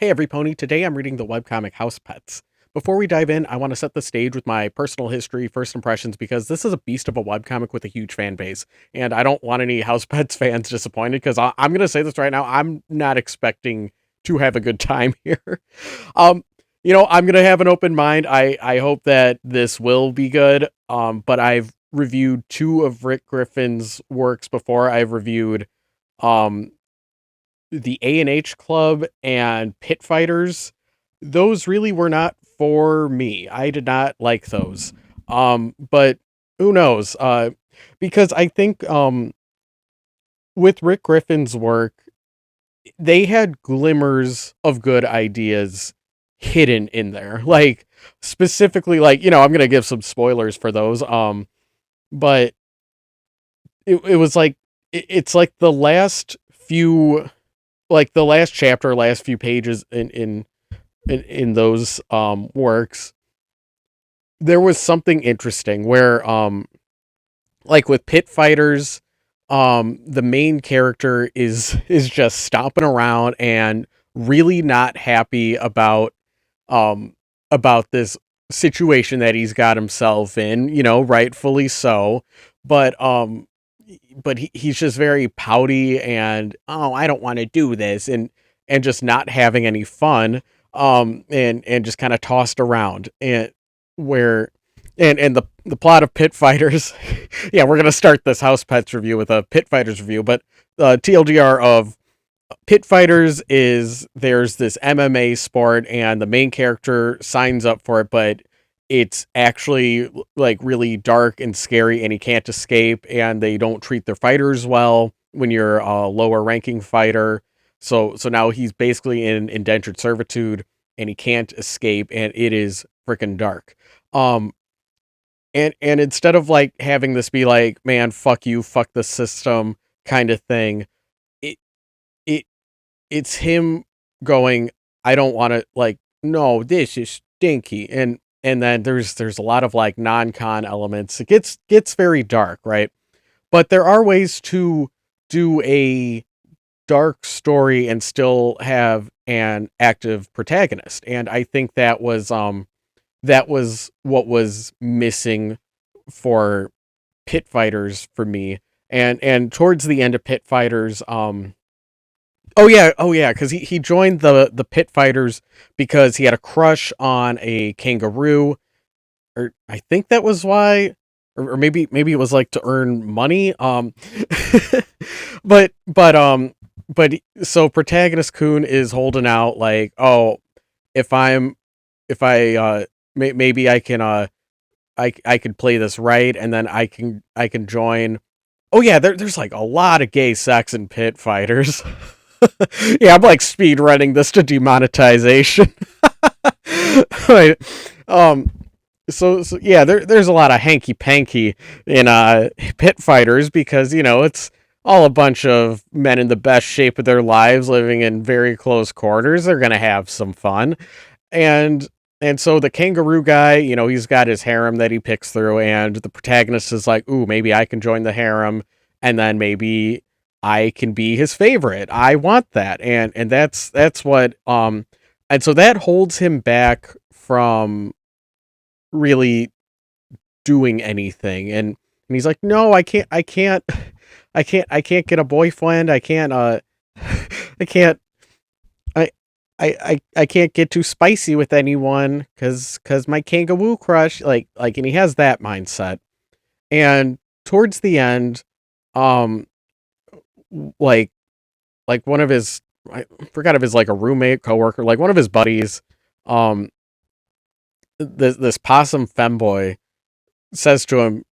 Hey everypony, today I'm reading the webcomic Housepets. Before we dive in, I want to set the stage with my personal history, first impressions, because this is a beast of a webcomic with a huge fan base, and I don't want any Housepets fans disappointed, because I'm going to say this right now, I'm not expecting to have a good time here. um, I'm going to have an open mind. I hope that this will be good, but I've reviewed two of Rick Griffin's works before. I've reviewed um, the A&H Club and Pit Fighters. Those really were not for me. I did not like those. But who knows? Because I think with Rick Griffin's work, they had glimmers of good ideas hidden in there. Like specifically I'm going to give some spoilers for those. But it was like it's like the last chapter, last few pages in those works, there was something interesting where like with Pit Fighters, the main character is just stomping around and really not happy about this situation that he's got himself in, rightfully so. But he's just very pouty and, oh, I don't want to do this, and just not having any fun, and just kind of tossed around, and where and the plot of Pit Fighters. Yeah, we're gonna start this House Pets review with a Pit Fighters review, but TLDR of Pit Fighters is there's this MMA sport and the main character signs up for it, but it's actually like really dark and scary and he can't escape, and they don't treat their fighters well when you're a lower ranking fighter. So now he's basically in indentured servitude and he can't escape, and it is freaking dark. Um and instead of like having this be like, man, fuck you, fuck the system kind of thing, it it it's him going, I don't want to, like, no, this is stinky. And then there's a lot of like non-con elements. It gets very dark, right? But there are ways to do a dark story and still have an active protagonist. And I think that was what was missing for Pit Fighters for me. And towards the end of Pit Fighters, oh yeah, because he joined the Pit Fighters because he had a crush on a kangaroo, or I think that was why, or maybe it was like to earn money. But so protagonist Kun is holding out like, oh, if I'm if I maybe I can I could play this right, and then I can join. Oh yeah, there's like a lot of gay sex in Pit Fighters. Yeah, I'm like speed running this to demonetization. Right. Um. So yeah, there's a lot of hanky panky in Pit Fighters, because it's all a bunch of men in the best shape of their lives living in very close quarters. They're gonna have some fun, and so the kangaroo guy, he's got his harem that he picks through, and the protagonist is like, ooh, maybe I can join the harem, and then maybe I can be his favorite. I want that. And that's what and so that holds him back from really doing anything. And he's like, "No, I can't get a boyfriend. I can't I can't I can't get too spicy with anyone cuz my kangaroo crush," and he has that mindset. And towards the end, um like one of his, I forgot if it's like a roommate, coworker, like one of his buddies, um this possum femboy says to him,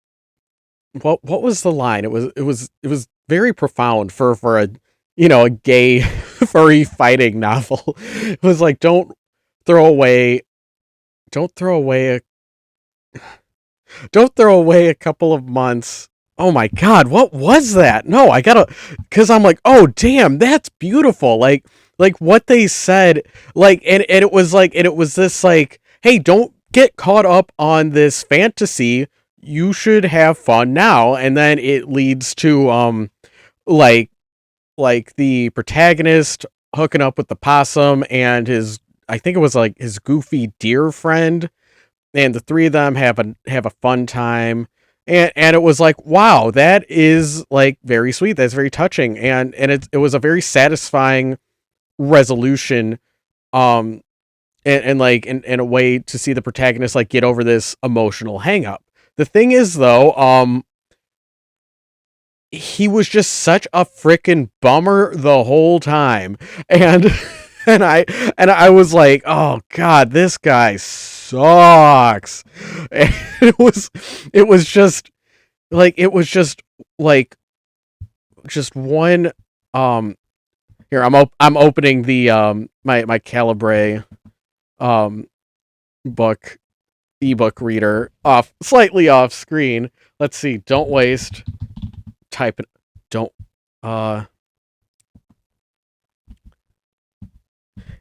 what was the line? It was very profound for a a gay furry fighting novel. It was like, throw away don't throw away a don't throw away a couple of months. Oh my God, what was that? No, I gotta, because I'm like, oh damn, that's beautiful. Like what they said, and it was like, and it was this like, hey, don't get caught up on this fantasy. You should have fun now. And then it leads to like the protagonist hooking up with the possum and his, I think it was like his goofy deer friend, and the three of them have a fun time. And it was like, wow, that is like very sweet. That's very touching. And it was a very satisfying resolution. Um and like in a way to see the protagonist like get over this emotional hang up. The thing is though, he was just such a freaking bummer the whole time. And and I was like, "Oh god, this guy sucks." And it was just like just one um here I'm opening the my Calibre um book ebook reader off slightly off screen. Let's see. Don't waste. Type it. Don't. Uh.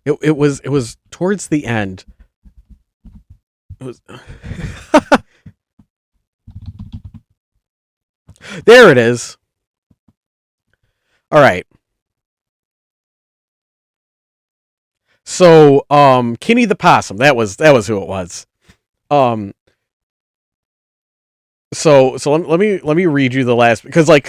It was towards the end. It was. There it is. All right. So Kenny the Possum. That was who it was. Um. So let me read you the last because this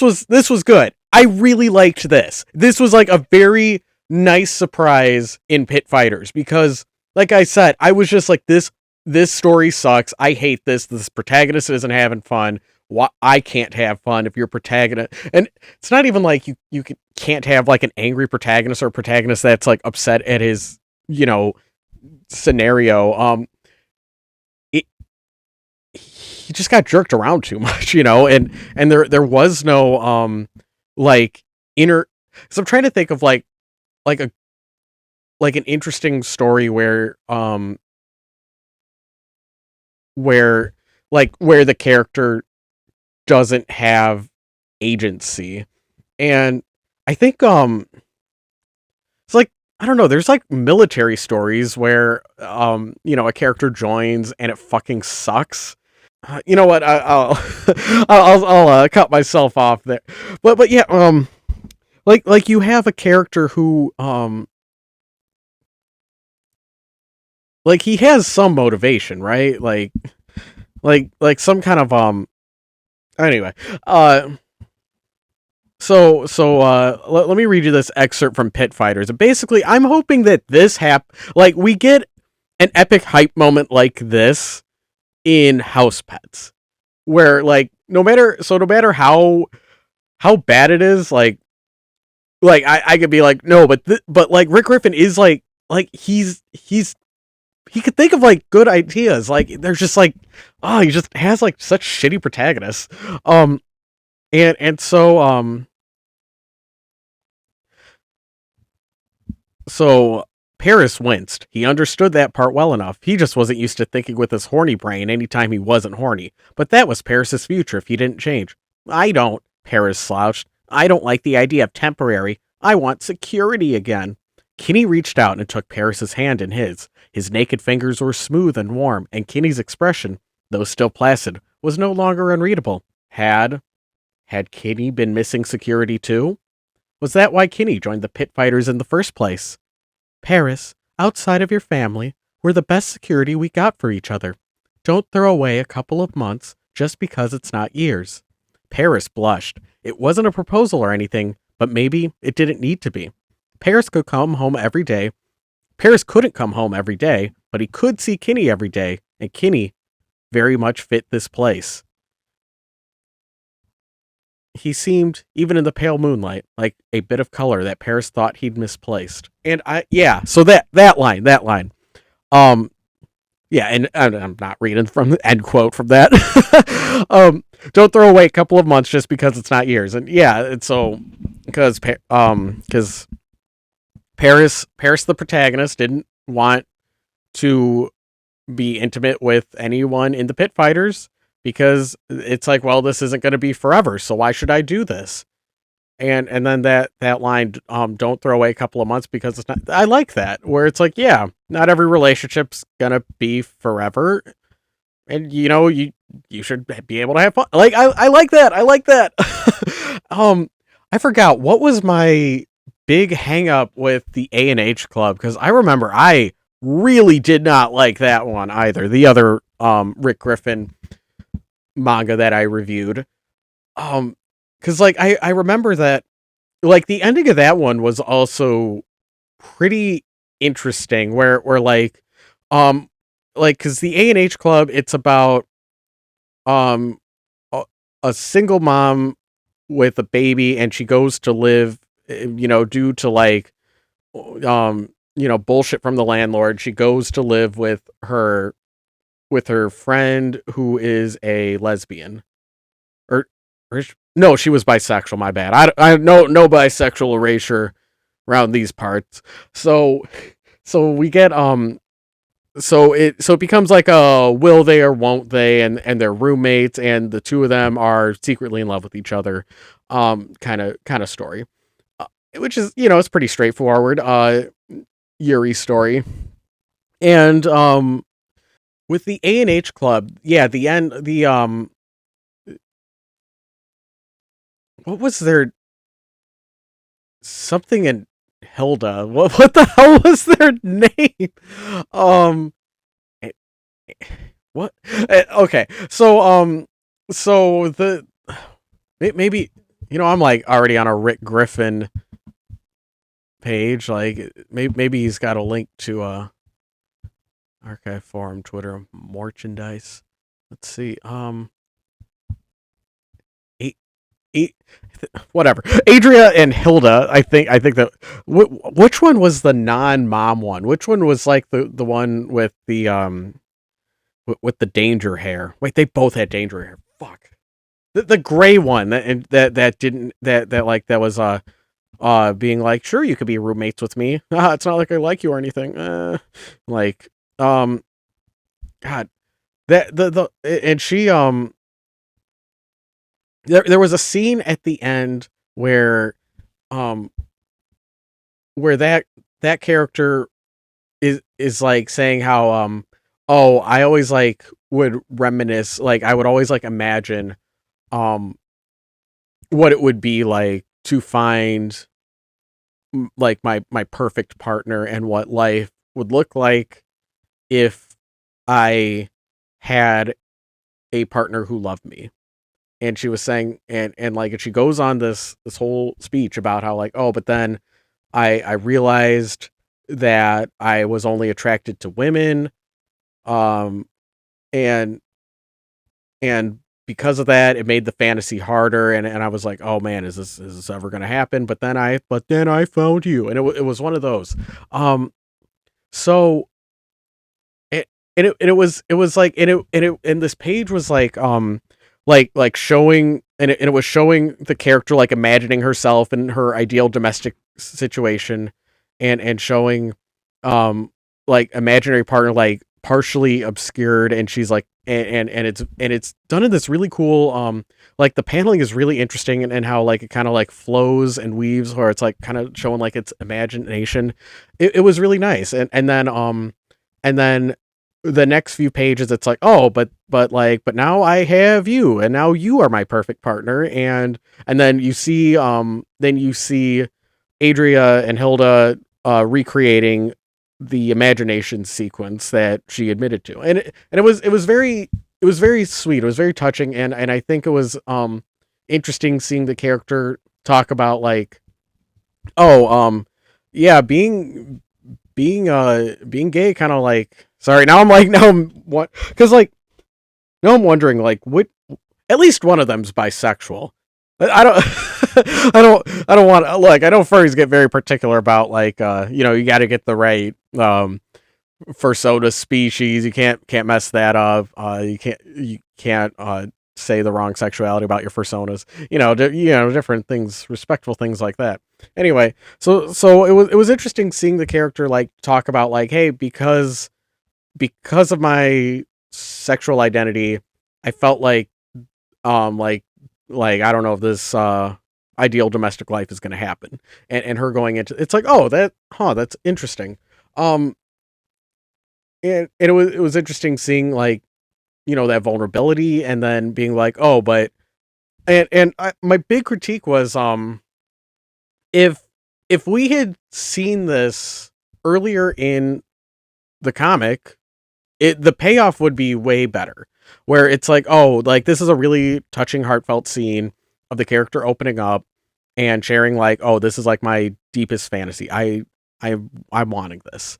was good. I really liked this. This was like a very nice surprise in Pit Fighters because like I said, I was just like this story sucks. I hate this. This protagonist isn't having fun. Why I can't have fun if you're protagonist. And it's not even like can't have like an angry protagonist or a protagonist that's like upset at his, you know, scenario. It, he just got jerked around too much, you know, and there was no like inner. So I'm trying to think of like a like an interesting story where where the character doesn't have agency. And I think it's like I don't know, there's like military stories where you know, a character joins and it fucking sucks. You know what? I'll cut myself off there. But yeah, like you have a character who like he has some motivation, right? Like some kind of anyway. Let me read you this excerpt from Pit Fighters. Basically, I'm hoping that like we get an epic hype moment like this in Housepets, where like no matter how bad it is, like I could be like no, but like Rick Griffin is like he could think of like good ideas. Like there's just like oh he just has like such shitty protagonists. And so Paris winced. He understood that part well enough. He just wasn't used to thinking with his horny brain anytime he wasn't horny. But that was Paris's future if he didn't change. I don't, Paris slouched. I don't like the idea of temporary. I want security again. Kinney reached out and took Paris's hand in his. His naked fingers were smooth and warm, and Kinney's expression, though still placid, was no longer unreadable. Had Kinney been missing security too? Was that why Kinney joined the Pit Fighters in the first place? Paris, outside of your family, we're the best security we got for each other. Don't throw away a couple of months just because it's not years. Paris blushed. It wasn't a proposal or anything, but maybe it didn't need to be. Paris could come home every day. Paris couldn't come home every day, but he could see Kinney every day, and Kinney very much fit this place. He seemed, even in the pale moonlight, like a bit of color that Paris thought he'd misplaced. And so that line. Um, yeah, and I'm not reading from the end quote from that. Don't throw away a couple of months just because it's not years. And yeah, and so because Paris the protagonist didn't want to be intimate with anyone in the Pit Fighters because it's like, well, this isn't going to be forever, so why should I do this? And then that line, don't throw away a couple of months because it's not. I like that where it's like, yeah, not every relationship's gonna be forever, and you know you should be able to have fun. Like I like that. I like that. I forgot what was my big hang up with the A&H Club, because I remember I really did not like that one either. The other Rick Griffin manga that I reviewed. Um cuz like I remember that like the ending of that one was also pretty interesting, where um like cuz the A&H Club, it's about um a, a single mom with a baby, and she goes to live, due to like bullshit from the landlord. She goes to live with her friend who is a lesbian. Or, or no, she was bisexual. My bad. I no bisexual erasure around these parts. So we get so it becomes like a will they or won't they, and they're roommates, and the two of them are secretly in love with each other, kind of story, which is, it's pretty straightforward, Yuri story. And with the A&H Club, yeah, the end, what was their something in Hilda? What the hell was their name? Um, eh, what? Okay, so the maybe, I'm like already on a Rick Griffin page. Like maybe he's got a link to archive forum, Twitter, merchandise. Let's see. Eight, eight, whatever. Adria and Hilda. I think that. Which one was the non-mom one? Which one was like the one with the with the danger hair? Wait, they both had danger hair. Fuck. The gray one that didn't that like that was being like, sure, you could be roommates with me. It's not like I like you or anything. Like um God, that the and she there was a scene at the end where um that character is like saying how oh, I always like would reminisce, like I would always like imagine um what it would be like to find like my perfect partner, and what life would look like if I had a partner who loved me. And she was saying, and like, and she goes on this whole speech about how like, oh, but then I realized that I was only attracted to women, um and and because of that, it made the fantasy harder, and I was like, oh man, is this ever going to happen? But then I found you, and it was one of those. um so it and it was like, and this page was like showing, and it was showing the character like imagining herself in her ideal domestic situation, and showing like imaginary partner like partially obscured, and she's like, and it's done in this really cool, like the paneling is really interesting, and how like it kind of like flows and weaves, where it's like kind of showing like its imagination. It was really nice. And then the next few pages, it's like, oh, but now I have you, and now you are my perfect partner. And then you see Adria and Hilda recreating the imagination sequence that she admitted to. And it was very sweet, it was very touching, and I think it was interesting seeing the character talk about like, oh, yeah, being gay, kind of like, sorry, now I'm like, now I'm what, because like, now I'm wondering like, what, at least one of them's bisexual. I don't I don't want to, like, I know furries get very particular about like, you got to get the right fursona species. You can't mess that up. You can't say the wrong sexuality about your fursonas. Different things, respectful things like that. Anyway, so it was interesting seeing the character like talk about like, hey, because of my sexual identity, I felt like, um like like I don't know if this ideal domestic life is going to happen, and her going into, it's like, oh, that's interesting. um and it was interesting seeing like, that vulnerability, and then being like, oh, but, my big critique was, if if we had seen this earlier in the comic, the payoff would be way better. Where it's like, oh, like this is a really touching, heartfelt scene of the character opening up and sharing like, oh, this is like my deepest fantasy. I I'm wanting this.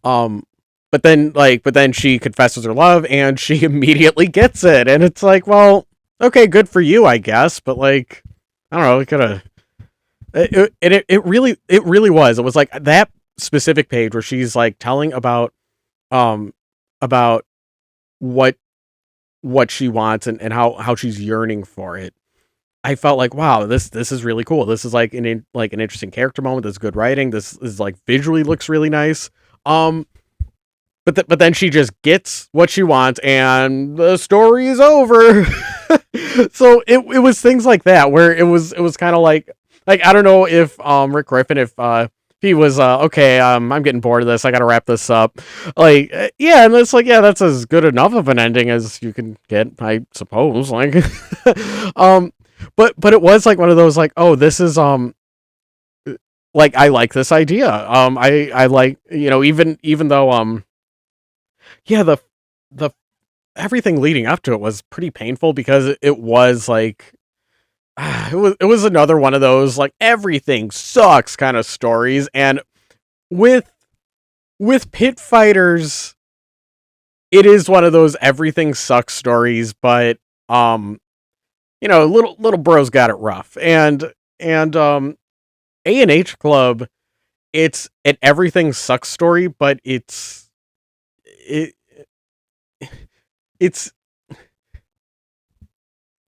Um but then she confesses her love and she immediately gets it. And it's like, well, okay, good for you, I guess, but like I don't know, it could have it really was. It was like that specific page where she's like telling um about what she wants and how she's yearning for it. I felt like, wow, this is really cool. This is like like an interesting character moment. This is good writing. This is like visually looks really nice. Um, but then she just gets what she wants and the story is over. So it was things like that where it was kind of like I don't know if Rick Griffin if he was okay, I'm getting bored of this, I gotta wrap this up, like yeah, and it's like, yeah, that's as good enough of an ending as you can get, I suppose, like um but it was like one of those like, oh, this is like I like this idea, I like, you know, even though yeah, the everything leading up to it was pretty painful because it was like it was another one of those like everything sucks kind of stories. And with pit fighters, it is one of those everything sucks stories, but you know, little bros got it rough. And A&H Club, it's an everything sucks story, but it it's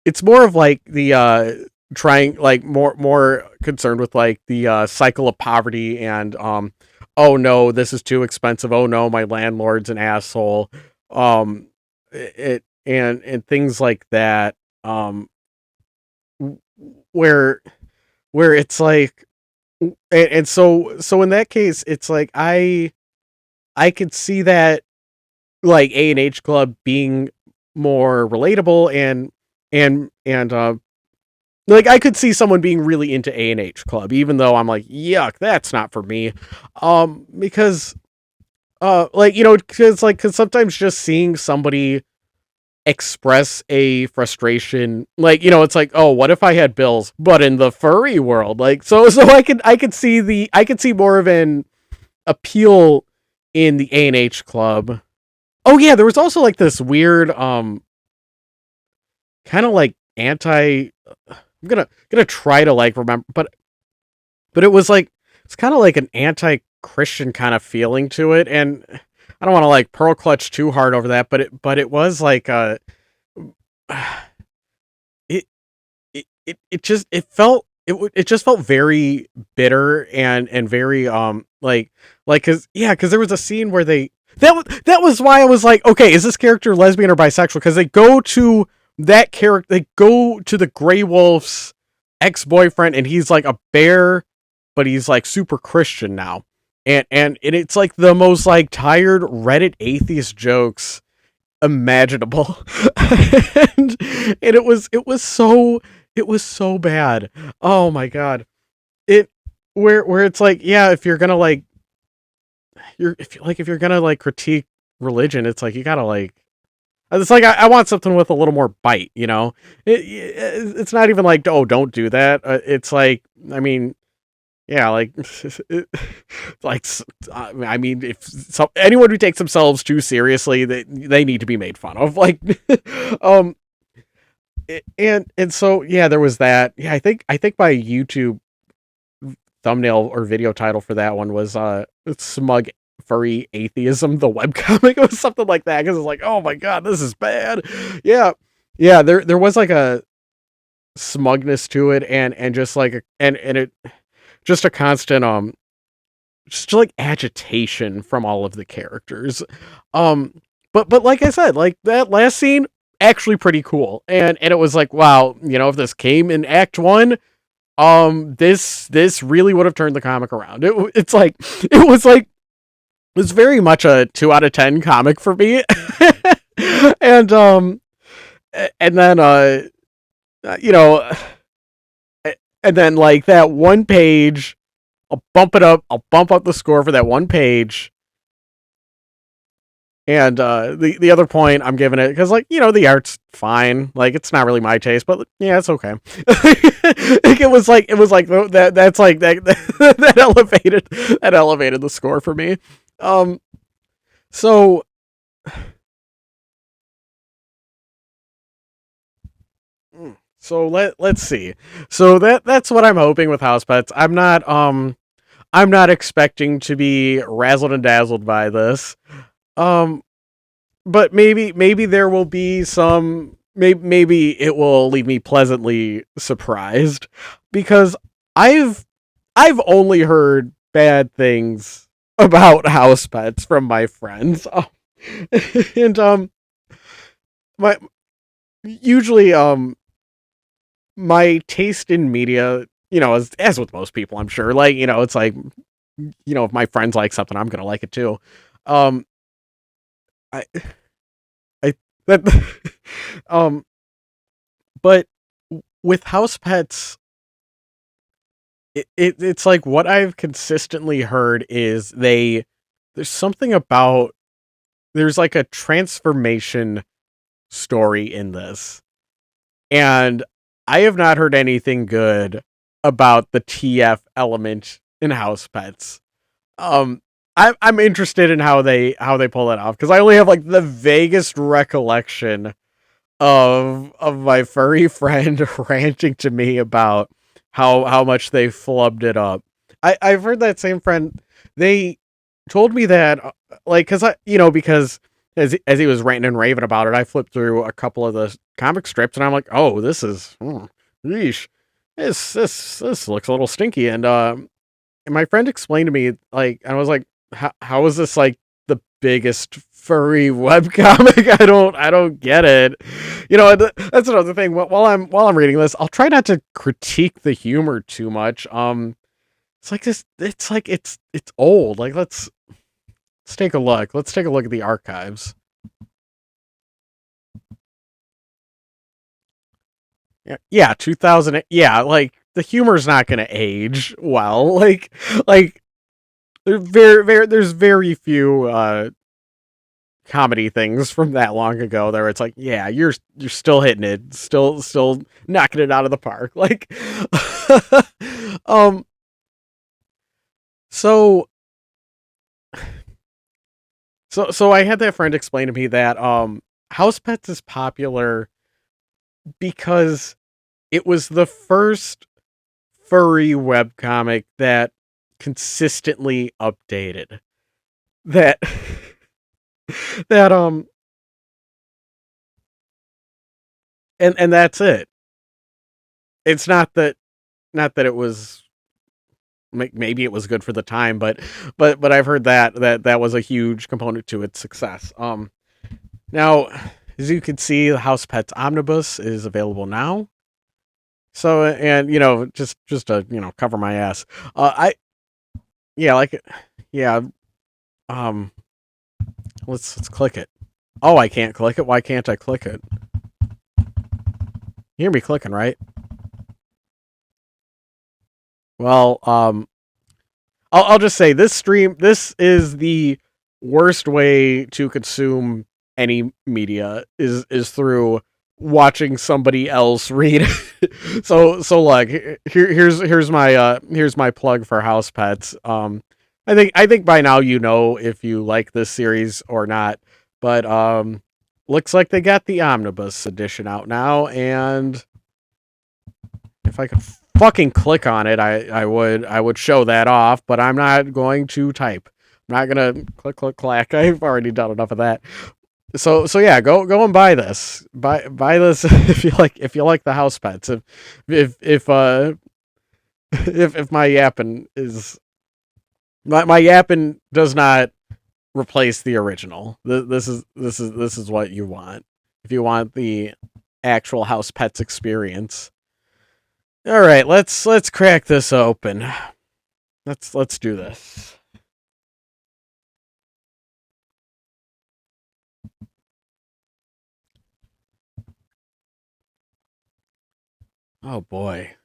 it's more of like the trying like more concerned with like the cycle of poverty and oh no, this is too expensive, oh no, my landlord's an asshole, it and things like that, where it's like, and so in that case it's like I could see that like A&H Club being more relatable and like I could see someone being really into A&H Club, even though I'm like, yuck, that's not for me. Because like, you know, cause sometimes just seeing somebody express a frustration, like, you know, it's like, oh, what if I had bills, but in the furry world, like, so I could see more of an appeal in the A&H Club. Oh yeah, there was also like this weird kind of like anti, I'm gonna try to like remember, but it was like it's kind of like an anti-Christian kind of feeling to it, and I don't want to like pearl clutch too hard over that, but it was like it it just it felt it just felt very bitter and very like cuz there was a scene where that was why I was like, okay, is this character lesbian or bisexual, cuz they go to the Grey Wolf's ex-boyfriend and he's like a bear, but he's like super Christian now. And it's like the most like tired Reddit atheist jokes imaginable. and it was so bad. Oh my god. It where it's like, yeah, if you're gonna like if you're gonna like critique religion, it's like you gotta like, it's like I want something with a little more bite, you know. It's not even like, oh, don't do that. It's like, I mean, yeah, like, like, I mean, if anyone who takes themselves too seriously, they need to be made fun of. Like, um, and so yeah, there was that. Yeah, I think my YouTube thumbnail or video title for that one was "Smug Furry Atheism," the webcomic. It was something like that because it's like, oh my god, this is bad. Yeah, yeah. There was like a smugness to it, and just like and it just a constant just like agitation from all of the characters. But like I said, like that last scene actually pretty cool, and it was like, wow, you know, if this came in Act 1, this really would have turned the comic around. It's like it was like it was very much a 2 out of 10 comic for me. and and then you know, and then like that one page I'll bump it up. I'll bump up the score for that one page. And the other point I'm giving it because like the art's fine, like it's not really my taste, but yeah, it's okay. Like, it was like that's like that that elevated the score for me. Um, so let's see. So that's what I'm hoping with House Pets. I'm not expecting to be razzled and dazzled by this. Um, but maybe there will be some maybe it will leave me pleasantly surprised because I've I've only heard bad things about house pets from my friends. And my usually my taste in media, as with most people, I'm sure, like, it's like, if my friends like something, I'm gonna like it too. Um I I that um but with house pets, it's like what I've consistently heard is there's something about there's like a transformation story in this. And I have not heard anything good about the TF element in house pets. Um I'm interested in how they pull it off because I only have like the vaguest recollection of my furry friend ranting to me about how much they flubbed it up. I've heard that same friend. They told me that like because as he was ranting and raving about it, I flipped through a couple of the comic strips and I'm like, oh, this is yeesh. This looks a little stinky and my friend explained to me like I was like how is this like the biggest furry webcomic? I don't get it. That's another thing. While I'm reading this, I'll try not to critique the humor too much. It's like this. It's like it's old. Like let's take a look. Let's take a look at the archives. Yeah, yeah, 2000. Yeah, like the humor's not gonna age well. Like there's very few comedy things from that long ago there it's like yeah you're still hitting it still knocking it out of the park like um so so I had that friend explain to me that house pets is popular because it was the first furry webcomic that consistently updated that that and that's it. It's not that it was maybe it was good for the time, but I've heard that was a huge component to its success. Now, as you can see, the House Pets Omnibus is available now. So, and just to cover my ass, I yeah like yeah um let's click it. Oh, I can't click it. Why can't I click it? You hear me clicking, right? Well, I'll just say this is the worst way to consume any media is through watching somebody else read. So like here's my plug for House Pets. I think by now if you like this series or not, but looks like they got the omnibus edition out now, and if I could fucking click on it, I would show that off, but I'm not going to type. I'm not gonna click clack. I've already done enough of that. So yeah, go and buy this. Buy this if you like the house pets. If if my yapping is my yapping does not replace the original. This is what you want. If you want the actual house pets experience. All right, let's crack this open. Let's do this. Oh boy.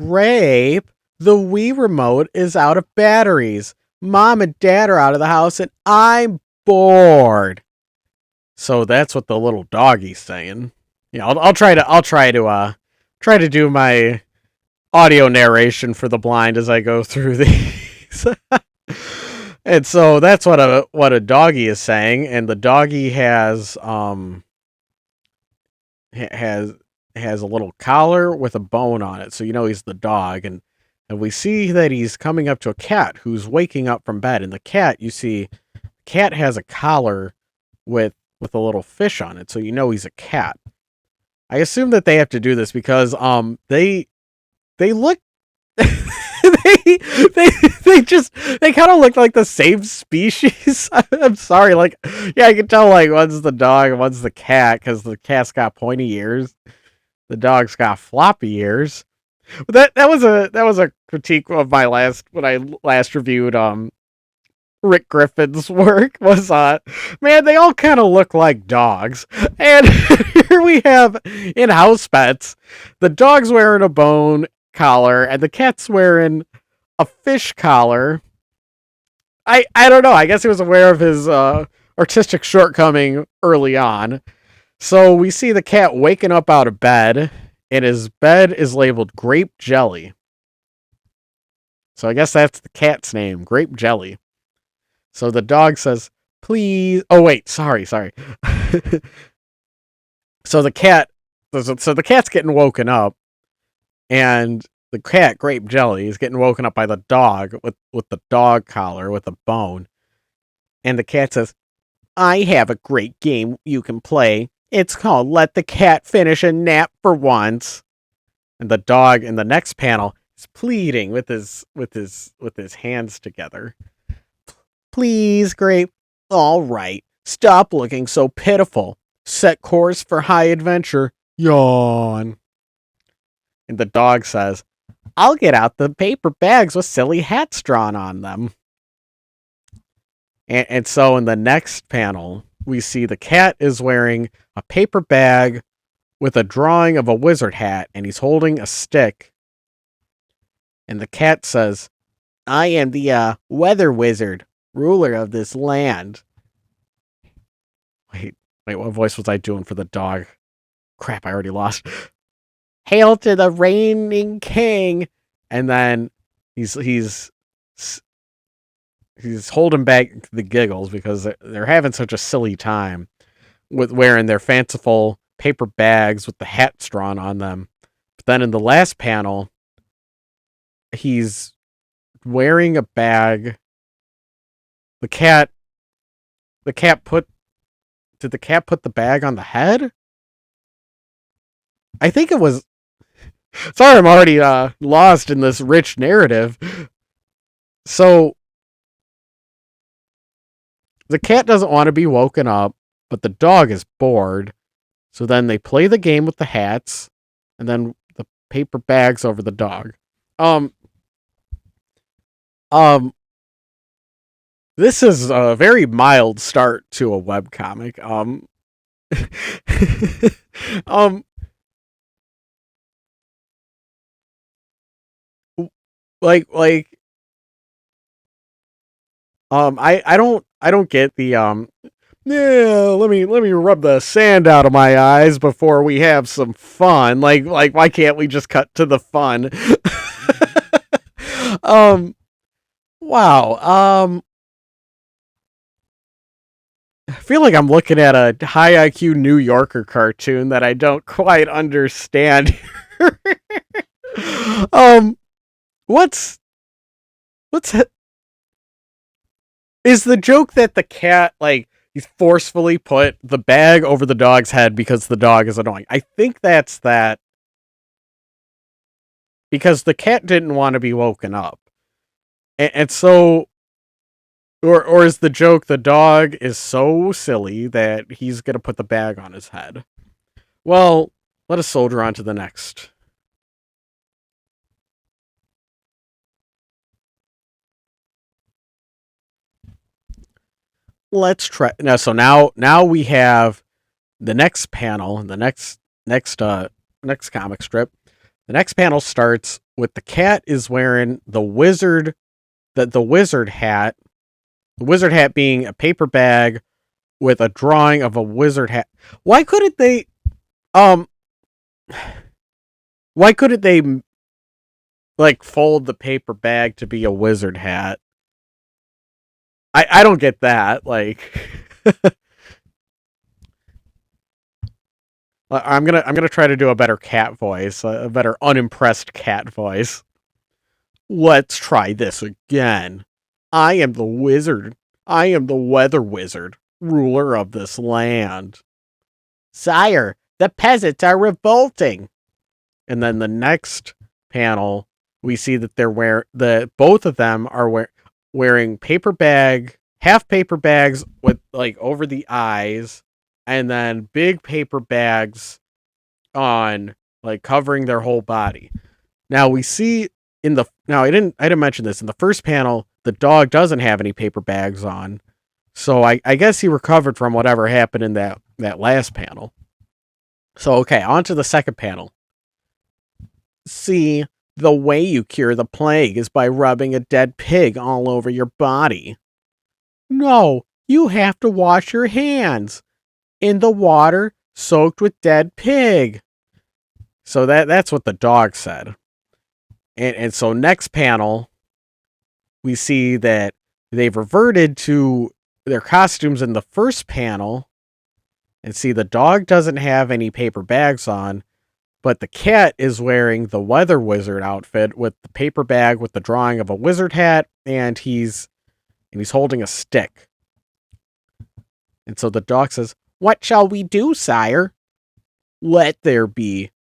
Grape, the Wii remote is out of batteries. Mom and Dad are out of the house and I'm bored. So that's what the little doggy's saying. Yeah, I'll try to do my audio narration for the blind as I go through these. And so that's what a doggy is saying, and the doggy has has a little collar with a bone on it, so you know he's the dog, and we see that he's coming up to a cat who's waking up from bed, and the cat, you see, cat has a collar with a little fish on it, so you know he's a cat. I assume that they have to do this because they look they they they kind of look like the same species. I'm sorry, like yeah, I can tell like one's the dog and one's the cat because the cat's got pointy ears, the dog's got floppy ears. But that was a critique of my last when I last reviewed Rick Griffin's work was man, they all kind of look like dogs. And here we have in Housepets, the dog's wearing a bone collar and the cat's wearing a fish collar. I don't know. I guess he was aware of his artistic shortcoming early on. So we see the cat waking up out of bed, and his bed is labeled grape jelly. So I guess that's the cat's name, grape jelly. So the dog says, "Please." Oh wait, sorry. so the cat, so the cat's getting woken up, and the cat, grape jelly, is getting woken up by the dog with the dog collar with a bone, and the cat says, "I have a great game you can play. It's called Let the Cat Finish a Nap for Once." And the dog in the next panel is pleading with his hands together. "Please, Grape. All right. Stop looking so pitiful. Set course for high adventure. Yawn." And the dog says, "I'll get out the paper bags with silly hats drawn on them." And so in the next panel, we see the cat is wearing a paper bag with a drawing of a wizard hat, and he's holding a stick. And the cat says, "I am the weather wizard, ruler of this land." Wait, what voice was I doing for the dog? Crap, I already lost. "Hail to the reigning king." And then he's holding back the giggles because they're having such a silly time with wearing their fanciful paper bags with the hats drawn on them. But then in the last panel, he's wearing a bag. The cat put Did the cat put the bag on the head? I think it was. Sorry, I'm already lost in this rich narrative. So the cat doesn't want to be woken up, but the dog is bored. So then they play the game with the hats, and then the paper bags over the dog. Um, um, this is a very mild start to a webcomic. Um, like, I don't get the yeah, let me rub the sand out of my eyes before we have some fun. Like why can't we just cut to the fun? um wow. I feel like I'm looking at a high IQ New Yorker cartoon that I don't quite understand. um what's what's is the joke that the cat like he's forcefully put the bag over the dog's head because the dog is annoying. I think that's that because the cat didn't want to be woken up. And so or is the joke the dog is so silly that he's going to put the bag on his head? Well, let us soldier on to the next. Let's try now. So now we have the next panel, the next comic strip. The next panel starts with the cat is wearing the wizard hat. The wizard hat being a paper bag with a drawing of a wizard hat. Why couldn't they um why couldn't they like fold the paper bag to be a wizard hat? I don't get that. Like I'm gonna try to do a better cat voice, a better unimpressed cat voice. Let's try this again. I am the wizard. I am the weather wizard, ruler of this land. Sire, the peasants are revolting. And then the next panel, we see that both of them are wearing half paper bags with like over the eyes, and then big paper bags on like covering their whole body. Now we see I didn't mention this in the first panel. The dog doesn't have any paper bags on, so I guess he recovered from whatever happened in that last panel. So okay, on to the second panel. See, the way you cure the plague is by rubbing a dead pig all over your body. No, you have to wash your hands in the water soaked with dead pig. So that's what the dog said. And so next panel, we see that they've reverted to their costumes in the first panel. And see, the dog doesn't have any paper bags on, but the cat is wearing the weather wizard outfit with the paper bag with the drawing of a wizard hat, and he's holding a stick. And so the dog says, "What shall we do, sire?" "Let there be ...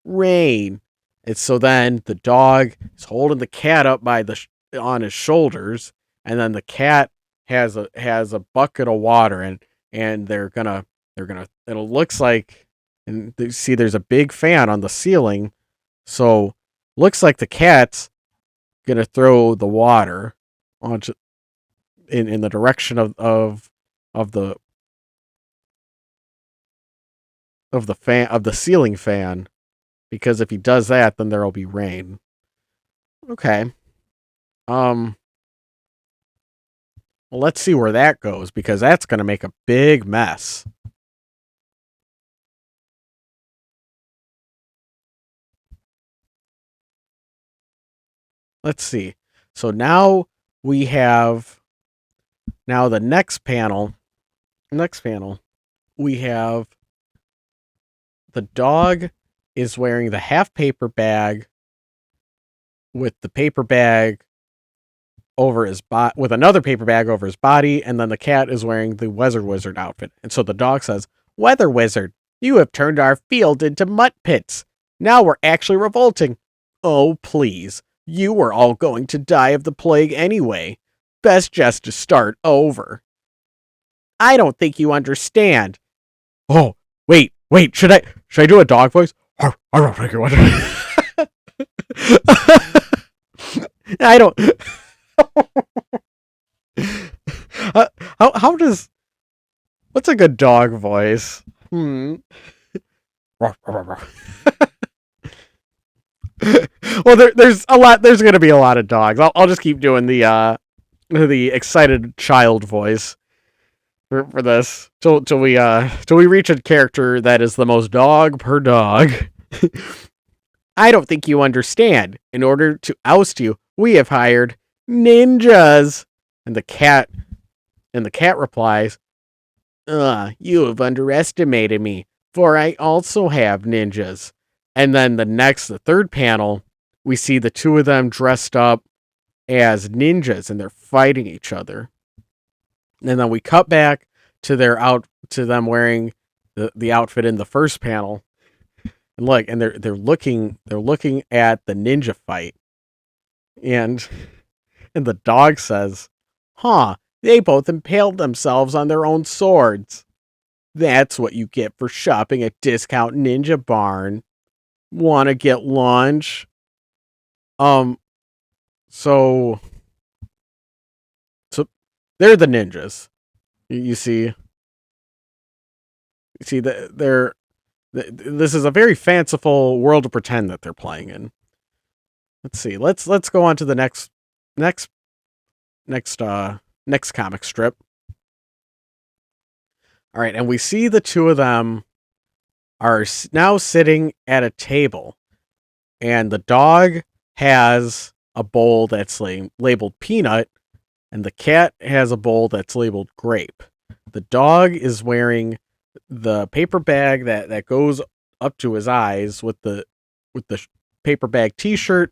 rain." And so then the dog is holding the cat up on his shoulders, and then the cat has a bucket of water, and they're gonna it looks like, and you see there's a big fan on the ceiling, so looks like the cat's gonna throw the water onto in the direction of the fan, of the ceiling fan, because if he does that, then there'll be rain. Okay. Well, let's see where that goes, because that's going to make a big mess. Let's see. So now we have the next panel. We have the dog is wearing the half paper bag with the paper bag over his body, with another paper bag over his body, and then the cat is wearing the weather wizard outfit. And so the dog says, "Weather wizard, you have turned our field into mutt pits. Now we're actually revolting. Oh, please. You were all going to die of the plague anyway. Best just to start over." "I don't think you understand." "Oh, wait, should I do a dog voice?" I don't. How does, what's a good dog voice? Well, there's a lot. There's going to be a lot of dogs. I'll just keep doing the excited child voice for this till we reach a character that is the most dog per dog. "I don't think you understand. In order to oust you, we have hired ninjas." And the cat replies, "You have underestimated me, for I also have ninjas." And then the third panel, we see the two of them dressed up as ninjas, and they're fighting each other. And then we cut back to them wearing the outfit in the first panel. And look, and they're looking at the ninja fight. And the dog says, "Huh, they both impaled themselves on their own swords. That's what you get for shopping at Discount Ninja Barn. Wanna get lunch?" So they're the ninjas. You see, they're This is a very fanciful world of pretend that they're playing in. Let's see. Let's go on to the next next next comic strip. All right, and we see the two of them are now sitting at a table, and the dog has a bowl that's labeled peanut, and the cat has a bowl that's labeled grape. The dog is wearing the paper bag that goes up to his eyes with the paper bag t-shirt,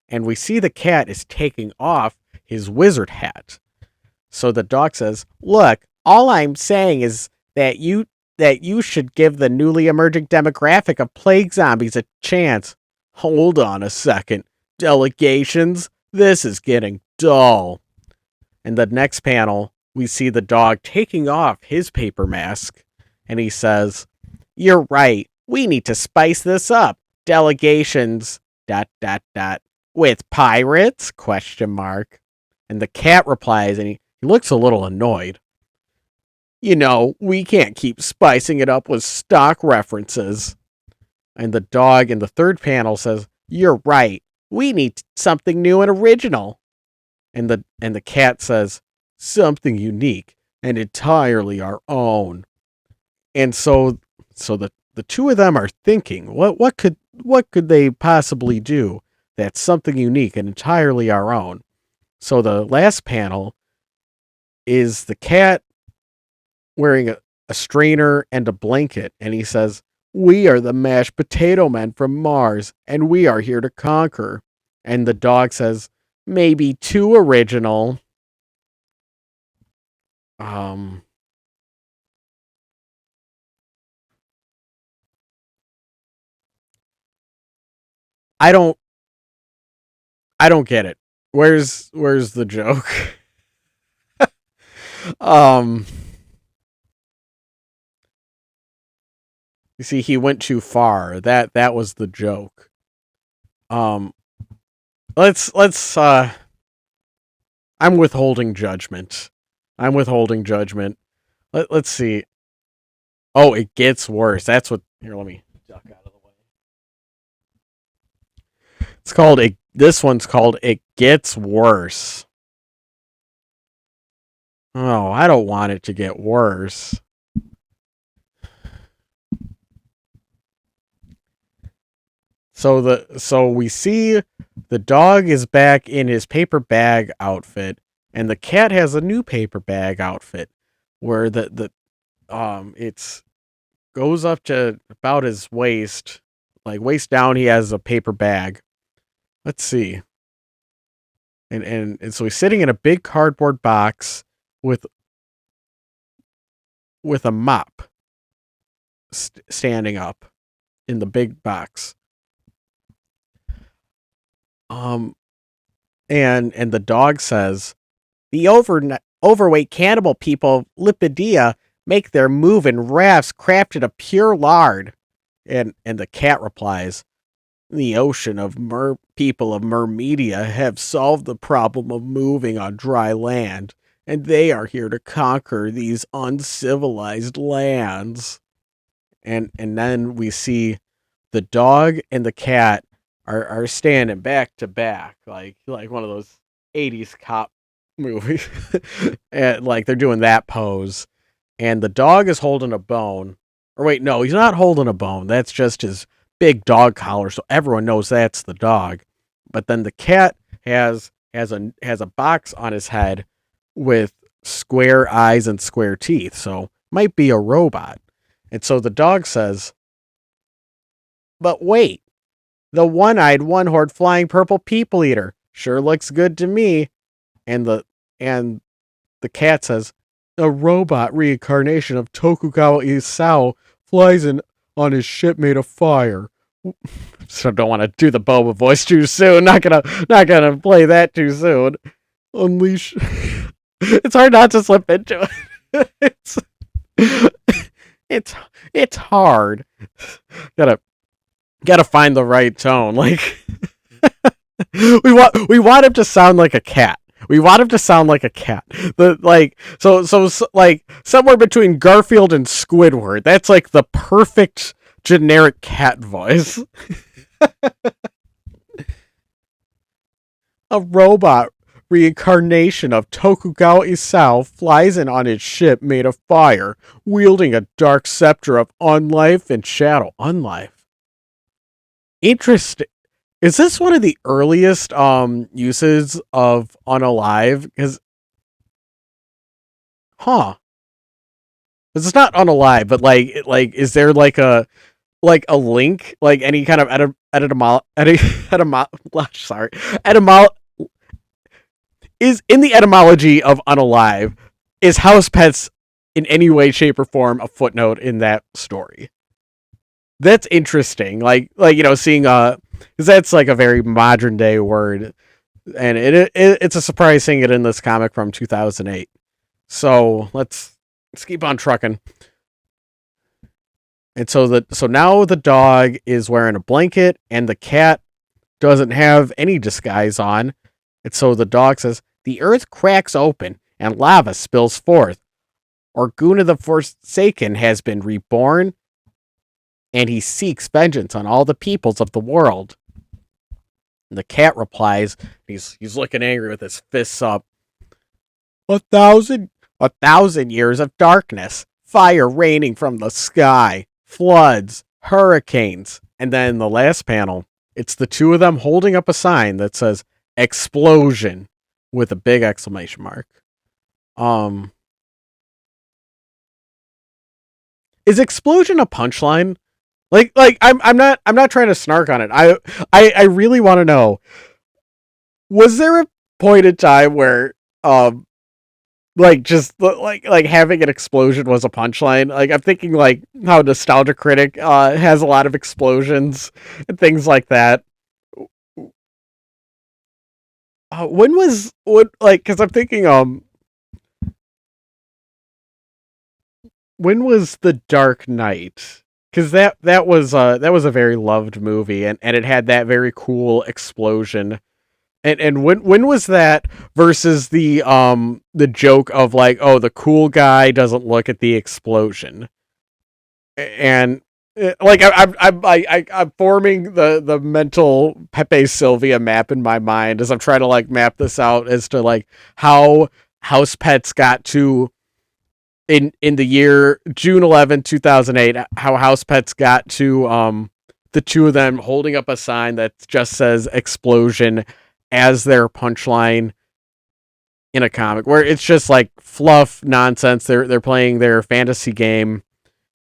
and we see the cat is taking off his wizard hat. So the dog says, "Look, all I'm saying is that you should give the newly emerging demographic of plague zombies a chance. Hold on a second. Delegations? This is getting dull." In the next panel, we see the dog taking off his paper mask, and he says, "You're right. We need to spice this up. Delegations, dot, dot, dot, with pirates, question mark." And the cat replies, and he looks a little annoyed. "You know, we can't keep spicing it up with stock references." And the dog in the third panel says, "You're right. We need something new and original." And the cat says, "Something unique and entirely our own." And so the two of them are thinking, what could they possibly do that's something unique and entirely our own? So the last panel is the cat wearing a strainer and a blanket, and he says, "We are the mashed potato men from Mars, and we are here to conquer." And the dog says, "Maybe too original." Um, I don't, I don't get it. Where's the joke? um, you see, he went too far. That was the joke. Um, let's. I'm withholding judgment. I'm withholding judgment. Let's see. Oh, it gets worse. That's what. Here, let me duck out of the way. It's called it. This one's called "It Gets Worse." Oh, I don't want it to get worse. So we see the dog is back in his paper bag outfit, and the cat has a new paper bag outfit, where the it's goes up to about his waist, like waist down. He has a paper bag. Let's see, and so he's sitting in a big cardboard box with a mop standing up in the big box. Um, and the dog says, "The overweight cannibal people of Lipidia make their move in rafts crafted of pure lard." And the cat replies, "The ocean of people of Mermedia have solved the problem of moving on dry land, and they are here to conquer these uncivilized lands." And then we see the dog and the cat are standing back to back, like one of those 80s cop movies. And like they're doing that pose. And the dog is holding a bone. Or wait, no, he's not holding a bone. That's just his big dog collar, so everyone knows that's the dog. But then the cat has a box on his head with square eyes and square teeth, so might be a robot. And so the dog says, "But wait, the one-eyed, one-horned, flying purple people eater sure looks good to me." And the cat says, "A robot reincarnation of Tokugawa Isao flies in on his ship made of fire." So don't want to do the Boba voice too soon. Not gonna play that too soon. Unleash. It's hard not to slip into it. It's it's hard. Gotta find the right tone. Like we want him to sound like a cat. We want him to sound like a cat. So like somewhere between Garfield and Squidward. That's like the perfect generic cat voice. A robot reincarnation of Tokugawa Isao flies in on his ship made of fire, wielding a dark scepter of unlife and shadow. Unlife. Interesting. Is this one of the earliest uses of unalive? Because huh. It's not unalive, but is there like a link, like any kind of sorry, etymol is in the etymology of unalive. Is house pets in any way, shape, or form a footnote in that story? That's interesting. Seeing because that's like a very modern day word, and it's a surprise seeing it in this comic from 2008. So let's keep on trucking. And so now the dog is wearing a blanket, and the cat doesn't have any disguise on. And so the dog says, "The earth cracks open and lava spills forth. Orguna the Forsaken has been reborn, and he seeks vengeance on all the peoples of the world." And the cat replies, he's looking angry with his fists up. A thousand years of darkness, fire raining from the sky, floods, hurricanes. And then the last panel, it's the two of them holding up a sign that says explosion with a big exclamation mark. Is explosion a punchline? I'm not trying to snark on it. I really want to know, was there a point in time where just having an explosion was a punchline? Like, I'm thinking like how Nostalgia Critic has a lot of explosions and things like that. When was what like because I'm thinking when was The Dark Knight? Because that was a very loved movie, and it had that very cool explosion. And when was that versus the joke of like, oh, the cool guy doesn't look at the explosion? And like I'm forming the mental Pepe Sylvia map in my mind as I'm trying to like map this out as to like how House Pets got to in the year June 11, 2008, how House Pets got to the two of them holding up a sign that just says explosion as their punchline in a comic where it's just like fluff nonsense. They're playing their fantasy game,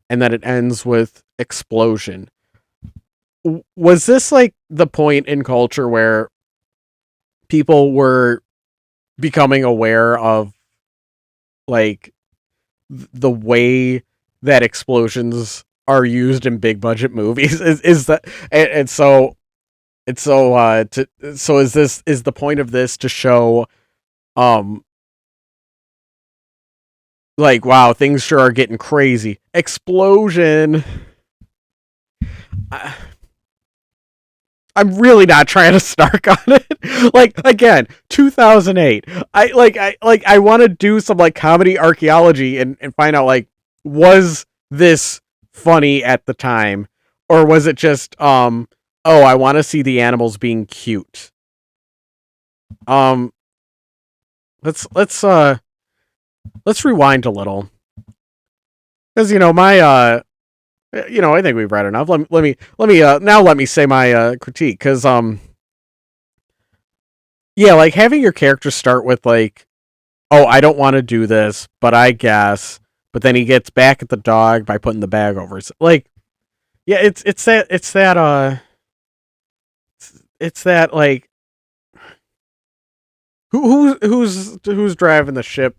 and then it ends with explosion. Was this like the point in culture where people were becoming aware of like the way that explosions are used in big budget movies? Is that so is the point of this to show um like, wow, things sure are getting crazy, explosion. I, I'm really not trying to snark on it. Like, again, 2008. I want to do some like comedy archaeology and find out like, was this funny at the time, or was it just oh, I want to see the animals being cute. Um let's rewind a little, cuz my I think we've read enough. Let me say my critique, cuz yeah, like having your character start with like, oh, I don't want to do this, but I guess. But then he gets back at the dog by putting the bag over his, like, yeah, it's that like, who's driving the ship?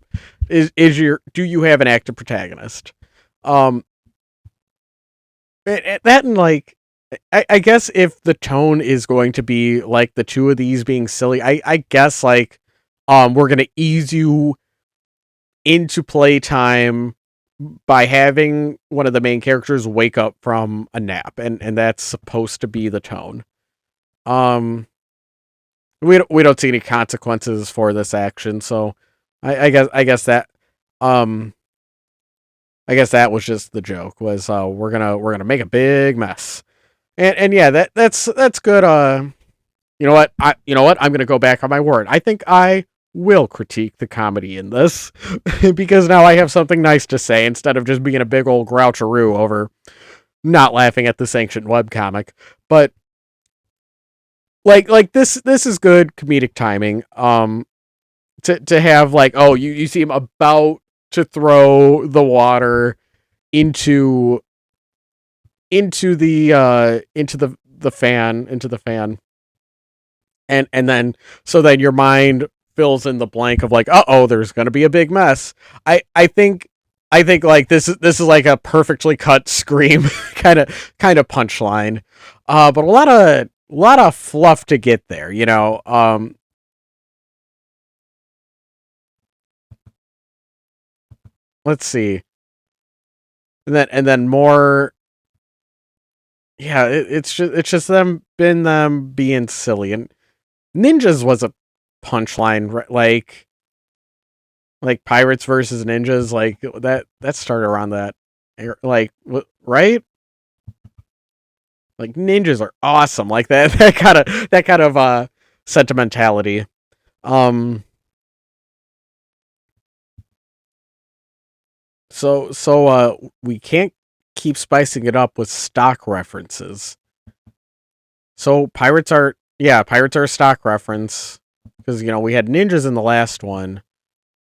Is your Do you have an active protagonist? Um, that and like, I guess if the tone is going to be like the two of these being silly, I guess like, we're gonna ease you into playtime by having one of the main characters wake up from a nap, and that's supposed to be the tone. Um, we don't see any consequences for this action, so I guess that um I guess that was just the joke. Was we're gonna make a big mess. And yeah, that's good. You know what? I'm gonna go back on my word. I think I will critique the comedy in this because now I have something nice to say instead of just being a big old groucheroo over not laughing at this ancient webcomic. But like this is good comedic timing. To have like, oh, you see him about to throw the water into the fan, and then so then your mind fills in the blank of like, oh, there's gonna be a big mess. I think like this is like a perfectly cut scream kind of punchline, but a lot of fluff to get there. Let's see, and then more. Yeah, it's just them being silly, and ninjas was a punchline, right? Like pirates versus ninjas, like that started around that like right, like ninjas are awesome, like that that kind of sentimentality. um so we can't keep spicing it up with stock references. So pirates are a stock reference because we had ninjas in the last one.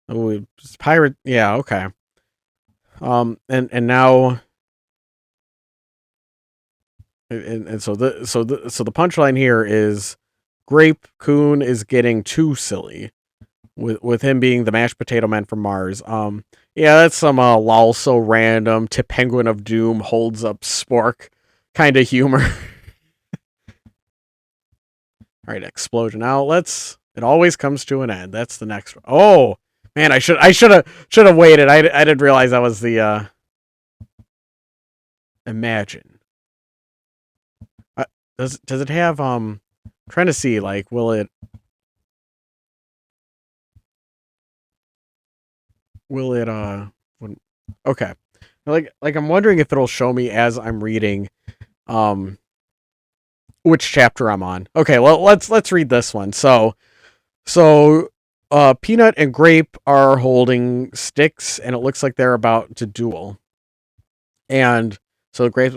We pirate, yeah, okay. And now, and so the punchline here is Grape Coon is getting too silly with him being the mashed potato man from Mars. Yeah, that's some lol so random. Tip Penguin of Doom holds up Spork kind of humor. All right, explosion outlets. It always comes to an end. That's the next one. Oh man, I should have waited. I didn't realize that was the imagine. Uh, does it have trying to see, like, will it when, okay, like I'm wondering if it'll show me as I'm reading um which chapter I'm on. Okay, well, let's read this one. So Peanut and Grape are holding sticks, and it looks like they're about to duel. And so the Grape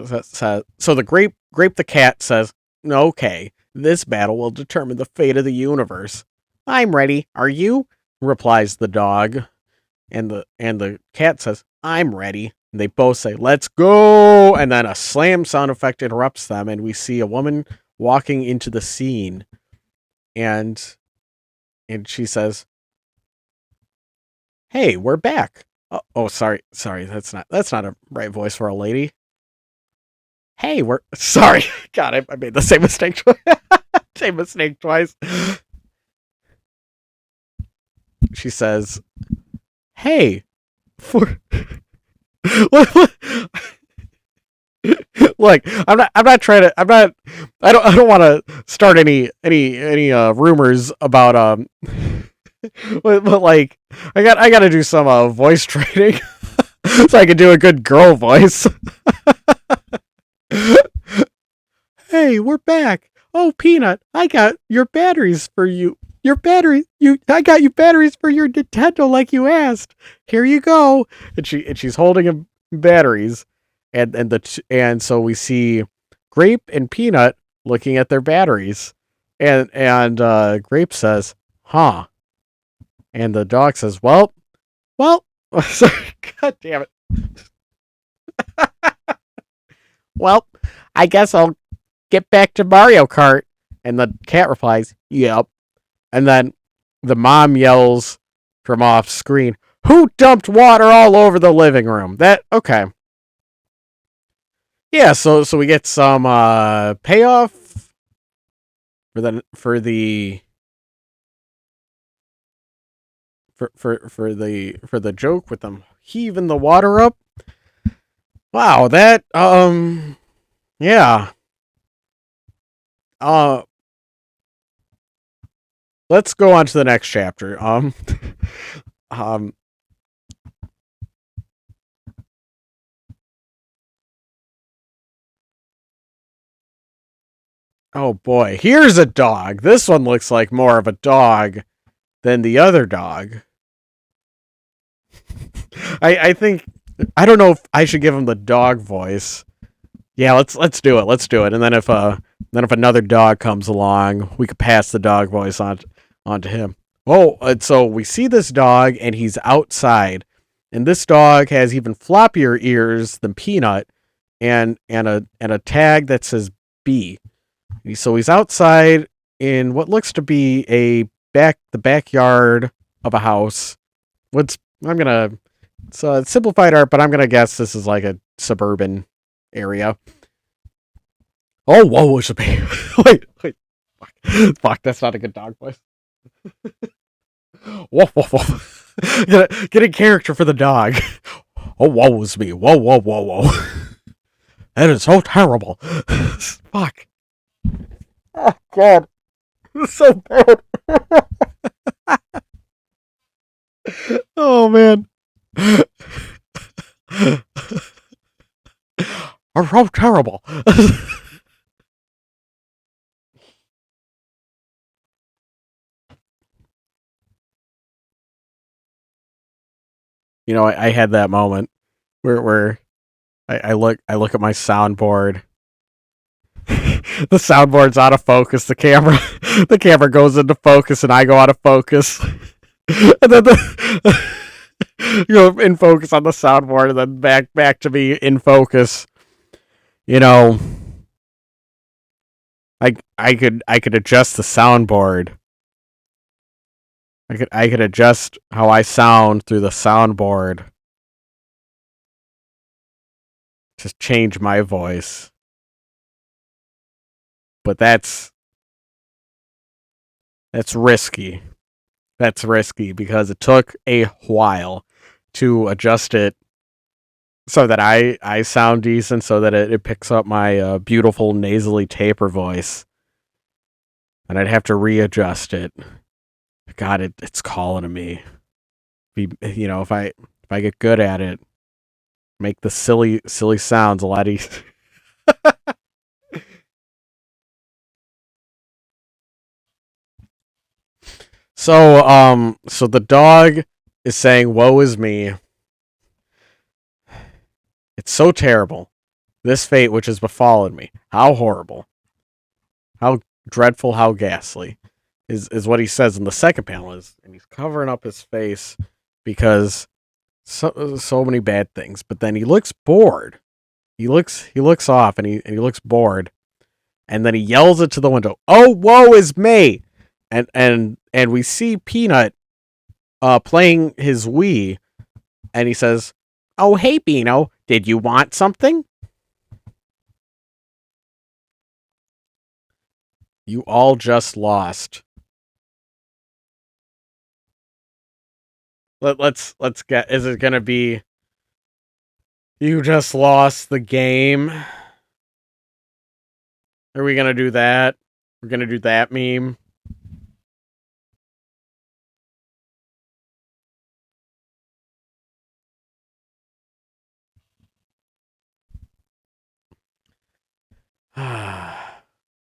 the cat says, "Okay, this battle will determine the fate of the universe." "I'm ready. Are you?" replies the dog. And the cat says, "I'm ready." And they both say, "Let's go." And then a slam sound effect interrupts them, and we see a woman walking into the scene. And and she says, "Hey, we're back." Oh, sorry, that's not a right voice for a lady. Hey, we're sorry. God, I made the same mistake same mistake twice. She says, "Hey, for look, I'm not trying to, I don't want to start any rumors about but like I got to do some voice training so I can do a good girl voice. Hey, we're back. Oh, Peanut, I got your batteries for you. I got you batteries for your Nintendo like you asked. Here you go." And she's holding him batteries, and so we see Grape and Peanut looking at their batteries, and Grape says, "Huh," and the dog says, "Well, sorry, God damn it. Well, I guess I'll get back to Mario Kart." And the cat replies, "Yep." And then the mom yells from off screen, "Who dumped water all over the living room?" That okay. Yeah, so we get some payoff for the for the joke with them heaving the water up. Wow, that yeah. Uh let's go on to the next chapter. Um Oh boy, here's a dog. This one looks like more of a dog than the other dog. I think I don't know if I should give him the dog voice. Yeah, let's do it. Let's do it. And then if another dog comes along, we could pass the dog voice on to him. Oh, and so we see this dog and he's outside. And this dog has even floppier ears than Peanut and a tag that says B. So he's outside in what looks to be the backyard of a house. What's I'm gonna it's simplified art, but I'm gonna guess this is like a suburban area. Oh, whoa, it's a baby. wait, fuck, that's not a good dog voice. Woof, woof, woof. Get a character for the dog. Oh, woe is me. Whoa, whoa, whoa, whoa. That is so terrible. Fuck. Oh, God. It's so bad. Oh, man. Are so terrible. I had that moment where I look at my soundboard. The soundboard's out of focus. The camera goes into focus, and I go out of focus. And then in focus on the soundboard, and then back to me in focus. You know, I could adjust the soundboard. I could adjust how I sound through the soundboard. Just change my voice. But that's risky. That's risky because it took a while to adjust it so that I sound decent, so that it picks up my beautiful nasally taper voice. And I'd have to readjust it. God, it's calling to me. If I get good at it, make the silly sounds a lot easier. So the dog is saying, "Woe is me. It's so terrible. This fate which has befallen me. How horrible. How dreadful, how ghastly." Is what he says in the second panel and he's covering up his face because so many bad things. But then he looks bored. He looks off and he looks bored. And then he yells it to the window. "Oh, woe is me!" And we see Peanut playing his Wii, and he says, "Oh, hey, Beano, did you want something? You all just lost." Let's get. Is it gonna be? You just lost the game. Are we gonna do that? We're gonna do that meme.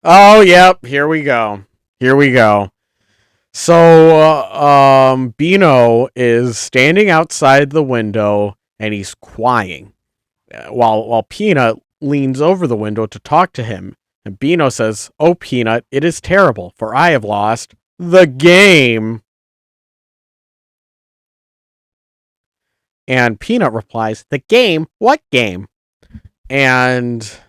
Oh, yep. Here we go. Here we go. So, Beano is standing outside the window and he's crying, while Peanut leans over the window to talk to him. And Beano says, "Oh, Peanut, it is terrible, for I have lost the game." And Peanut replies, "The game? What game?" And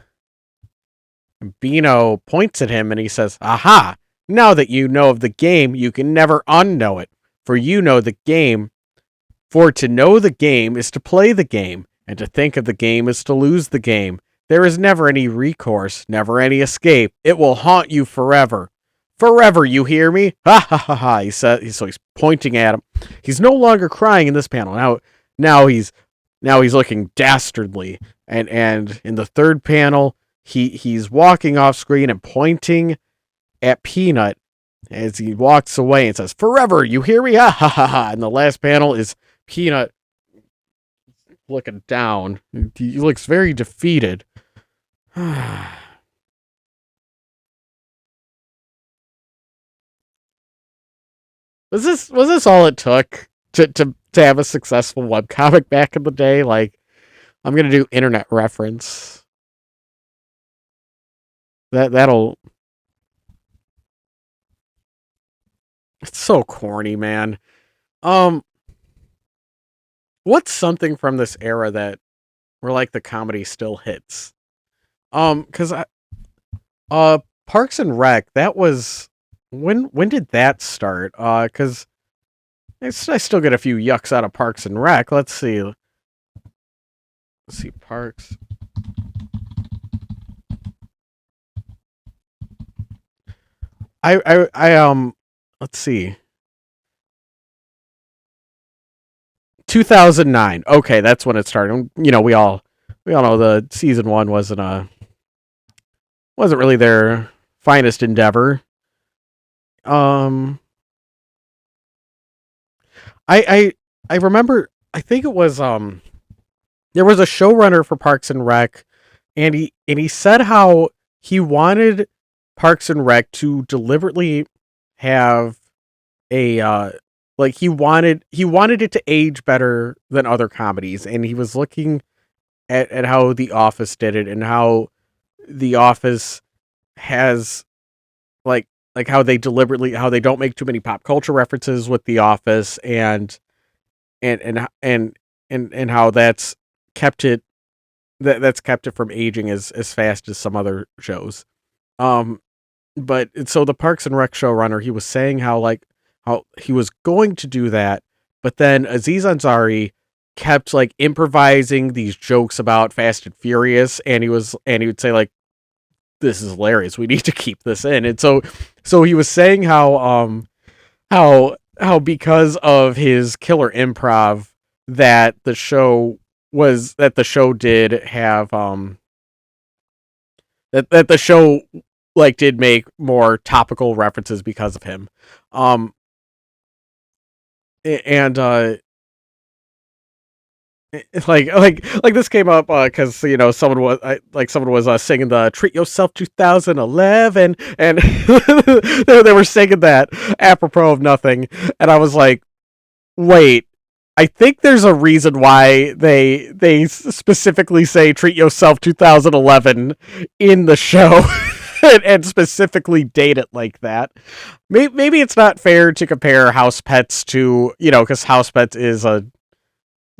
Beano points at him and he says, "Aha! Now that you know of the game, you can never unknow it. For you know the game. For to know the game is to play the game, and to think of the game is to lose the game. There is never any recourse, never any escape. It will haunt you forever. Forever, you hear me? Ha ha ha ha." He said, so he's pointing at him. He's no longer crying in this panel. Now he's looking dastardly. And in the third panel, he's walking off screen and pointing at Peanut as he walks away and says, "Forever, you hear me? Ha ha ha ha." And the last panel is Peanut looking down. He looks very defeated. Was this all it took to have a successful webcomic back in the day? Like, I'm gonna do internet reference. That'll. It's so corny, man. Um, what's something from this era that where like the comedy still hits? Because uh, Parks and Rec, that was when did that start? Because I still get a few yucks out of Parks and Rec. Let's see. Let's see, Parks. Let's see. 2009. Okay, that's when it started. We all know the season 1 wasn't really their finest endeavor. Um I remember, I think it was there was a showrunner for Parks and Rec, and he said how he wanted Parks and Rec to deliberately have a like he wanted it to age better than other comedies, and he was looking at how The Office did it, and how The Office has like how they don't make too many pop culture references with The Office, and and and and how kept it that's kept it from aging as fast as some other shows. Um, but so the Parks and Rec showrunner, he was saying how he was going to do that, but then Aziz Ansari kept like improvising these jokes about Fast and Furious, and he would say like, "This is hilarious. We need to keep this in." And so he was saying how because of his killer improv, that the show did have that the show like did make more topical references because of him. Um and like this came up because someone was singing the "Treat Yourself 2011," and they were singing that apropos of nothing, and I was like, wait, I think there's a reason why they specifically say "Treat Yourself 2011" in the show. And specifically date it like that. Maybe it's not fair to compare House Pets to, because House Pets is a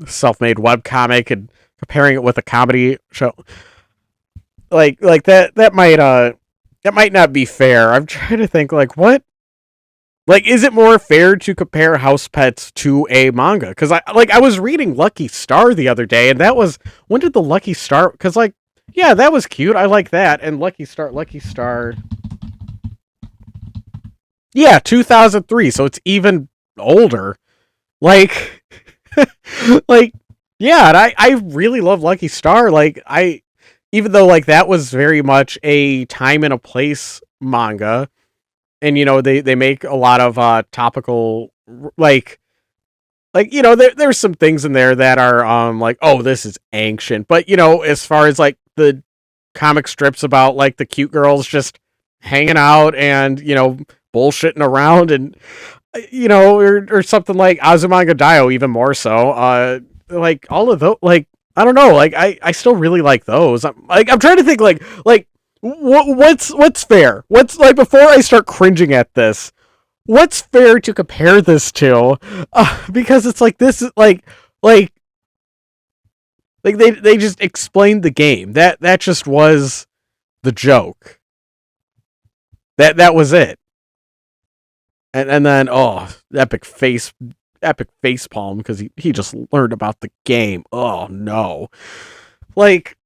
self-made webcomic, and comparing it with a comedy show like that might not be fair. I'm trying to think, like, what, like, is it more fair to compare House Pets to a manga? Because I was reading Lucky Star the other day, and that was, when did the Lucky Star, because like, yeah, that was cute, I like that. And Lucky Star, yeah, 2003, so it's even older. Like, like, yeah, and I really love Lucky Star. Like, even though like that was very much a time and a place manga, and they make a lot of topical, there's some things in there that are like, oh, this is ancient, but as far as like the comic strips about like the cute girls just hanging out and bullshitting around, and or something like Azumanga Daioh, even more so. Like all of those, like, I don't know, like I still really like those. I'm trying to think, like what's fair? What's, like, before I start cringing at this, what's fair to compare this to? Because it's like, this is like they just explained the game. That just was the joke. That was it. And then, oh, epic face palm, because he just learned about the game. Oh no. Like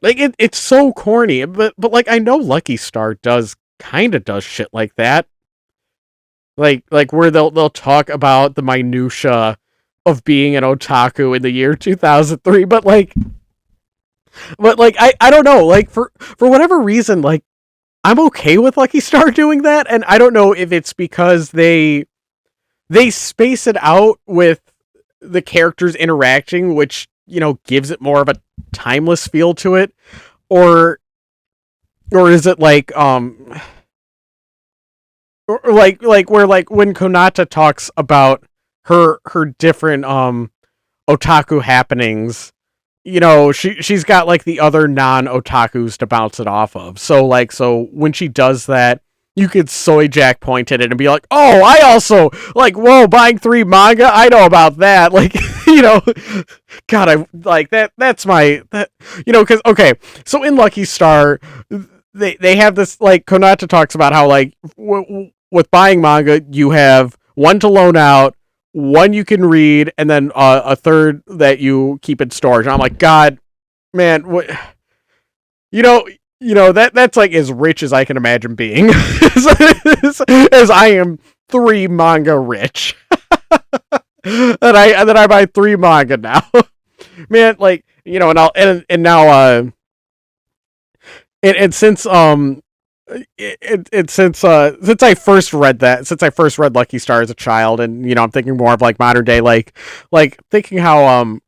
like it's so corny, but like, I know Lucky Star does shit like that. Like where they'll talk about the minutia of being an otaku in the year 2003, but like I don't know, like, for whatever reason, like, I'm okay with Lucky Star doing that, and I don't know if it's because they space it out with the characters interacting, which gives it more of a timeless feel to it, or is it like or like where like when Konata talks about her different otaku happenings, she's got like the other non-otakus to bounce it off of. So when she does that, you could soy jack point at it and be like, "Oh, I also like whoa, buying 3 manga. I know about that." Like, you know, god, I like that that's my that cuz okay, so in Lucky Star they have this like Konata talks about how like with buying manga, you have one to loan out, one you can read, and then a third that you keep in storage. And I'm like, God, man, what? You know, that's like as rich as I can imagine being, as I am 3 manga rich, and I buy 3 manga now, man. Like and I'll and now and since since I first read Lucky Star as a child, and I'm thinking more of like modern day, like thinking how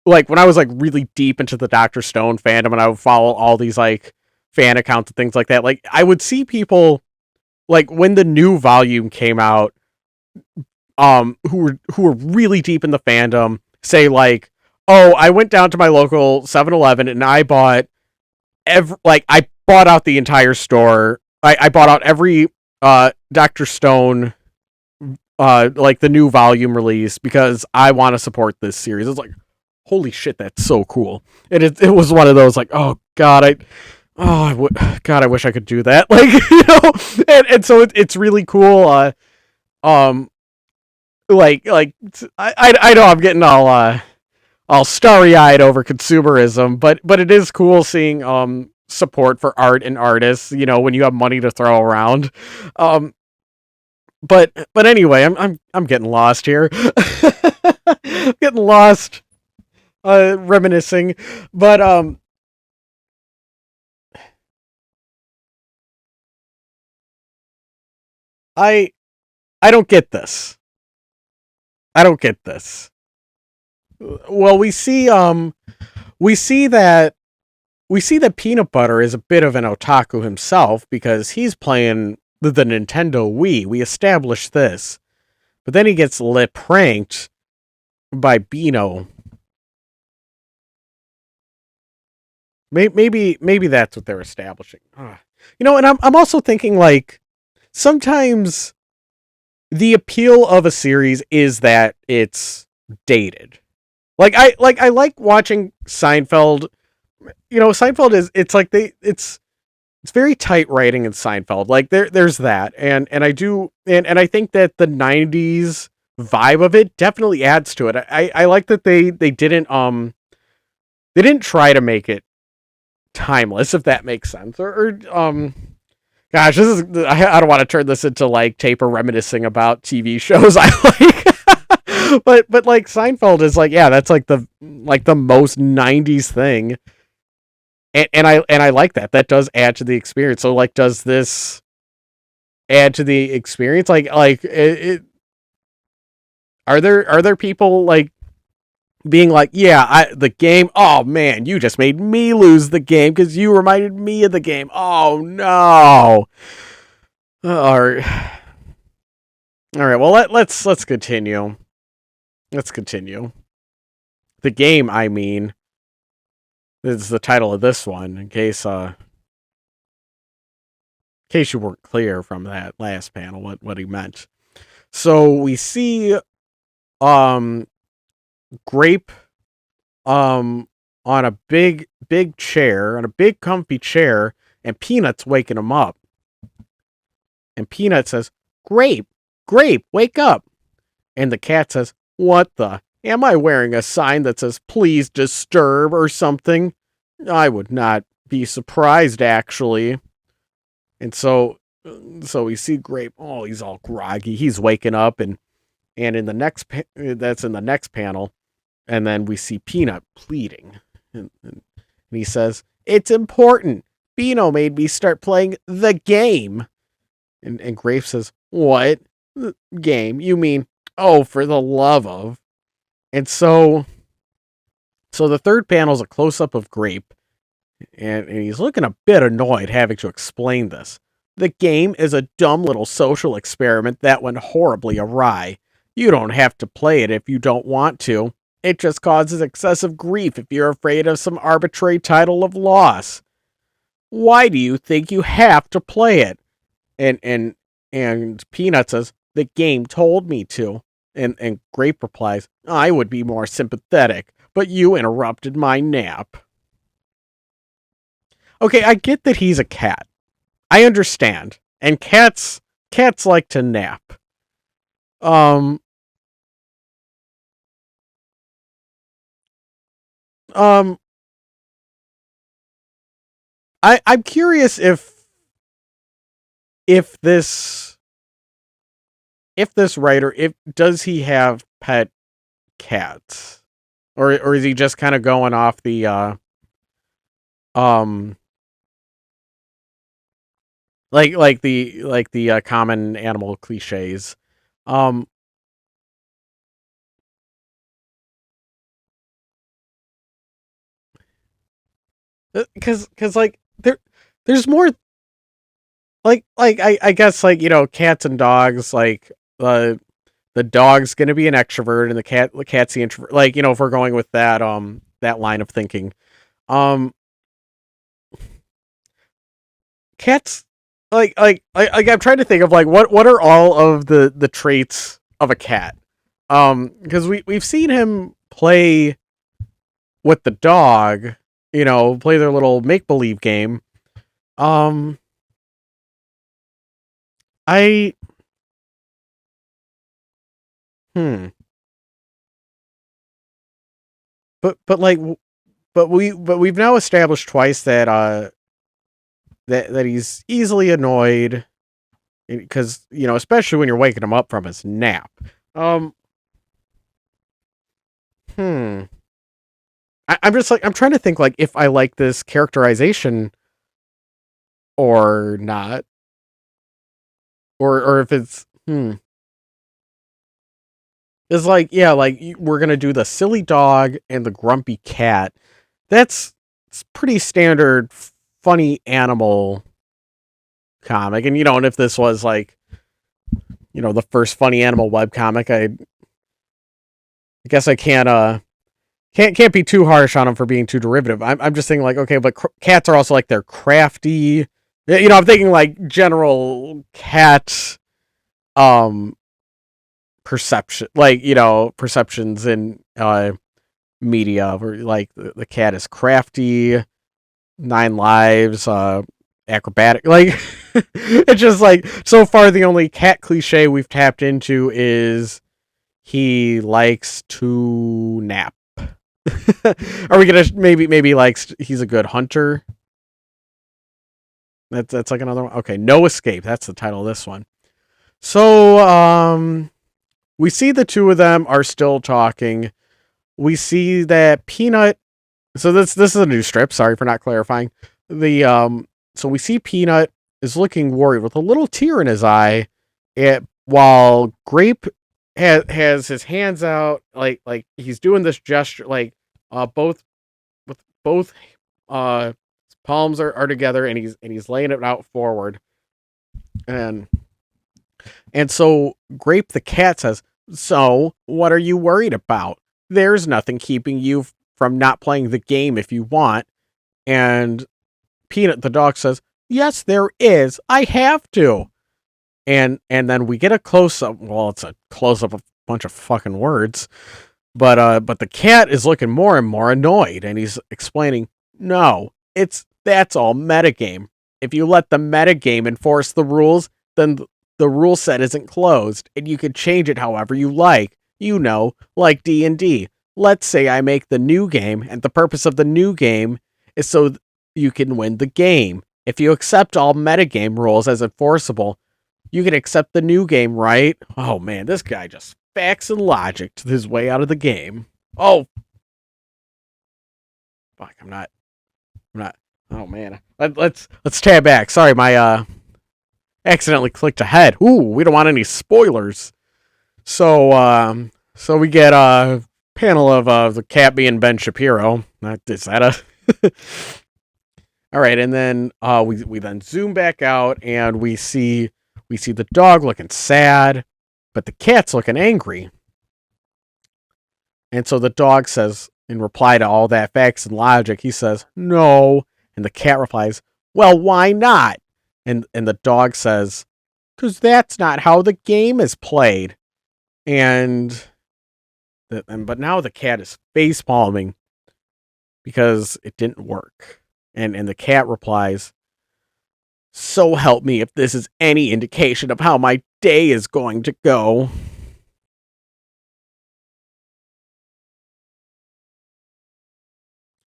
like when I was like really deep into the Doctor Stone fandom, and I would follow all these like fan accounts and things like that. Like I would see people like when the new volume came out, who were really deep in the fandom, say like, oh, I went down to my local 7-Eleven and I bought I bought out the entire store. I bought out every Doctor Stone like the new volume release because I want to support this series. It's like, holy shit, that's so cool. And it was one of those like, oh god, God, I wish I could do that. Like, and so it's really cool. Um, like I know I'm getting all starry eyed over consumerism, but it is cool seeing support for art and artists. When you have money to throw around. But anyway, I'm getting lost here. Getting lost, reminiscing, but I I don't get this. I don't get this. Well, we see that Peanut Butter is a bit of an otaku himself because he's playing the Nintendo Wii. We established this, but then he gets lip pranked by Beano. Maybe that's what they're establishing. And I'm also thinking like sometimes the appeal of a series is that it's dated. I like watching Seinfeld. Seinfeld is it's like it's very tight writing in Seinfeld. Like there's that, and I do, and I think that the '90s vibe of it definitely adds to it. I like that they didn't try to make it timeless, if that makes sense, or gosh, this is I don't want to turn this into like taper reminiscing about TV shows I like. But like Seinfeld is like, yeah, that's like the most '90s thing, and I like that. That does add to the experience. So like, does this add to the experience? Are there people like being like, yeah, the game. Oh man, you just made me lose the game because you reminded me of the game. Oh no. Or all right. Well, let's continue. Let's continue. The game, I mean, is the title of this one. In case you weren't clear from that last panel, what he meant. So we see um Grape on a big chair, on a big comfy chair, and Peanut's waking him up. And Peanut says, Grape, wake up. And the cat says, what the? Am I wearing a sign that says please disturb or something? I would not be surprised, actually. And so we see Grape. Oh, he's all groggy. He's waking up, and in the next that's in the next panel, and then we see Peanut pleading, and he says, "It's important. Beano made me start playing the game." And Grape says, "What game? You mean, oh, for the love of." And so the third panel is a close up of Grape, and he's looking a bit annoyed having to explain this. The game is a dumb little social experiment that went horribly awry. You don't have to play it if you don't want to. It just causes excessive grief if you're afraid of some arbitrary title of loss. Why do you think you have to play it? And Peanut says, the game told me to. And Grape replies, I would be more sympathetic, but you interrupted my nap. Okay, I get that he's a cat. I understand. And cats like to nap. Um um I'm curious if this if this writer, if does he have pet cats? Or is he just kind of going off the um like the common animal cliches? Um cuz like there's more I guess like cats and dogs like the dog's going to be an extrovert and the cat's the introvert, like if we're going with that line of thinking. um Cats I'm trying to think of like what are all of the traits of a cat, because we've seen him play with the dog, play their little make believe game. um I hmm but like we've now established twice that that he's easily annoyed, because especially when you're waking him up from his nap. um hmm I'm just like, I'm trying to think like if I like this characterization or not, or if it's like, yeah, like we're gonna do the silly dog and the grumpy cat. That's it's pretty standard funny animal comic. And if this was like the first funny animal webcomic, I guess I can't be too harsh on them for being too derivative. I'm just thinking like, okay, but cats are also like, they're crafty. I'm thinking like general cat um perception, like perceptions in media, where like the cat is crafty, nine lives, acrobatic, like it's just like, so far the only cat cliche we've tapped into is he likes to nap. Are we gonna maybe likes, he's a good hunter? That's like another one. Okay, No Escape. That's the title of this one. So we see the two of them are still talking. We see that Peanut. So this is a new strip. Sorry for not clarifying. The So we see Peanut is looking worried with a little tear in his eye, while Grape has his hands out, like he's doing this gesture, like both with both uh palms are together, and he's laying it out forward. and and so Grape the cat says, so what are you worried about? There's nothing keeping you from not playing the game if you want. And Peanut the dog says, yes there is, I have to. And then we get a close up. Well, it's a close up of a bunch of fucking words. But the cat is looking more and more annoyed, and he's explaining, no, that's all metagame. If you let the metagame enforce the rules, then the rule set isn't closed, and you can change it however you like. Like D&D. Let's say I make the new game, and the purpose of the new game is so you can win the game. If you accept all metagame rules as enforceable, you can accept the new game, right? Oh man, this guy just facts and logic to his way out of the game. Oh fuck, I'm not. Oh man, let's tab back. Sorry, my accidentally clicked ahead. Ooh, we don't want any spoilers. So we get a panel of the cat being Ben Shapiro. Is that a All right, and then we then zoom back out and we see the dog looking sad, but the cat's looking angry. And so the dog says, in reply to all that facts and logic, he says, "No." And the cat replies, "Well, why not?" And the dog says, "'Cause that's not how the game is played." And but now the cat is face palming because it didn't work. And the cat replies, "So help me if this is any indication of how my day is going to go."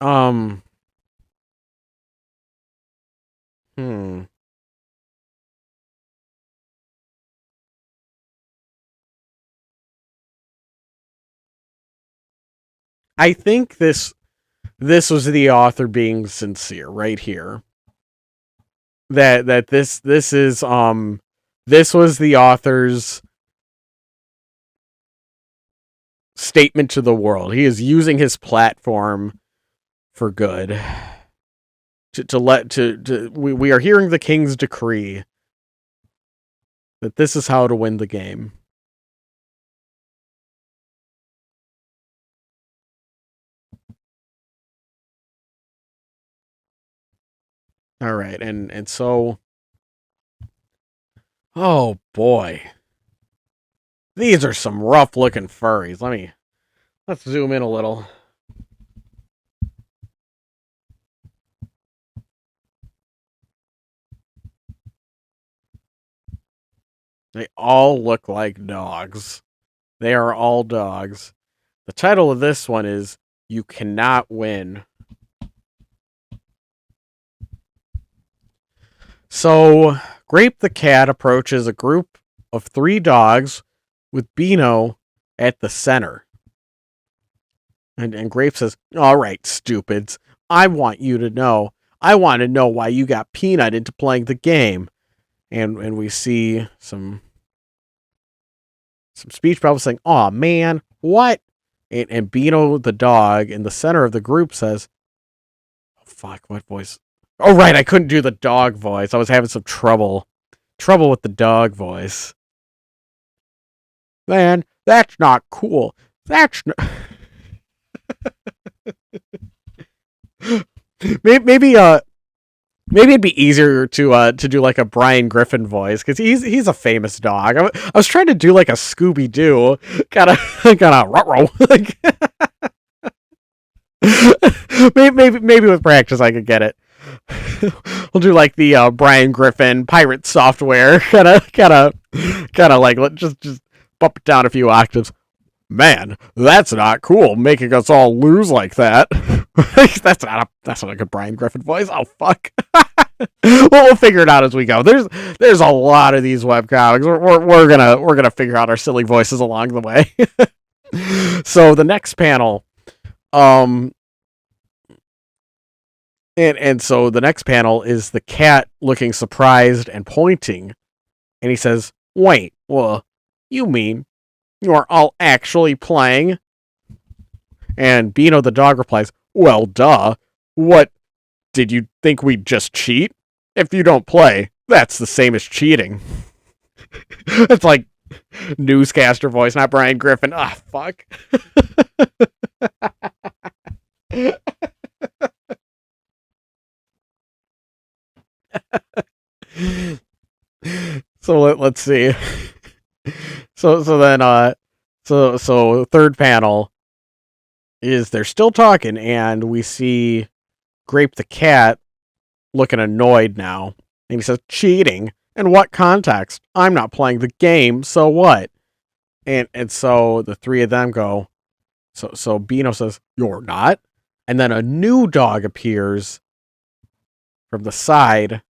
Um, hmm. I think this was the author being sincere right here. That this was the author's statement to the world. He is using his platform for good. We are hearing the king's decree that this is how to win the game. All right, and so, oh boy, these are some rough looking furries. Let's zoom in a little. They all look like dogs. They are all dogs. The title of this one is "You Cannot Win." So, Grape the cat approaches a group of three dogs with Beano at the center. And Grape says, "All right, stupids. I want you to know. I want to know why you got Peanut into playing the game." And we see some speech bubbles saying, "Aw, man, what?" And Beano the dog in the center of the group says, "Oh, fuck, what voice? Oh, right, I couldn't do the dog voice. I was having some trouble with the dog voice. Man, that's not cool. That's not... maybe maybe it'd be easier to do like a Brian Griffin voice because he's a famous dog. I was trying to do like a Scooby Doo, kind of like maybe with practice I could get it. We'll do like the Brian Griffin pirate software, kind of like just bump it down a few octaves. Man, that's not cool. Making us all lose like that. That's not a good Brian Griffin voice. Oh fuck. We'll figure it out as we go. There's a lot of these webcomics. We're gonna figure out our silly voices along the way. So the next panel, um, and so the next panel is the cat looking surprised and pointing, and he says, "Wait, well, you mean you are all actually playing?" And Beano the dog replies, "Well, duh. What, did you think we'd just cheat? If you don't play, that's the same as cheating." It's like newscaster voice, not Brian Griffin. Ah, fuck. So let's see. So third panel is they're still talking, and we see Grape the cat looking annoyed now, and he says, "Cheating? In what context? I'm not playing the game, so what?" And so the three of them go. So Beano says, "You're not," and then a new dog appears from the side,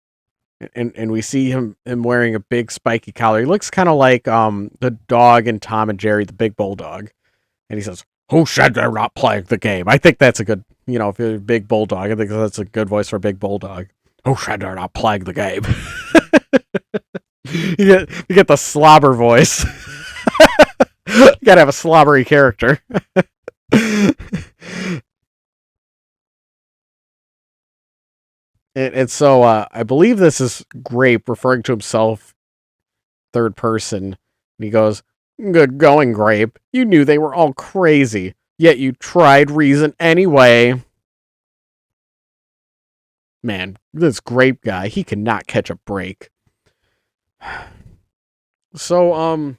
and we see him wearing a big spiky collar. He looks kind of like the dog in Tom and Jerry, the big bulldog. And he says, "Who said they're not playing the game?" I think that's a good, if you're a big bulldog, I think that's a good voice for a big bulldog. "Who said they're not playing the game?" You get the slobber voice. You gotta have a slobbery character. And so I believe this is Grape referring to himself third person. And he goes, "Good going, Grape. You knew they were all crazy, yet you tried reason anyway." Man, this Grape guy, he cannot catch a break. So,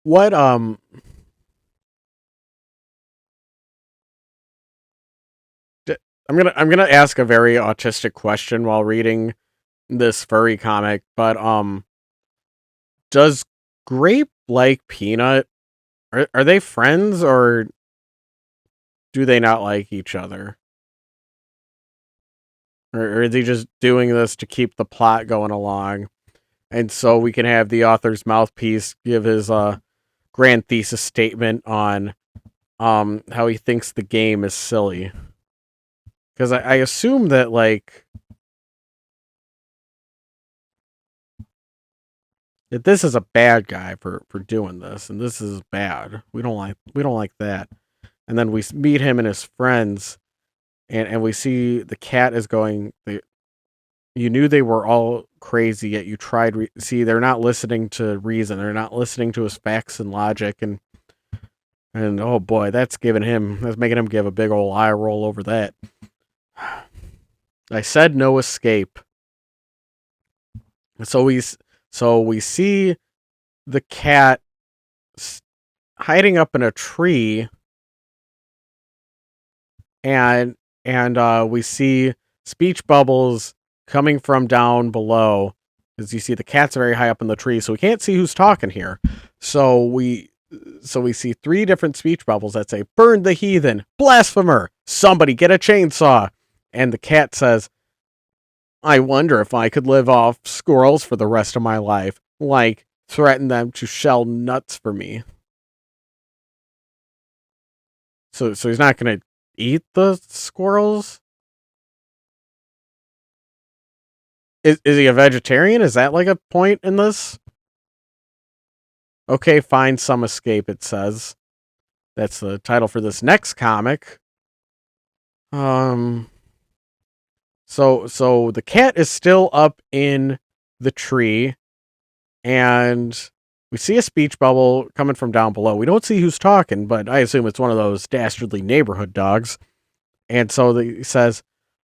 what, I'm gonna ask a very autistic question while reading this furry comic, but, does Grape like Peanut? Are they friends, or do they not like each other? Or are they just doing this to keep the plot going along? And so we can have the author's mouthpiece give his grand thesis statement on how he thinks the game is silly. Because I assume that like that this is a bad guy for doing this, and this is bad. We don't like that. And then we meet him and his friends, and we see the cat is going. You knew they were all crazy, yet you tried. See, they're not listening to reason. They're not listening to his facts and logic, and oh boy, that's making him give a big old eye roll over that. I said no escape. So we see the cat hiding up in a tree, and we see speech bubbles coming from down below. As you see, the cat's very high up in the tree, so we can't see who's talking here. So we see three different speech bubbles that say, "Burn the heathen, blasphemer, somebody get a chainsaw," and the cat says, "I wonder if I could live off squirrels for the rest of my life, like threaten them to shell nuts for me." So he's not gonna eat the squirrels? Is he a vegetarian? Is that like a point in this? Okay, find some escape, it says. That's the title for this next comic. Um so the cat is still up in the tree, and we see a speech bubble coming from down below. We don't see who's talking, but I assume it's one of those dastardly neighborhood dogs. And so he says,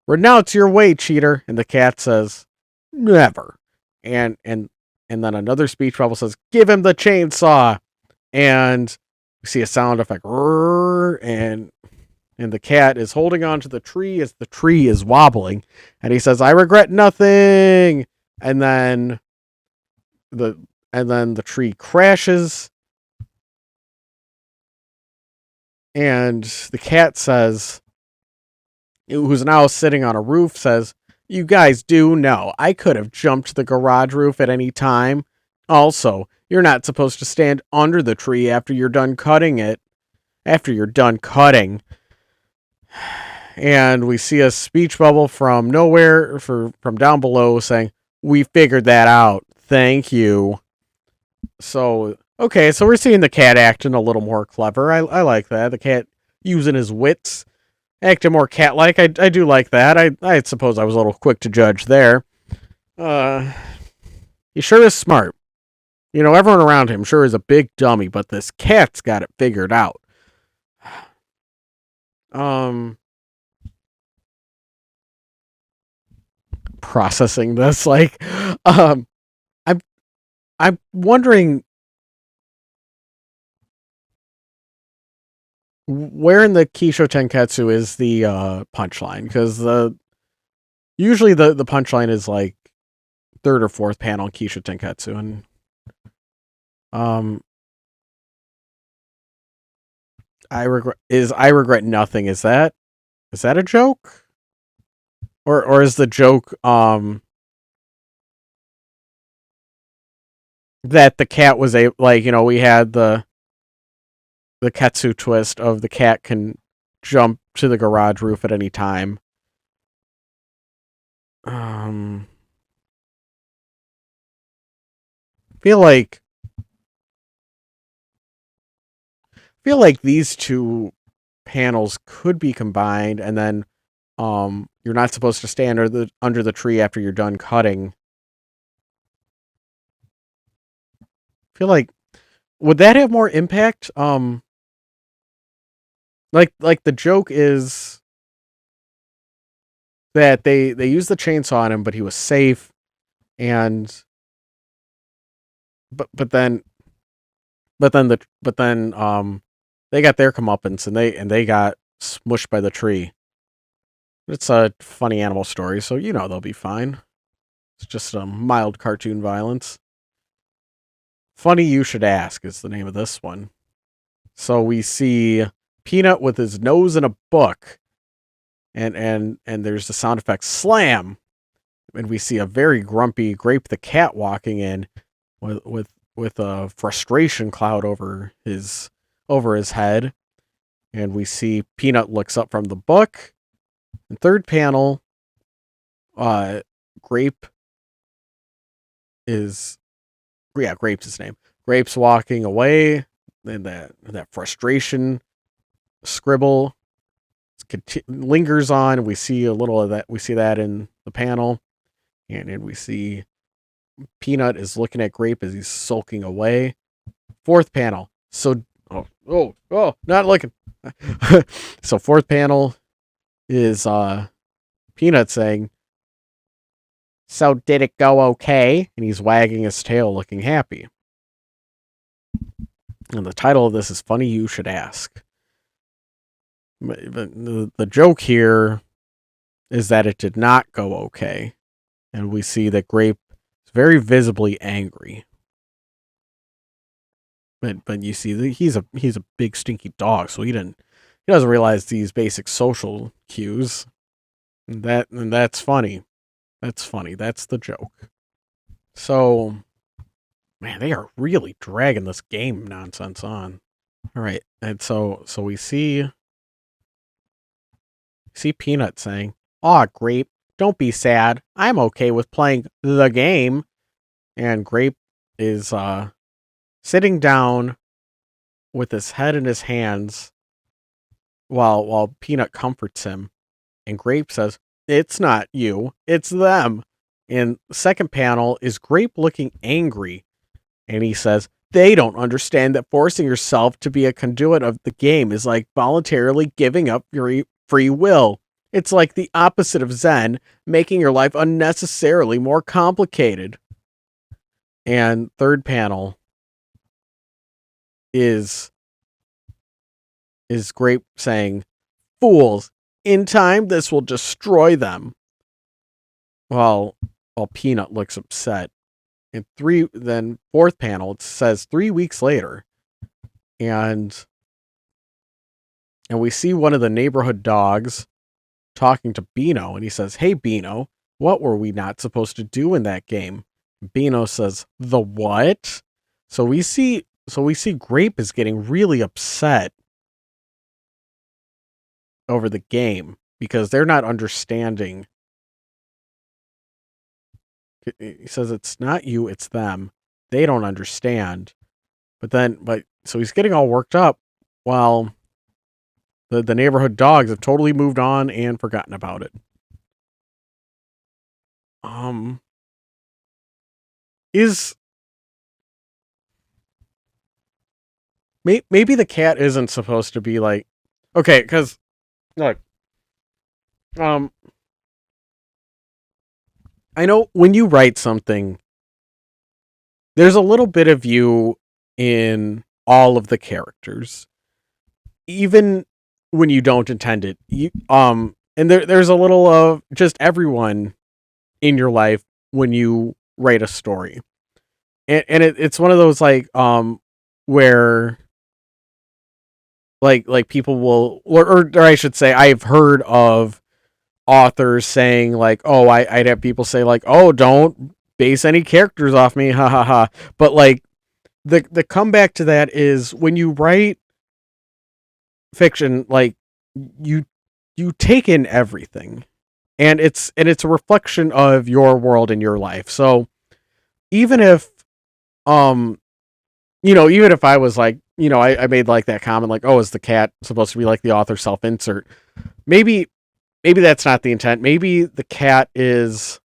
"Renounce your way, cheater." And the cat says, "Never." And then another speech bubble says, "Give him the chainsaw." And we see a sound effect, and the cat is holding on to the tree as the tree is wobbling, and he says, "I regret nothing." And then the the tree crashes, and the cat says, who's now sitting on a roof, says, "You guys do know I could have jumped the garage roof at any time. Also, you're not supposed to stand under the tree after you're done cutting it. After you're done cutting." And we see a speech bubble from nowhere, from down below, saying, "We figured that out. Thank you." So, okay, so we're seeing the cat acting a little more clever. I like that. The cat using his wits, acting more cat-like. I do like that. I suppose I was a little quick to judge there. Uh, he sure is smart. You know, everyone around him sure is a big dummy, but this cat's got it figured out. Um, Processing this, like, um, I'm I'm wondering where in the Kisho Tenketsu is the punchline, because usually the punchline is like third or fourth panel Kisho Tenketsu, and um I regret nothing. Is that a joke, or is the joke that the cat was a, like, we had the Ketsu twist of the cat can jump to the garage roof at any time. um feel like feel like these two panels could be combined, and then you're not supposed to stay under the tree after you're done cutting. I feel like would that have more impact? Like the joke is that they used the chainsaw on him, but he was safe, and but then they got their comeuppance, and they got smushed by the tree. It's a funny animal story, so they'll be fine. It's just a mild cartoon violence. Funny You Should Ask is the name of this one. So we see Peanut with his nose in a book, and there's the sound effect slam, and we see a very grumpy Grape the cat walking in with a frustration cloud over his head, and we see Peanut looks up from the book. And third panel, Grape is Grape's his name. Grape's walking away, and that frustration scribble lingers on. We see a little of that. We see that in the panel, and we see Peanut is looking at Grape as he's sulking away. Fourth panel. So not looking. So fourth panel is Peanut saying, "So did it go okay?" And he's wagging his tail, looking happy. And the title of this is Funny You Should Ask. But the joke here is that it did not go okay. And we see that Grape is very visibly angry. But you see that he's a big stinky dog, so he doesn't realize these basic social cues. And that's funny. That's funny. That's the joke. So, man, they are really dragging this game nonsense on. All right, and so we see Peanut saying, "Aw, Grape, don't be sad. I'm okay with playing the game." And Grape is sitting down with his head in his hands while Peanut comforts him. And Grape says, "It's not you, it's them." And the second panel is Grape looking angry. And he says, "They don't understand that forcing yourself to be a conduit of the game is like voluntarily giving up your free will. It's like the opposite of Zen, making your life unnecessarily more complicated." And third panel is Grape saying, "Fools, in time this will destroy them." While Peanut looks upset. And fourth panel, it says 3 weeks later, and we see one of the neighborhood dogs talking to Beano, and he says, "Hey Beano, what were we not supposed to do in that game?" Beano says, "The what?" So we see Grape is getting really upset over the game because they're not understanding. He says, "It's not you, it's them. They don't understand." So he's getting all worked up while the neighborhood dogs have totally moved on and forgotten about it. Is maybe the cat isn't supposed to be like, okay, because look, I know when you write something, there's a little bit of you in all of the characters, even when you don't intend it. And there's a little of just everyone in your life when you write a story, and it's one of those where like people will, or I should say, I've heard of authors saying like, "Oh, I'd have people say like, oh, don't base any characters off me, ha ha ha." But like the comeback to that is when you write fiction, like you take in everything, and it's a reflection of your world and your life. So even if even if I was like I made like that comment, like, oh, is the cat supposed to be like the author self-insert? Maybe, maybe that's not the intent. Maybe the cat is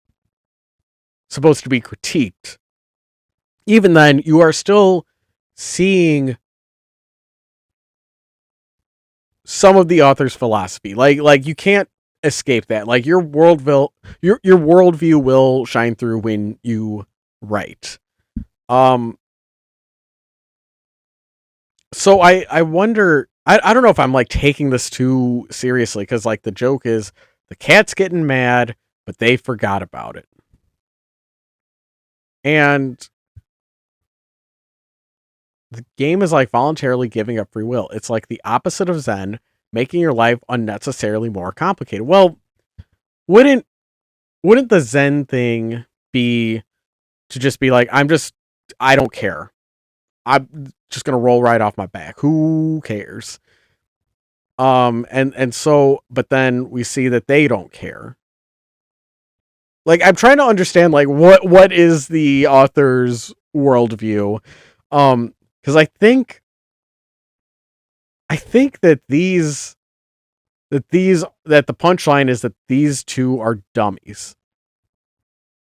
supposed to be critiqued. Even then, you are still seeing some of the author's philosophy. Like you can't escape that. Like your worldview will shine through when you write. Um so I wonder, I don't know if I'm like taking this too seriously, because like the joke is the cat's getting mad, but they forgot about it. And the game is like voluntarily giving up free will. It's like the opposite of Zen, making your life unnecessarily more complicated. Well, wouldn't wouldn't the Zen thing be to just be like, I don't care. I'm just gonna roll right off my back. Who cares? And so, but then we see that they don't care. Like, I'm trying to understand, like, what is the author's worldview? Because I think that the punchline is that these two are dummies.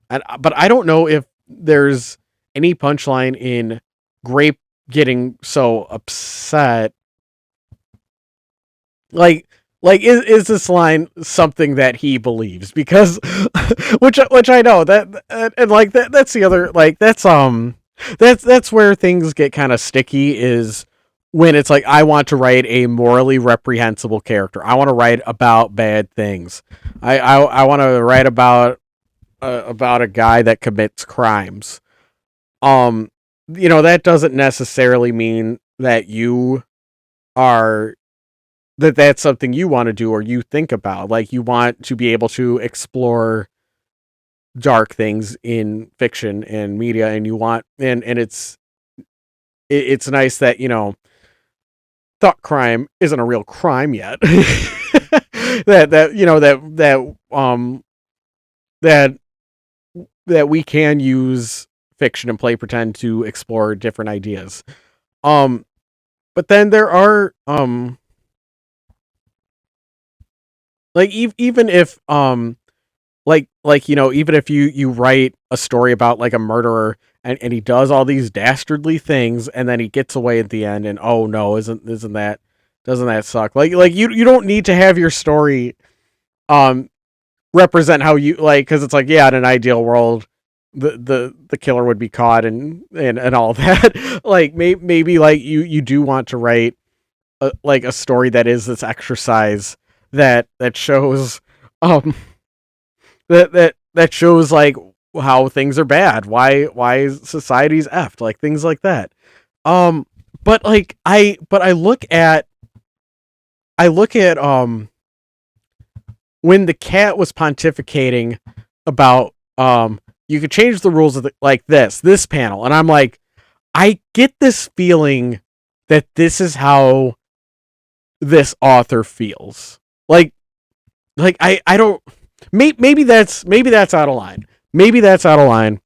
But I don't know if there's any punchline in Grape getting so upset. Like is this line something that he believes? Because which I know that, and like that's the other, like that's where things get kind of sticky, is when it's like, I want to write a morally reprehensible character. I want to write about bad things. I want to write about a guy that commits crimes. Um, that doesn't necessarily mean that are that's something you want to do or you think about. Like, you want to be able to explore dark things in fiction and media, and you want, and it's nice that thought crime isn't a real crime yet. That that we can use fiction and play pretend to explore different ideas. Um, but then there are like, even if even if you write a story about like a murderer, and he does all these dastardly things, and then he gets away at the end, and oh no, isn't that, doesn't that suck? Like you don't need to have your story um represent how you like, because it's like, yeah, in an ideal world, the killer would be caught, and all that. Like, maybe like you do want to write like a story that is this exercise that shows um that shows like how things are bad, why society's effed, like things like that. um but like I look at when the cat was pontificating about you could change the rules of like this panel, and I'm like, I get this feeling that this is how this author feels. Like I don't, maybe that's out of line. Maybe that's out of line,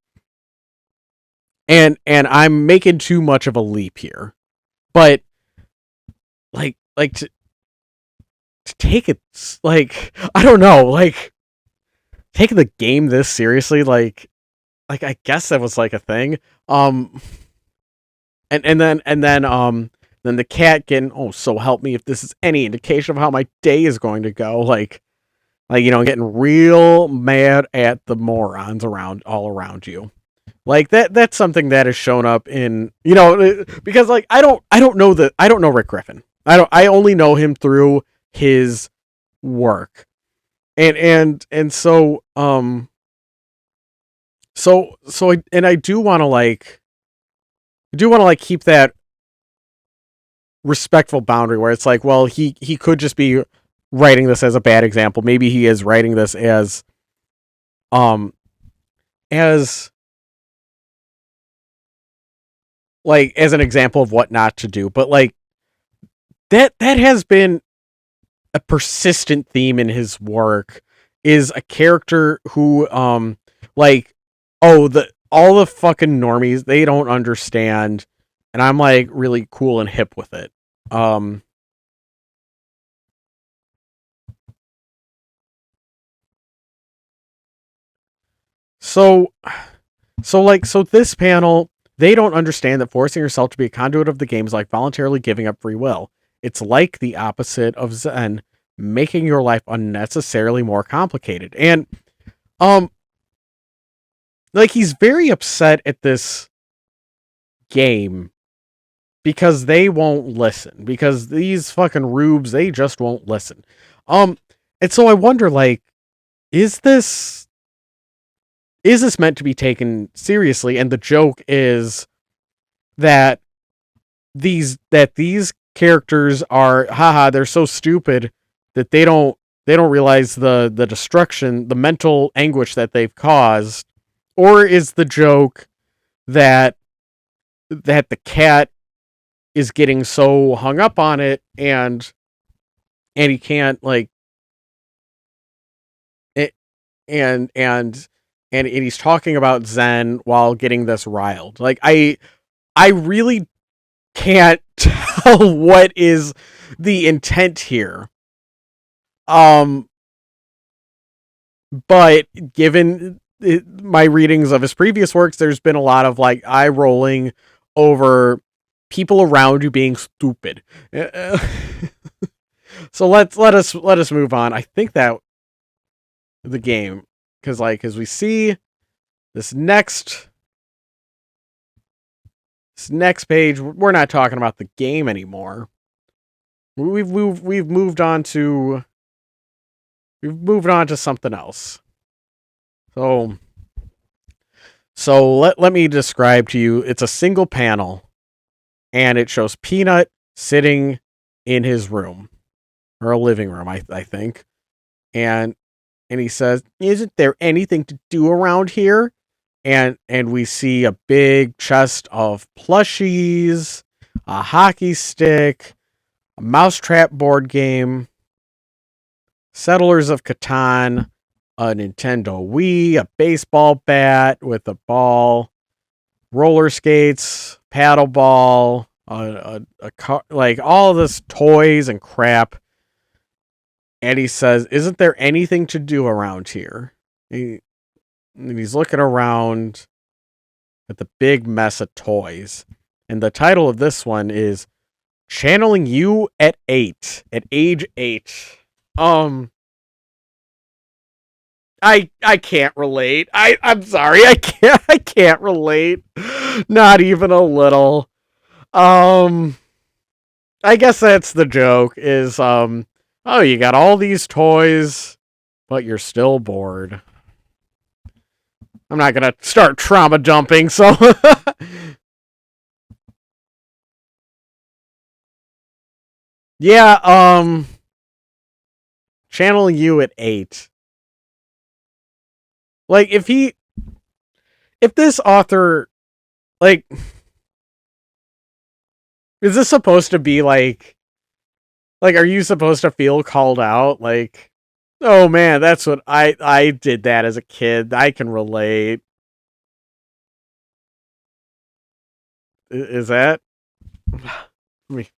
and I'm making too much of a leap here. But like to take it, like, I don't know, like, taking the game this seriously, like I guess that was like a thing. Um and then the cat getting, oh, so help me if this is any indication of how my day is going to go. Like, getting real mad at the morons all around you. Like, that's something that has shown up in, because like I don't know Rick Griffin. I only know him through his work. And I do want to like, keep that respectful boundary where it's like, well, he could just be writing this as a bad example. Maybe he is writing this um as as an example of what not to do. But like, that has been a persistent theme in his work, is a character who like, oh, the all the fucking normies, they don't understand, and I'm like really cool and hip with it. Um, so so this panel, they don't understand that forcing yourself to be a conduit of the game is like voluntarily giving up free will. It's like the opposite of Zen, making your life unnecessarily more complicated. And um like he's very upset at this game because they won't listen. Because these fucking rubes, they just won't listen. Um and so I wonder, like, is this meant to be taken seriously? And the joke is that these characters are, haha, they're so stupid that they don't realize the destruction, the mental anguish that they've caused. Or is the joke that the cat is getting so hung up on it, and he can't, like, it, and he's talking about Zen while getting this riled. Like, I really can't tell what is the intent here. Um, but given my readings of his previous works, there's been a lot of like eye rolling over people around you being stupid. So let us move on. I think that the game, because like as we see this next page, we're not talking about the game anymore. We've moved on to something else. So let me describe to you. It's a single panel, and it shows Peanut sitting in his room, or a living room, I think, and he says, "Isn't there anything to do around here?" And we see a big chest of plushies, a hockey stick, a mousetrap board game, Settlers of Catan, a Nintendo Wii, a baseball bat with a ball, roller skates, paddleball, a car, like all this toys and crap. And he says, "Isn't there anything to do around here?" And he's looking around at the big mess of toys. And the title of this one is Channeling You at age 8. Um, I can't relate. I'm sorry. I can't relate. Not even a little. Um, I guess that's the joke is oh, you got all these toys, but you're still bored. I'm not going to start trauma dumping, so yeah, channeling you at 8. Like if this author, like, is this supposed to be like are you supposed to feel called out, like, oh man, that's what I did that as a kid. I can relate. Is that? Let me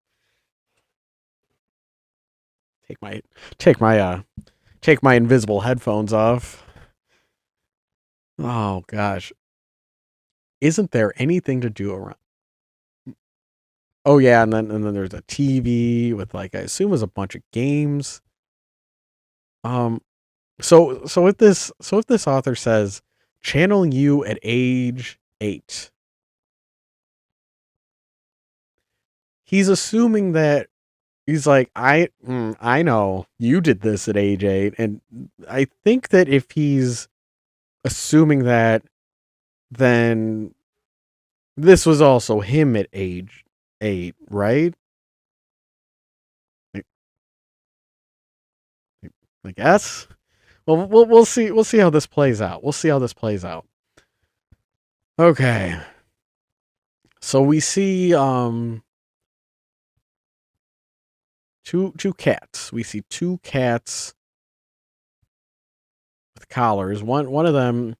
take my take my take my invisible headphones off. Oh gosh. Isn't there anything to do around? Oh yeah, and then there's a TV with, like, I assume is a bunch of games. Um if this author says channeling you at age 8, he's assuming that he's like, I know you did this at age 8, and I think that if he's assuming that, then this was also him at age 8, right? I, I guess. Well, we'll see. We'll see how this plays out. We'll see how this plays out. Okay. So we see two cats. We see two cats with collars. One of them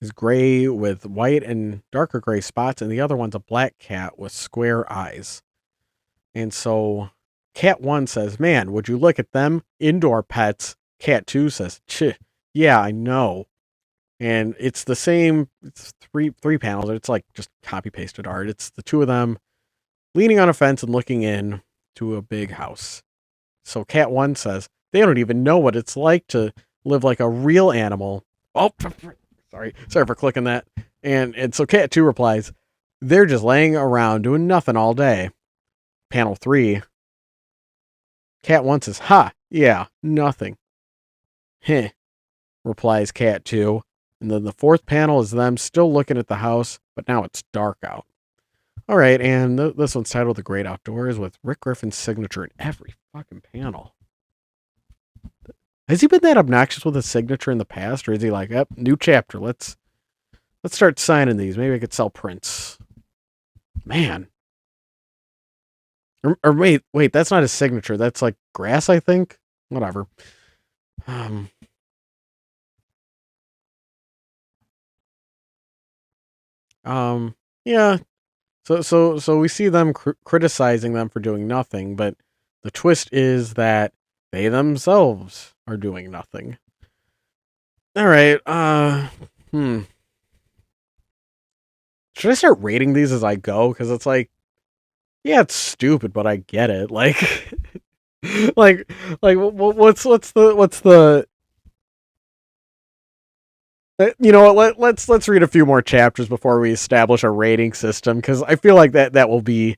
is gray with white and darker gray spots, and the other one's a black cat with square eyes. And so cat 1 says, "Man, would you look at them indoor pets?" Cat 2 says, "Ch, yeah, I know." And it's the same. It's three panels. It's like just copy pasted art. It's the two of them leaning on a fence and looking in to a big house. So cat 1 says, "They don't even know what it's like to live like a real animal." Oh, sorry for clicking that. And so cat 2 replies, "They're just laying around doing nothing all day." Panel 3, cat 1 says, "Ha, yeah, nothing." Heh, replies cat 2. And then the fourth panel is them still looking at the house, but now it's dark out. All right, and this one's titled The Great Outdoors with Rick Griffin's signature in every fucking panel. Has he been that obnoxious with his signature in the past, or is he like, "Yep, new chapter, let's start signing these. Maybe I could sell prints." Man. Or wait, that's not his signature. That's like grass, I think. Whatever. Um, yeah. So we see them criticizing them for doing nothing, but the twist is that they themselves are doing nothing. All right. Should I start rating these as I go? Because it's like, yeah, it's stupid, but I get it. Like, like what's the you know what? Let's read a few more chapters before we establish a rating system, because I feel like that will be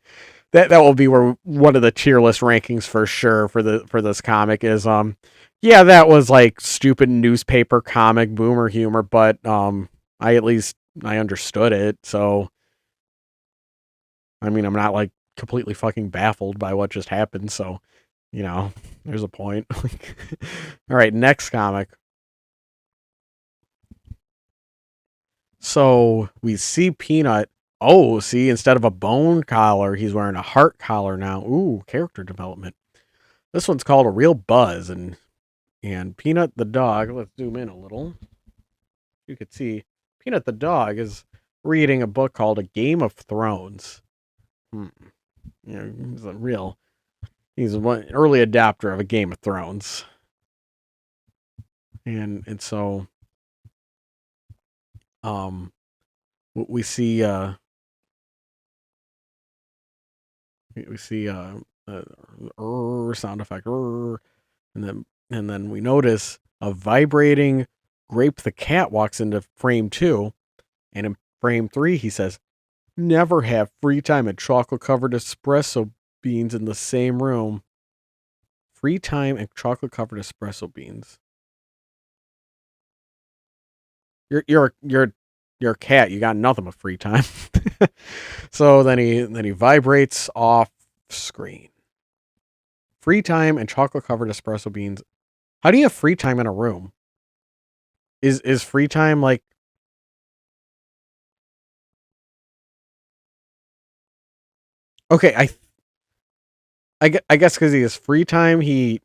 that will be where one of the tier list rankings for sure for this comic is yeah, that was like stupid newspaper comic boomer humor, but I at least I understood it. So I mean, I'm not like completely fucking baffled by what just happened, so there's a point. All right, next comic. So we see Peanut. Oh, see, instead of a bone collar, he's wearing a heart collar now. Ooh, character development. This one's called A Real Buzz, and Peanut the dog. Let's zoom in a little. You could see Peanut the dog is reading a book called A Game of Thrones. He's a real. He's an early adopter of A Game of Thrones, and so we see sound effect, and then we notice a vibrating Grape the cat walks into frame 2, and in frame 3 he says, "Never have free time and chocolate covered espresso beans in the same room." Free time and chocolate covered espresso beans. You're a cat. You got nothing but free time. So then he vibrates off screen. Free time and chocolate covered espresso beans. How do you have free time in a room? Is free time like, okay? I guess because he has free time, he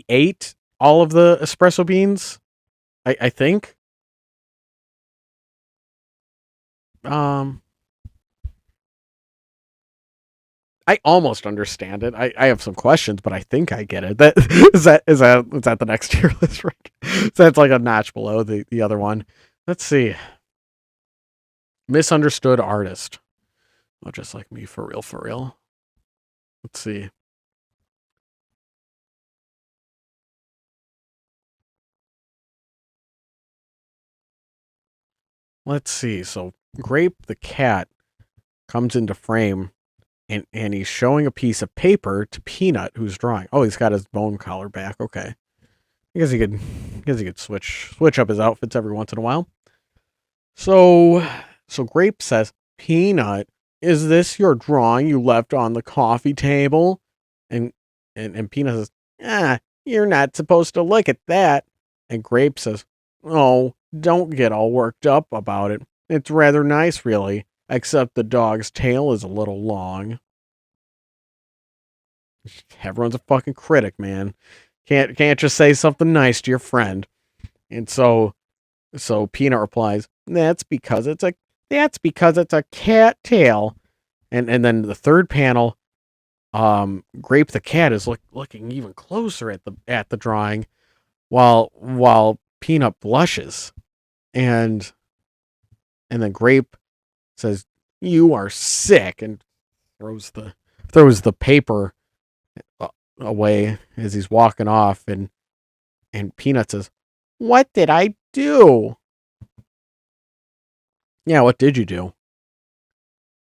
ate all of the espresso beans. I think. Um, I almost understand it. I have some questions, but I think I get it. That is that the next tier list rank? So that's like a notch below the other one. Let's see. Misunderstood artist. Oh, just like me, for real, for real. Let's see. Let's see. So Grape the cat comes into frame, and he's showing a piece of paper to Peanut, who's drawing. Oh, he's got his bone collar back. Okay. I guess he could switch up his outfits every once in a while. So Grape says, "Peanut, is this your drawing you left on the coffee table?" And and Peanut says, "You're not supposed to look at that." And Grape says, "Oh, don't get all worked up about it. It's rather nice, really, except the dog's tail is a little long." Everyone's a fucking critic, man. Can't just say something nice to your friend. And so Peanut replies, That's because it's a that's because it's a cat tail. And then the third panel, Grape the cat is looking even closer at the drawing while Peanut blushes. And and then Grape says, "You are sick," and throws the paper away as he's walking off. And Peanut says, "What did I do?" Yeah, what did you do?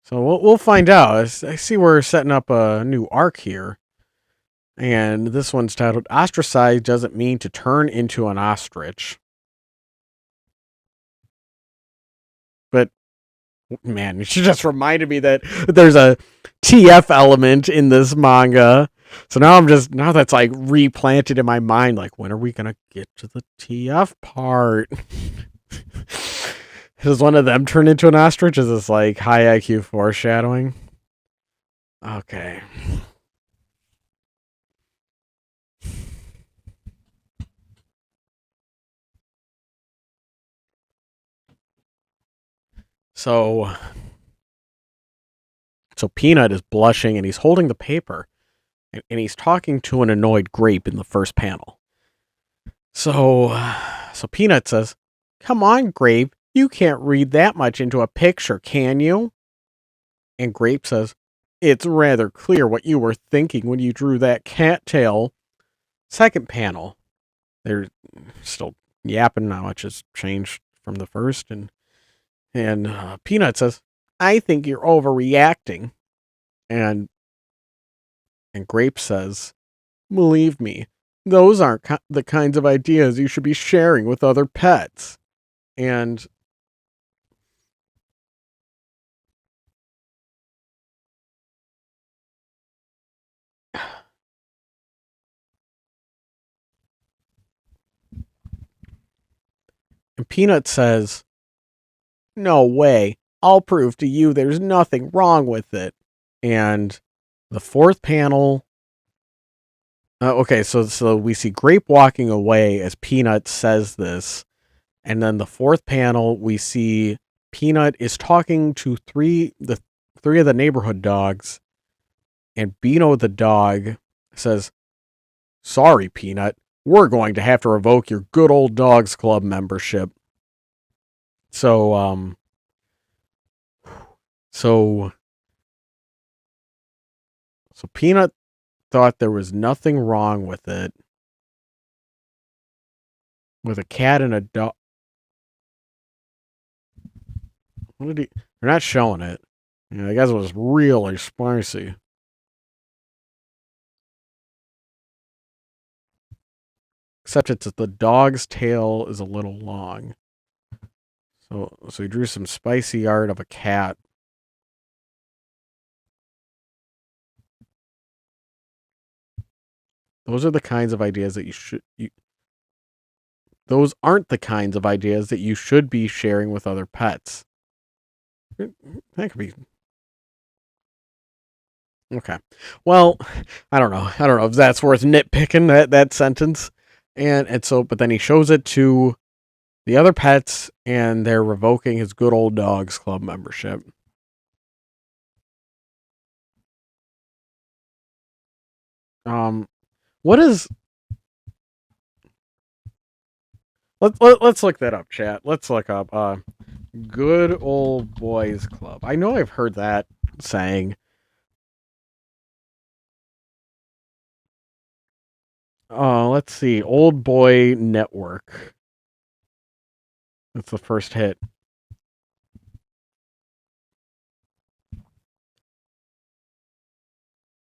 So we'll find out. I see we're setting up a new arc here. And this one's titled "Ostracize Doesn't Mean to Turn into an Ostrich." But man, you just reminded me that there's a TF element in this manga. So now that's like replanted in my mind. Like, when are we gonna get to the TF part? Does one of them turn into an ostrich? Is this like high IQ foreshadowing? Okay. So so Peanut is blushing and he's holding the paper and he's talking to an annoyed Grape in the first panel. So Peanut says, "Come on, Grape, you can't read that much into a picture, can you?" And Grape says, "It's rather clear what you were thinking when you drew that cattail." Second panel, they're still yapping. Not much has changed from the first, and Peanut says, "I think you're overreacting," and and Grape says, "Believe me, those aren't the kinds of ideas you should be sharing with other pets." And and Peanut says, "No way. I'll prove to you there's nothing wrong with it." And the fourth panel, okay, so we see Grape walking away as Peanut says this, and then the fourth panel we see Peanut is talking to the three of the neighborhood dogs, and Beano the dog says, "Sorry, Peanut, we're going to have to revoke your good old dogs club membership." So so so Peanut thought there was nothing wrong with it, with a cat and a dog. What did he? They're not showing it. Yeah, I guess it was really spicy. Except it's the dog's tail is a little long. So he drew some spicy art of a cat. Those are the kinds of ideas that those aren't the kinds of ideas that you should be sharing with other pets. That could be okay. Well, I don't know. I don't know if that's worth nitpicking that sentence. But then he shows it to the other pets, and they're revoking his good old dogs club membership. Um, what is? Let's look that up, chat. Let's look up good old boys club. I know I've heard that saying. Let's see. Old Boy Network. That's the first hit.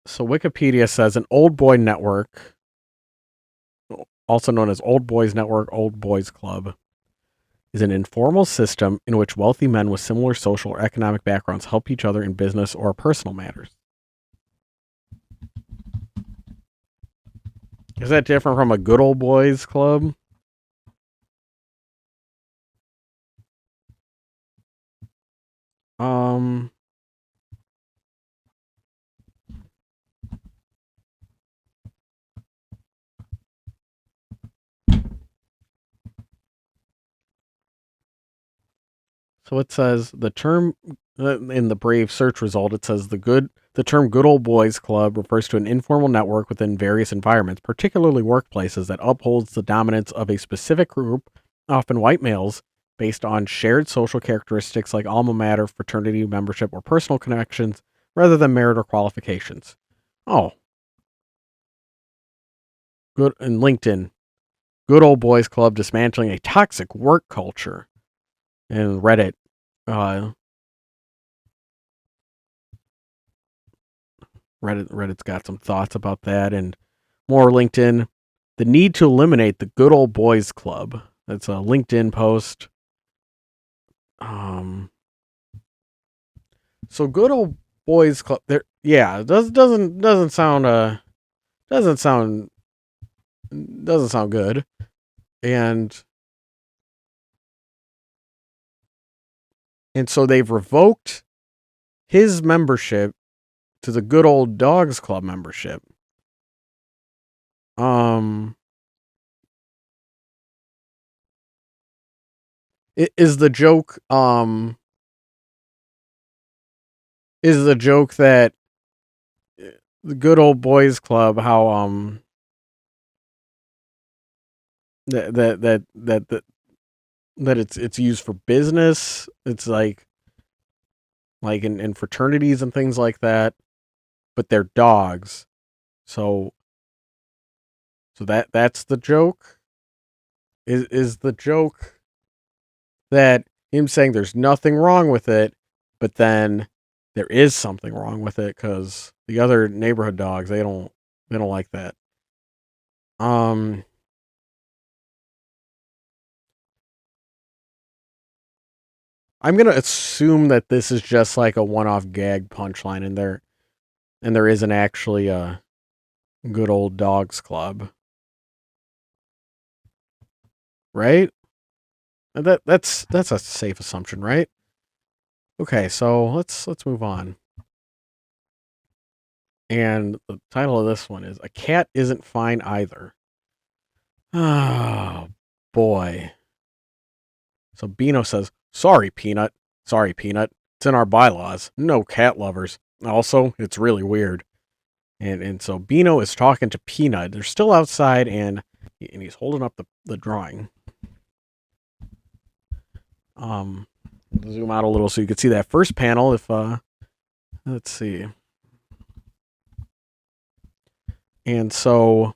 So Wikipedia says an old boy network, also known as Old Boys Network, Old Boys Club, is an informal system in which wealthy men with similar social or economic backgrounds help each other in business or personal matters. Is that different from a good old boys club? Um, So it says the term in the Brave search result. It says the term "good old boys club" refers to an informal network within various environments, particularly workplaces, that upholds the dominance of a specific group, often white males, based on shared social characteristics like alma mater, fraternity membership, or personal connections, rather than merit or qualifications. Oh, good. And LinkedIn, good old boys club dismantling a toxic work culture. And Reddit, uh, Reddit's got some thoughts about that, and more LinkedIn. The need to eliminate the good old boys club. That's a LinkedIn post. Um, so good old boys club. There, yeah, doesn't sound doesn't sound doesn't sound good. And so they've revoked his membership to the good old dogs club membership. Um, is the joke that the good old boys club, how that it's used for business. It's like in fraternities and things like that, but they're dogs. So that's the joke. Is the joke that him saying there's nothing wrong with it, but then there is something wrong with it because the other neighborhood dogs, they don't like that. Um, I'm gonna assume that this is just like a one-off gag punchline, and there isn't actually a good old dogs club, right? That's a safe assumption, right? Okay, so let's move on. And the title of this one is "A Cat Isn't Fine Either." Oh boy. So Beano says, "Sorry, Peanut. Sorry, Peanut. It's in our bylaws. No cat lovers. Also, it's really weird." And so Beano is talking to Peanut. They're still outside, and he's holding up the drawing. Um, zoom out a little so you can see that first panel. If let's see. And so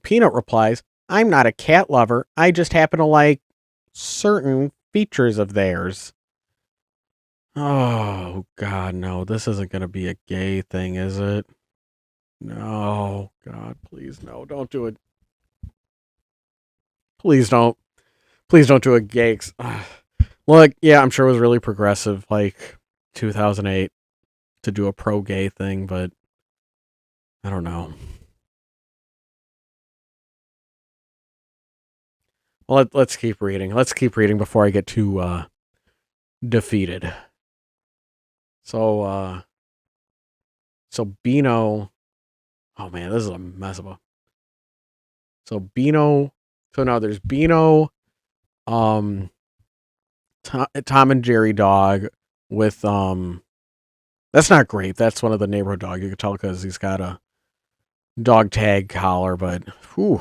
Peanut replies, "I'm not a cat lover. I just happen to like certain features of theirs." Oh God, no! This isn't gonna be a gay thing, is it? No, God, please, no! Don't do it. Please don't. Please don't do a gay. Look, yeah, I'm sure it was really progressive, like 2008, to do a pro gay thing, but I don't know. Well, let's keep reading. Let's keep reading before I get too defeated. So, so Beano. Oh man, this is a mess of a. So Beano. So now there's Beano, um, Tom and Jerry dog with That's not great. That's one of the neighborhood dog. You can tell because he's got a dog tag collar, but whew,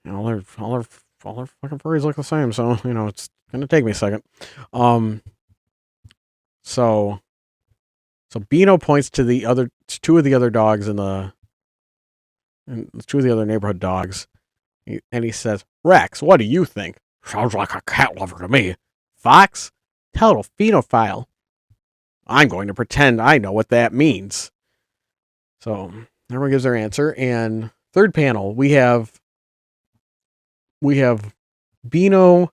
all their fucking furries look the same. So it's gonna take me a second. Um, so so Beano points to the other two of the other dogs and two of the other neighborhood dogs, and he says, "Rex, what do you think? Sounds like a cat lover to me. Fox, total phenophile. I'm going to pretend I know what that means." So everyone gives their answer, and third panel we have Beano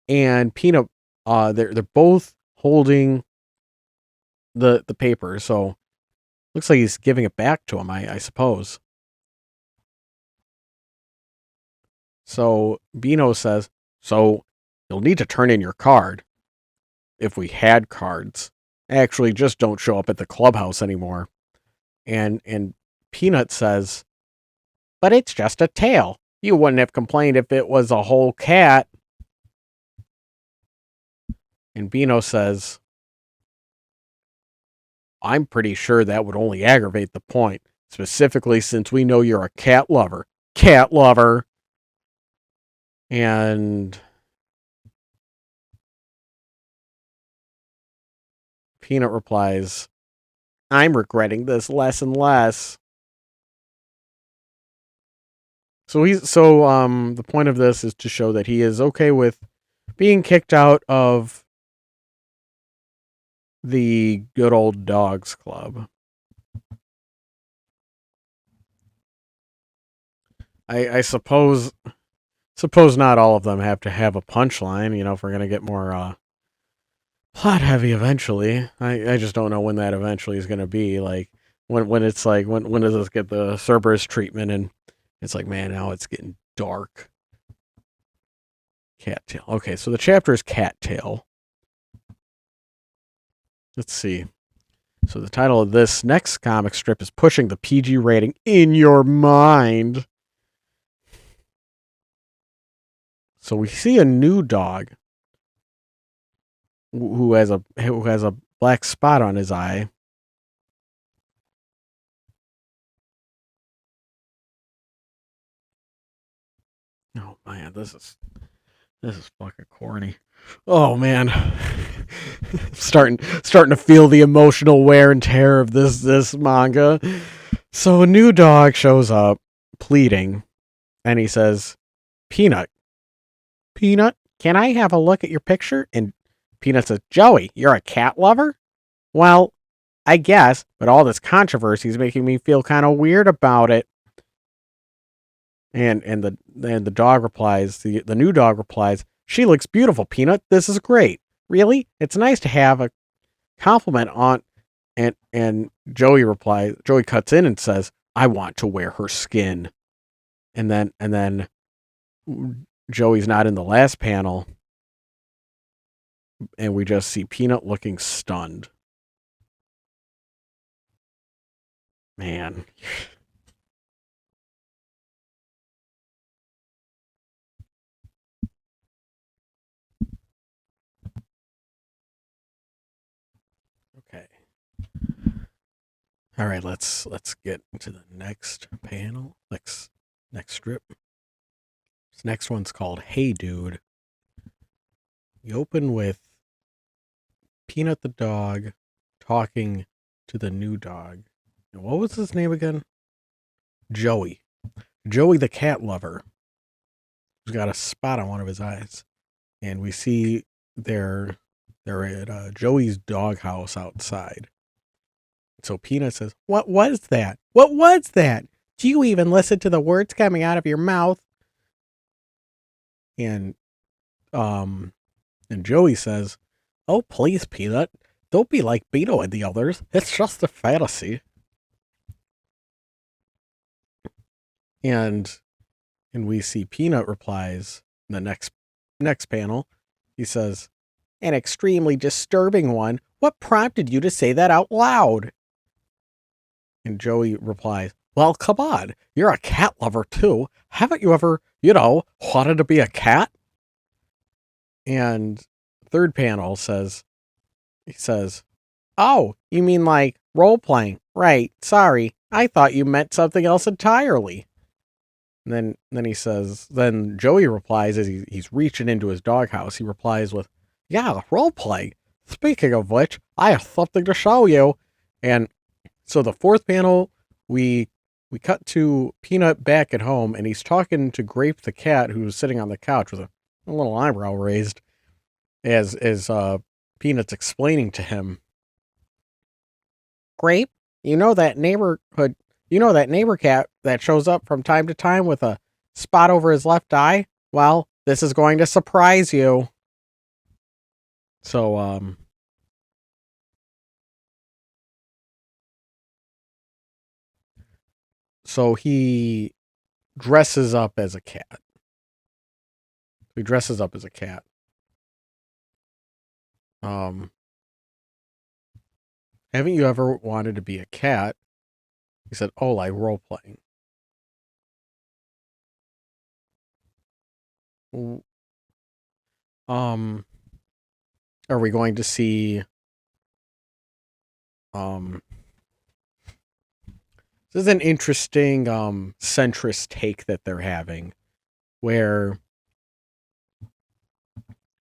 and Peanut. They're both holding the paper, so looks like he's giving it back to him. I suppose. So Beano says, "So you'll need to turn in your card if we had cards. Actually, just don't show up at the clubhouse anymore." And Peanut says, "But it's just a tail. You wouldn't have complained if it was a whole cat. And Beano says, I'm pretty sure that would only aggravate the point, specifically since we know you're a cat lover. Cat lover. And Peanut replies, I'm regretting this less and less. So the point of this is to show that he is okay with being kicked out of the good old dogs club. I suppose not all of them have to have a punchline, if we're gonna get more plot heavy eventually. I just don't know when that eventually is gonna be. Like when it's like when does this get the Cerberus treatment, and it's like, man, now it's getting dark. Cattail. Okay, so the chapter is Cattail. Let's see. So the title of this next comic strip is Pushing the PG Rating in Your Mind. So we see a new dog who has a black spot on his eye. Oh man, this is fucking corny. Oh man, starting to feel the emotional wear and tear of this manga. So a new dog shows up, pleading, and he says, "Peanut, Peanut, can I have a look at your picture?" And Peanut says, "Joey, you're a cat lover? Well, I guess, but all this controversy is making me feel kind of weird about it." And the dog replies, the new dog replies, "She looks beautiful, Peanut. This is great. Really? It's nice to have a compliment on." And Joey cuts in and says, "I want to wear her skin." And then Joey's not in the last panel, and we just see Peanut looking stunned. Man. Okay. All right, let's get to the next panel. Next strip. This next one's called Hey Dude. You open with Peanut the dog talking to the new dog. And what was his name again? Joey. Joey the cat lover. He's got a spot on one of his eyes. And we see they're at Joey's doghouse outside. So Peanut says, "What was that? What was that? Do you even listen to the words coming out of your mouth?" And um and Joey says, "Oh, please, Peanut. Don't be like Beto and the others. It's just a fantasy." And we see Peanut replies in the next panel. He says, "An extremely disturbing one. What prompted you to say that out loud?" And Joey replies, "Well, come on. You're a cat lover too. Haven't you ever, wanted to be a cat?" And third panel he says, "Oh, you mean like role playing? Right. Sorry. I thought you meant something else entirely." And then Joey replies as he's reaching into his doghouse. He replies with, "Yeah, role play. Speaking of which, I have something to show you." And so the fourth panel, we cut to Peanut back at home, and he's talking to Grape the cat, who's sitting on the couch with a little eyebrow raised, as Peanut's explaining to him, "Grape, you know that neighbor cat that shows up from time to time with a spot over his left eye? Well, this is going to surprise you." So he dresses up as a cat. He dresses up as a cat. Um haven't you ever wanted to be a cat? He said, "Oh, like role playing." W- Um, are we going to see um this is an interesting centrist take that they're having where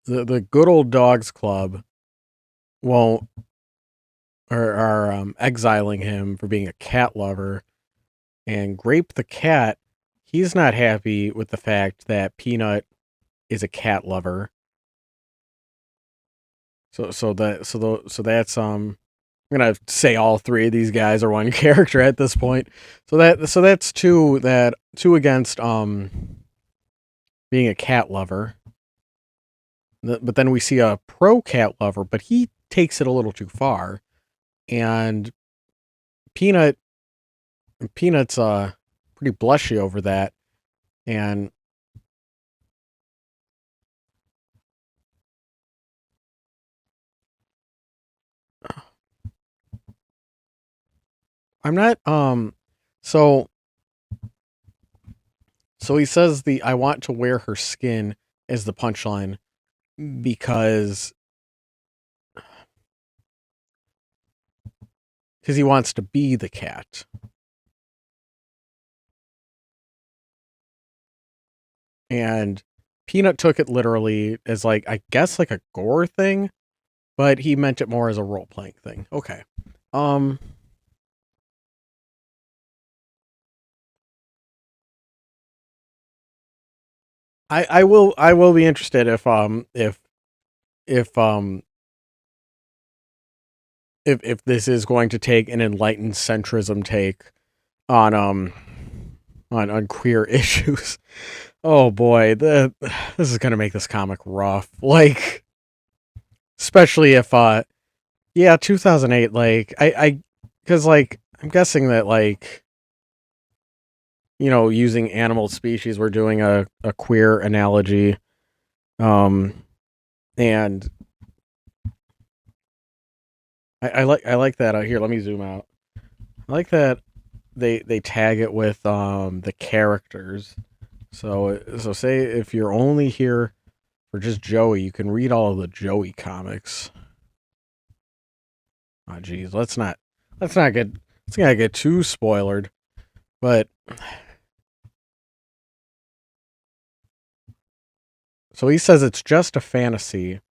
the good old dogs club won't are exiling him for being a cat lover, and Grape the cat, he's not happy with the fact that Peanut is a cat lover. So that's I'm gonna say all three of these guys are one character at this point. So that's two against being a cat lover. But then we see a pro cat lover, but he takes it a little too far. And Peanut Peanut's pretty blushy over that. And I'm not so so he says the I want to wear her skin as the punchline because he wants to be the cat. And Peanut took it literally as like I guess like a gore thing, but he meant it more as a role playing thing. Okay. Um I will be interested if if this is going to take an enlightened centrism take on on queer issues. Oh boy, this is gonna make this comic rough. Like, especially if yeah, 2008. Like I because like I'm guessing that like using animal species, we're doing a queer analogy. Um, and I like that. Here, let me zoom out. I like that they tag it with the characters. So say if you're only here for just Joey, you can read all of the Joey comics. Oh geez, let's not get too spoiled. But so he says it's just a fantasy,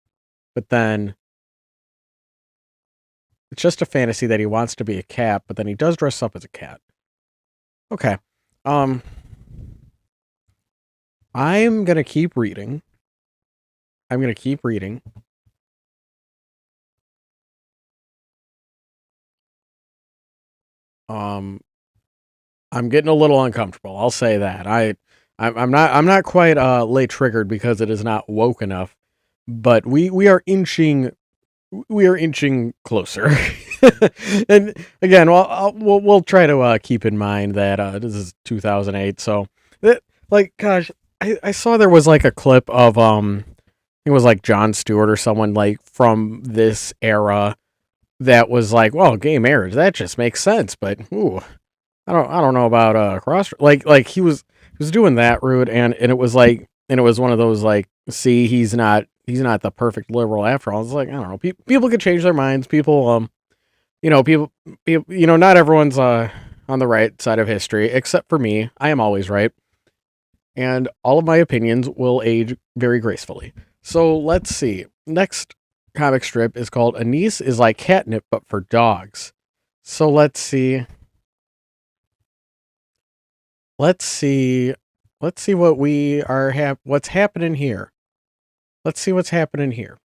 but then it's just a fantasy that he wants to be a cat, but then he does dress up as a cat. Okay. Um I'm going to keep reading. I'm going to keep reading. Um I'm getting a little uncomfortable. I'll say that. I'm not quite late triggered because it is not woke enough, but we are inching closer. And again, we'll try to keep in mind that this is 2008. So that, like, gosh, I saw there was like a clip of it was like Jon Stewart or someone like from this era that was like, well, gay marriage, that just makes sense, but ooh, I don't know about cross, like he was doing that route, and it was like, and it was one of those like, see, he's not the perfect liberal after all. It's like, I don't know, people could change their minds. People people, not everyone's on the right side of history except for me. I am always right, and all of my opinions will age very gracefully. So let's see. Next comic strip is called Anise is like catnip but for dogs. So let's see. Let's see. Let's see what we are what's happening here. Let's see what's happening here.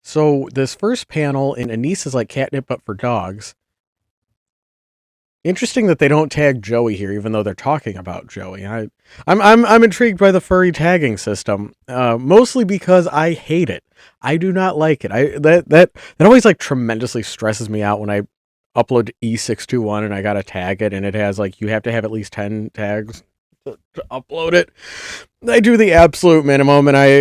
So this first panel in Anise is like catnip but for dogs. Interesting that they don't tag Joey here, even though they're talking about Joey. I'm intrigued by the furry tagging system, mostly because I hate it. I do not like it. That always like tremendously stresses me out when I upload to E621 and I gotta tag it, and it has like you have to have at least 10 tags to upload it. I do the absolute minimum, and I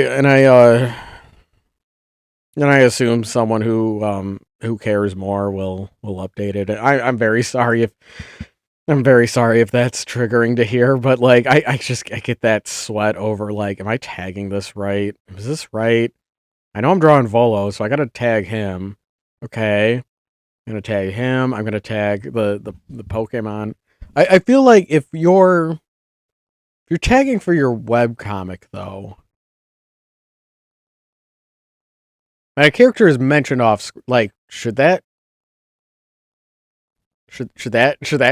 assume someone who cares more will update it. I'm very sorry I'm very sorry if that's triggering to hear, but like I get that sweat over like, am I tagging this right? Is this right? I know I'm drawing Volo, so I gotta tag him. Okay. I'm gonna tag him. I'm gonna tag the Pokemon. I feel like if you're tagging for your web comic though, my character is mentioned off like should that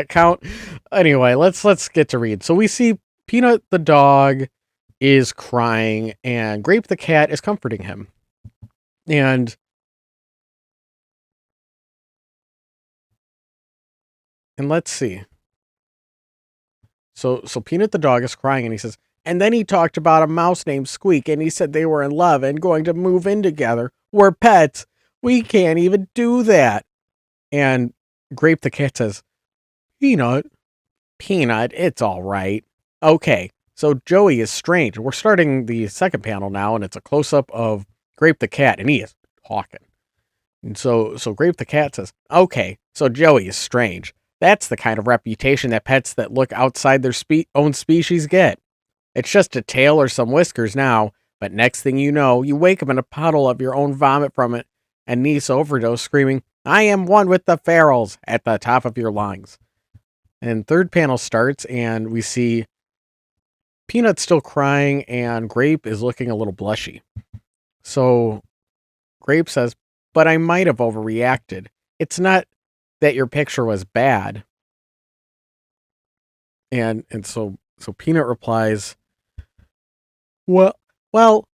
count? Anyway, let's get to read. So we see Peanut the dog is crying and Grape the cat is comforting him. And let's see. So Peanut the dog is crying and he says, and then he talked about a mouse named Squeak and he said they were in love and going to move in together. We're pets. We can't even do that. And Grape the cat says, Peanut, it's all right. Okay, so Joey is strange. We're starting the second panel now, and it's a close up of Grape the cat, and he is talking. And so Grape the cat says, okay, so Joey is strange. That's the kind of reputation that pets that look outside their own species get. It's just a tail or some whiskers now, but next thing you know, you wake up in a puddle of your own vomit from it and Niece overdose screaming, I am one with the ferals at the top of your lungs. And third panel starts, and we see Peanut still crying, and Grape is looking a little blushy. So Grape says, but I might have overreacted. It's not that your picture was bad. And so Peanut replies, well, well,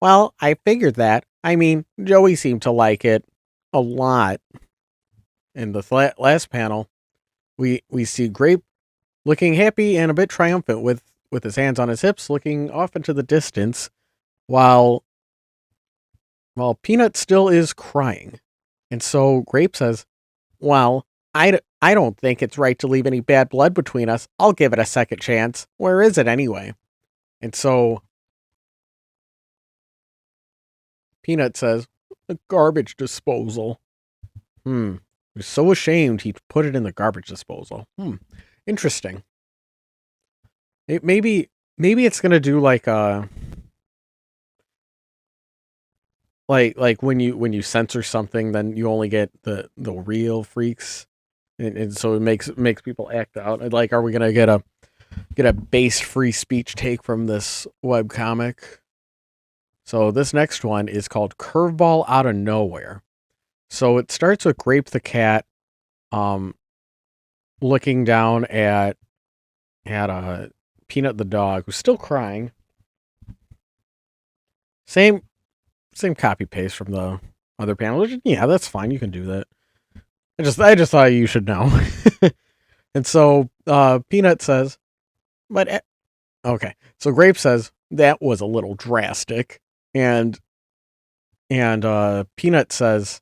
well, I figured that. I mean, Joey seemed to like it a lot. In the last panel, we see Grape looking happy and a bit triumphant with his hands on his hips, looking off into the distance, while Peanut still is crying. And so Grape says, well, I don't think it's right to leave any bad blood between us. I'll give it a second chance. Where is it anyway? And so Peanut says, the garbage disposal. He's so ashamed he put it in the garbage disposal. Interesting. Maybe it's gonna do like like when you censor something, then you only get the real freaks, and so it makes people act out. Like, are we gonna get a base free speech take from this web comic? So this next one is called Curveball Out of Nowhere. So it starts with Grape the cat, looking down at Peanut the dog, who's still crying. Same copy paste from the other panel. Yeah, that's fine. You can do that. I just thought you should know. And so Peanut says, but okay. So Grape says that was a little drastic, and Peanut says,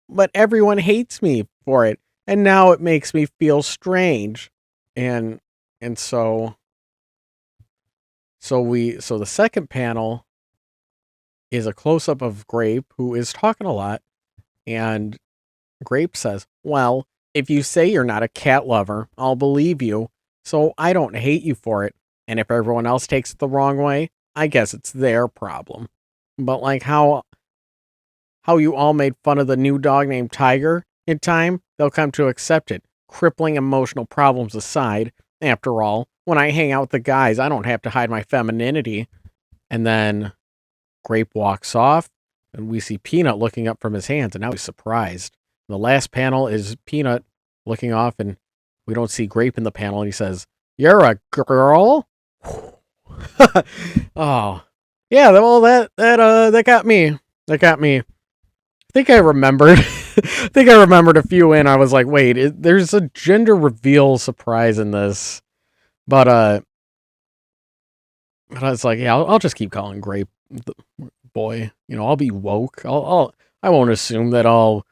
but everyone hates me for it, and now it makes me feel strange, and so the second panel is a close up of Grape, who is talking a lot, and Grape says, well, if you say you're not a cat lover, I'll believe you, so I don't hate you for it. And if everyone else takes it the wrong way, I guess it's their problem. But like how you all made fun of the new dog named Tiger, in time, they'll come to accept it. Crippling emotional problems aside, after all, when I hang out with the guys, I don't have to hide my femininity. And then Grape walks off, and we see Peanut looking up from his hands, and now he's surprised. The last panel is Peanut looking off, and we don't see Grape in the panel, and he says, you're a girl? Oh. Yeah, well, that got me. That got me. I think I remembered. I think I remembered a few in. I was like, wait, there's a gender reveal surprise in this. But I was like, yeah, I'll just keep calling Grape the boy. I'll be woke. I won't assume that all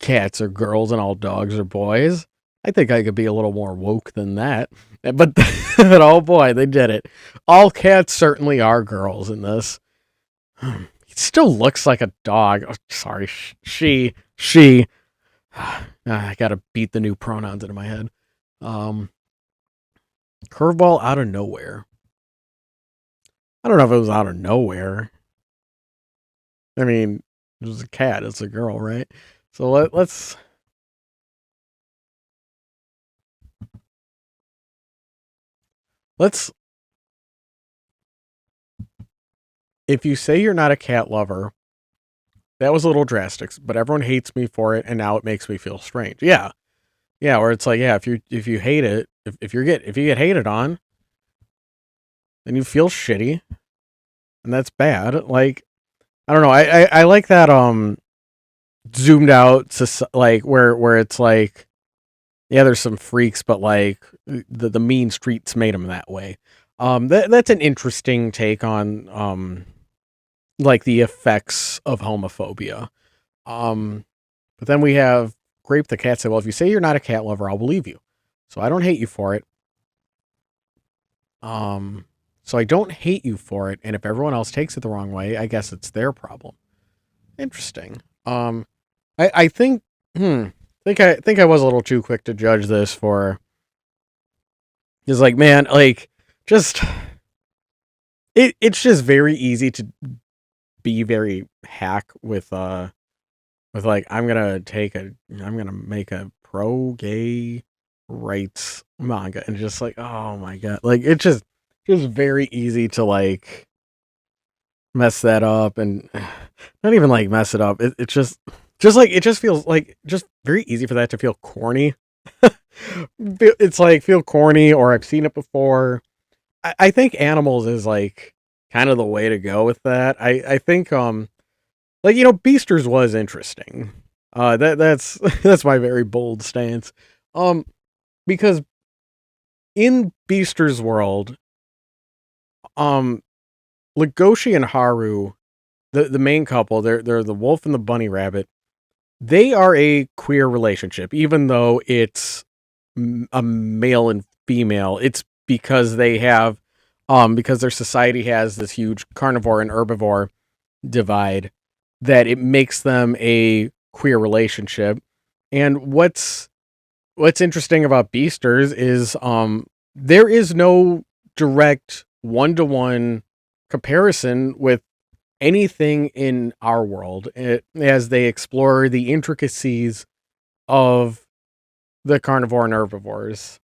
cats are girls and all dogs are boys. I think I could be a little more woke than that. But, but oh boy, they did it. All cats certainly are girls in this. He still looks like a dog. Oh, sorry, she. I gotta beat the new pronouns into my head. Um, Curveball out of nowhere. I don't know if it was out of nowhere. I mean, it was a cat. It's a girl, right? So let's. If you say you're not a cat lover, that was a little drastic, but everyone hates me for it, and now it makes me feel strange. Yeah, yeah. Or it's like, yeah, if you hate it, if you get hated on, then you feel shitty, and that's bad. Like I don't know. I like that zoomed out like where it's like yeah, there's some freaks, but like the mean streets made them that way. That's an interesting take on like the effects of homophobia. Um, but then we have Grape the cat said, "Well, if you say you're not a cat lover, I'll believe you. So I don't hate you for it. Um, so I don't hate you for it. And if everyone else takes it the wrong way, I guess it's their problem. Interesting. I think I was a little too quick to judge this for. Is like, man, like just it's just very easy to be very hack with like I'm gonna make a pro gay rights manga and just like oh my god like it's just very easy to like mess that up and not even like mess it up it's just like it just feels like just very easy for that to feel corny. It's like feel corny or I've seen it before. I think animals is like kind of the way to go with that. I think like Beasters was interesting. That's that's my very bold stance. Um because in Beasters world, um Legoshi and Haru, the main couple, they're the wolf and the bunny rabbit. They are a queer relationship even though it's a male and female. It's because they have because their society has this huge carnivore and herbivore divide that it makes them a queer relationship. And what's interesting about Beasters is there is no direct one-to-one comparison with anything in our world as they explore the intricacies of the carnivore and herbivores.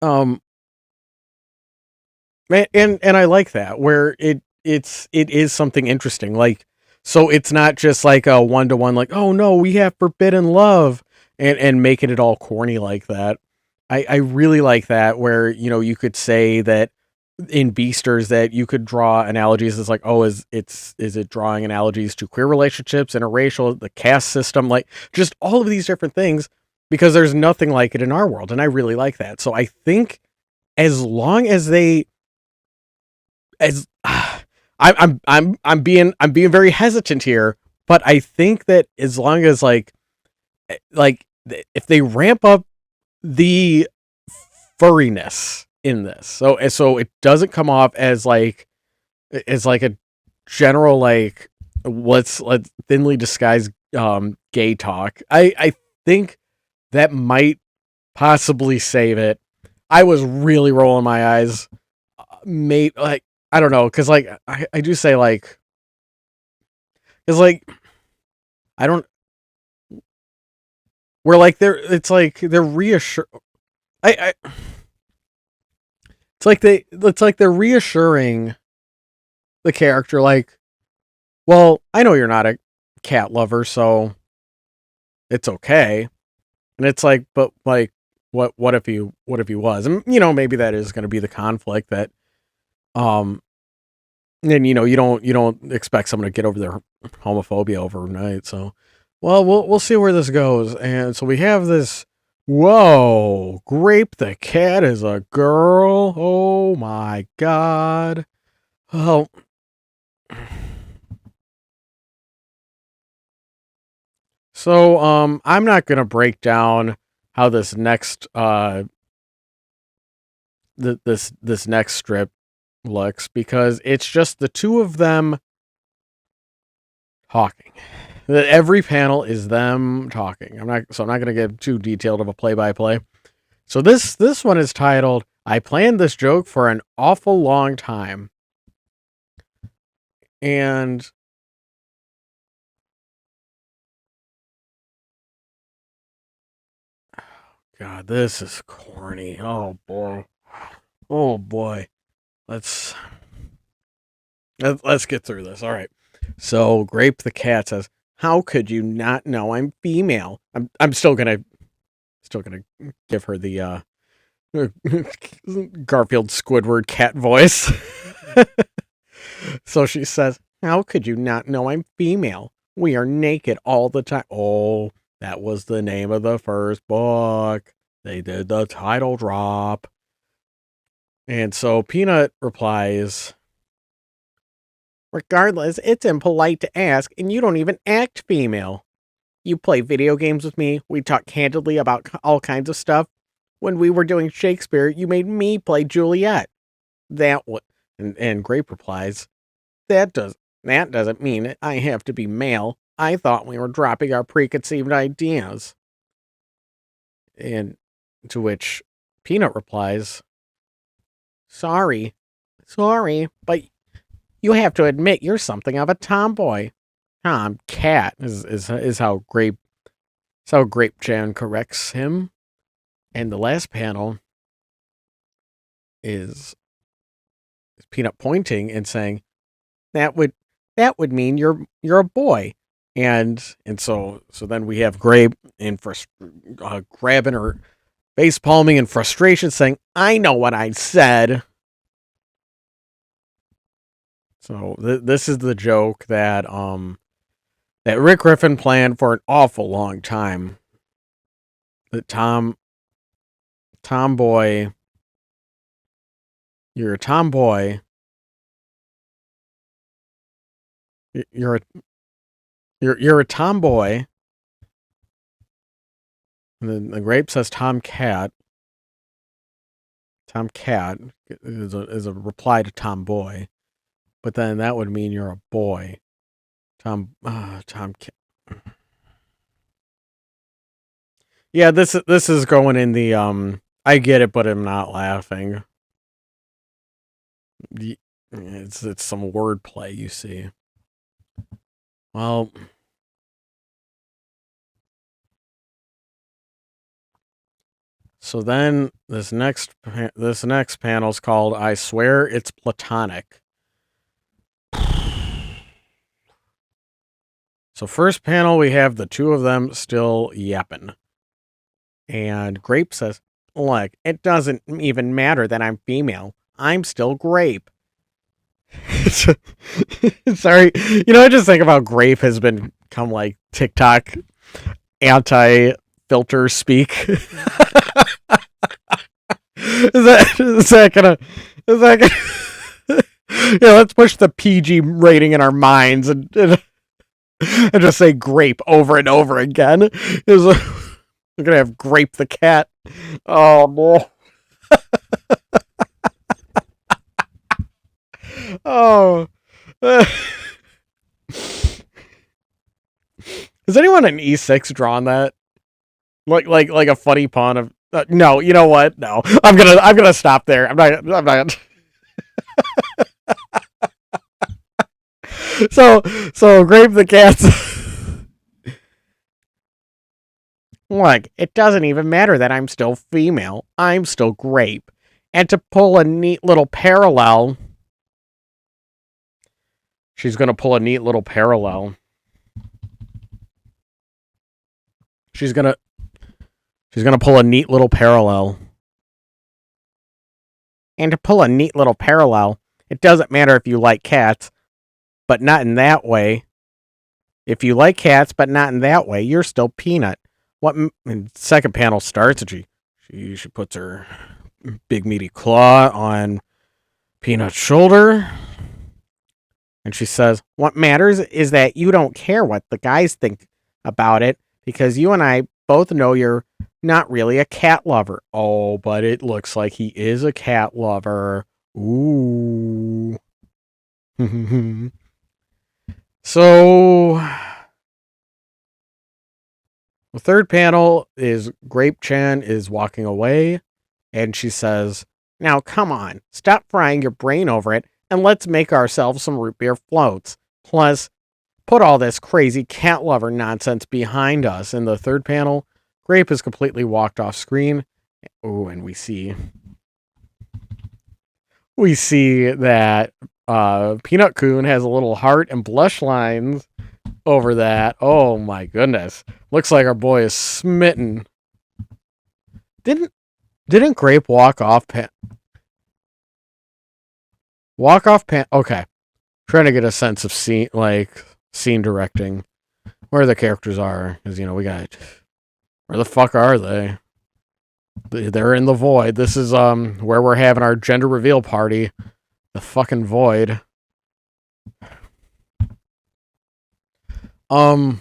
Um and I like that where it is something interesting. Like so it's not just like a one to one like, oh no, we have forbidden love and making it all corny like that. I really like that where, you could say that in Beasters that you could draw analogies as like, oh, is it drawing analogies to queer relationships, interracial, the caste system, like just all of these different things, because there's nothing like it in our world. And I really like that. So I think as long as they as I'm being very hesitant here, but I think that as long as if they ramp up the furriness in this, so it doesn't come off as like a general like let's thinly disguised gay talk. I think that might possibly save it. I was really rolling my eyes mate like I don't know because like I do say like because like I don't we're like they're reassure I it's like they're reassuring the character like well I know you're not a cat lover so it's okay and it's like but like what if he was and maybe that is going to be the conflict that um and you don't expect someone to get over their homophobia overnight. So, well, we'll see where this goes. And so we have this. Whoa, Grape the cat is a girl. Oh my god. Oh, so I'm not gonna break down how this next this next strip looks because it's just the two of them talking. Every panel is them talking. I'm not going to get too detailed of a play by play. So this one is titled "I planned this joke for an awful long time," and God, this is corny. Oh boy, oh boy. Let's let's get through this. All right. So Grape the cat says, "How could you not know I'm female?" I'm still gonna give her the Garfield Squidward cat voice. So she says, "How could you not know I'm female? We are naked all the time." Oh, that was the name of the first book. They did the title drop. And so Peanut replies, "Regardless, it's impolite to ask, and you don't even act female. You play video games with me. We talk candidly about all kinds of stuff. When we were doing Shakespeare, you made me play Juliet. That what?" And Grape replies, "That does that doesn't mean I have to be male. I thought we were dropping our preconceived ideas." And to which Peanut replies, sorry, but you have to admit you're something of a tomboy." Tom Cat is how Grape Jan corrects him. And the last panel is Peanut pointing and saying, that would mean you're a boy." And so then we have Grape grabbing her, face palming in frustration, saying, "I know what I said." So this is the joke that Rick Griffin planned for an awful long time. That tomboy, you're a tomboy. You're a you're a tomboy. And then the Grape says Tomcat. Tomcat is a reply to tomboy, but then that would mean you're a boy. Tomcat. Yeah, this is going in the I get it, but I'm not laughing. It's some wordplay, you see. Well, so then this next panel's called "I Swear It's Platonic." So first panel we have the two of them still yapping. And Grape says, "Look, it doesn't even matter that I'm female. I'm still Grape." Sorry. I just think about Grape has become like TikTok anti-filter speak. Is that gonna yeah, let's push the PG rating in our minds and just say Grape over and over again. We're gonna have Grape the cat. Oh no. Oh. Has anyone in E6 drawn that? Like a funny pun of no, you know what? No. I'm gonna stop there. I'm not so Grape the cat's look, it doesn't even matter that I'm still female. I'm still Grape. And to pull a neat little parallel, she's gonna pull a neat little parallel. She's gonna pull a neat little parallel. And to pull a neat little parallel, it doesn't matter if you like cats, but not in that way. If you like cats, but not in that way, you're still Peanut. What? And second panel starts, and she puts her big meaty claw on Peanut's shoulder, and she says, "What matters is that you don't care what the guys think about it, because you and I both know you're not really a cat lover." Oh, but it looks like he is a cat lover. Ooh. So The third panel is Grape Chan is walking away, and she says, "Now come on, stop frying your brain over it, and let's make ourselves some root beer floats. Plus, put all this crazy cat lover nonsense behind us." In the third panel, Grape is completely walked off screen. Oh, and we see that Peanut Coon has a little heart and blush lines over that. Oh my goodness. Looks like our boy is smitten. Didn't Grape walk off okay. Trying to get a sense of scene directing. Where the characters are. Because, we got... Where the fuck are they? They're in the void. This is where we're having our gender reveal party. The fucking void. Now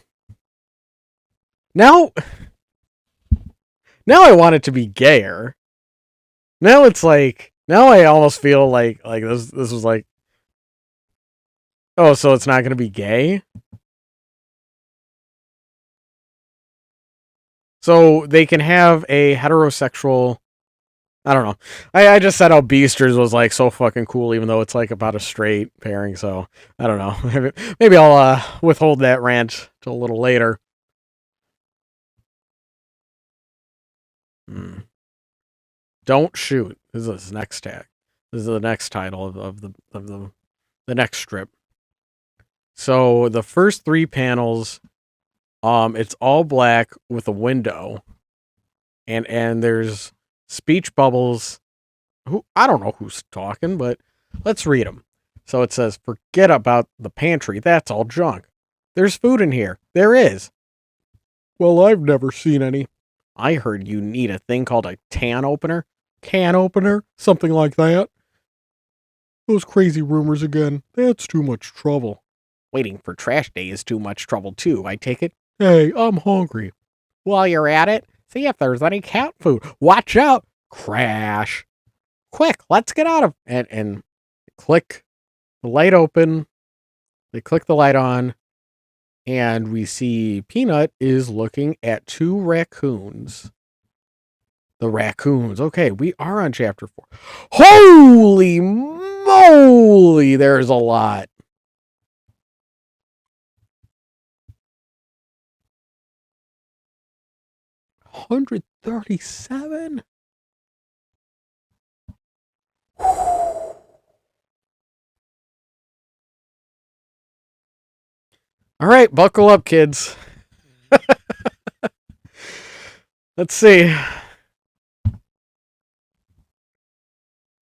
I want it to be gayer. Now it's like, now I almost feel like this was like, oh, so it's not going to be gay? So they can have a heterosexual, I don't know. I just said how Beasters was like so fucking cool, even though it's like about a straight pairing. So I don't know. Maybe I'll withhold that rant till a little later. Don't shoot. This is the next tag. This is the next title of the next strip. So the first three panels, it's all black with a window, and there's speech bubbles. Who, I don't know who's talking, but let's read them. So it says, "Forget about the pantry. That's all junk. There's food in here. There is. Well, I've never seen any. I heard you need a thing called a can opener. Can opener? Something like that. Those crazy rumors again. That's too much trouble. Waiting for trash day is too much trouble too, I take it. Hey, I'm hungry. While you're at it, see if there's any cat food. Watch out. Crash. Quick, let's get out of..." And click the light open. They click the light on, and we see Peanut is looking at two raccoons. The raccoons. Okay, we are on chapter 4. Holy moly, there's a lot. $137? All right, buckle up, kids. Let's see.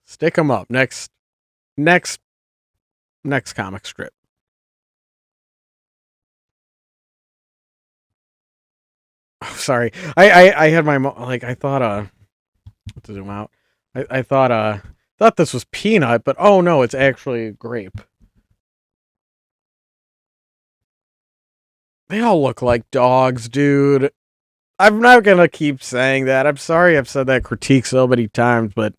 Stick them up. Next comic strip. Oh, sorry. I had my I thought to zoom out. I thought this was Peanut, but oh no, it's actually Grape. They all look like dogs, dude. I'm not gonna keep saying that. I'm sorry I've said that critique so many times, but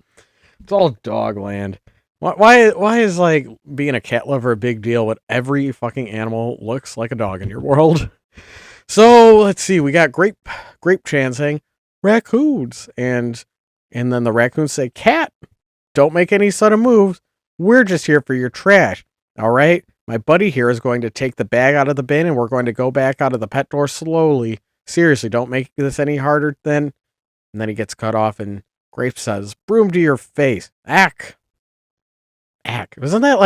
it's all dog land. Why is like being a cat lover a big deal when every fucking animal looks like a dog in your world? So let's see. We got Grape Chan saying raccoons, and then the raccoons say, "Cat, don't make any sudden moves. We're just here for your trash. All right. My buddy here is going to take the bag out of the bin, and we're going to go back out of the pet door slowly. Seriously, don't make this any harder than..." And then he gets cut off, and Grape says, "Broom to your face. Ack." Wasn't that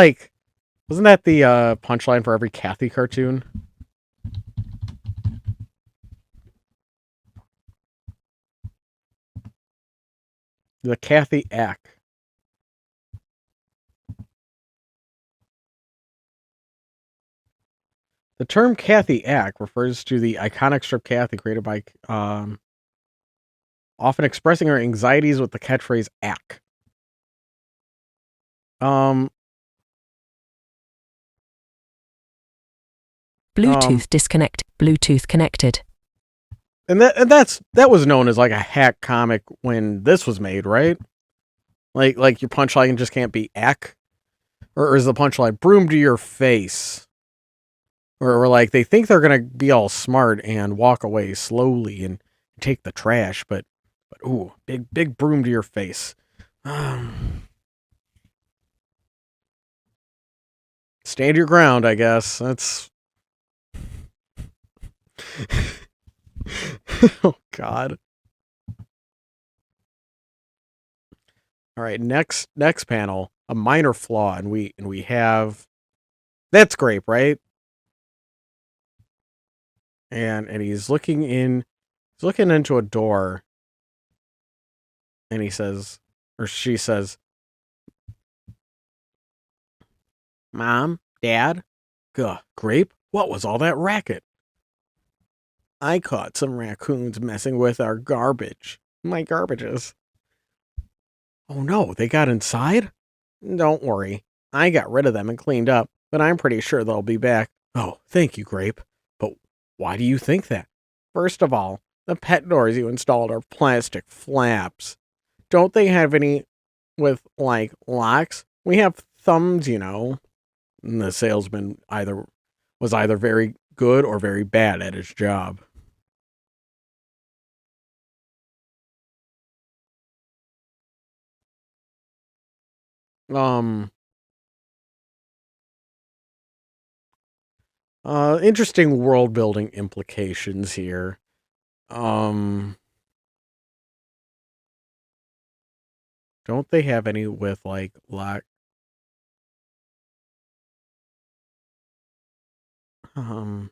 the punchline for every Kathy cartoon? The Kathy Ack. The term Kathy Ack refers to the iconic strip Kathy created by often expressing her anxieties with the catchphrase Ack. Bluetooth disconnect. Bluetooth connected. And that was known as like a hack comic when this was made, right? Like your punchline just can't be Ack, or is the punchline broom to your face? or like they think they're gonna be all smart and walk away slowly and take the trash, but ooh, big broom to your face. Um, Stand your ground, I guess. That's oh God. All right, next panel, a minor flaw, and we have that's grape, right? And he's looking into a door, and he says, or she says, "Mom, Dad, Guh, grape, what was all that racket? I caught some raccoons messing with our garbage. My garbages. Oh no, they got inside? Don't worry. I got rid of them and cleaned up, but I'm pretty sure they'll be back. Oh, thank you, Grape. But why do you think that? First of all, the pet doors you installed are plastic flaps. Don't they have any with, like, locks? We have thumbs, you know. And the salesman was either very good or very bad at his job. Um, Interesting world building implications here. Um, don't they have any with like um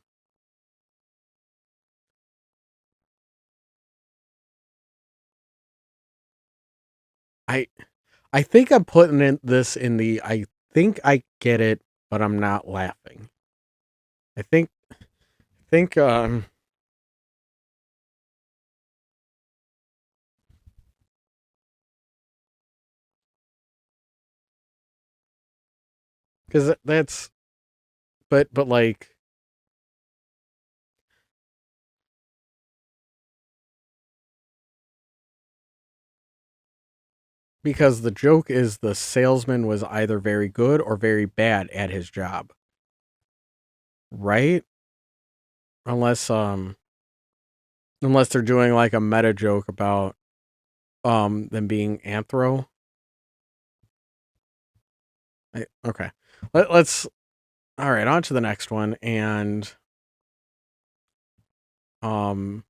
I I think I'm putting in this in the I think I get it, but I'm not laughing. I think cuz that's but like because the joke is the salesman was either very good or very bad at his job, right? Unless unless they're doing like a meta joke about them being anthro. Okay. Let's all right, on to the next one um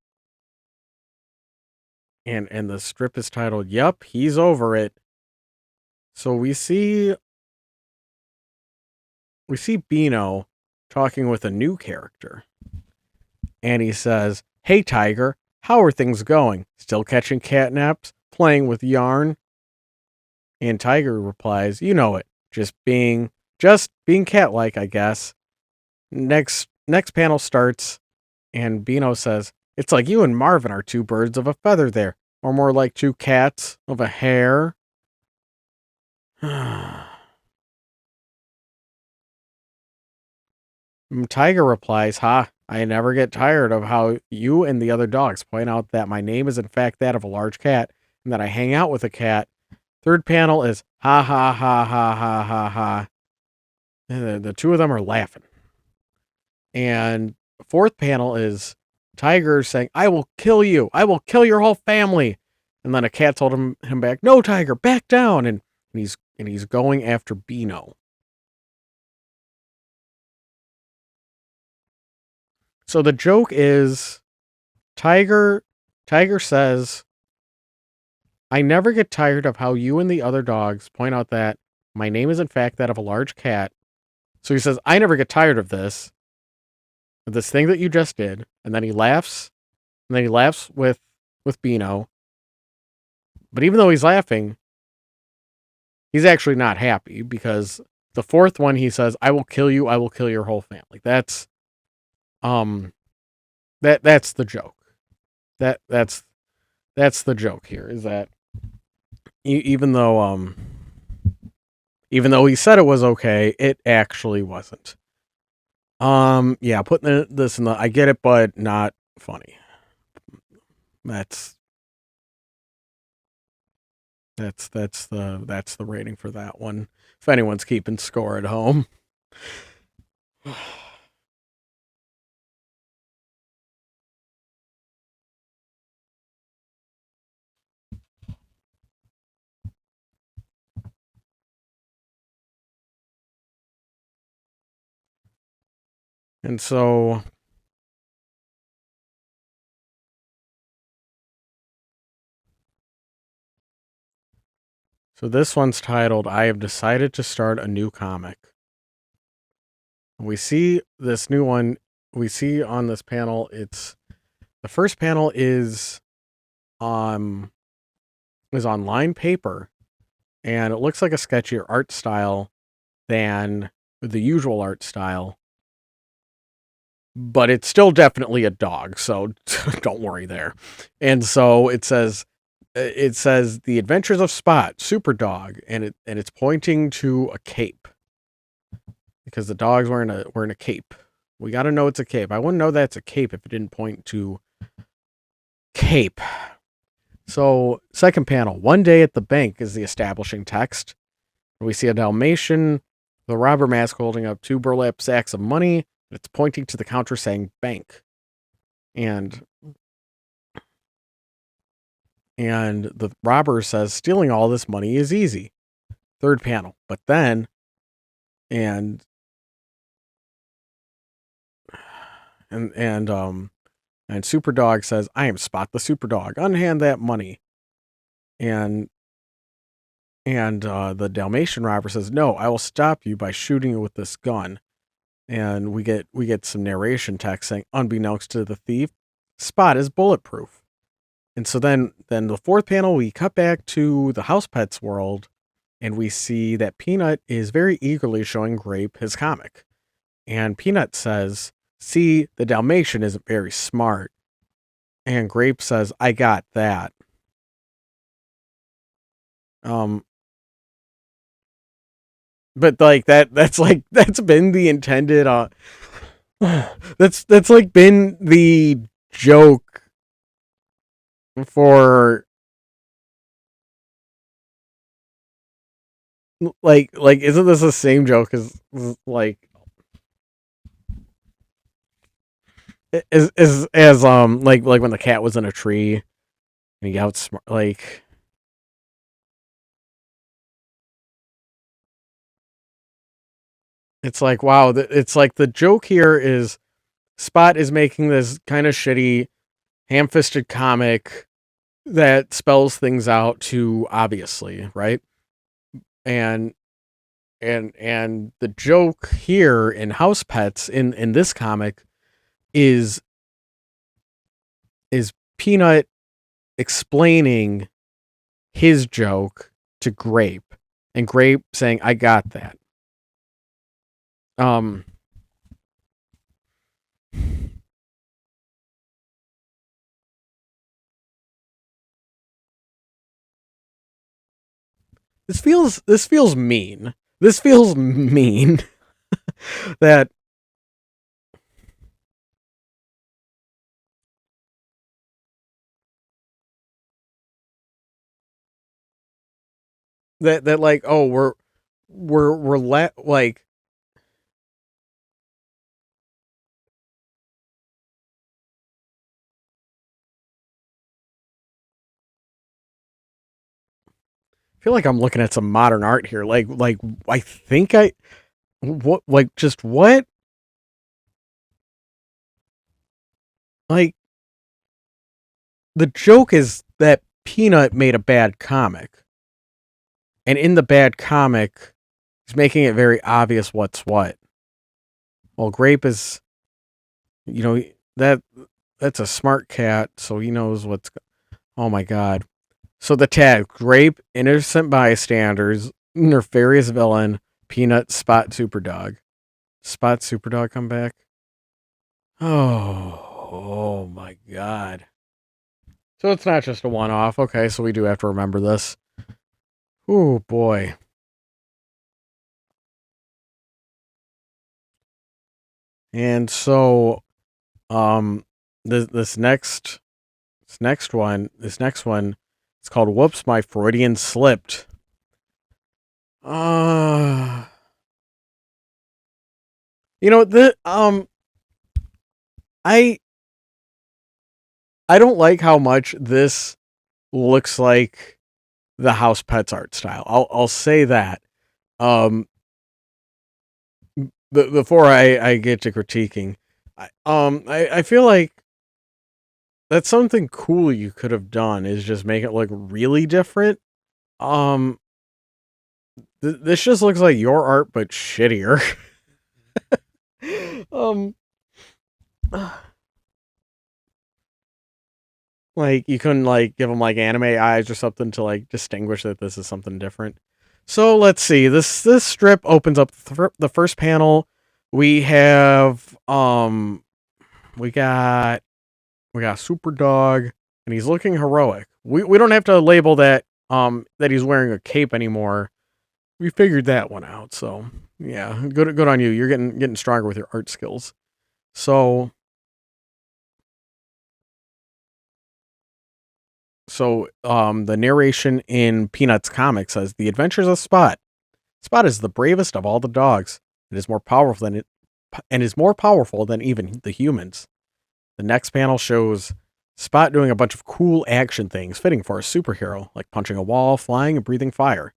and the strip is titled "Yup, he's over it." So we see Beano talking with a new character, and he says, "Hey Tiger, how are things going? Still catching catnaps, playing with yarn?" And Tiger replies, "You know it, just being cat-like, I guess." Next panel starts, and Beano says, "It's like you and Marvin are two birds of a feather there, or more like two cats of a hair." Tiger replies, "Ha, I never get tired of how you and the other dogs point out that my name is in fact that of a large cat, and that I hang out with a cat." Third panel is ha ha ha ha ha ha ha. And the two of them are laughing. And fourth panel is Tiger saying, "I will kill you. I will kill your whole family." And then a cat told him back, "No, Tiger, back down." And he's going after Beano. So the joke is Tiger Tiger says, "I never get tired of how you and the other dogs point out that my name is in fact that of a large cat." So he says, "I never get tired of this thing that you just did." And then he laughs, with Beano. But even though he's laughing, he's actually not happy because the fourth one he says, "I will kill you. I will kill your whole family." Um that's the joke. That's the joke here is that even though he said it was okay, it actually wasn't. Yeah, putting this in the I get it, but not funny. That's that's the rating for that one. If anyone's keeping score at home. And so this one's titled I Have Decided to Start a New Comic. We see this new one we see on this panel. It's the first panel um is on lined paper, and it looks like a sketchier art style than the usual art style. But it's still definitely a dog, so don't worry there. And so it says the Adventures of Spot, Super Dog, and it's pointing to a cape because the dog's wearing a cape. We got to know it's a cape. I wouldn't know that's a cape if it didn't point to cape. So, second panel, one day at the bank is the establishing text. We see a Dalmatian, the robber mask holding up 2 burlap sacks of money. It's pointing to the counter saying bank. And the robber says stealing all this money is easy. Third panel. But then and Superdog says, I am Spot the Superdog. Unhand that money. And the Dalmatian robber says, no, I will stop you by shooting you with this gun. And we get some narration text saying, unbeknownst to the thief, Spot is bulletproof. And so then the fourth panel, we cut back to the Housepets world, and we see that Peanut is very eagerly showing Grape his comic. And Peanut says, see, the Dalmatian isn't very smart. And Grape says, I got that. But like that's been the intended that's like been the joke for like isn't this the same joke as like like when the cat was in a tree and he outsmart like it's like wow, it's like the joke here is Spot is making this kind of shitty ham-fisted comic that spells things out too obviously, right? And the joke here in Housepets in this comic is Peanut explaining his joke to Grape, and Grape saying, "I got that." This feels mean. This feels mean that like oh like I feel like I'm looking at some modern art here. Like I think I what like just what like the joke is that Peanut made a bad comic. And in the bad comic, he's making it very obvious what's what. Well, Grape is, you know, that's a smart cat, so he knows what's. Oh my god! So the tag: Grape, innocent bystanders, nefarious villain, Peanut, Spot, Superdog. Spot, Superdog, come back. Oh my god! So it's not just a one-off. Okay, so we do have to remember this. Oh boy. And so, this next one, it's called "Whoops, My Freudian Slipped." You know the I don't like how much this looks like the Housepets art style. I'll say that. Um, before I get to critiquing, I feel like that's something cool you could have done is just make it look really different. Um, this just looks like your art but shittier. um, like you couldn't like give them like anime eyes or something to like distinguish that this is something different. So let's see. This strip opens up the first panel. We have we got we got Super Dog, and he's looking heroic. We don't have to label that that he's wearing a cape anymore. We figured that one out. So yeah, good on you. You're getting stronger with your art skills. So the narration in Peanuts comic says the adventures of Spot. Spot is the bravest of all the dogs. It is more powerful than it and is more powerful than even the humans. The next panel shows Spot doing a bunch of cool action things fitting for a superhero, like punching a wall, flying, and breathing fire.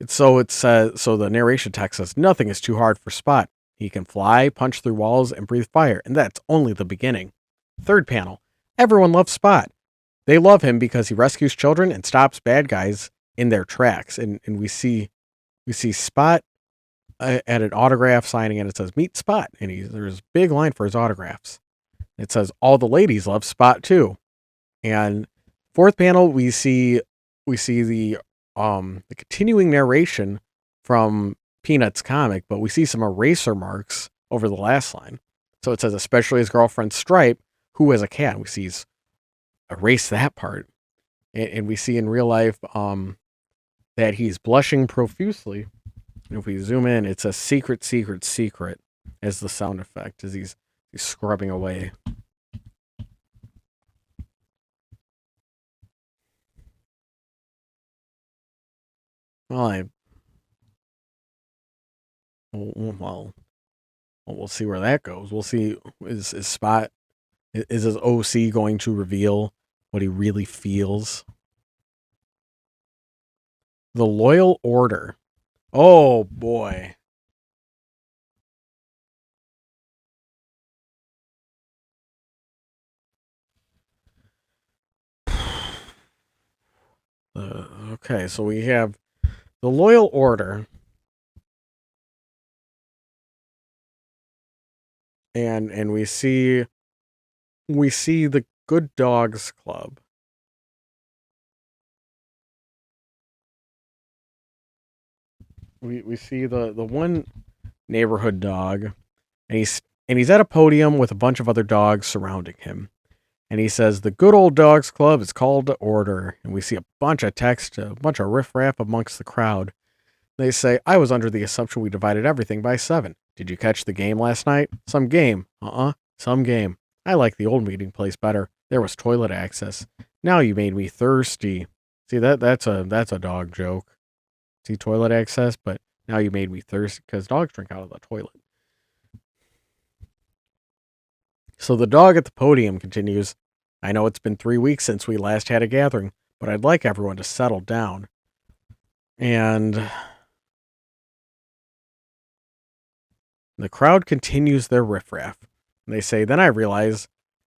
So the narration text says nothing is too hard for Spot. He can fly, punch through walls, and breathe fire, and that's only the beginning. Third panel. Everyone loves Spot. They love him because he rescues children and stops bad guys in their tracks. And we see Spot at an autograph signing, and it says "Meet Spot," and there's a big line for his autographs. It says all the ladies love Spot too. And fourth panel, we see the continuing narration from Peanuts comic, but we see some eraser marks over the last line. So it says especially his girlfriend Stripe, who has a cat. We see he's erased that part, and we see in real life that he's blushing profusely. And if we zoom in, it's a secret, secret, secret as the sound effect as he's scrubbing away. Well, well, we'll see where that goes. We'll see is Spot is his OC going to reveal what he really feels? The Loyal Order. Oh boy. Okay, so we have the Loyal Order, and we see the Good Dogs Club. We see the one neighborhood dog, and he's at a podium with a bunch of other dogs surrounding him. And he says the Good Old Dogs Club is called to order. And we see a bunch of text, a bunch of riffraff amongst the crowd. They say, I was under the assumption we divided everything by 7. Did you catch the game last night? Some game. Some game. I like the old meeting place better. There was toilet access. Now you made me thirsty. See that's a dog joke. See toilet access, but now you made me thirsty because dogs drink out of the toilet. So the dog at the podium continues, I know it's been 3 weeks since we last had a gathering, but I'd like everyone to settle down. And the crowd continues their riffraff. They say, then I realize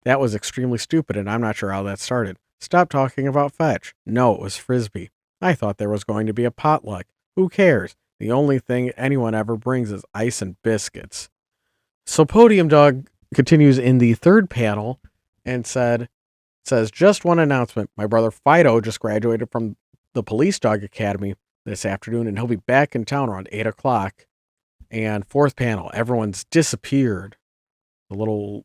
that was extremely stupid and I'm not sure how that started. Stop talking about fetch. No, it was frisbee. I thought there was going to be a potluck. Who cares? The only thing anyone ever brings is ice and biscuits. So Podium Dog continues in the third panel and says just one announcement. My brother Fido just graduated from the Police Dog Academy this afternoon, and he'll be back in town around 8 o'clock. And fourth panel, everyone's disappeared. A little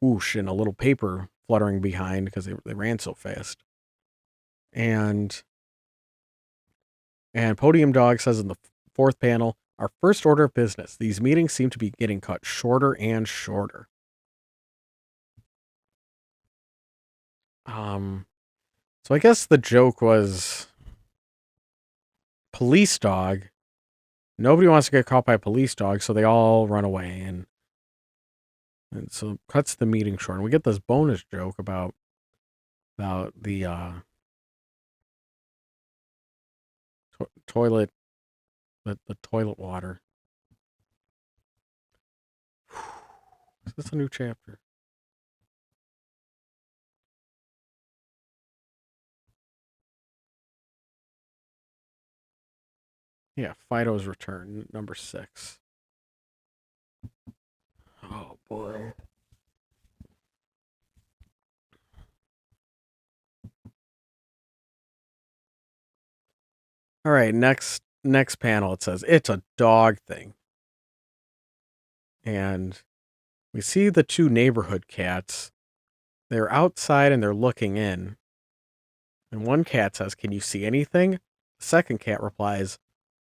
whoosh and a little paper fluttering behind because they ran so fast. And Podium Dog says in the fourth panel, our first order of business. These meetings seem to be getting cut shorter and shorter. So I guess the joke was police dog. Nobody wants to get caught by a police dog, so they all run away, and so cuts the meeting short. And we get this bonus joke about the toilet, the toilet water. this a new chapter? Yeah, Fido's return, number 6. Oh boy. All right, next panel it says it's a dog thing. And we see the 2 neighborhood cats. They're outside and they're looking in. And one cat says, "Can you see anything?" The second cat replies,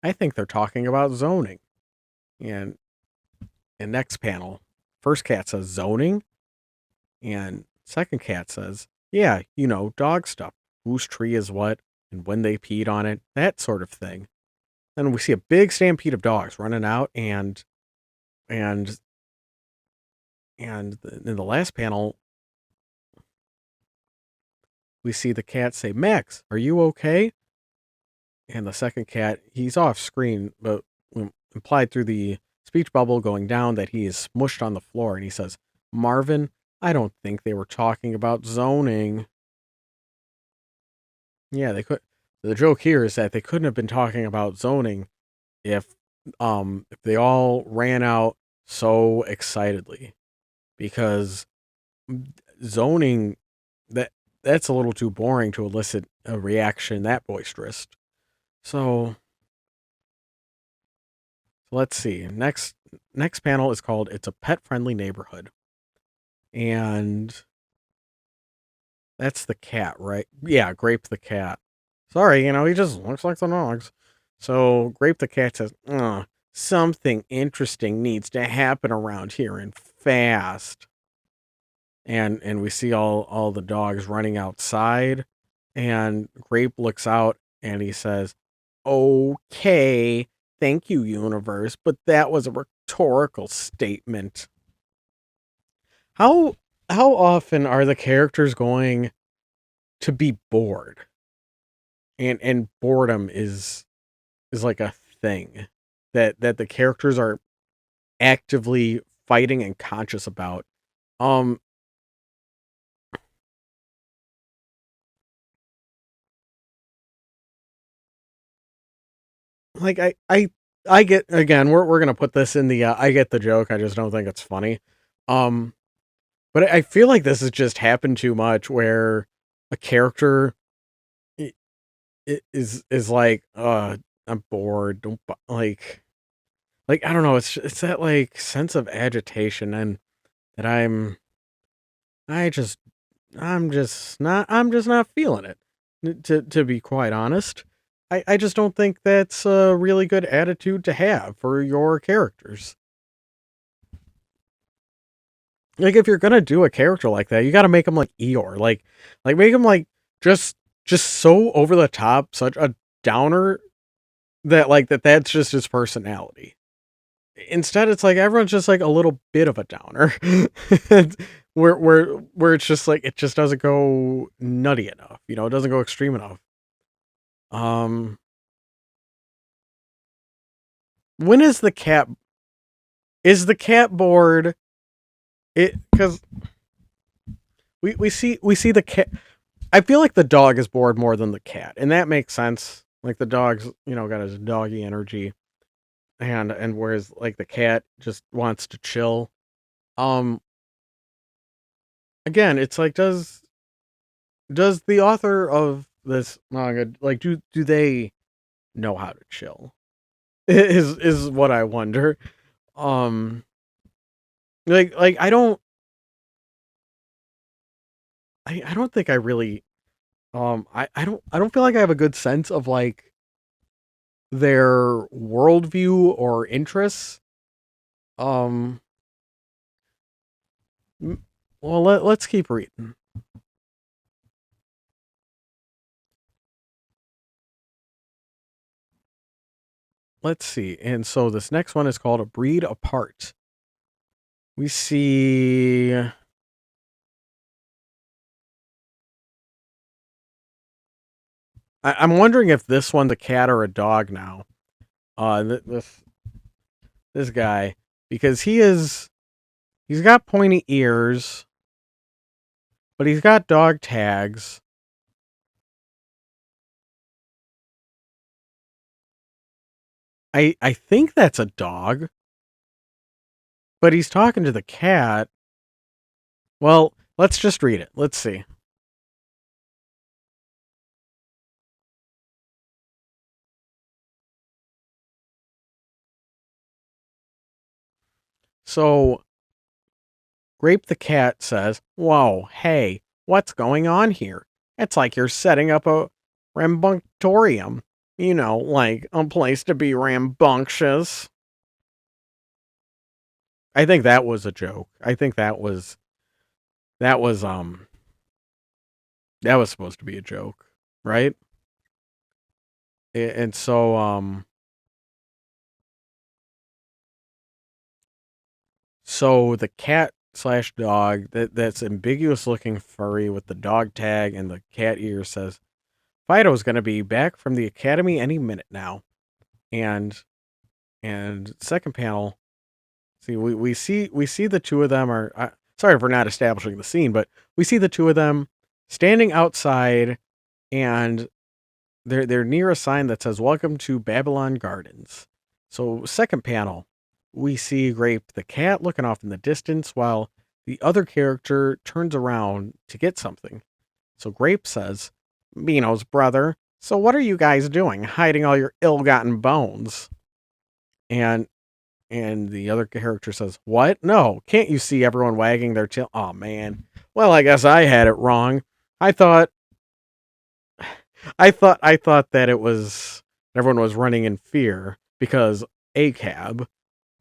"I think they're talking about zoning." And in next panel, first cat says, "Zoning?" And second cat says, "Yeah, dog stuff. Whose tree is what and when they peed on it, that sort of thing." Then we see a big stampede of dogs running out and in the last panel we see the cat say, "Max, are you okay?" And the second cat, he's off screen, but implied through the speech bubble going down that he is smushed on the floor, and he says, "Marvin, I don't think they were talking about zoning." Yeah, they could. The joke here is that they couldn't have been talking about zoning if if they all ran out so excitedly, because zoning, that that's a little too boring to elicit a reaction that boisterous. So let's see. Next panel is called "It's a Pet Friendly Neighborhood," and that's the cat, right? Yeah, Grape the cat. Sorry, he just looks like the dogs. So Grape the cat says, "Something interesting needs to happen around here and fast." And we see all the dogs running outside, and Grape looks out and he says, "Okay, thank you, universe, but that was a rhetorical statement." How how often are the characters going to be bored? And boredom is like a thing that the characters are actively fighting and conscious about. Um like I get, again, we're going to put this in the I get the joke, I just don't think it's funny. Um but I feel like this has just happened too much, where a character is like, I'm bored, don't like, I don't know, it's that like sense of agitation, and that I just I'm just not feeling it. To be quite honest, I just don't think that's a really good attitude to have for your characters. Like, if you're gonna do a character like that, you got to make him like Eeyore, like make him like just just so over the top, such a downer, that that's just his personality. Instead, it's like everyone's just like a little bit of a downer, where it's just like it just doesn't go nutty enough, it doesn't go extreme enough. Um, when is the cat bored? It because we see the cat. I feel like the dog is bored more than the cat, and that makes sense. Like, the dog's got his doggy energy, and whereas like the cat just wants to chill. Um, Again, it's like, does the author of this manga, like, do they know how to chill? Is what I wonder. Um, like I don't think I really I don't feel like I have a good sense of like their worldview or interests. Um, well, let's keep reading. Let's see. And so this next one is called "A Breed Apart." We see. I'm wondering if this one's a cat or a dog now. This guy, because He's got pointy ears, but he's got dog tags. I think that's a dog, but he's talking to the cat. Well, let's just read it. Let's see. So, Grape the cat says, "Whoa, hey, what's going on here? It's like you're setting up a rambunctorium. You know, like a place to be rambunctious." I think that was a joke. I think that was that was supposed to be a joke, right? And so so the cat slash dog that's ambiguous looking furry with the dog tag and the cat ear says Fido's gonna be back from the academy any minute now. And second panel, see we see the two of them are sorry for not establishing the scene, but we see the two of them standing outside and they're near a sign that says "Welcome to Babylon Gardens." So second panel, we see Grape the cat looking off in the distance while the other character turns around to get something. So Grape says, "Beano's brother, so what are you guys doing, hiding all your ill-gotten bones?" And the other character says, "What? No, can't you see everyone wagging their tail? Oh man. Well, I guess I had it wrong. I thought I thought that it was everyone was running in fear because a cab.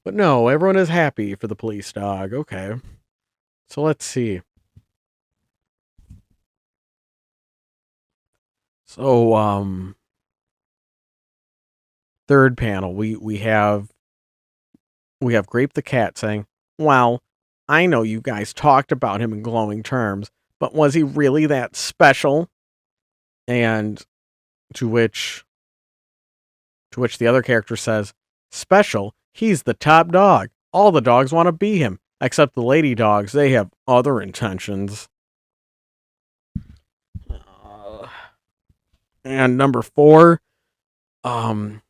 But no, everyone is happy for the police dog. Okay. So let's see. So third panel, we have Grape the cat saying, "Well, I know you guys talked about him in glowing terms, but was he really that special?" And to which the other character says, "Special? He's the top dog. All the dogs want to be him, except the lady dogs. They have other intentions." And number 4, um,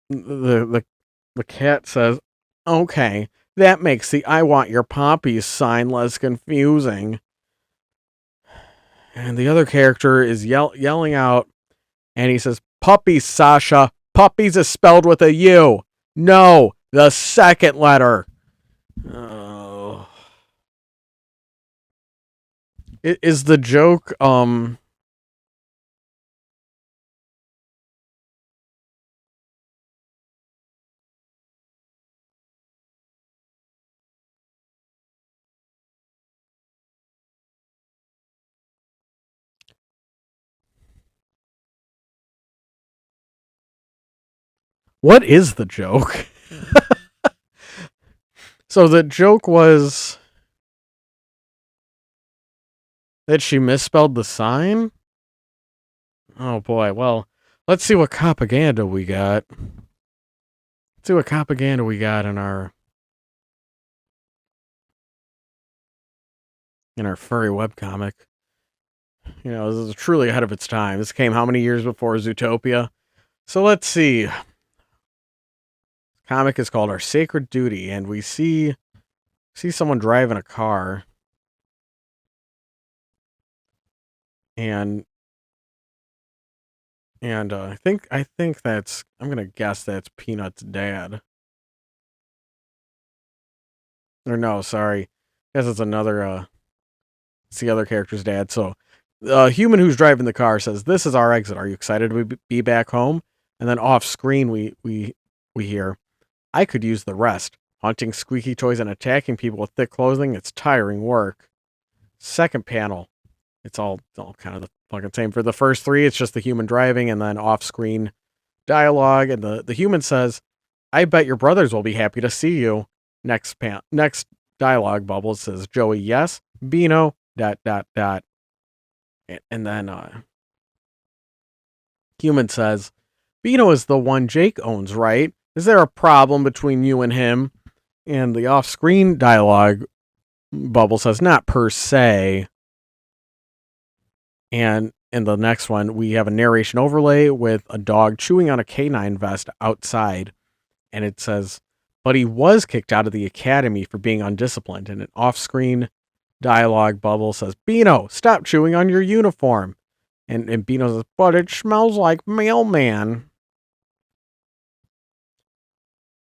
the cat says, "Okay, that makes the 'I want your poppies' sign less confusing." And the other character is yelling out, and he says, "Puppies, Sasha. Puppies is spelled with a U. No, the second letter." Oh. Is the joke, what is the joke? So the joke was that she misspelled the sign? Oh boy, well, let's see what propaganda we got. Let's see what propaganda we got in our furry webcomic. You know, this is truly ahead of its time. This came how many years before Zootopia? So let's see. Comic is called Our Sacred Duty, and we see someone driving a car, and I think that's I'm gonna guess that's Peanut's dad. Or no, sorry, I guess it's another it's the other character's dad. So the human who's driving the car says, "This is our exit. Are you excited to be back home?" And then off screen we hear, "I could use the rest. Hunting squeaky toys and attacking people with thick clothing, it's tiring work." Second panel, it's all kind of the fucking same. For the first 3, it's just the human driving and then off screen dialogue. And the human says, "I bet your brothers will be happy to see you." Next dialogue bubble says, "Joey, yes. Beano, dot, dot, dot." And then human says, "Beano is the one Jake owns, right? Is there a problem between you and him? And the off-screen dialogue bubble says, not per se. And in the next one, we have a narration overlay with a dog chewing on a canine vest outside. And it says, but he was kicked out of the academy for being undisciplined. And an off-screen dialogue bubble says, Beano, stop chewing on your uniform. And Beano says, but it smells like mailman.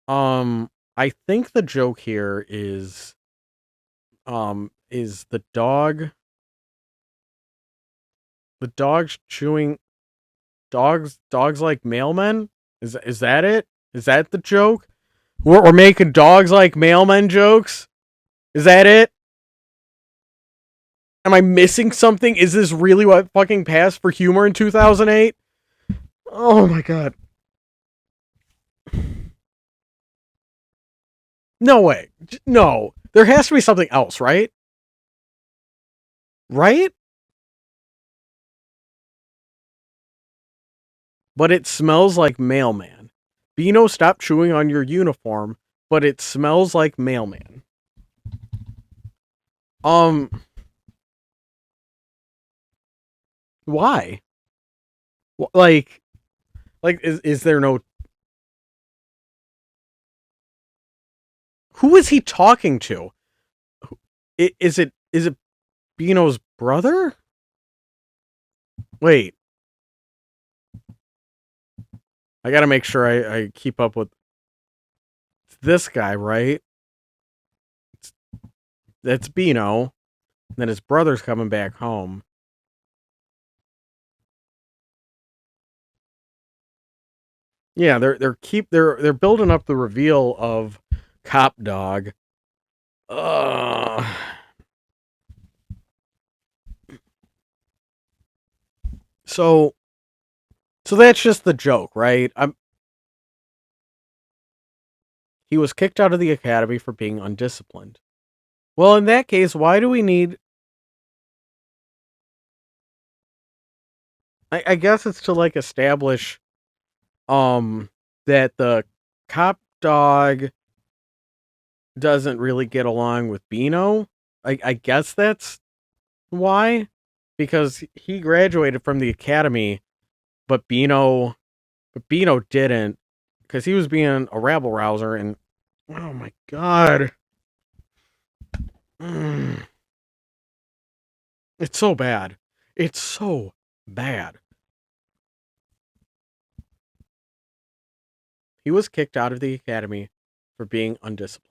I think the joke here is the dog's chewing dogs like mailmen? Is that it? Is that the joke? We're making dogs like mailmen jokes? Is that it? Am I missing something? Is this really what fucking passed for humor in 2008? Oh my god. No way. No. There has to be something else, right? Right? But it smells like mailman. Beano, stop chewing on your uniform, but it smells like mailman. Um, why? Like, is there no? Who is he talking to? Is it Beano's brother? Wait, I gotta make sure I keep up with this guy, right? That's Beano. Then his brother's coming back home. Yeah, they're building up the reveal of Cop Dog. Uh, so that's just the joke, right? He was kicked out of the academy for being undisciplined. Well, in that case, why do we need? I guess it's to like establish, that the Cop Dog doesn't really get along with Beano. I guess that's why, because he graduated from the academy, but Beano didn't, because he was being a rabble rouser. And oh my god, it's so bad. It's so bad. He was kicked out of the academy for being undisciplined.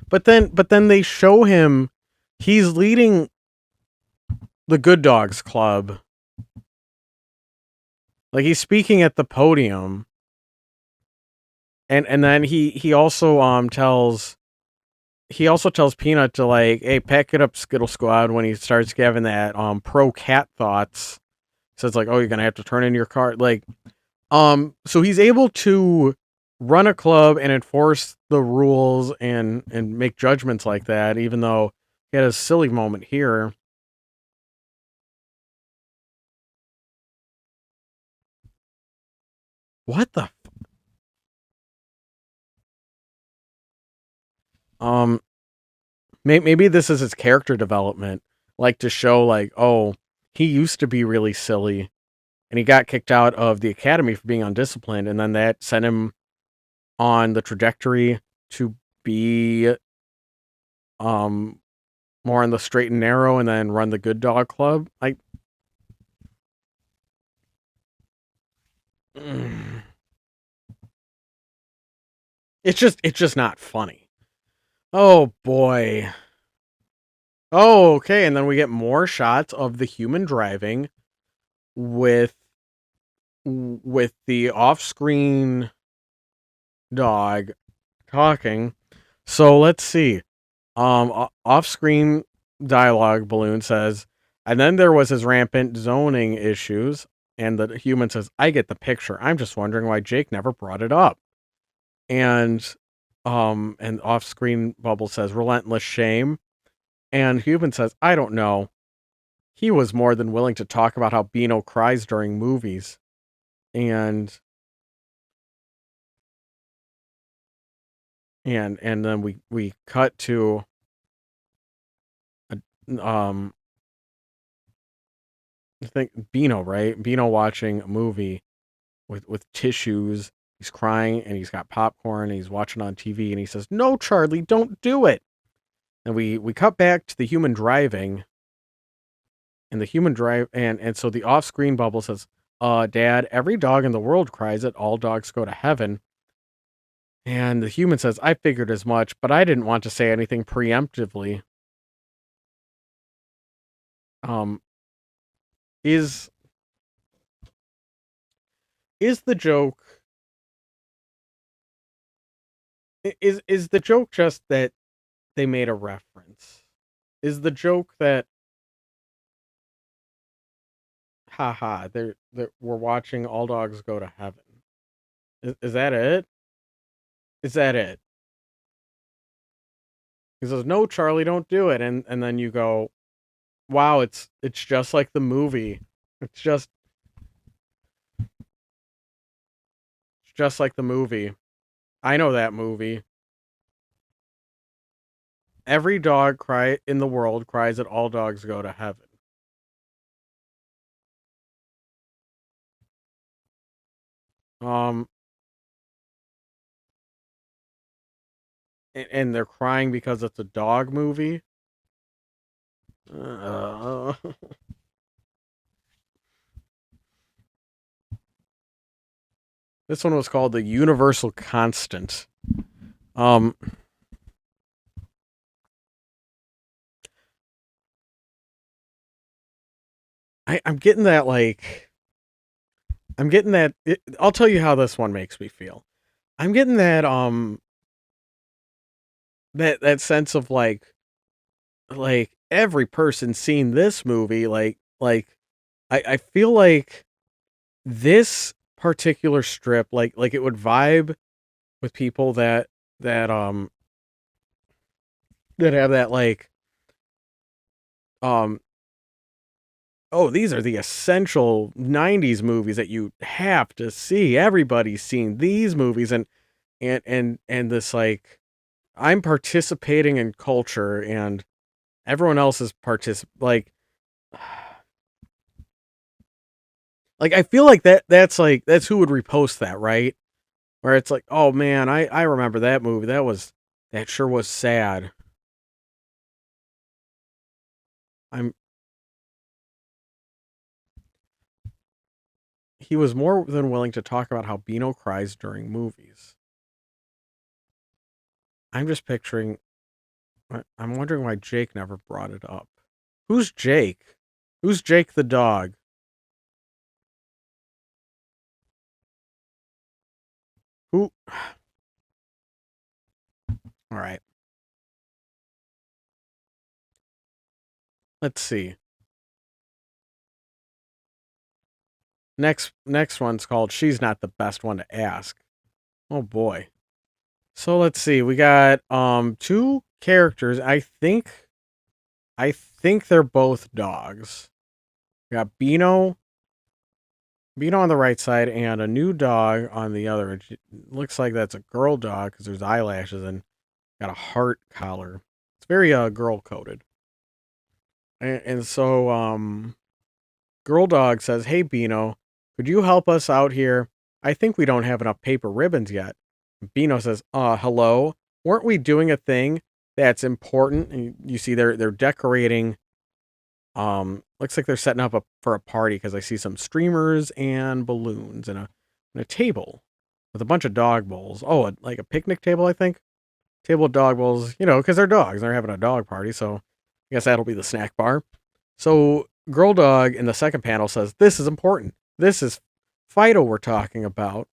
But then they show him he's leading the Good Dogs Club. Like, he's speaking at the podium. And then he also tells Peanut to, like, hey, pack it up, Skittle Squad, when he starts giving that pro cat thoughts. So it's like, oh, you're gonna have to turn in your card. Like, so he's able to run a club and enforce the rules and make judgments like that, even though he had a silly moment here. What the? Um, maybe this is his character development, like to show, like, oh, he used to be really silly, and he got kicked out of the academy for being undisciplined, and then that sent him on the trajectory to be um more on the straight and narrow, and then run the Good Dog Club. Like, it's just not funny. Oh boy. Oh, okay, and then we get more shots of the human driving with the off-screen dog talking. So let's see. Off-screen dialogue balloon says, and then there was his rampant zoning issues, and the human says, I get the picture. I'm just wondering why Jake never brought it up. And off-screen bubble says, relentless shame. And human says, I don't know. He was more than willing to talk about how Beano cries during movies. and and then we cut to um I think Beano, right? Beano watching a movie with tissues. He's crying and he's got popcorn and he's watching on TV and he says, "No, Charlie, don't do it." And we cut back to the human driving and the human drive and so the off-screen bubble says, Dad, every dog in the world cries it. All dogs go to heaven." And the human says, "I figured as much, but I didn't want to say anything preemptively." Um, is is the joke is the joke just that they made a reference? Is the joke that haha, they're we're watching All Dogs Go to Heaven? Is that it? Is that it? He says, "No, Charlie, don't do it." And then you go, "Wow, it's just like the movie. It's just like the movie. I know that movie. Every dog cry in the world cries that all dogs go to heaven." Um, and they're crying because it's a dog movie. Uh, this one was called The Universal Constant. Um, I'm getting that I'm getting that. I'll tell you how this one makes me feel. I'm getting that that sense of like every person seen this movie. I feel like this particular strip like it would vibe with people that that have that um oh, these are the essential 90s movies that you have to see. Everybody's seen these movies and this I'm participating in culture and everyone else is like I feel like that's who would repost that, right? Where it's like, "Oh man, I remember that movie. That sure was sad." I'm He was more than willing to talk about how Beano cries during movies. I'm just picturing I'm wondering why Jake never brought it up. Who's Jake? Who's Jake the dog? Who All right. Let's see. Next one's called She's Not the Best One to Ask. Oh boy. So let's see. We got two characters. I think they're both dogs. We got Beano on the right side and a new dog on the other. It looks like that's a girl dog because there's eyelashes and got a heart collar. It's very girl coded. And so girl dog says, "Hey Beano, could you help us out here? I think we don't have enough paper ribbons yet." Beano says, hello. Weren't we doing a thing that's important?" And you see they're decorating. Looks like they're setting up for a party because I see some streamers and balloons and a table with a bunch of dog bowls. Oh, like a picnic table, I think. Table of dog bowls, because they're dogs. They're having a dog party, so I guess that'll be the snack bar. So girl dog in the second panel says, "This is important. This is Fido we're talking about."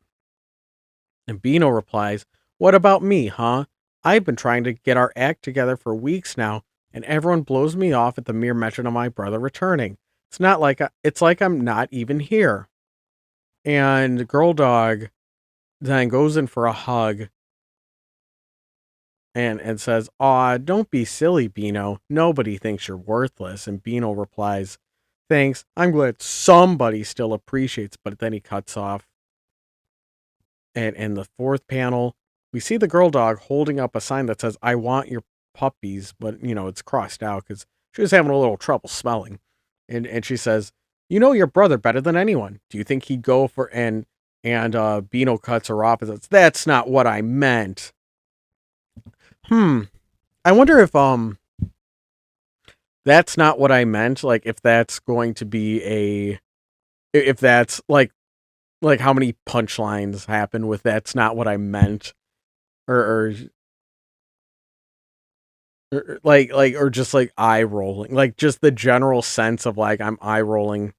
And Beano replies, "What about me, huh? I've been trying to get our act together for weeks now, and everyone blows me off at the mere mention of my brother returning. It's like I'm not even here." And girl dog then goes in for a hug and says, "Aw, don't be silly, Beano. Nobody thinks you're worthless." And Beano replies, "Thanks. I'm glad somebody still appreciates," but then he cuts off. And the fourth panel, we see the girl dog holding up a sign that says, "I want your puppies," but it's crossed out because she was having a little trouble spelling. And she says, "You know your brother better than anyone. Do you think he'd go for," and Beano cuts her off and says, "That's not what I meant." Hmm. I wonder if that's not what I meant. Like if that's going to be if that's like how many punchlines happen with "That's not what I meant," or or just like eye rolling, like just the general sense of like I'm eye rolling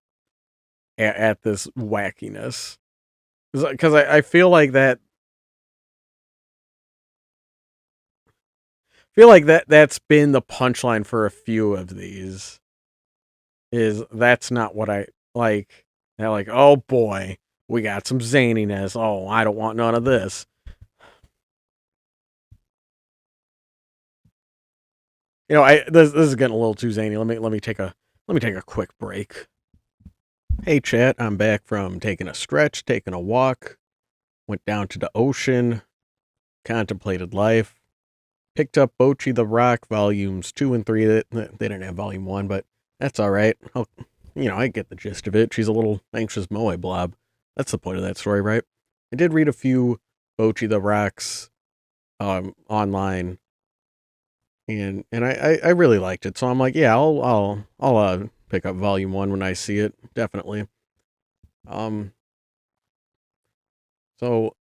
at this wackiness. Because I feel like that's been the punchline for a few of these. Is that's not what I like. They're like, oh boy, we got some zaniness. Oh, I don't want none of this. I this is getting a little too zany. Let me take a quick break. Hey chat, I'm back from taking a stretch, taking a walk, went down to the ocean, contemplated life, picked up Bochi the Rock volumes 2 and 3. They didn't have volume 1, but that's all right. I get the gist of it. She's a little anxious moe blob. That's the point of that story, right? I did read a few Bochi the Rocks online, and I really liked it. So I'm like, yeah, I'll pick up volume 1 when I see it, definitely. Um so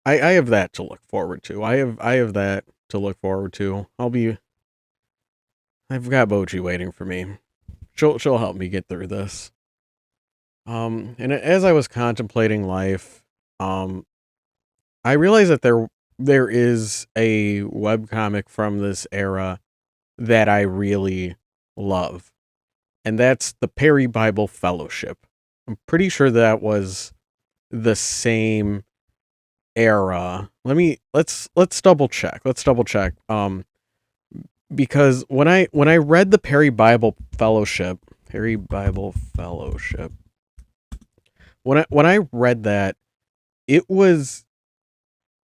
I have that to look forward to. I have that to look forward to. I've got Bochi waiting for me. She'll help me get through this. And as I was contemplating life, um, I realized that there is a webcomic from this era that I really love, and that's the Perry Bible Fellowship. I'm pretty sure that was the same era. Let's double check. Let's double check. Because when I read the Perry Bible Fellowship, when I read that, it was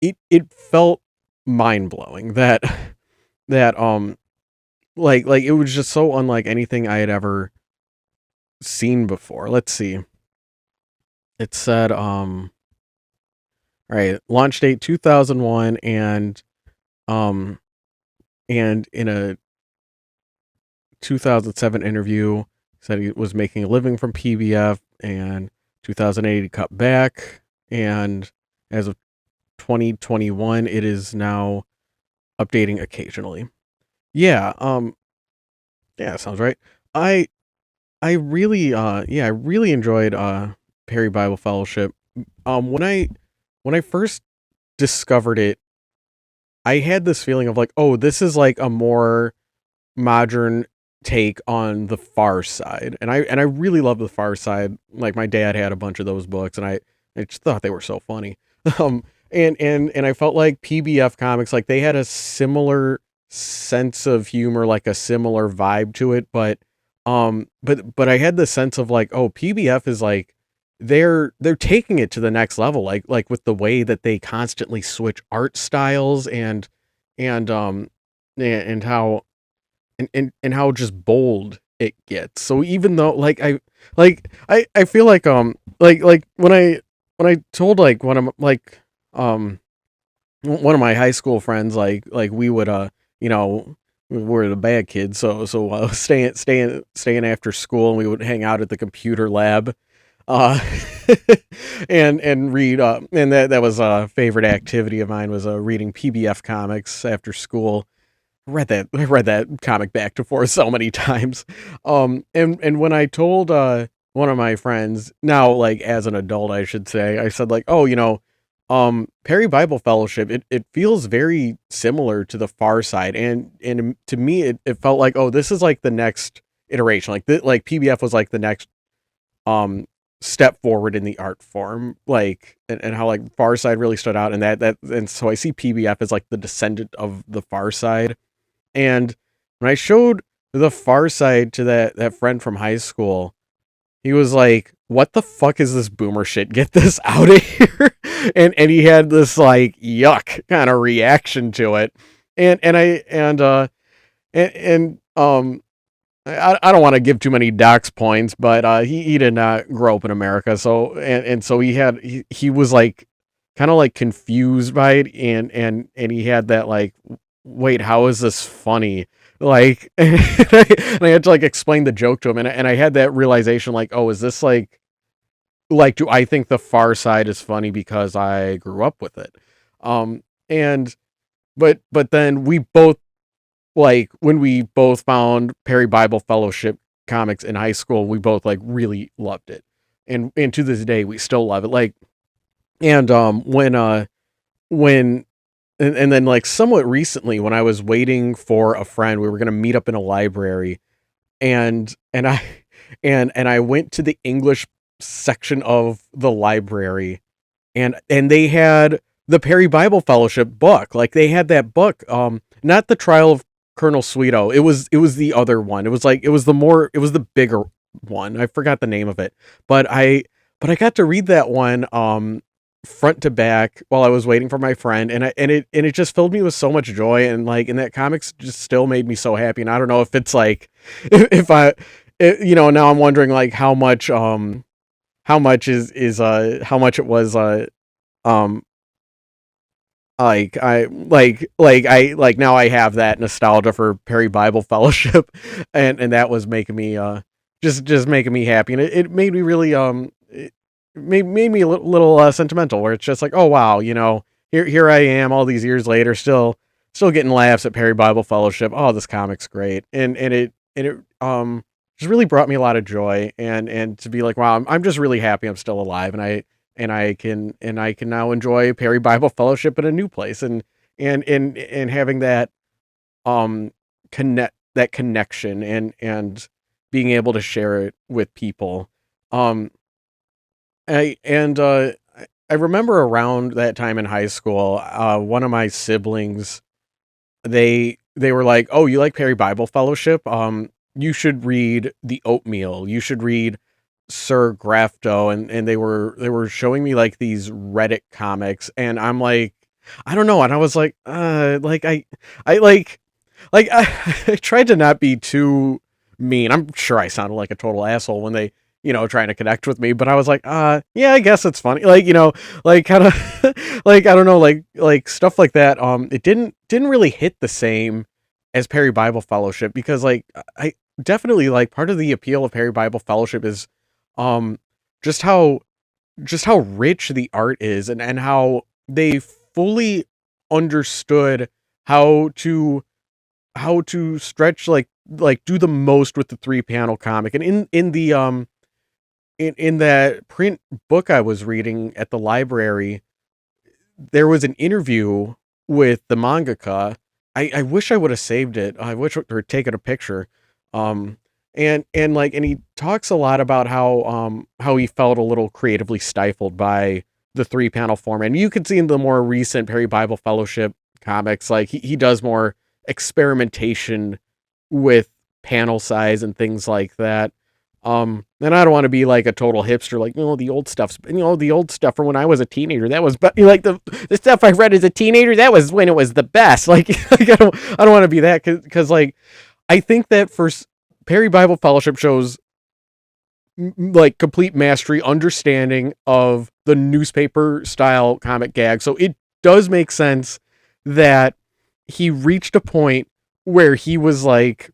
it felt mind blowing that that like it was just so unlike anything I had ever seen before. Let's see. It said right, launch date 2001, um and in a 2007 interview said he was making a living from PBF, and 2008 he cut back, and as of 2021 it is now updating occasionally. Yeah, yeah, sounds right. I I really yeah, I really enjoyed Perry Bible Fellowship. When I first discovered it, I had this feeling of like, oh, this is like a more modern take on the Far Side. And I really love the Far Side. Like my dad had a bunch of those books, and I just thought they were so funny. Um and I felt like PBF comics, like they had a similar sense of humor, like a similar vibe to it, but I had the sense of like, oh, PBF is like they're taking it to the next level, like with the way that they constantly switch art styles, and and how and how just bold it gets. So even though I feel like when I told like um one of my high school friends, like we would you know we were the bad kids, so staying after school, and we would hang out at the computer lab, uh and read, and that was a favorite activity of mine, was reading PBF comics after school. I read that comic back to forth so many times. And when I told one of my friends, now like as an adult I should say, I said like, oh, Perry Bible Fellowship, it feels very similar to the Far Side, and to me it felt like, oh, this is like the next iteration, like PBF was like the next um step forward in the art form, like, and how like Far Side really stood out, and and so I see PBF as like the descendant of the Far Side. And when I showed the Far Side to that friend from high school, he was like, "What the fuck is this boomer shit? Get this out of here!" And he had this like yuck kind of reaction to it, and I and I don't want to give too many docs points, but he did not grow up in America, so and so he was like kind of like confused by it, and he had that like, wait, how is this funny? Like, and I had to like explain the joke to him, and I had that realization like, oh, is this like do I think The Far Side is funny because I grew up with it? And but then we both like when we both found Perry Bible Fellowship comics in high school, we both like really loved it. And to this day we still love it. Like and when and then like somewhat recently when I was waiting for a friend, we were gonna meet up in a library and I and I went to the English section of the library and they had the Perry Bible Fellowship book. Like they had that book, not the Trial of Colonel Sweeto. It was the other one. It was like it was the bigger one. I forgot the name of it, but I got to read that one front to back while I was waiting for my friend, and it just filled me with so much joy, and that comics just still made me so happy. And I don't know if it's like if I now I'm wondering like how much is how much it was um like now I have that nostalgia for Perry Bible Fellowship, and that was making me just making me happy, and it made me really it made me a little sentimental, where it's just like, oh wow, here I am all these years later, still getting laughs at Perry Bible Fellowship. Oh, this comic's great, and it just really brought me a lot of joy, and to be like, wow, I'm just really happy I'm still alive, and I can now enjoy Perry Bible Fellowship in a new place, and having that um connection, and being able to share it with people. Um I remember around that time in high school, one of my siblings, they were like, "Oh, you like Perry Bible Fellowship? You should read The Oatmeal. You should read Sir Grafto," and they were showing me like these Reddit comics, and I'm like, I don't know, and I was like, like I I tried to not be too mean. I'm sure I sounded like a total asshole when they, trying to connect with me, but I was like, yeah, I guess it's funny. Like, like kind of like I don't know, like stuff like that. It didn't really hit the same as Perry Bible Fellowship, because like I definitely like part of the appeal of Perry Bible Fellowship is um just how rich the art is, and how they fully understood how to stretch, like do the most with the 3 panel comic. And in that print book I was reading at the library, there was an interview with the mangaka. I wish I would have saved it. I wish or taken a picture. Um and he talks a lot about how he felt a little creatively stifled by the 3 panel format. And you can see in the more recent Perry Bible Fellowship comics, like he does more experimentation with panel size and things like that. And I don't want to be like a total hipster, like, the old stuff from when I was a teenager. That was, but like the stuff I read as a teenager, that was when it was the best. Like, like I don't want to be that, because like I think that Perry Bible Fellowship shows like complete mastery, understanding of the newspaper style comic gag. So it does make sense that he reached a point where he was like,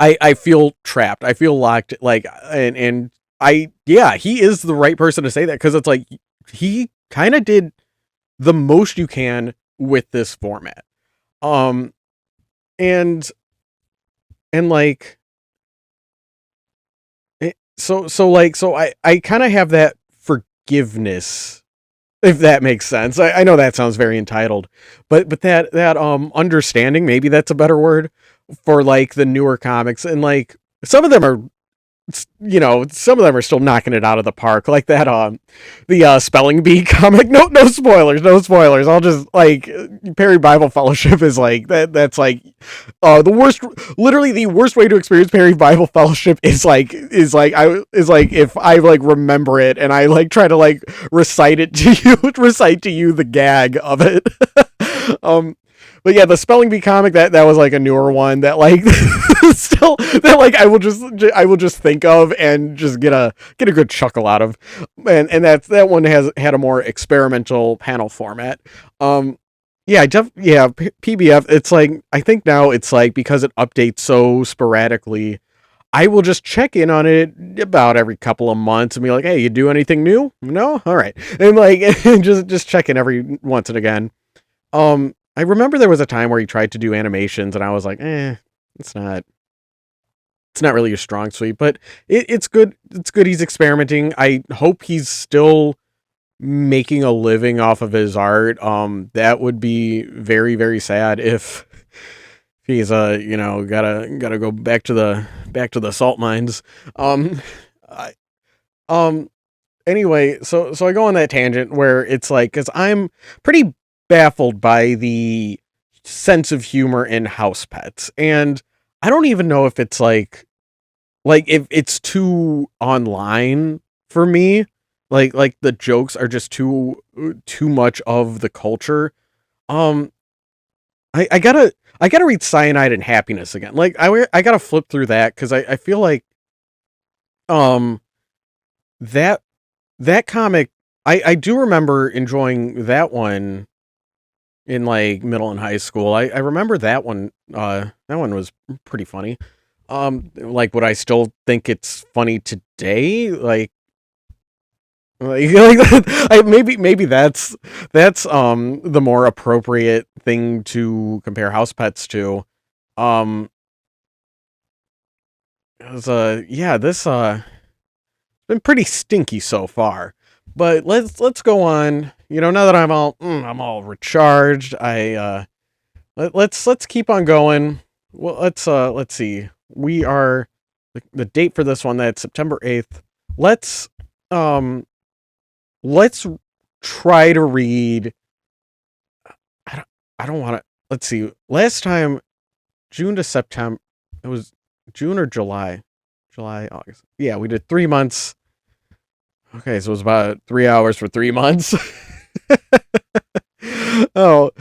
I feel trapped. I feel locked. Like, and yeah, he is the right person to say that, because it's like he kind of did the most you can with this format. Um, and like, so I kind of have that forgiveness, if that makes sense. I know that sounds very entitled, but that understanding, maybe that's a better word, for like the newer comics, and like some of them are some of them are still knocking it out of the park, like that the spelling bee comic. No spoilers, no spoilers. I'll just like Perry Bible Fellowship is like that's like the worst, literally the worst way to experience Perry Bible Fellowship is like if I like remember it and I like try to like recite it to you, recite to you the gag of it. um but yeah, the spelling bee comic, that was like a newer one that like still that like I will just think of and just get a good chuckle out of, and that one has had a more experimental panel format. Yeah, PBF. It's like I think now it's like because it updates so sporadically, I will just check in on it about every couple of months and be like, "Hey, you do anything new? No, all right," and like just check in every once and again. I remember there was a time where he tried to do animations, and I was like, it's not it's not really a strong suit, but it's good. It's good he's experimenting. I hope he's still making a living off of his art. That would be very, very sad if he's gotta go back to the salt mines. I, um anyway, so I go on that tangent where it's like, because I'm pretty baffled by the sense of humor in House Pets, and I don't even know if it's like if it's too online for me, like the jokes are just too much of the culture. um I gotta read Cyanide and Happiness again. Like I gotta flip through that because I feel like um that that comic, I do remember enjoying that one in like middle and high school. I remember that one was pretty funny. Like, would I still think it's funny today? Maybe that's the more appropriate thing to compare House Pets to. Um, 'Cause, yeah, this been pretty stinky so far. But let's go on. Now that I'm all recharged, let's keep on going. Well, let's see. We are the date for this one, that's September 8th. Let's um let's try to read. I don't I don't want to. Let's see. Last time, June to September, it was June or July. July, August. Yeah, we did 3 months. Okay, so it was about 3 hours for 3 months. Oh,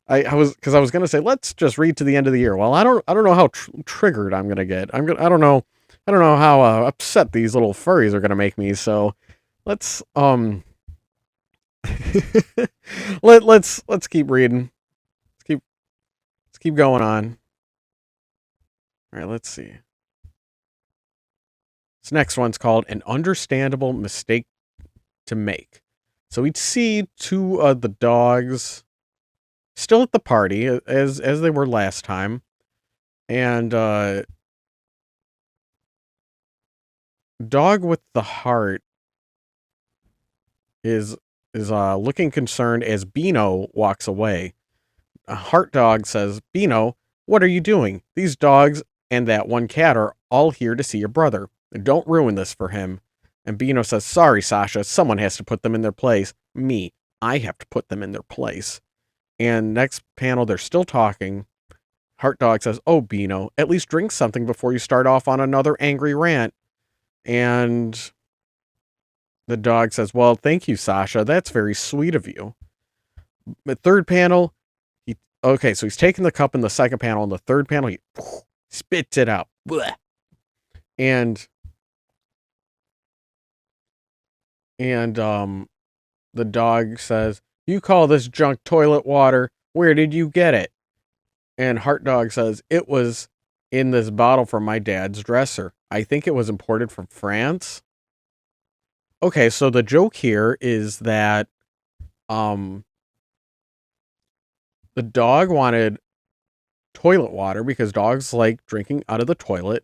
I was gonna say let's just read to the end of the year. Well, I don't know how triggered I'm gonna get. I don't know how upset these little furries are gonna make me. So let's let's keep reading. Let's keep going on. All right, let's see. This next one's called An Understandable Mistake to Make. So we'd see two of the dogs still at the party as they were last time, and dog with the heart is looking concerned as Beano walks away. A heart dog says, "Beano, what are you doing? These dogs and that one cat are all here to see your brother. Don't ruin this for him." And Beano says, "Sorry, Sasha, someone has to put them in their place. Me. I have to put them in their place." And next panel, they're still talking. Heart Dog says, "Oh, Beano, at least drink something before you start off on another angry rant." And the dog says, "Well, thank you, Sasha. That's very sweet of you." The third panel, okay, so he's taking the cup in the second panel. In the third panel, he spits it out. Blech. And the dog says, "You call this junk toilet water? Where did you get it?" And Heart Dog says, "It was in this bottle from my dad's dresser. I think it was imported from France." Okay, so the joke here is that um the dog wanted toilet water because dogs like drinking out of the toilet,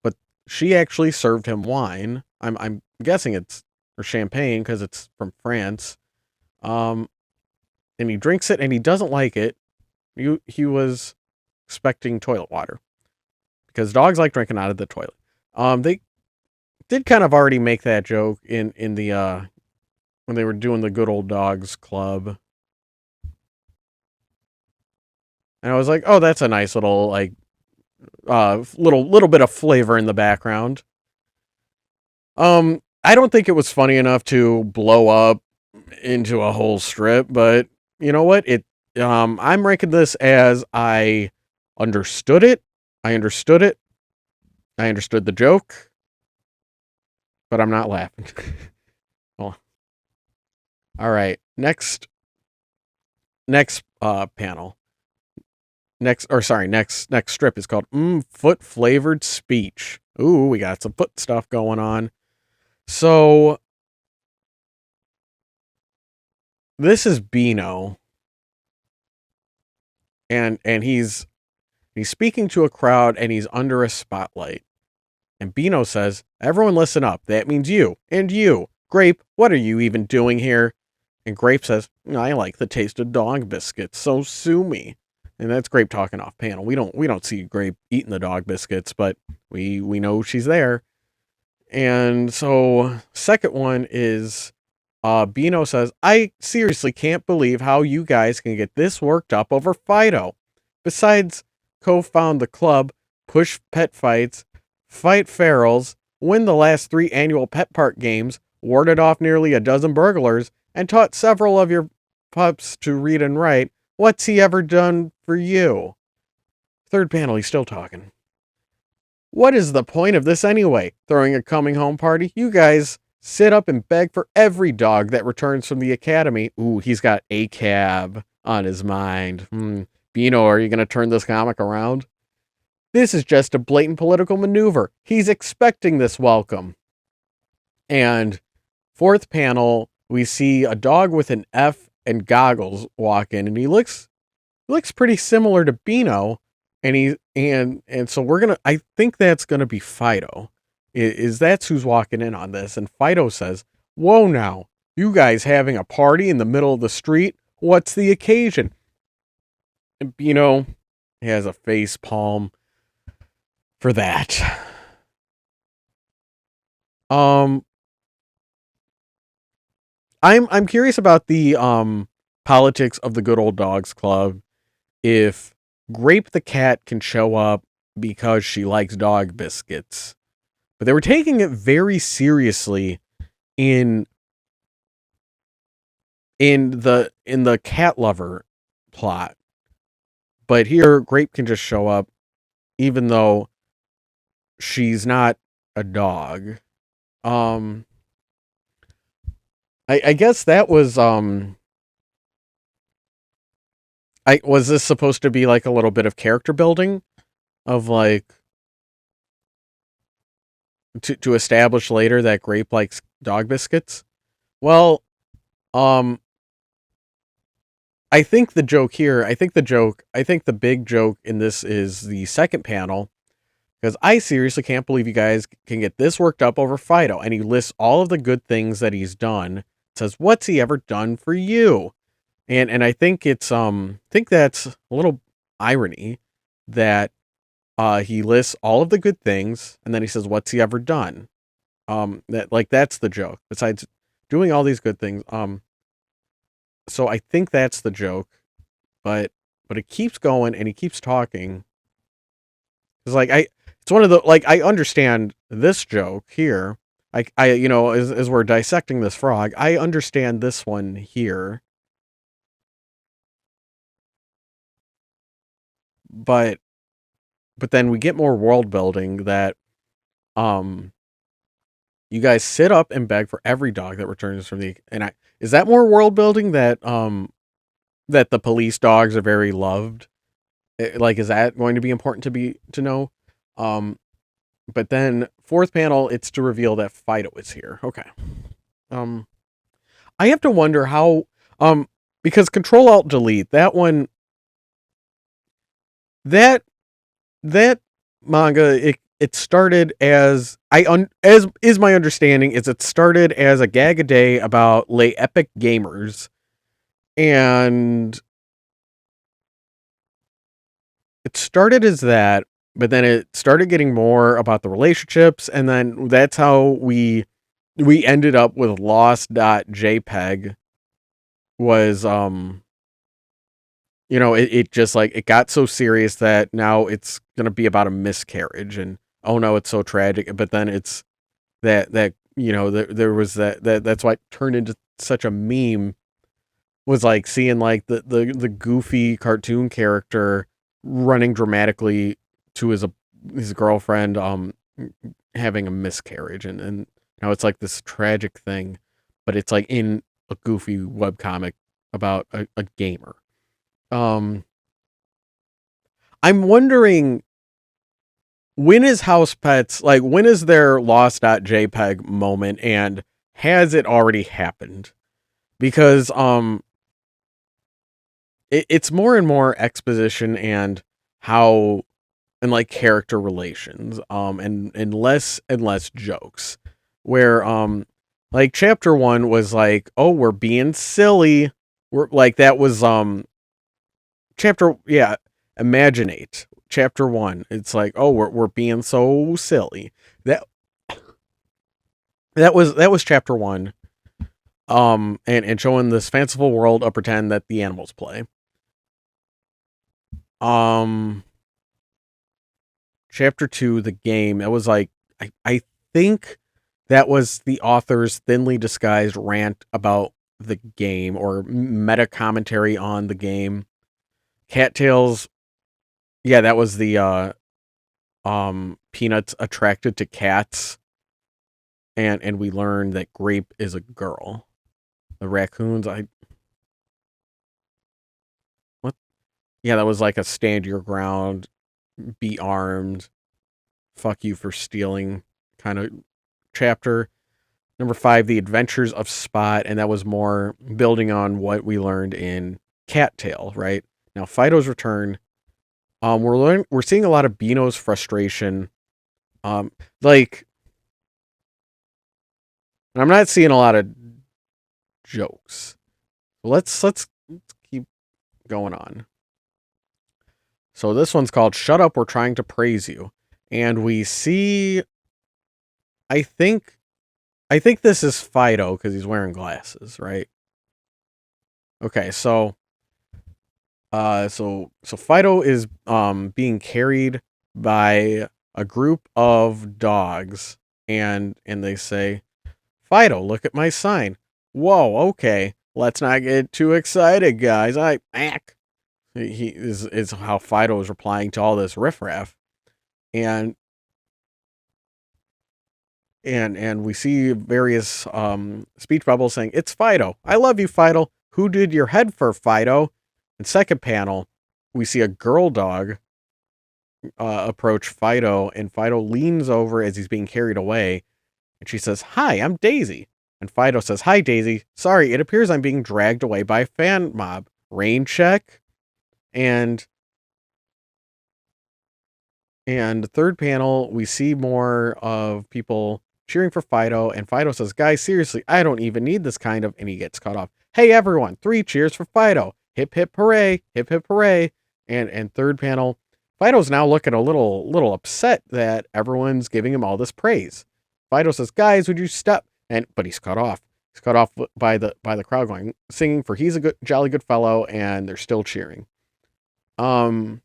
but she actually served him wine. I'm guessing it's or champagne because it's from France. Um and he drinks it and he doesn't like it. He was expecting toilet water because dogs like drinking out of the toilet. They did kind of already make that joke in the when they were doing the Good Old Dogs Club. And I was like, "Oh, that's a nice little like little bit of flavor in the background." I don't think it was funny enough to blow up into a whole strip, but you know what? I'm ranking this as I understood it. I understood it. I understood the joke, but I'm not laughing. Oh, all right. Next panel. Next strip is called Foot Flavored Speech. Ooh, we got some foot stuff going on. So this is Beano, and he's speaking to a crowd and he's under a spotlight. And Beano says, "Everyone listen up. That means you and you. Grape, what are you even doing here?" And Grape says, "I like the taste of dog biscuits, so sue me." And that's Grape talking off panel. We don't see Grape eating the dog biscuits, but we know she's there. And so second one is Beano says, "I seriously can't believe how you guys can get this worked up over Fido. Besides co-found the club, push pet fights, fight ferals, win the last 3 annual pet park games, warded off nearly a dozen burglars, and taught several of your pups to read and write. What's he ever done for you?" Third panel, he's still talking. "What is the point of this anyway? Throwing a coming home party? You guys sit up and beg for every dog that returns from the academy." Ooh, he's got a cab on his mind. Beano, are you going to turn this comic around? "This is just a blatant political maneuver. He's expecting this welcome." And fourth panel, we see a dog with an F and goggles walk in, and he looks pretty similar to Beano, and so we're gonna. I think that's gonna be Fido. Is that's who's walking in on this? And Fido says, "Whoa, now you guys having a party in the middle of the street? What's the occasion?" And Beano has a face palm for that. Um, I'm curious about the politics of the Good Old Dogs Club. If Grape the cat can show up because she likes dog biscuits, but they were taking it very seriously in in the cat lover plot. But here, Grape can just show up, even though she's not a dog. Um, I guess that was I was this supposed to be like a little bit of character building of like to establish later that Grape likes dog biscuits. Well, um, I think the joke here, I think the big joke in this is the second panel, because I seriously can't believe you guys can get this worked up over Fido. And he lists all of the good things that he's done. Says, "What's he ever done for you?" And I think think that's a little irony that he lists all of the good things and then he says, "What's he ever done?" That's the joke. Besides doing all these good things, so I think that's the joke, but it keeps going and he keeps talking. It's like it's one of the like I understand this joke here. I as we're dissecting this frog, I understand this one here, but then we get more world building that um you guys sit up and beg for every dog that returns from the and I is that more world building that the police dogs are very loved? Like, is that going to be important to know? Um, but then fourth panel, it's to reveal that Fido is here. Okay. Um, I have to wonder how because Control Alt Delete that one that that manga it started as as is my understanding is it started as a gag a day about lay epic gamers, and it started as that, but then it started getting more about the relationships, and then that's how we ended up with lost.jpg was it just like it got so serious that now it's gonna be about a miscarriage, and oh no, it's so tragic. But then it's that there was that's why it turned into such a meme, was like seeing like the goofy cartoon character running dramatically to his girlfriend having a miscarriage, and it's like this tragic thing, but it's like in a goofy webcomic about a gamer. um I'm wondering, when is Housepets, like, when is their lost.jpg moment, and has it already happened? Because it's more and more exposition and how, and like character relations, and less jokes, where like chapter 1 was like, oh, we're being silly, we're like, that was chapter, yeah, Imaginate chapter 1. It's like, oh, we're being so silly. That that was chapter 1. And showing this fanciful world of pretend that the animals play. um Chapter 2, the game, that was like, I think that was the author's thinly disguised rant about the game, or meta commentary on the game. Cattails, yeah, that was the Peanuts attracted to cats, and we learned that Grape is a girl. The raccoons, I what? Yeah, that was like a stand your ground, be armed, fuck you for stealing kind of chapter. Number 5, The Adventures of Spot, and that was more building on what we learned in Cattail, right? Now Fido's return. We're seeing a lot of Beano's frustration. Like, I'm not seeing a lot of jokes. Let's keep going on. So this one's called "Shut Up, We're Trying to Praise You," and we see. I think this is Fido because he's wearing glasses, right? Okay, so Fido is being carried by a group of dogs, and they say, "Fido, look at my sign." Whoa, okay, let's not get too excited, guys. I ack. He is how Fido is replying to all this riffraff, and and we see various speech bubbles saying, "It's Fido. I love you, Fido. Who did your head for, Fido?" And second panel, we see a girl dog approach Fido, and Fido leans over as he's being carried away, and she says, "Hi, I'm Daisy." And Fido says, "Hi, Daisy. Sorry, it appears I'm being dragged away by a fan mob. Rain check." And And third panel, we see more of people cheering for Fido, and Fido says, "Guys, seriously, I don't even need this kind of," and he gets cut off. "Hey, everyone, 3 cheers for Fido. Hip, hip, hooray, hip, hip, hooray." And third panel, Fido's now looking a little upset that everyone's giving him all this praise. Fido says, "Guys, would you stop?" But he's cut off. He's cut off by the crowd going, singing for "He's a good, jolly good fellow," and they're still cheering. Um,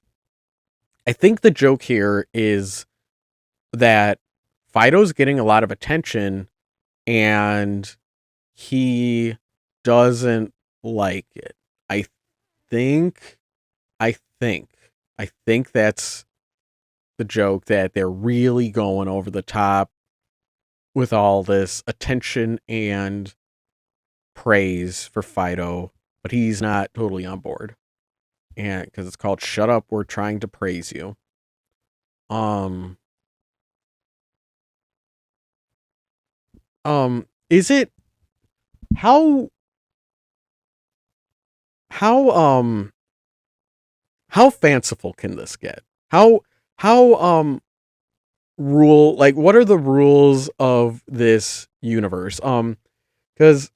I think the joke here is that Fido's getting a lot of attention, and he doesn't like it. I think I think I think that's the joke, that they're really going over the top with all this attention and praise for Fido, but he's not totally on board. And because it's called "Shut Up, We're Trying to Praise You." Um is it, how how how fanciful can this get? How rule, like, what are the rules of this universe? Because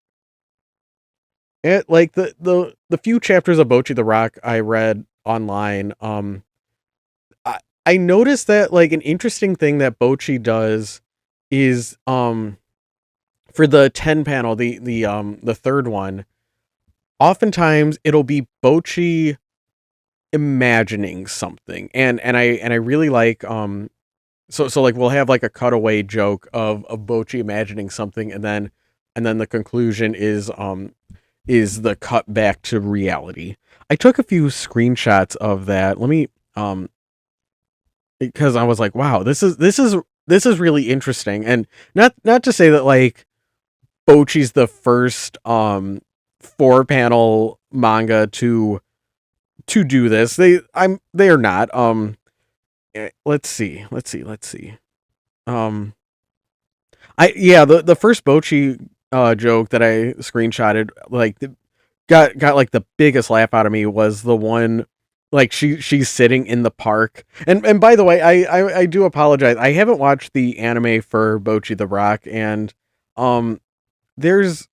it, like, the few chapters of Bochi the Rock I read online, I I noticed that like an interesting thing that Bochi does is for the 10 panel, the third one, oftentimes it'll be Bochi imagining something. And I really like so like we'll have like a cutaway joke of Bochi imagining something, and then the conclusion is the cut back to reality. I took a few screenshots of that. Let me because I was like, wow, this is really interesting. And not to say that like Bochi's the first 4 panel manga to do this. They are not. Let's see. Um I yeah, the first Bochi joke that I screenshotted like got like the biggest laugh out of me was the one like she's sitting in the park. And by the way, I do apologize. I haven't watched the anime for Bochi the Rock, and um there's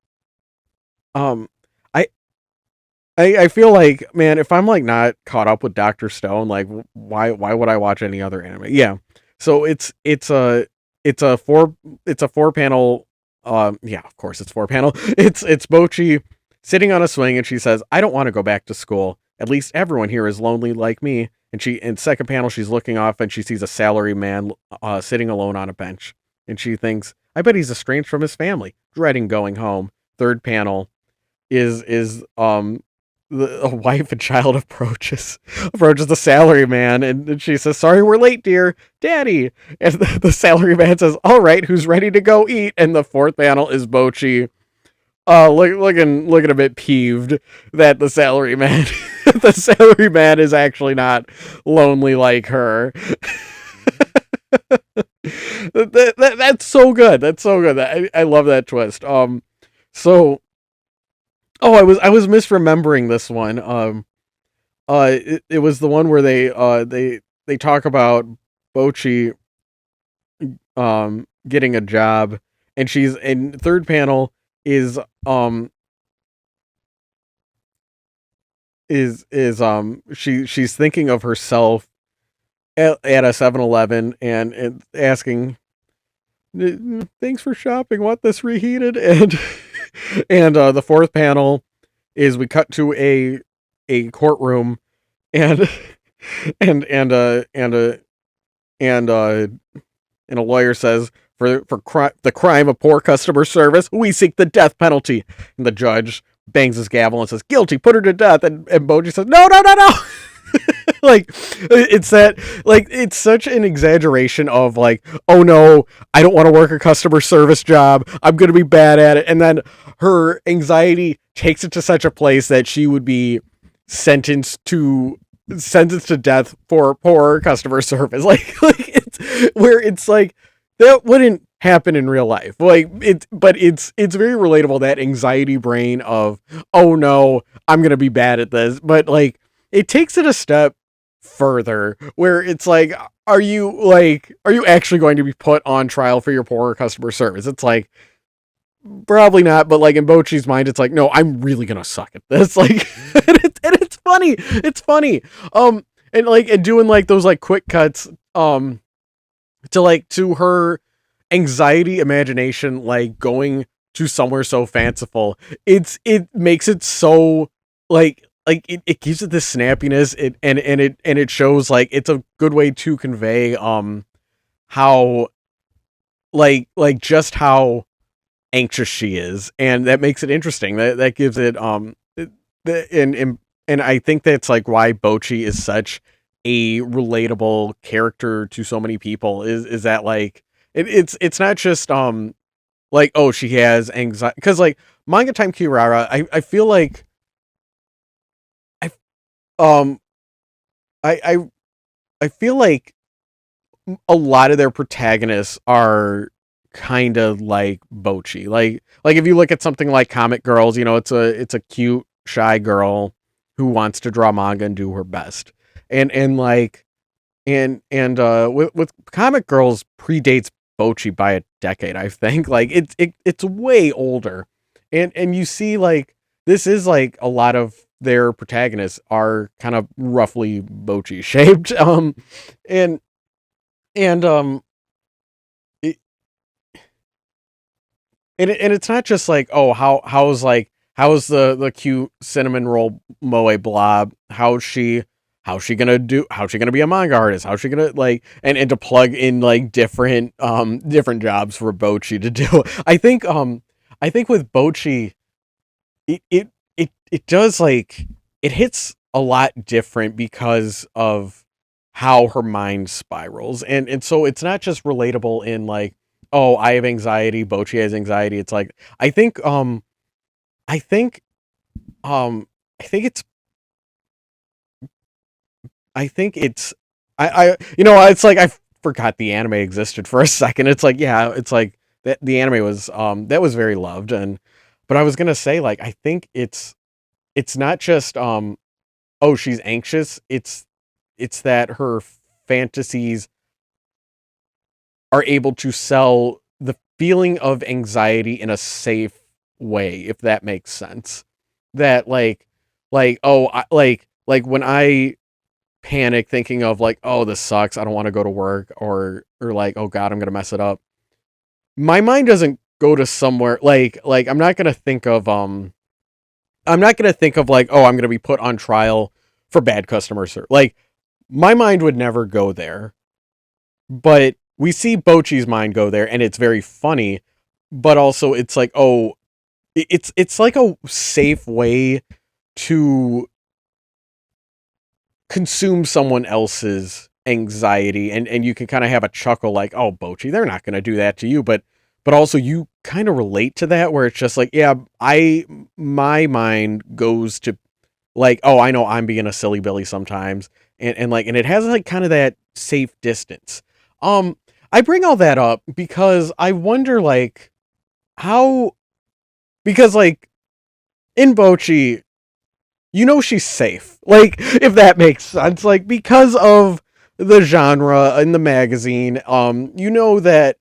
um I I feel like, man, if I'm like not caught up with Doctor Stone, like why would I watch any other anime? Yeah. So it's a four it's a 4 panel yeah, of course it's 4 panel. It's Bochi sitting on a swing, and she says, "I don't want to go back to school. At least everyone here is lonely like me." And she in second panel she's looking off and she sees a salary man sitting alone on a bench. And she thinks, "I bet he's estranged from his family, dreading going home." Third panel is a wife and child approaches the salary man, and she says, "Sorry we're late, dear daddy." And the salary man says, "All right, who's ready to go eat?" And the fourth panel is Bochi looking a bit peeved that the salary man is actually not lonely like her. That's so good. That's so good. I love that twist. So oh, I was misremembering this one. It was the one where they talk about Bochi getting a job, and she's in third panel is she's thinking of herself at a 7-Eleven and asking, "Thanks for shopping. Want this reheated?" And the fourth panel is we cut to a courtroom, and and and and a lawyer says, for the crime of poor customer service, we seek the death penalty. And the judge bangs his gavel and says, "Guilty, put her to death." And Boji says, "No, no, no, no." Like it's that like it's such an exaggeration of like, "Oh no, I don't want to work a customer service job. I'm going to be bad at it." And then her anxiety takes it to such a place that she would be sentenced to death for poor customer service. Like it's where it's like that wouldn't happen in real life. Like but it's very relatable, that anxiety brain of, "Oh no, I'm going to be bad at this." But like it takes it a step further where it's like, are you actually going to be put on trial for your poor customer service? It's like, probably not, but like in Bochi's mind, it's like, no, I'm really gonna suck at this. Like, and it's funny. It's funny. And doing like those like quick cuts, to her anxiety imagination, like going to somewhere so fanciful. It makes it so it gives it this snappiness. It shows like it's a good way to convey how just how anxious she is, and that makes it interesting. That gives it and I think that's like why Bochi is such a relatable character to so many people, is that like it's not just like, oh, she has anxiety, because like Manga Time Kirara, I feel like I um I I I feel like a lot of their protagonists are kind of like Bochi. Like if you look at something like Comic Girls, it's a cute, shy girl who wants to draw manga and do her best. And like with Comic Girls predates Bochi by a decade, I think. Like it's way older. And you see like this is like a lot of their protagonists are kind of roughly Bochi shaped. And and it, and it's not just like, oh, how's the cute cinnamon roll moe blob, how's she gonna be a manga artist, how's she gonna like, and to plug in like different jobs for Bochi to do. I think with Bochi, it does like, it hits a lot different because of how her mind spirals, and so it's not just relatable in like, oh, I have anxiety, Bochi has anxiety. It's like, I think I think um I think it's I think it's I it's like I forgot the anime existed for a second. It's like, yeah, it's like that the anime was that was very loved. And but I was gonna say, like, I think it's not just oh, she's anxious. It's that her fantasies are able to sell the feeling of anxiety in a safe way, if that makes sense. That oh, like when I panic thinking of like, oh, this sucks, I don't want to go to work, or like, oh god, I'm gonna mess it up. My mind doesn't go to somewhere like I'm not gonna think of like, oh, I'm gonna be put on trial for bad customer service. Like, my mind would never go there. But we see Bochi's mind go there, and it's very funny. But also, it's like, oh, it's like a safe way to consume someone else's anxiety, and you can kind of have a chuckle like, oh, Bochi, they're not going to do that to you, but also you kind of relate to that, where it's just like, yeah, I my mind goes to like, oh, I know I'm being a silly Billy sometimes, and like, and it has like kind of that safe distance. Um, I bring all that up because I wonder like how, because like in Bochi, she's safe. Like, if that makes sense, like because of the genre in the magazine, that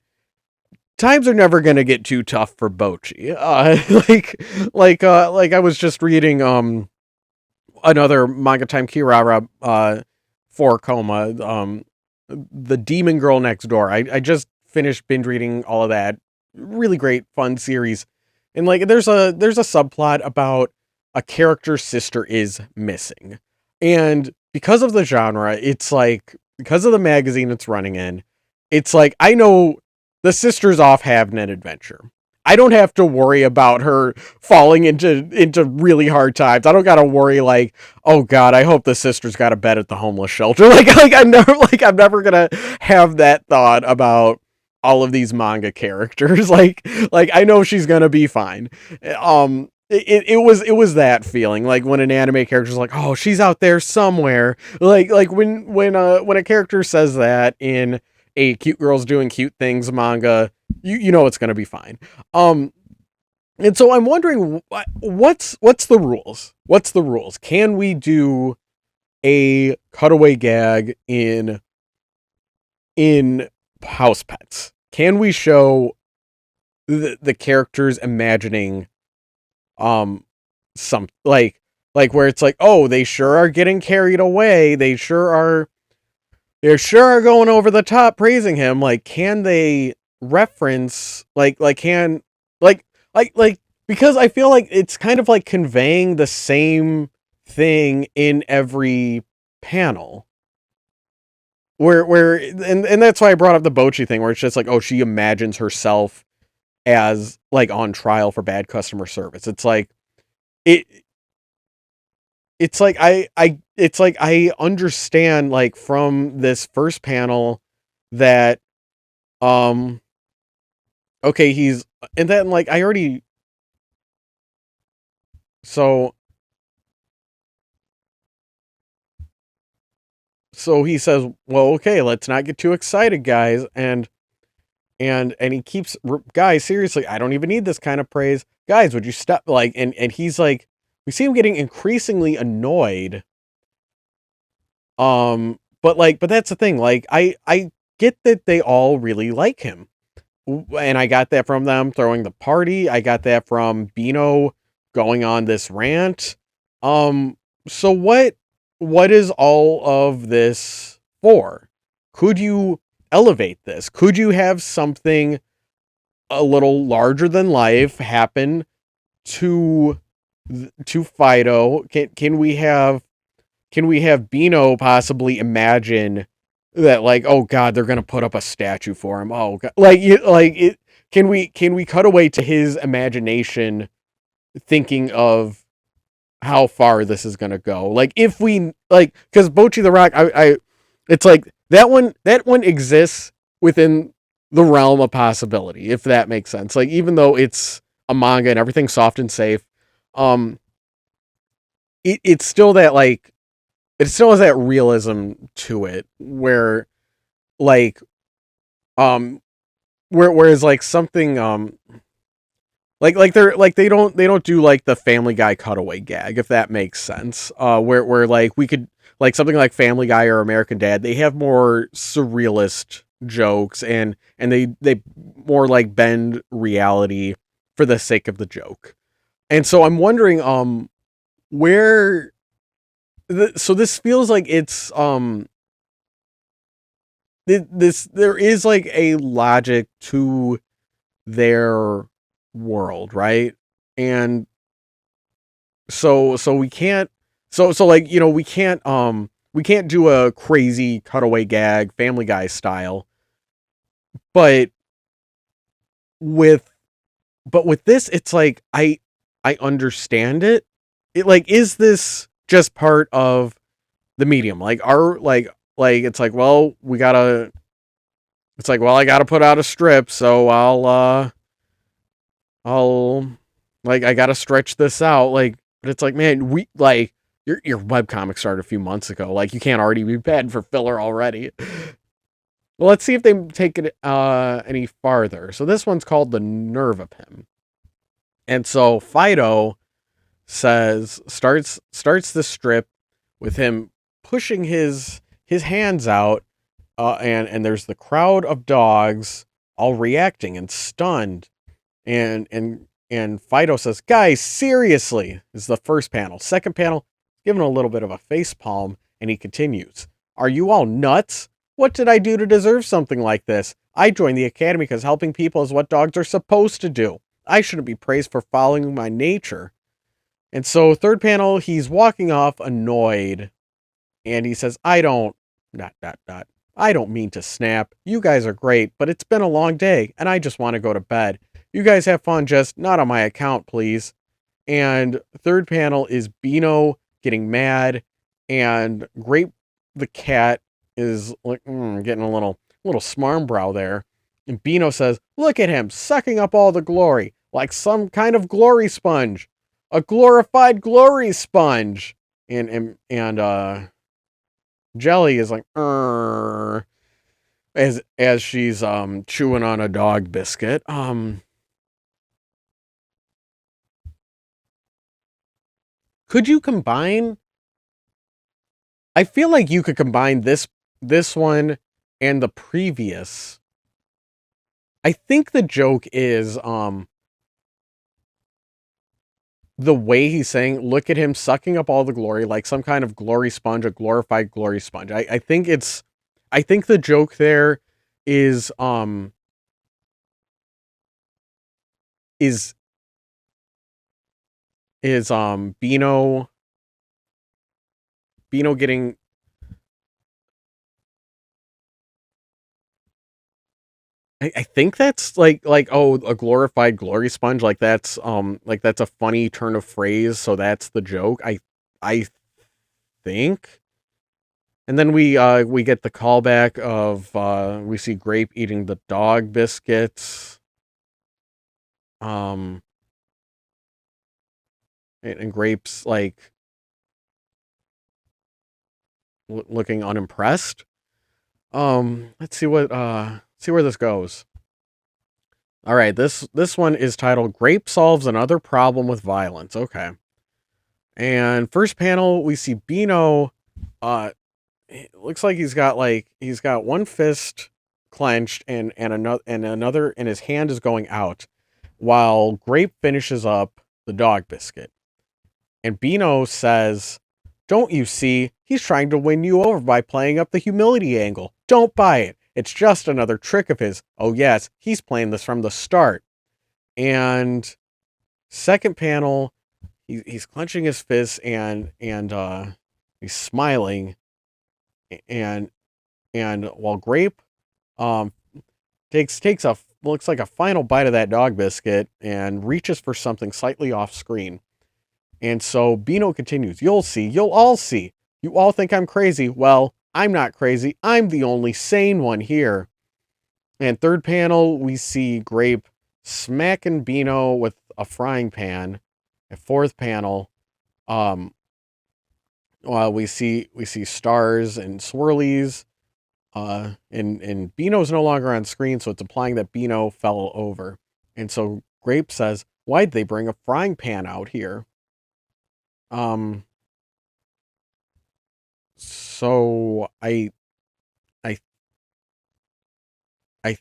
times are never gonna get too tough for Bochi. Like I was just reading another manga time Kirara for Coma, the Demon Girl Next Door. I just finished binge reading all of that. Really great, fun series. And like there's a subplot about a character's sister is missing. And because of the genre, it's like, because of the magazine it's running in, it's like, I know the sister's off having an adventure. I don't have to worry about her falling into really hard times. I don't gotta worry like, oh god, I hope the sister's got a bed at the homeless shelter. I'm never gonna have that thought about all of these manga characters. Like I know she's gonna be fine. It was that feeling like when an anime character's like, oh, she's out there somewhere. Like when a character says that in a cute girls doing cute things manga, you know it's gonna be fine. Um, and so I'm wondering, what's the rules? What's the rules? Can we do a cutaway gag in House Pets? Can we show the characters imagining some like where it's like, oh, they sure are getting carried away. They sure are going over the top praising him. Like, can they reference like like because I feel like it's kind of like conveying the same thing in every panel. And that's why I brought up the Bochi thing, where it's just like, oh, she imagines herself as like on trial for bad customer service. It it's like I understand like from this first panel that um okay, he's, and then like I already, so he says, well, okay, let's not get too excited, guys. And he keeps, guys, seriously, I don't even need this kind of praise, guys, would you stop, like, and he's like, we see him getting increasingly annoyed. But that's the thing, like I get that they all really like him, and I got that from them throwing the party. I got that from Bino going on this rant. So what is all of this for? Could you elevate this? Could you have something a little larger than life happen to Fido? Can we have Beano possibly imagine that, like, oh god, they're gonna put up a statue for him? Oh god, can we cut away to his imagination thinking of how far this is gonna go? Like, if we like, because Bocchi the Rock, it's like that one exists within the realm of possibility, if that makes sense. Like, even though it's a manga and everything's soft and safe, um, it's still that, like, it still has that realism to it where, like, um whereas, like, something, they don't do like the Family Guy cutaway gag, if that makes sense. Where like we could, like, something like Family Guy or American Dad, they have more surrealist jokes, and they more like bend reality for the sake of the joke. And so I'm wondering, where so this feels like it's, this there is like a logic to their world, right? And so we can't, like, we can't do a crazy cutaway gag Family Guy style, but with with this, it's like, I understand it. It, like, is this just part of the medium? Like, it's like, well, we gotta it's like, well, I gotta put out a strip, so I'll like, I gotta stretch this out. Like, but it's like, man, we like, your webcomic started a few months ago. Like, you can't already be bad for filler already. Well, let's see if they take it any farther. So this one's called the Nerve of Him. And so Fido starts the strip with him pushing his hands out, and there's the crowd of dogs all reacting and stunned. And Fido says, "Guys, seriously," is the first panel. Second panel, giving a little bit of a face palm, and he continues, "Are you all nuts? What did I do to deserve something like this? I joined the academy because helping people is what dogs are supposed to do. I shouldn't be praised for following my nature." And so, third panel, he's walking off annoyed, and he says, "I don't, dot, dot, dot. I don't mean to snap. You guys are great, but it's been a long day, and I just want to go to bed. You guys have fun, just not on my account, please." And third panel is Beano getting mad, and Grape the cat is like, getting a little smarm brow there. And Beano says, "Look at him, sucking up all the glory, like some kind of glory sponge. A glorified glory sponge." And Jelly is like, as she's chewing on a dog biscuit. Could you combine? I feel like you could combine this one and the previous. I think the joke is, the way he's saying, "Look at him sucking up all the glory, like some kind of glory sponge, a glorified glory sponge." I think the joke there is, is Beano getting, I think that's like, oh, a glorified glory sponge, like that's a funny turn of phrase, so that's the joke. I think. And then we get the callback of, we see Grape eating the dog biscuits. Um and Grape's like, looking unimpressed. Let's see what see where this goes. All right, this one is titled "Grape Solves Another Problem with Violence." Okay. And first panel, we see Beano. It looks like he's got one fist clenched, and another, and his hand is going out, while Grape finishes up the dog biscuit. And Beano says, "Don't you see? He's trying to win you over by playing up the humility angle. Don't buy it. It's just another trick of his. Oh, yes, he's playing this from the start. And second panel, he's clenching his fists and he's smiling. And while Grape um takes a looks like a final bite of that dog biscuit and reaches for something slightly off screen. And so Beano continues, "You'll see, you'll all see. You all think I'm crazy. Well, I'm not crazy. I'm the only sane one here." And third panel, we see Grape smacking Beano with a frying pan. And fourth panel, um, well, we see stars and swirlies. And Beano's no longer on screen, so it's implying that Beano fell over. And so Grape says, "Why'd they bring a frying pan out here?" Um, so I I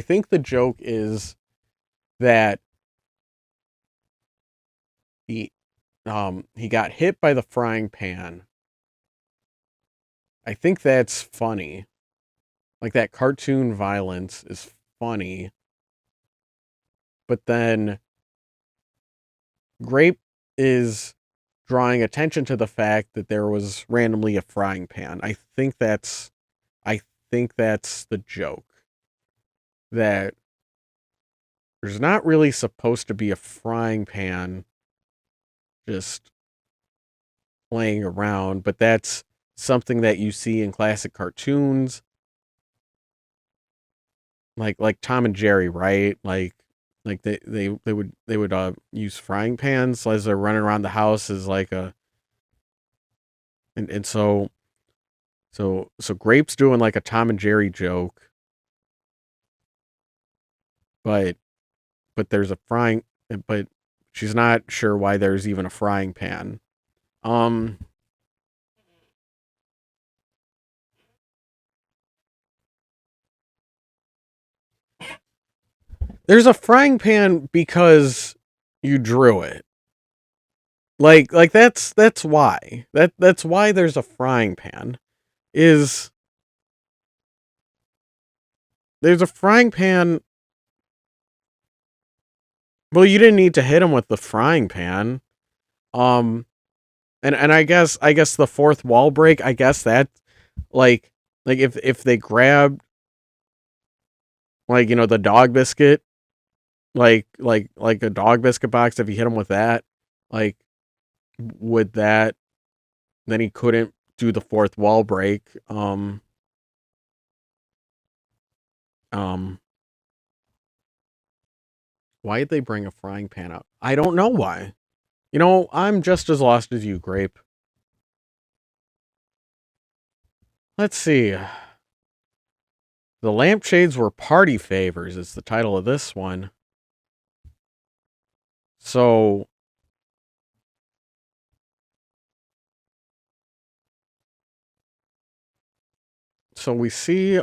think the joke is that he he got hit by the frying pan. I think that's funny. Like that cartoon violence is funny, but then Grape is drawing attention to the fact that there was randomly a frying pan. I think that's the joke. That there's not really supposed to be a frying pan just playing around, but that's something that you see in classic cartoons, like Tom and Jerry, right? Like they would use frying pans as they're running around the house as like a and so Grape's doing like a Tom and Jerry joke, but there's a frying but she's not sure why there's even a frying pan. Um there's a frying pan because you drew it. Like that's why. That's why there's a frying pan. Is there's a frying pan. Well, you didn't need to hit him with the frying pan. Um and I guess the fourth wall break, I guess that like if they grabbed like the dog biscuit, like a dog biscuit box, if you hit him with that, like would that then he couldn't do the fourth wall break. Um why did they bring a frying pan out? I don't know why. I'm just as lost as you, Grape. Let's see. The lampshades were party favors is the title of this one. So so we see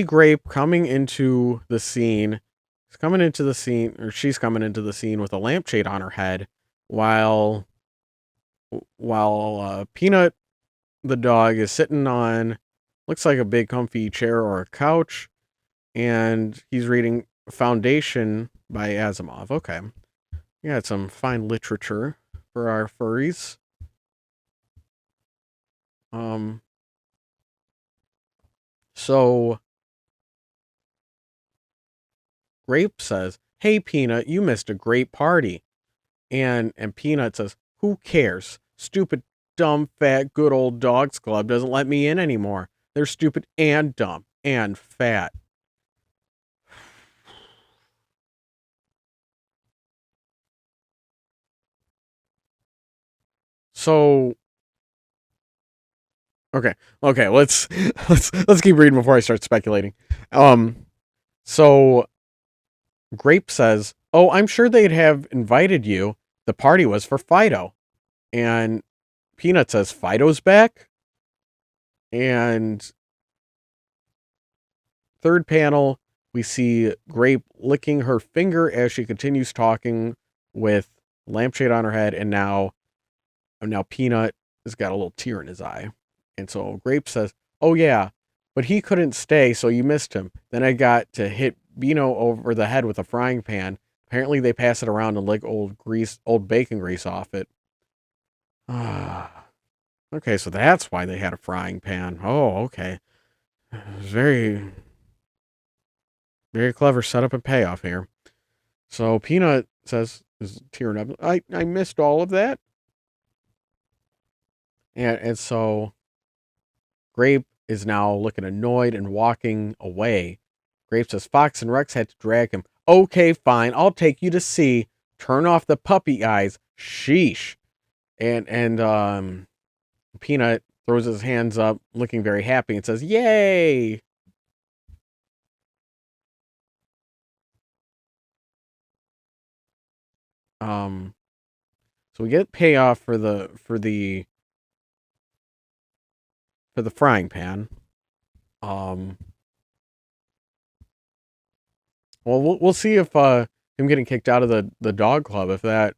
Grape coming into the scene. He's coming into the scene, or she's coming into the scene with a lampshade on her head, while Peanut the dog is sitting on looks like a big comfy chair or a couch, and he's reading Foundation by Asimov. Okay, we got some fine literature for our furries. Um, so Grape says, "Hey Peanut, you missed a great party." And Peanut says, "Who cares? Stupid, dumb, fat, good old dogs club doesn't let me in anymore. They're stupid and dumb and fat." So okay, okay, let's keep reading before I start speculating. So Grape says, "Oh, I'm sure they'd have invited you. The party was for Fido." And Peanut says, "Fido's back?" And third panel, we see Grape licking her finger as she continues talking with lampshade on her head, and now Peanut has got a little tear in his eye. And so Grape says, "Oh yeah, but he couldn't stay, so you missed him. Then I got to hit Beano over the head with a frying pan. Apparently they pass it around and lick old bacon grease off it." Ah, okay, so that's why they had a frying pan. Oh, okay. Very, very clever setup and payoff here. So Peanut is tearing up. I missed all of that. And so Grape is now looking annoyed and walking away. Grape says Fox and Rex had to drag him. "Okay, fine. I'll take you to sea. Turn off the puppy eyes. Sheesh." And Peanut throws his hands up, looking very happy, and says, "Yay!" Um, so we get payoff for the frying pan. Um, well, we'll see if him getting kicked out of the dog club, if that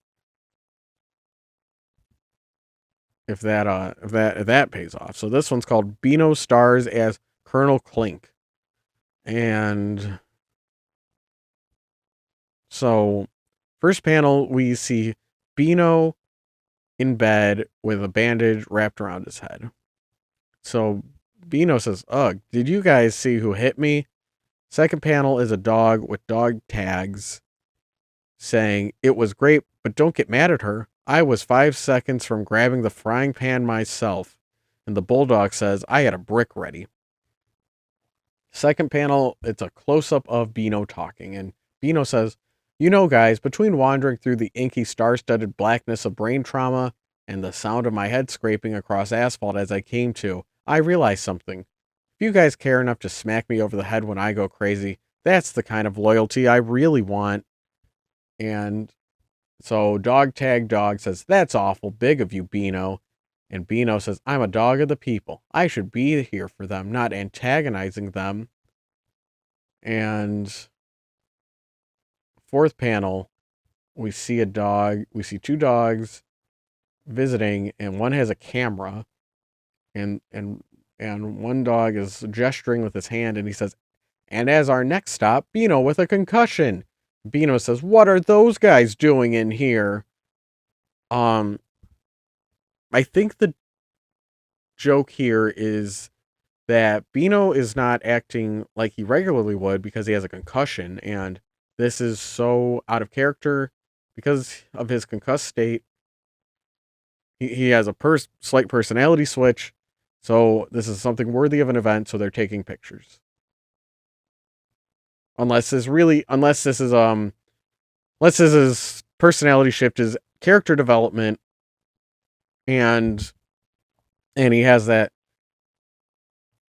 pays off. So this one's called Beano stars as Colonel Clink. And so first panel we see Beano in bed with a bandage wrapped around his head. So Beano says, "Ugh, did you guys see who hit me?" Second panel is a dog with dog tags saying, "It was great, but don't get mad at her. I was 5 seconds from grabbing the frying pan myself." And the bulldog says, "I had a brick ready." Second panel, it's a close up of Beano talking. And Beano says, "You know, guys, between wandering through the inky star studded blackness of brain trauma and the sound of my head scraping across asphalt as I came to, I realized something. If you guys care enough to smack me over the head when I go crazy, that's the kind of loyalty I really want." And so Dog Tag Dog says, "That's awful big of you, Beano." And Beano says, "I'm a dog of the people. I should be here for them, not antagonizing them." And fourth panel, we see we see two dogs visiting, and one has a camera, and one dog is gesturing with his hand, and he says, "And as our next stop, Beano with a concussion." Beano says, "What are those guys doing in here?" Um, I think the joke here is that Beano is not acting like he regularly would because he has a concussion, and this is so out of character because of his concussed state. He has a slight personality switch, so this is something worthy of an event. So they're taking pictures. Unless this is personality shift is character development, and he has that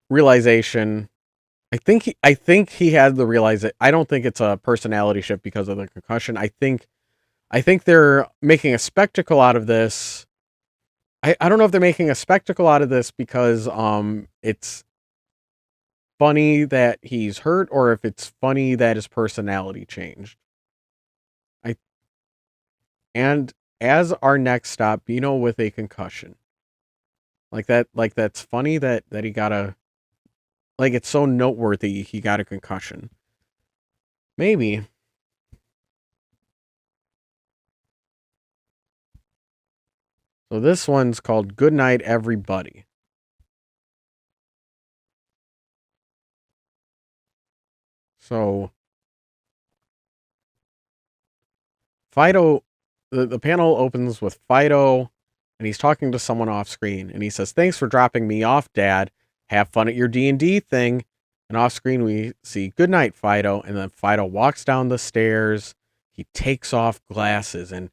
realization. I think he had the realization. I don't think it's a personality shift because of the concussion. I think they're making a spectacle out of this. I don't know if they're making a spectacle out of this because it's funny that he's hurt or if it's funny that his personality changed. I and as our next stop, Bino with a concussion. Like that's funny that he got a like it's so noteworthy he got a concussion. Maybe. So this one's called Good Night Everybody. So Fido, the panel opens with Fido, and he's talking to someone off screen, and he says, "Thanks for dropping me off, Dad. Have fun at your D&D thing." And off screen we see "Good night, Fido," and then Fido walks down the stairs. He takes off glasses, and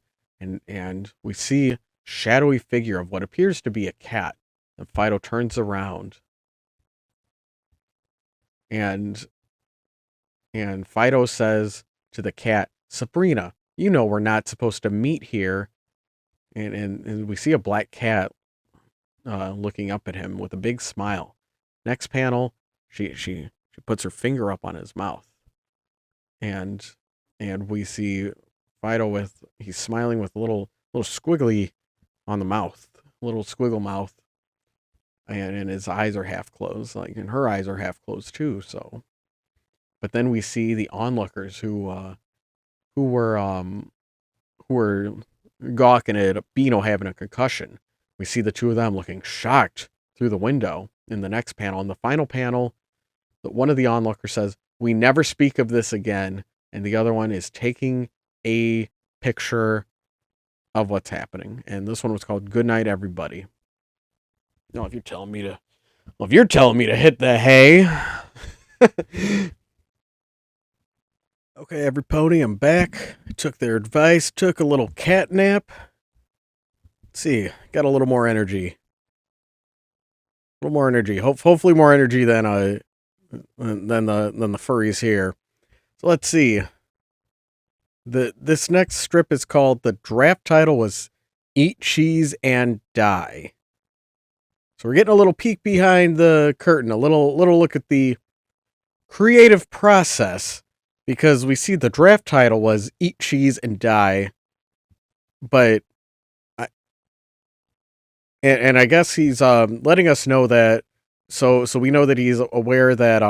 we see shadowy figure of what appears to be a cat. And Fido turns around, and Fido says to the cat, "Sabrina, you know we're not supposed to meet here." And we see a black cat looking up at him with a big smile. Next panel, she puts her finger up on his mouth, and we see Fido with he's smiling with a little squiggly on the mouth, little squiggle mouth, and his eyes are half closed, like, and her eyes are half closed too. So, but then we see the onlookers who were who were gawking at Beano having a concussion. We see the two of them looking shocked through the window in the next panel. In the final panel, one of the onlookers says, "We never speak of this again," and the other one is taking a picture of what's happening. And this one was called "Good Night, Everybody." No, if you're telling me to, well, if you're telling me to hit the hay. Okay, everybody, I'm back. I took their advice, took a little cat nap. Let's see, got a little more energy. A little more energy. Hopefully more energy than the furries here. So let's see. This next strip is called, the draft title was Eat Cheese and Die. So we're getting a little peek behind the curtain, a little look at the creative process, because we see the draft title was Eat Cheese and Die, but and I guess he's letting us know that, so we know that he's aware that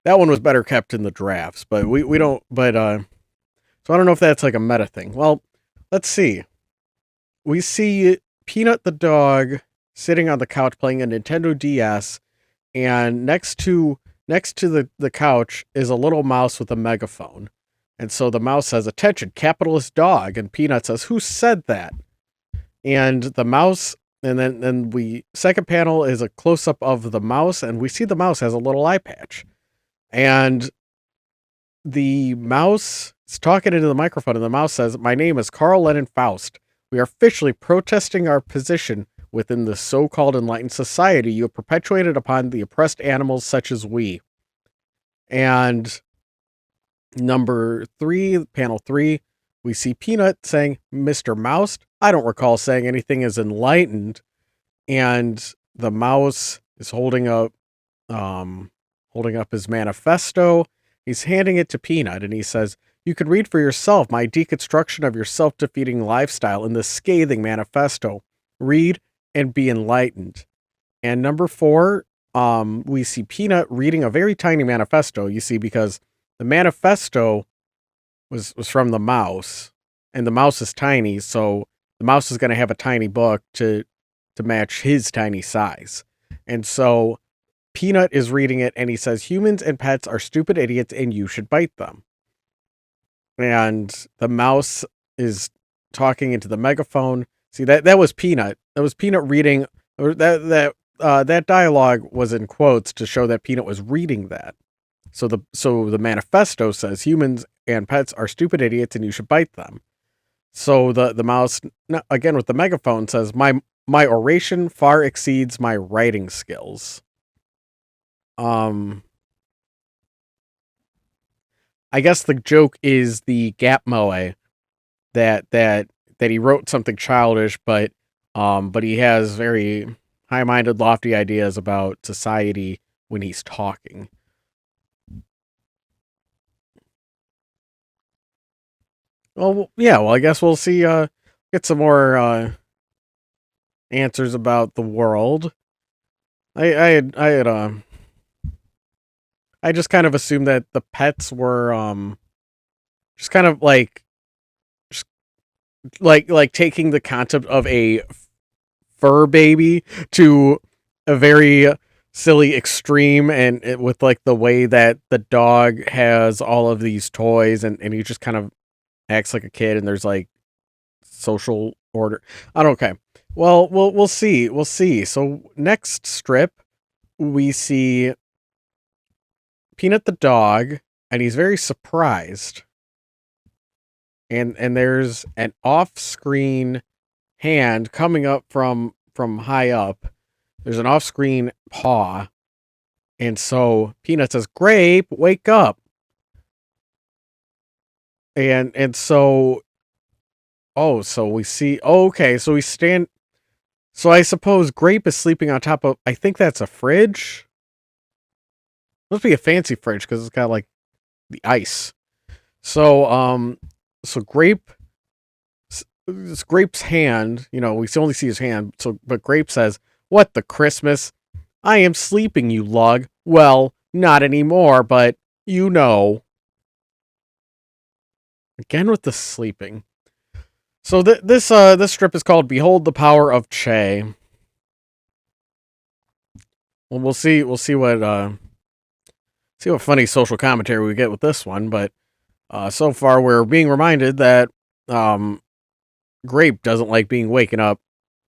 that one was better kept in the drafts, but we don't, but so I don't know if that's like a meta thing. Well, let's see. We see Peanut the dog sitting on the couch playing a Nintendo DS, and next to the couch is a little mouse with a megaphone. And so the mouse says, "Attention, capitalist dog," and Peanut says, "Who said that?" And the mouse, and then we, second panel is a close up of the mouse, and we see the mouse has a little eye patch. And the mouse is talking into the microphone, and the mouse says, "My name is Carl Lennon Faust. We are officially protesting our position within the so-called enlightened society you have perpetuated upon the oppressed animals such as we." And number 3, panel 3, we see Peanut saying, "Mr. Mouse, I don't recall saying anything as enlightened." And the mouse is holding up his manifesto. He's handing it to Peanut, and he says, "You can read for yourself my deconstruction of your self-defeating lifestyle in this scathing manifesto. Read and be enlightened." And number 4, we see Peanut reading a very tiny manifesto, you see, because the manifesto was from the mouse, and the mouse is tiny, so the mouse is going to have a tiny book to match his tiny size. And so Peanut is reading it, and he says, "Humans and pets are stupid idiots, and you should bite them." And the mouse is talking into the megaphone. See, that was Peanut. That was Peanut reading, or that dialogue was in quotes to show that Peanut was reading that. So the manifesto says, "Humans and pets are stupid idiots, and you should bite them." So the mouse, again with the megaphone, says, my oration far exceeds my writing skills." I guess the joke is the gap moe, that he wrote something childish, but he has very high-minded, lofty ideas about society when he's talking. Well, yeah. Well, I guess we'll see. Get some more answers about the world. I just kind of assumed that the pets were just kind of just like taking the concept of a fur baby to a very silly extreme, and with like the way that the dog has all of these toys, and he just kind of acts like a kid, and there's like social order. I don't, okay. Well, we'll see. We'll see. So next strip, we see Peanut the dog, and he's very surprised. And there's an off-screen hand coming up from high up. There's an off-screen paw. And so Peanut says, "Grape, wake up." And so, oh, so we see, oh, okay, so we stand, so I suppose Grape is sleeping on top of, I think that's a fridge. Must be a fancy fridge because it's got like the ice. So so Grape, it's Grape's hand, we only see his hand. So, but Grape says, "What, the Christmas? I am sleeping, you lug. Well, not anymore, but you know. Again with the sleeping. So this strip is called "Behold the Power of Che." Well, see what funny social commentary we get with this one. But so far, we're being reminded that um, Grape doesn't like being waken up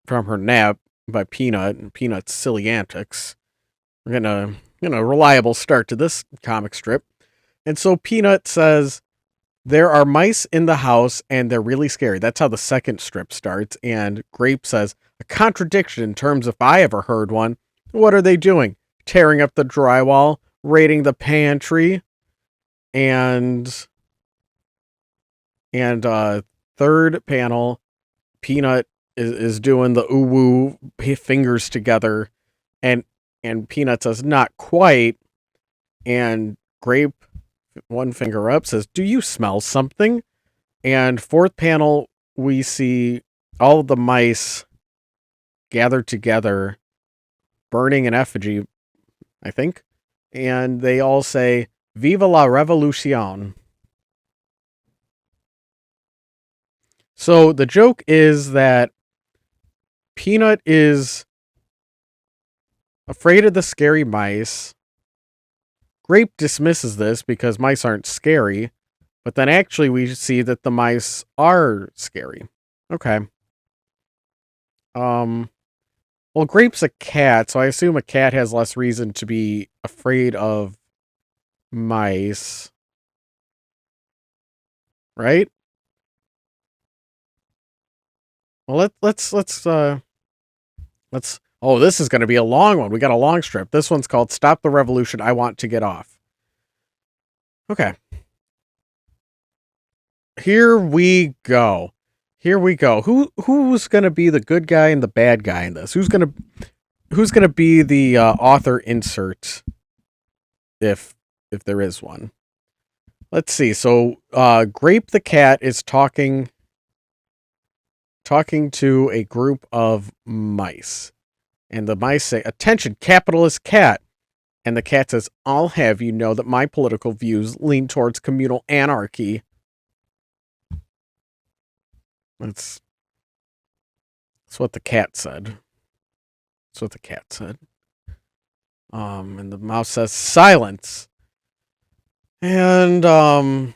from her nap by Peanut and Peanut's silly antics. We're getting a reliable start to this comic strip. And so Peanut says, there are mice in the house and they're really scary. That's how the second strip starts. And Grape says, a contradiction in terms if I ever heard one. What are they doing? Tearing up the drywall, raiding the pantry, and and third panel, Peanut is doing the ooh woo fingers together, and Peanut says not quite, and Grape one finger up says, "Do you smell something?" And fourth panel, we see all of the mice gathered together, burning an effigy, I think, and they all say, "Viva la revolution." So the joke is that Peanut is afraid of the scary mice. Grape dismisses this because mice aren't scary, but then actually we see that the mice are scary. Okay. Um well, Grape's a cat, so I assume a cat has less reason to be afraid of mice, right? Well, let's oh, this is going to be a long one. We got a long strip. This one's called Stop the Revolution, I Want to Get Off. Okay. Here we go. Here we go. Who's going to be the good guy and the bad guy in this? Who's going to be the author insert if there is one? Let's see. So, Grape the cat is talking to a group of mice. And the mice say, "Attention, capitalist cat." And the cat says, "I'll have you know that my political views lean towards communal anarchy." That's that's what the cat said. That's what the cat said. And the mouse says, "Silence." And the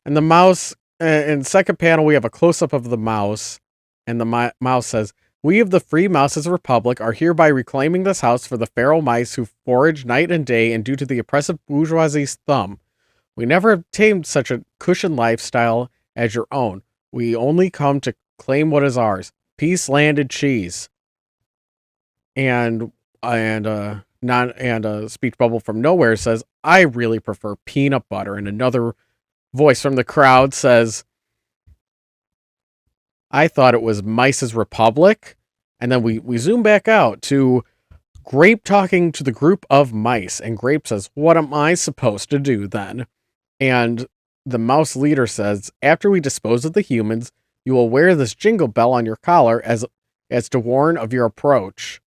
mouse in second panel we have a close up of the mouse, and the mouse says, "We of the Free Mouses Republic are hereby reclaiming this house for the feral mice who forage night and day, and due to the oppressive bourgeoisie's thumb. We never obtained such a cushioned lifestyle as your own. We only come to claim what is ours: peace, land, and cheese." And a speech bubble from nowhere says, "I really prefer peanut butter." And another voice from the crowd says, "I thought it was Mice's Republic." And then we zoom back out to Grape talking to the group of mice, and Grape says, "What am I supposed to do then?" And the mouse leader says, "After we dispose of the humans, you will wear this jingle bell on your collar as to warn of your approach."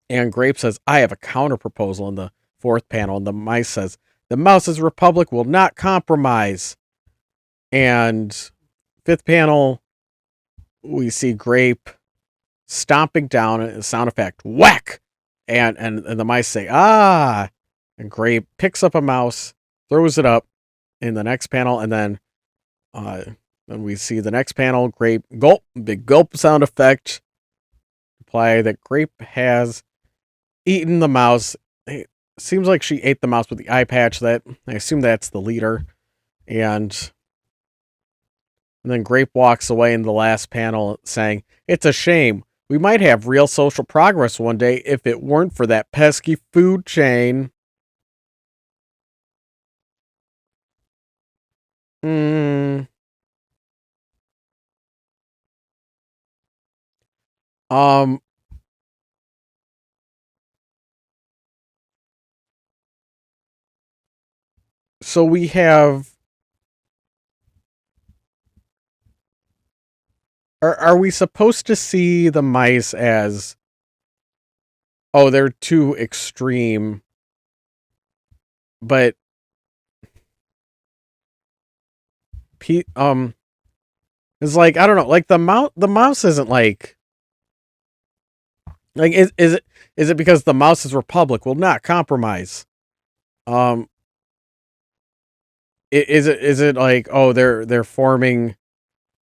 And Grape says, "I have a counter proposal" in the fourth panel. And the mice says, "The Mouse's Republic will not compromise." And fifth panel, we see Grape stomping down a sound effect, whack. And the mice say, "Ah." And Grape picks up a mouse, throws it up in the next panel, and then we see the next panel, Grape gulp, big gulp sound effect, imply that Grape has eaten the mouse. It seems like she ate the mouse with the eye patch. That I assume that's the leader. And then Grape walks away in the last panel saying, "It's a shame. We might have real social progress one day if it weren't for that pesky food chain." Hmm. Um. So we have. Are we supposed to see the mice as oh, they're too extreme, but it's like I don't know, like the mouse isn't like is it because the mouse is republic will not compromise? Um, is it like, oh, they're forming,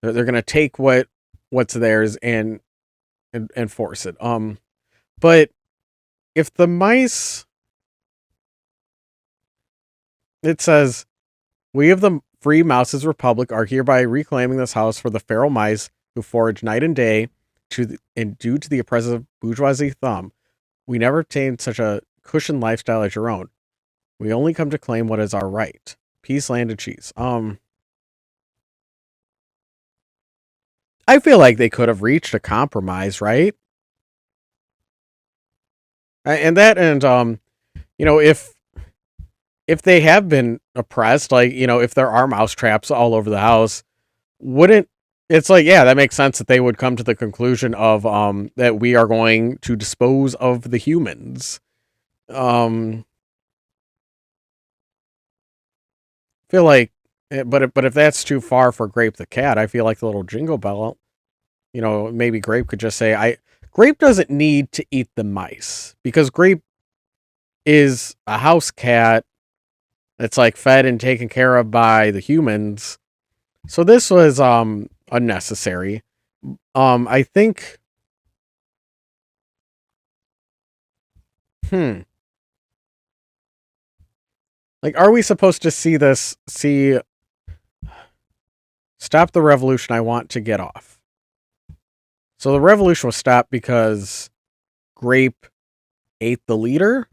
they're gonna take what's theirs and force it. But if the mice, it says, we of the Free Mouses Republic are hereby reclaiming this house for the feral mice who forage night and day and due to the oppressive bourgeoisie thumb, we never obtained such a cushioned lifestyle as your own. We only come to claim what is our right. Peace, land, and cheese. I feel like they could have reached a compromise, right? And that, and if they have been oppressed, like, if there are mouse traps all over the house, wouldn't it's like, yeah, that makes sense that they would come to the conclusion of that we are going to dispose of the humans. Um feel like but if that's too far for Grape the cat, I feel like the little jingle bell, maybe Grape could just say, I Grape doesn't need to eat the mice because Grape is a house cat that's like fed and taken care of by the humans. So this was unnecessary. I think, hmm like, are we supposed to see stop the revolution, I want to get off? So the revolution was stopped because Grape ate the leader?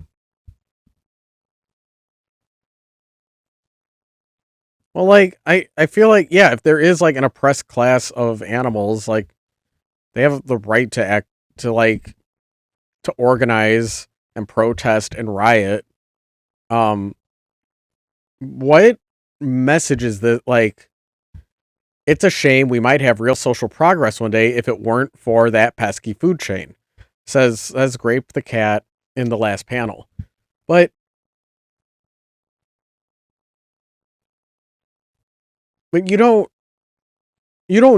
Well, like, I feel like, yeah, if there is like an oppressed class of animals, like, they have the right to act, to like, to organize and protest and riot. Um, what message is that, like, it's a shame we might have real social progress one day if it weren't for that pesky food chain, says Grape the cat in the last panel. But but you don't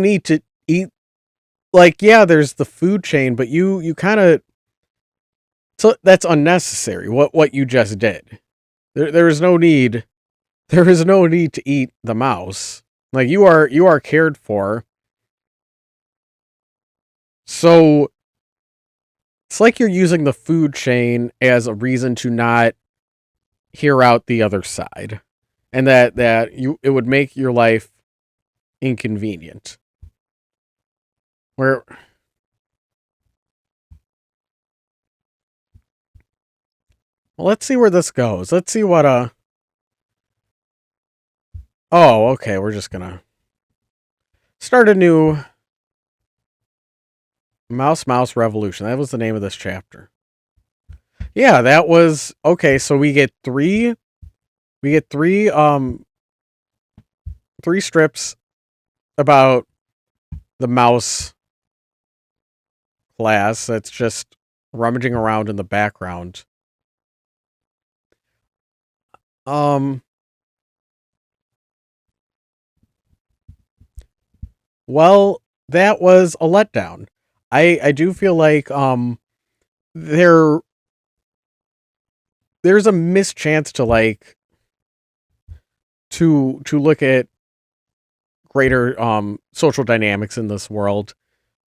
need to eat, like, yeah, there's the food chain, but you kind of, so that's unnecessary what you just did. There is no need, there is no need to eat the mouse. Like, you are cared for. So it's like you're using the food chain as a reason to not hear out the other side, and that you it would make your life inconvenient. Where, well, let's see where this goes. Let's see what oh, okay, we're just gonna start a new Mouse Revolution. That was the name of this chapter. Yeah, that was okay. So we get three strips about the mouse class that's just rummaging around in the background. Um, well, that was a letdown. I do feel like there there's a mischance to, like, to look at greater social dynamics in this world.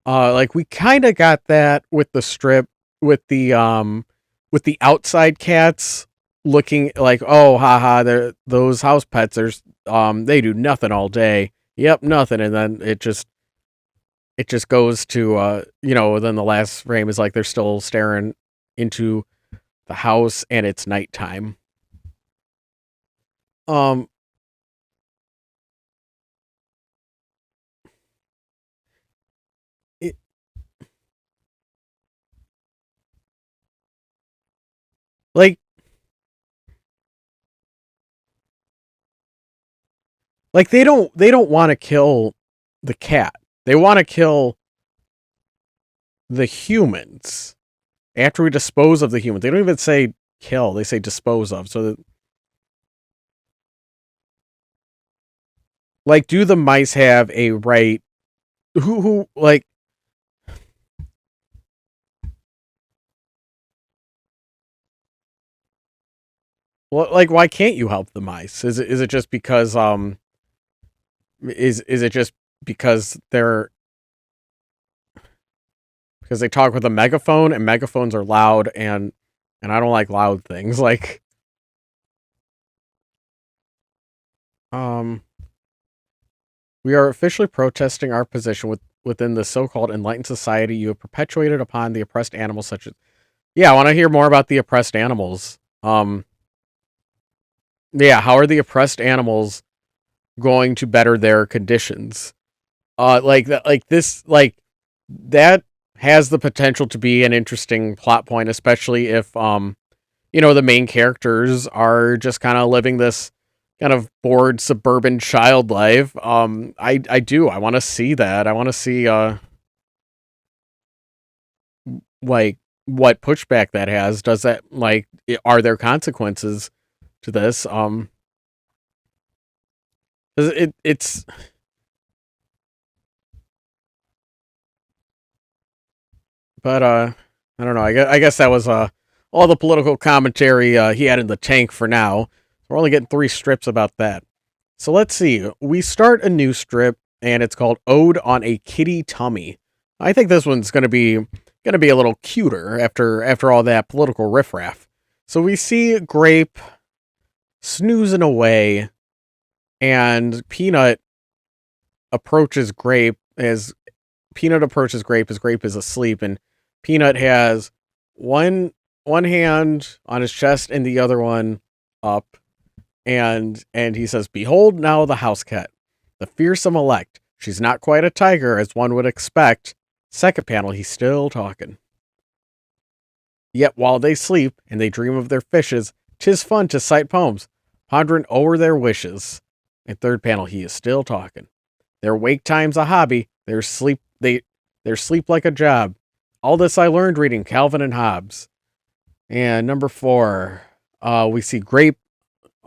Like, we kind of got that with the strip, with the outside cats looking like, oh, haha, those house pets are, they do nothing all day. Yep, nothing. And then it just goes to, then the last frame is like they're still staring into the house and it's nighttime. Um it, like they don't want to kill the cat. They want to kill the humans. after we dispose of the humans. They don't even say kill, they say dispose of. So, like, do the mice have a right? Like, well, like, why can't you help the mice? Is it just because is it just because they talk with a megaphone and megaphones are loud and I don't like loud things. Like, um we are officially protesting our position within the so-called enlightened society you have perpetuated upon the oppressed animals such as. Yeah, I want to hear more about the oppressed animals. Yeah, how are the oppressed animals going to better their conditions? Like that, that has the potential to be an interesting plot point, especially if the main characters are just kind of living this kind of bored suburban child life. I want to see that. I want to see like what pushback that has. Does that, like, are there consequences to this? 'Cause it's but I don't know. I guess that was all the political commentary he had in the tank for now. We're only getting 3 strips about that. So let's see. We start a new strip, and it's called "Ode on a Kitty Tummy." I think this one's gonna be a little cuter after all that political riffraff. So we see Grape snoozing away, and approaches Grape as Peanut approaches Grape as Grape is asleep, and Peanut has one hand on his chest and the other one up, and he says, "Behold now the house cat, the fearsome elect. She's not quite a tiger as one would expect." Second panel, he's still talking. Yet while they sleep and they dream of their fishes, 'tis fun to cite poems, pondering o'er their wishes. And third panel, he is still talking. Their wake time's a hobby, their sleep like a job. All this I learned reading Calvin and Hobbes. And number 4, we see Grape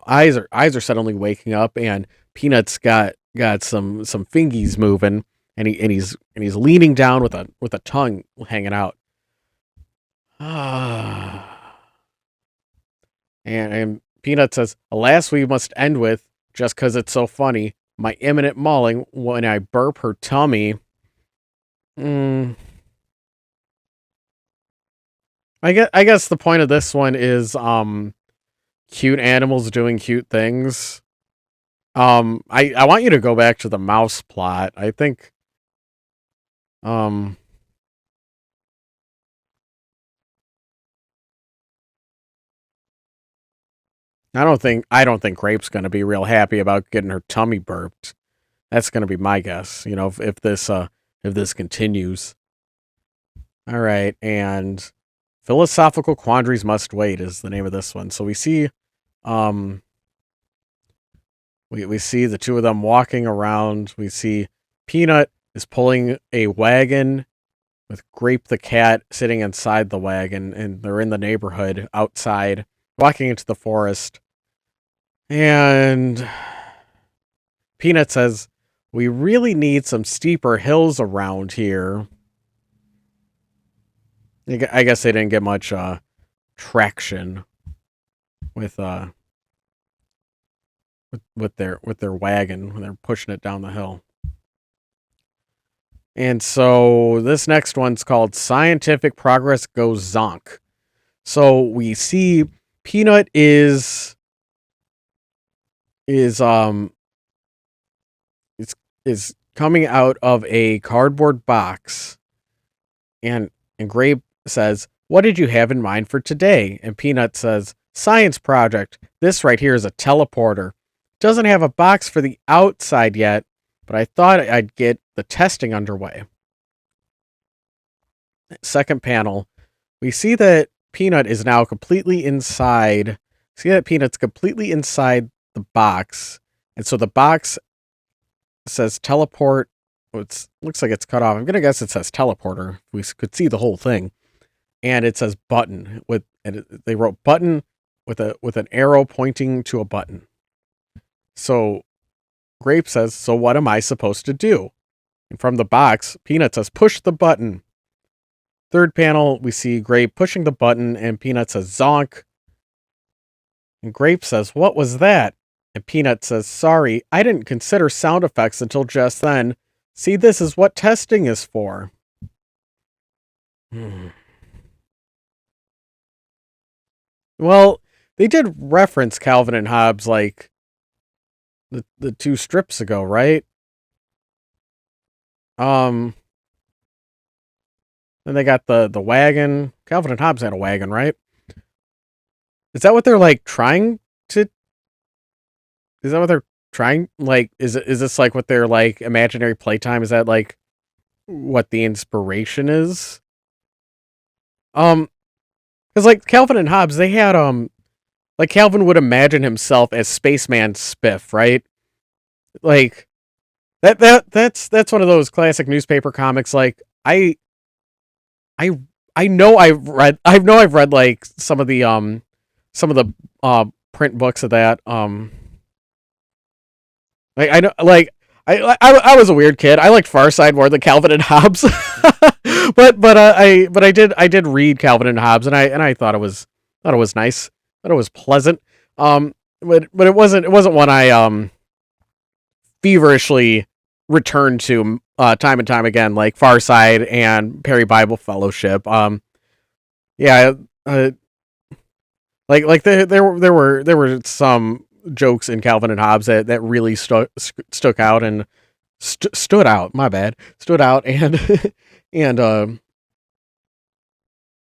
eyes are suddenly waking up, and Peanut's got some fingies moving, and he's leaning down with a tongue hanging out. And Peanut says, "Alas, we must end with, just 'cause it's so funny, my imminent mauling when I burp her tummy." Mm, I guess the point of this one is cute animals doing cute things. I want you to go back to the mouse plot. I think um I don't think Grape's gonna be real happy about getting her tummy burped. That's gonna be my guess. If this continues. All right, and philosophical quandaries must wait is the name of this one. So we see um we see the two of them walking around. We see Peanut is pulling a wagon with Grape the cat sitting inside the wagon, and they're in the neighborhood outside, walking into the forest. And Peanut says, "We really need some steeper hills around here." I guess they didn't get much traction with with their wagon when they're pushing it down the hill. And so this next one's called "Scientific Progress Goes Zonk." So we see Peanut is is is coming out of a cardboard box, and Grape says, "What did you have in mind for today?" And Peanut says, "Science project. This right here is a teleporter. Doesn't have a box for the outside yet, but I thought I'd get the testing underway." Second panel, we see that Peanut is now completely inside. See that Peanut's completely inside the box, and so the box says teleport. It looks like it's cut off. I'm gonna guess it says teleporter. We could see the whole thing. and it says button they wrote button with an arrow pointing to a button. So Grape says, "So what am I supposed to do?" And from the box, Peanut says, "Push the button." Third panel, we see Grape pushing the button, and Peanut says, "Zonk." And Grape says, "What was that?" And Peanut says, "Sorry, I didn't consider sound effects until just then. See, this is what testing is for." Hmm. Well, they did reference Calvin and Hobbes like the two strips ago, right? Um, then they got the wagon. Calvin and Hobbes had a wagon, right? Is that what they're like trying to? Is that what they're trying? Like, is this like what their like imaginary playtime? Is that like what the inspiration is? Because like Calvin and Hobbes, they had like Calvin would imagine himself as Spaceman Spiff, right? Like that's one of those classic newspaper comics. Like I I know I've read like some of the print books of that. Like I know like I was a weird kid. I liked Far Side more than Calvin and Hobbes. I did read Calvin and Hobbes, and I thought it was nice. Thought it was pleasant. But it wasn't one I feverishly returned to time and time again, like Far Side and Perry Bible Fellowship. Yeah, there were some jokes in Calvin and Hobbes that really stuck out and stood out. My bad, stood out and and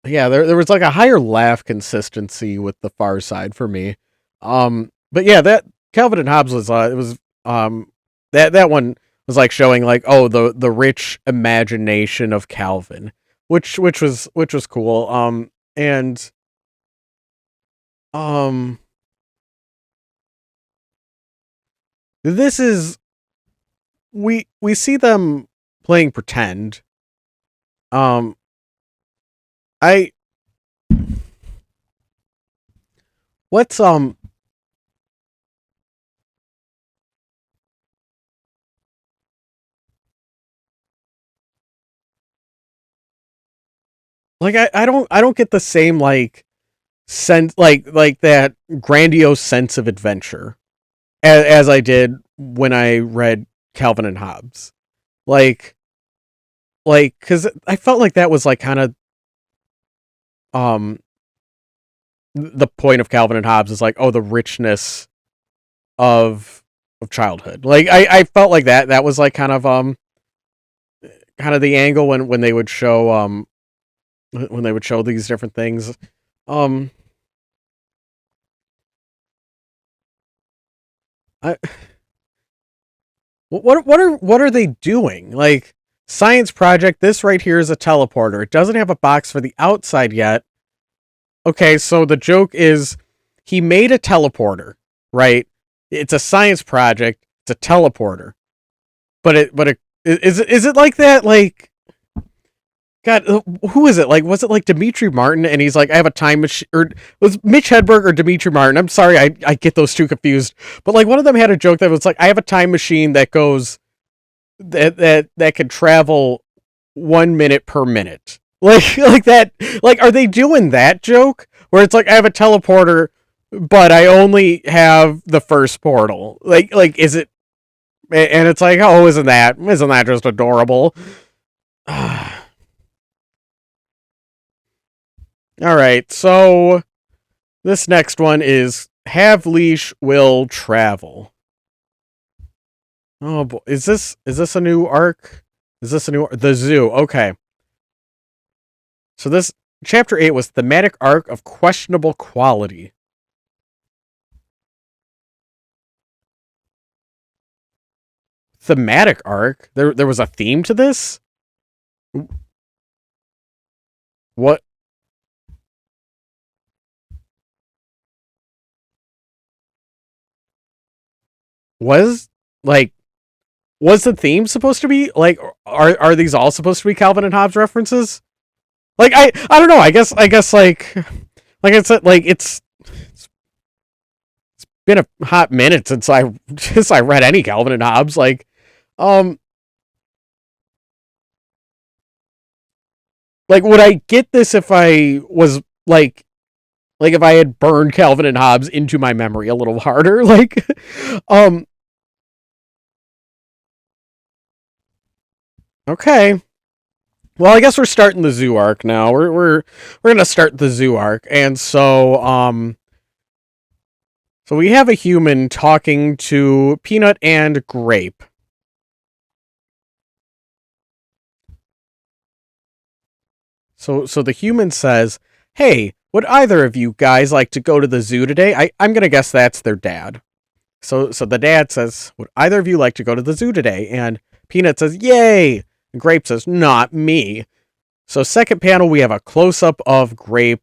yeah, there was like a higher laugh consistency with the Far Side for me. But yeah, that Calvin and Hobbes was it was that one was like showing like, oh, the rich imagination of Calvin, which was cool. And um this is we see them playing pretend. Um I what's like I don't get the same like sense like that grandiose sense of adventure as I did when I read Calvin and Hobbes. Like cuz I felt like that was like kind of um the point of Calvin and Hobbes is like, oh, the richness of childhood. Like I felt like that was like kind of the angle when they would show when they would show these different things. Um I what are they doing? Like science project, this right here is a teleporter. It doesn't have a box for the outside yet. Okay, so the joke is he made a teleporter, right? It's a science project, it's a teleporter. But it is it like that like God, who is it? Like, was it like Dimitri Martin? And he's like, I have a time machine, or was Mitch Hedberg or Dimitri Martin? I'm sorry, I get those two confused. But like, one of them had a joke that was like, I have a time machine that goes that can travel 1 minute per minute. Like that. Like, are they doing that joke where it's like I have a teleporter, but I only have the first portal? Like is it? And it's like, oh, isn't that just adorable? All right, so this next one is have leash will travel. Oh boy, is this a new arc? Is this a new the zoo? Okay, so this chapter 8 was thematic arc of questionable quality. Thematic arc. There was a theme to this. What was like? Was the theme supposed to be like? Are these all supposed to be Calvin and Hobbes references? Like I don't know. I guess like I said, like it's been a hot minute since I read any Calvin and Hobbes. Um, like would I get this if I was like if I had burned Calvin and Hobbes into my memory a little harder? Um, okay. Well, I guess we're starting the zoo arc now. We're gonna start the zoo arc, and so we have a human talking to Peanut and Grape. So the human says, "Hey, would either of you guys like to go to the zoo today?" I'm gonna guess that's their dad. So the dad says, "Would either of you like to go to the zoo today?" And Peanut says, "Yay!" And Grape says, "Not me." So second panel, we have a close up of Grape.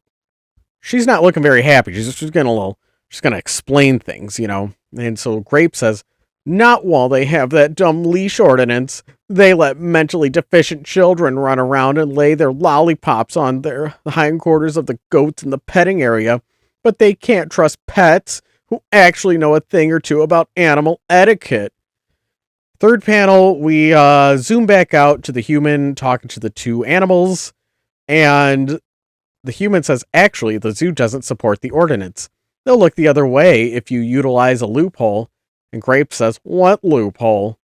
She's not looking very happy. She's getting a little. She's gonna explain things, you know. And so Grape says, "Not while they have that dumb leash ordinance. They let mentally deficient children run around and lay their lollipops on their hindquarters of the goats in the petting area, but they can't trust pets who actually know a thing or two about animal etiquette." Third panel, we zoom back out to the human talking to the two animals, and the human says, "Actually, the zoo doesn't support the ordinance. They'll look the other way if you utilize a loophole." And Grape says, "What loophole?"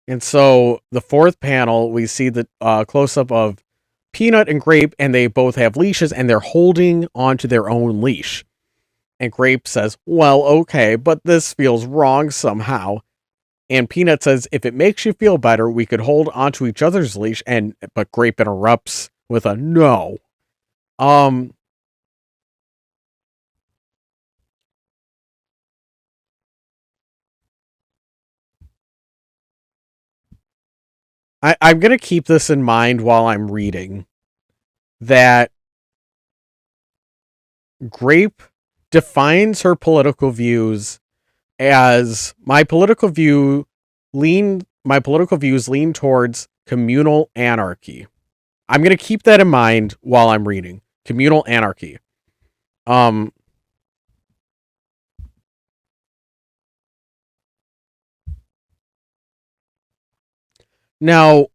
And so the fourth panel, we see the close up of Peanut and Grape, and they both have leashes, and they're holding onto their own leash. And Grape says, "Well, okay, but this feels wrong somehow." And Peanut says, "If it makes you feel better, we could hold onto each other's leash." But Grape interrupts with a no. Um, I'm gonna keep this in mind while I'm reading that Grape defines her political views as my political views lean towards communal anarchy. I'm gonna keep that in mind while I'm reading communal anarchy. Um, now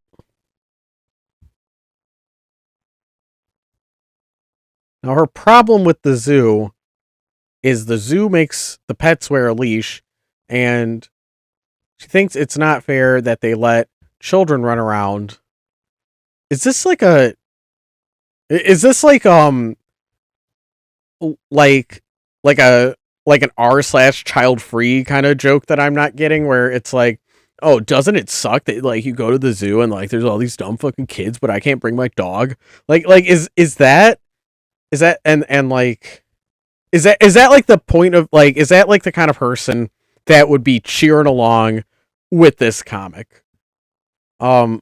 now her problem with the zoo is the zoo makes the pets wear a leash, and she thinks it's not fair that they let children run around. Is this like a is this like like a like an r/child free kind of joke that I'm not getting, where it's like, oh, doesn't it suck that like you go to the zoo and like there's all these dumb fucking kids, but I can't bring my dog? Is that and like is that like the point of like is that like the kind of person that would be cheering along with this comic? Um,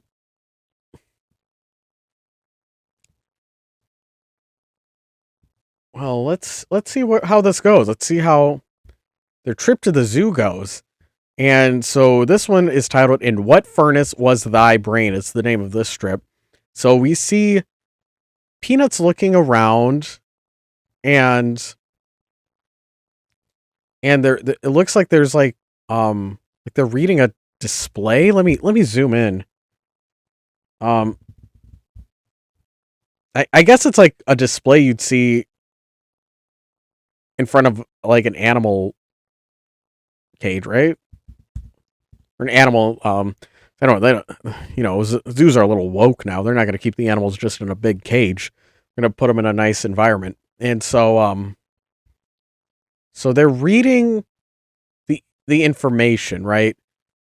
well, let's see how this goes. Let's see how their trip to the zoo goes. And so this one is titled "In What Furnace Was Thy Brain?" It's the name of this strip. So we see Peanuts looking around, and there it looks like there's like they're reading a display. Let me zoom in. Um, I guess it's like a display you'd see in front of like an animal cage, right? Or an animal. I don't know. They don't, you know, zoos are a little woke now. They're not going to keep the animals just in a big cage. They're going to put them in a nice environment. And so they're reading the information, right?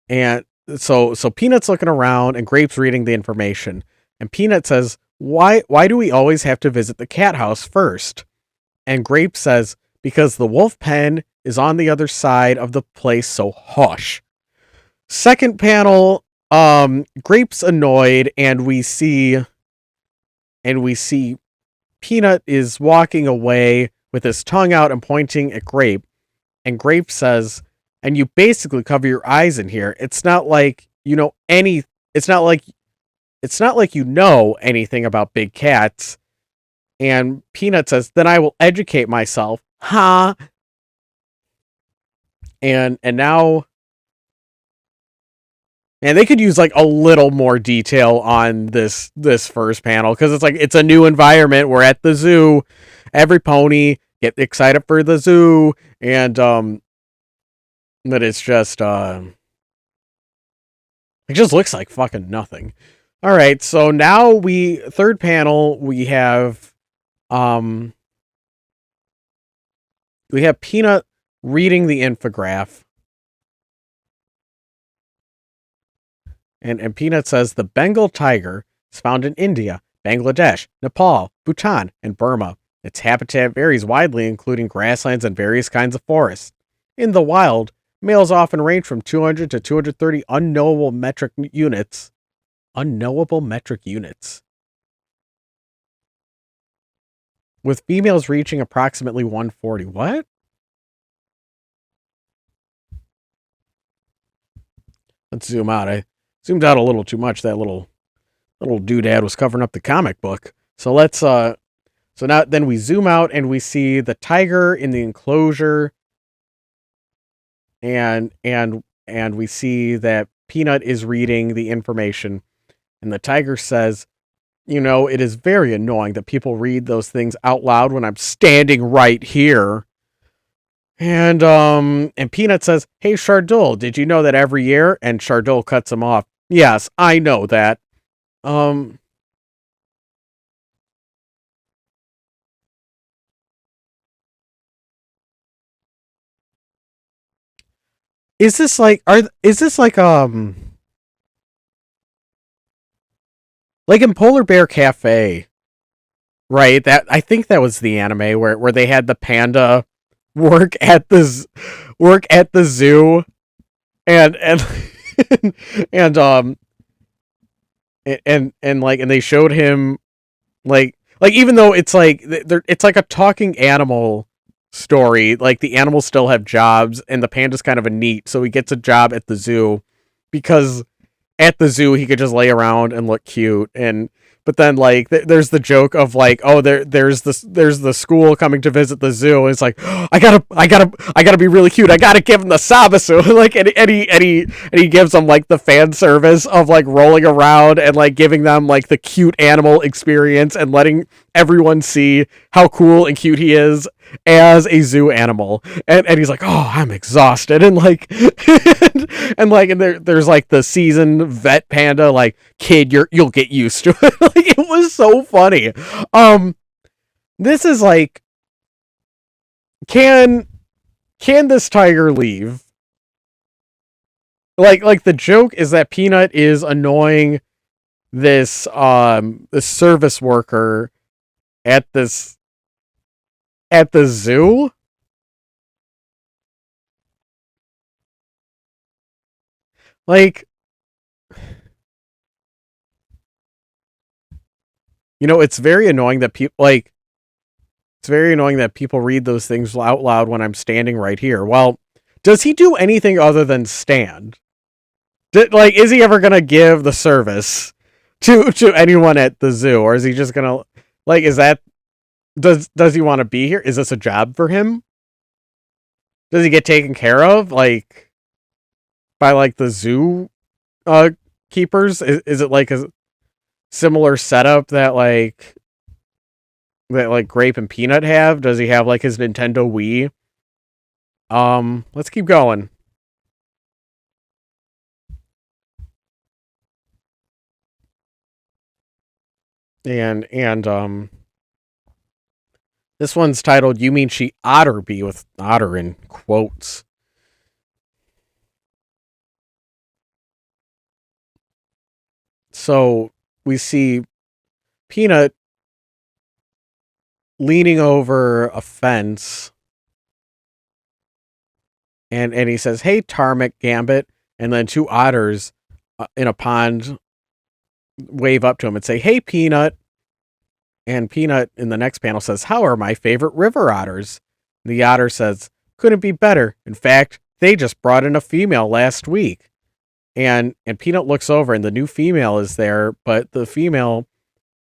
And so Peanut's looking around, and Grape's reading the information. And Peanut says, "Why do we always have to visit the cat house first?" And Grape says, "Because the wolf pen is on the other side of the place, so hush." Second panel, Grape's annoyed, and we see Peanut is walking away with his tongue out and pointing at Grape. And Grape says, "And you basically cover your eyes in here. It's not like you know any. It's not like it's not like you know anything about big cats. And Peanut says, then I will educate myself. Huh? And now, and they could use like a little more detail on this first panel, because it's like it's a new environment. We're at the zoo. Every pony get excited for the zoo, and that it's just it just looks like fucking nothing. All right, so now third panel um we have Peanut reading the infograph. And Peanut says the Bengal tiger is found in India, Bangladesh, Nepal, Bhutan, and Burma. Its habitat varies widely, including grasslands and various kinds of forests. In the wild, males often range from 200 to 230 unknowable metric units. Unknowable metric units. With females reaching approximately 140. What? Let's zoom out. I zoomed out a little too much. That little doodad was covering up the comic book. So let's so now then we zoom out and we see the tiger in the enclosure, and we see that Peanut is reading the information, and the tiger says, you know, it is very annoying that people read those things out loud when I'm standing right here. And Peanut says, "Hey Shardul, did you know that every year?" And Shardul cuts him off. "Yes, I know that. Um is this like in Polar Bear Cafe, right? That I think that was the anime where they had the panda work at the zoo, and and and they showed him like even though it's like it's like a talking animal story, like the animals still have jobs, and the panda's kind of a neat, so he gets a job at the zoo because at the zoo he could just lay around and look cute. And but then like there's the joke of like, oh, there's the school coming to visit the zoo, and it's like, oh, I gotta be really cute, I gotta give him the sabasu. Like and he gives them like the fan service of like rolling around and like giving them like the cute animal experience and letting everyone see how cool and cute he is as a zoo animal. And he's like, oh, I'm exhausted. And like and there's like the seasoned vet panda like, kid, you'll get used to it. Like it was so funny. This is like, can this tiger leave? Like the joke is that Peanut is annoying this service worker at the zoo. Like, you know, it's very annoying that people read those things out loud when I'm standing right here. Well, does he do anything other than stand? Like, is he ever gonna give the service to anyone at the zoo, or is he just gonna like? Is that does he want to be here? Is this a job for him? Does he get taken care of like by like the zoo uh keepers? Is it like a similar setup that like Grape and Peanut have? Does he have like his Nintendo Wii? Let's keep going. And this one's titled "You Mean She Otter Be," with otter in quotes. So we see Peanut leaning over a fence, and he says, "Hey, Tarmac Gambit," and then two otters in a pond wave up to him and say, "Hey, Peanut." And Peanut in the next panel says, "How are my favorite river otters?" The otter says, "Couldn't be better. In fact, they just brought in a female last week." And Peanut looks over, and the new female is there, but the female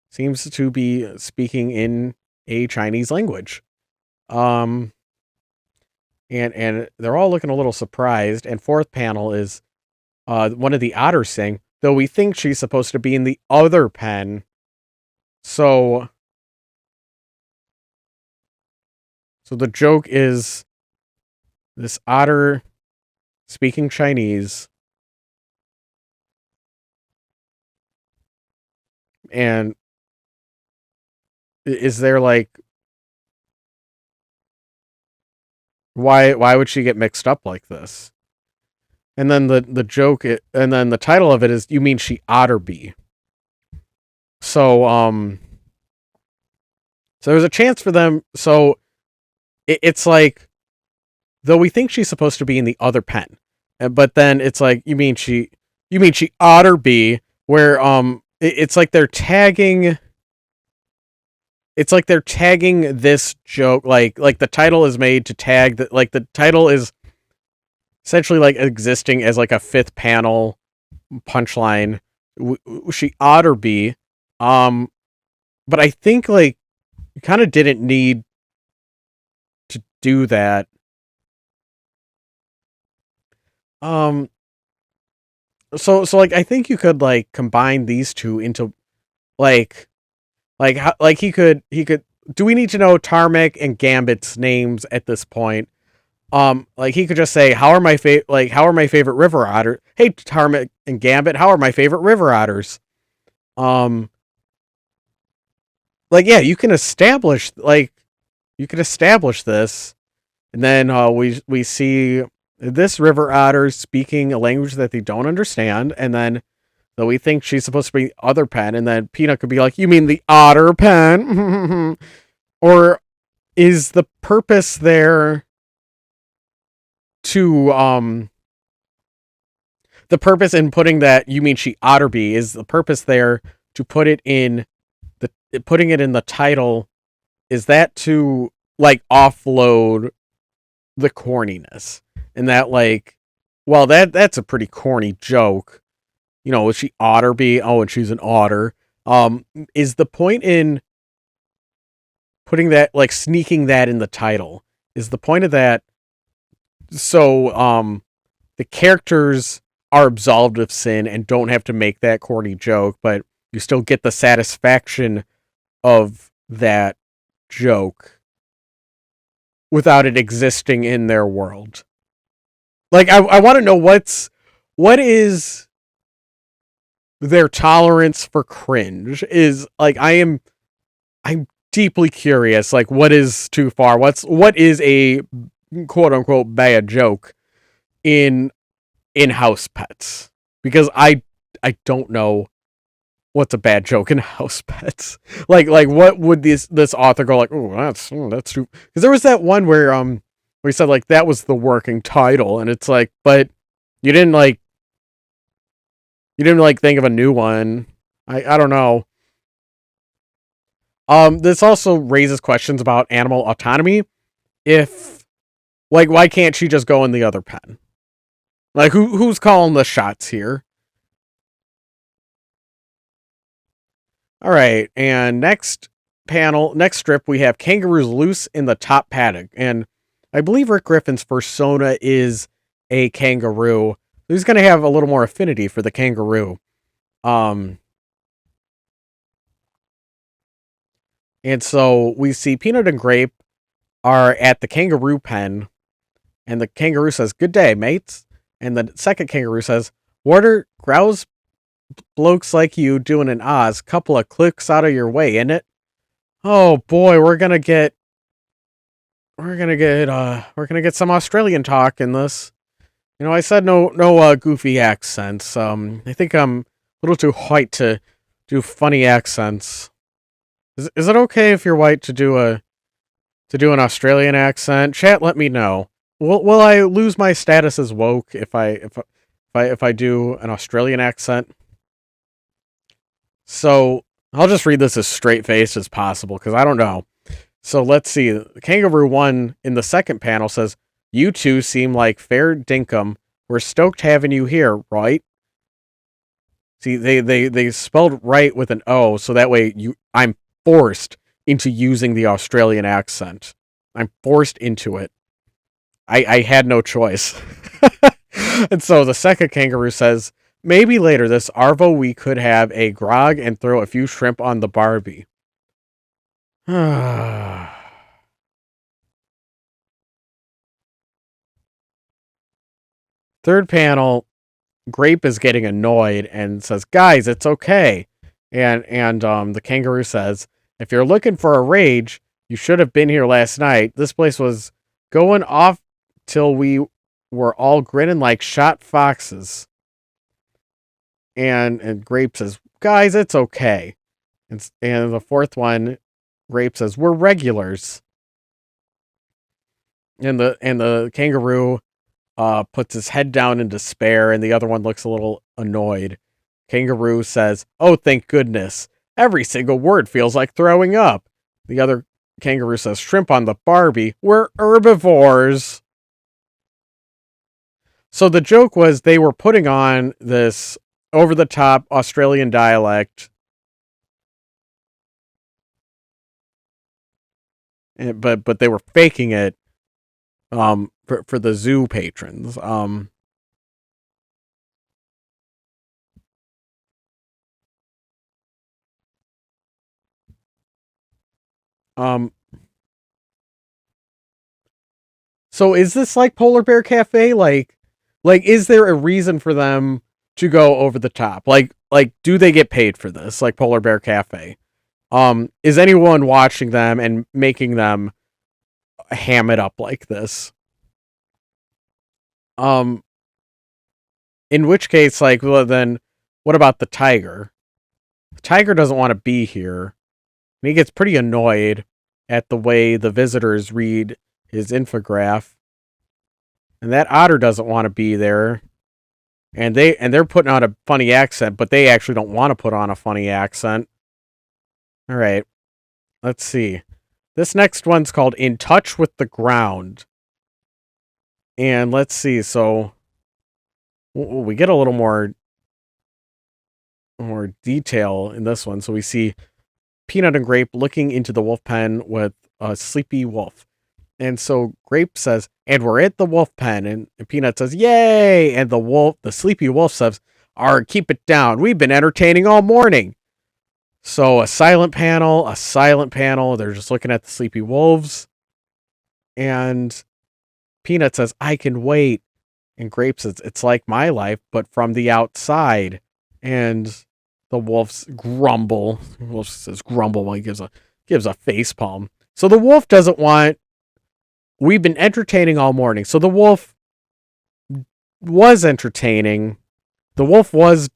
seems to be speaking in a Chinese language. Um, and they're all looking a little surprised. And fourth panel is one of the otters saying, though we think she's supposed to be in the other pen. So the joke is this otter speaking Chinese, and is there like, why would she get mixed up like this? And then the joke, and then the title of it is, you mean she otter be? So so there's a chance for them. So it's like, though we think she's supposed to be in the other pen, but then it's like, you mean she otter be, where it's like they're tagging. It's like they're tagging this joke, like the title is made to tag that, like the title is essentially like existing as like a fifth panel punchline. She otter be, but I think like you kind of didn't need to do that. Um, so like I think you could like combine these two into like like he could. Do we need to know Tarmac and Gambit's names at this point? Like he could just say, how are my favorite river otters? Hey, Tarmac and Gambit, how are my favorite river otters? Um, like yeah, you can establish this, and then we see this river otter speaking a language that they don't understand, and then though we think she's supposed to be other pen, and then Peanut could be like, you mean the otter pen? Or is the purpose there to the purpose in putting that, you mean she otter be, is the purpose there to put it in putting it in the title, is that to like offload the corniness, and that like, well, that's a pretty corny joke, you know, she otter be, oh, and she's an otter. Is the point in putting that, like sneaking that in the title, is the point of that so the characters are absolved of sin and don't have to make that corny joke, but you still get the satisfaction of that joke without it existing in their world? Like I want to know what is their tolerance for cringe, is like I'm deeply curious, like what is too far, what is a quote unquote bad joke in Housepets, because I don't know what's a bad joke in Housepets. Like what would this author go like, oh, that's true, because there was that one where he said like that was the working title, and it's like, but you didn't like think of a new one. I don't know. This also raises questions about animal autonomy. If like, why can't she just go in the other pen? Like who's calling the shots here? All right, and next strip, we have kangaroos loose in the top paddock, and I believe Rick Griffin's persona is a kangaroo. He's going to have a little more affinity for the kangaroo. Um, and so we see Peanut and Grape are at the kangaroo pen, and the kangaroo says, "Good day, mates." And the second kangaroo says, "What are grouse blokes like you doing in Oz? Couple of clicks out of your way, innit?" Oh boy, we're gonna get some Australian talk in this. You know, I said no goofy accents. I think I'm a little too white to do funny accents. Is it okay if you're white to do an Australian accent? Chat, let me know. Will I lose my status as woke if I do an Australian accent? So I'll just read this as straight faced as possible, because I don't know. So let's see. Kangaroo 1 in the second panel says, "You two seem like fair dinkum. We're stoked having you here, right? See, they spelled right with an O, so that way I'm forced into using the Australian accent. I'm forced into it. I had no choice. And so the second kangaroo says, maybe later this Arvo we could have a grog and throw a few shrimp on the Barbie. Third panel, Grape is getting annoyed and says, "Guys, it's okay." And the kangaroo says, "If you're looking for a rage, you should have been here last night. This place was going off till we were all grinning like shot foxes." And Grape says, "Guys, it's okay." And the fourth one, Grape says, "We're regulars." And the kangaroo puts his head down in despair, and the other one looks a little annoyed. Kangaroo says, "Oh, thank goodness. Every single word feels like throwing up." The other kangaroo says, "Shrimp on the Barbie. We're herbivores." So the joke was they were putting on this over the top Australian dialect, but they were faking it for the zoo patrons. Um So is this like Polar Bear Cafe? Like is there a reason for them to go over the top? Like do they get paid for this? Like Polar Bear Cafe? Is anyone watching them and making them ham it up like this? Um, in which case, like, well, then what about the tiger? The tiger doesn't want to be here. And he gets pretty annoyed at the way the visitors read his infograph. And that otter doesn't want to be there. And they're putting on a funny accent, but they actually don't want to put on a funny accent. All right, let's see. This next one's called "In Touch with the Ground," and let's see. So we get a little more detail in this one. So we see Peanut and Grape looking into the wolf pen with a sleepy wolf. And so Grape says, "And we're at the wolf pen." And Peanut says, "Yay!" And the sleepy wolf says, "Arr, keep it down. We've been entertaining all morning." So a silent panel, a silent panel. They're just looking at the sleepy wolves. And Peanut says, "I can wait." And Grape says, "It's like my life, but from the outside." And the wolves grumble. The wolf says grumble while he gives a face palm. So the wolf doesn't want. We've been entertaining all morning. So the wolf was entertaining. The wolf was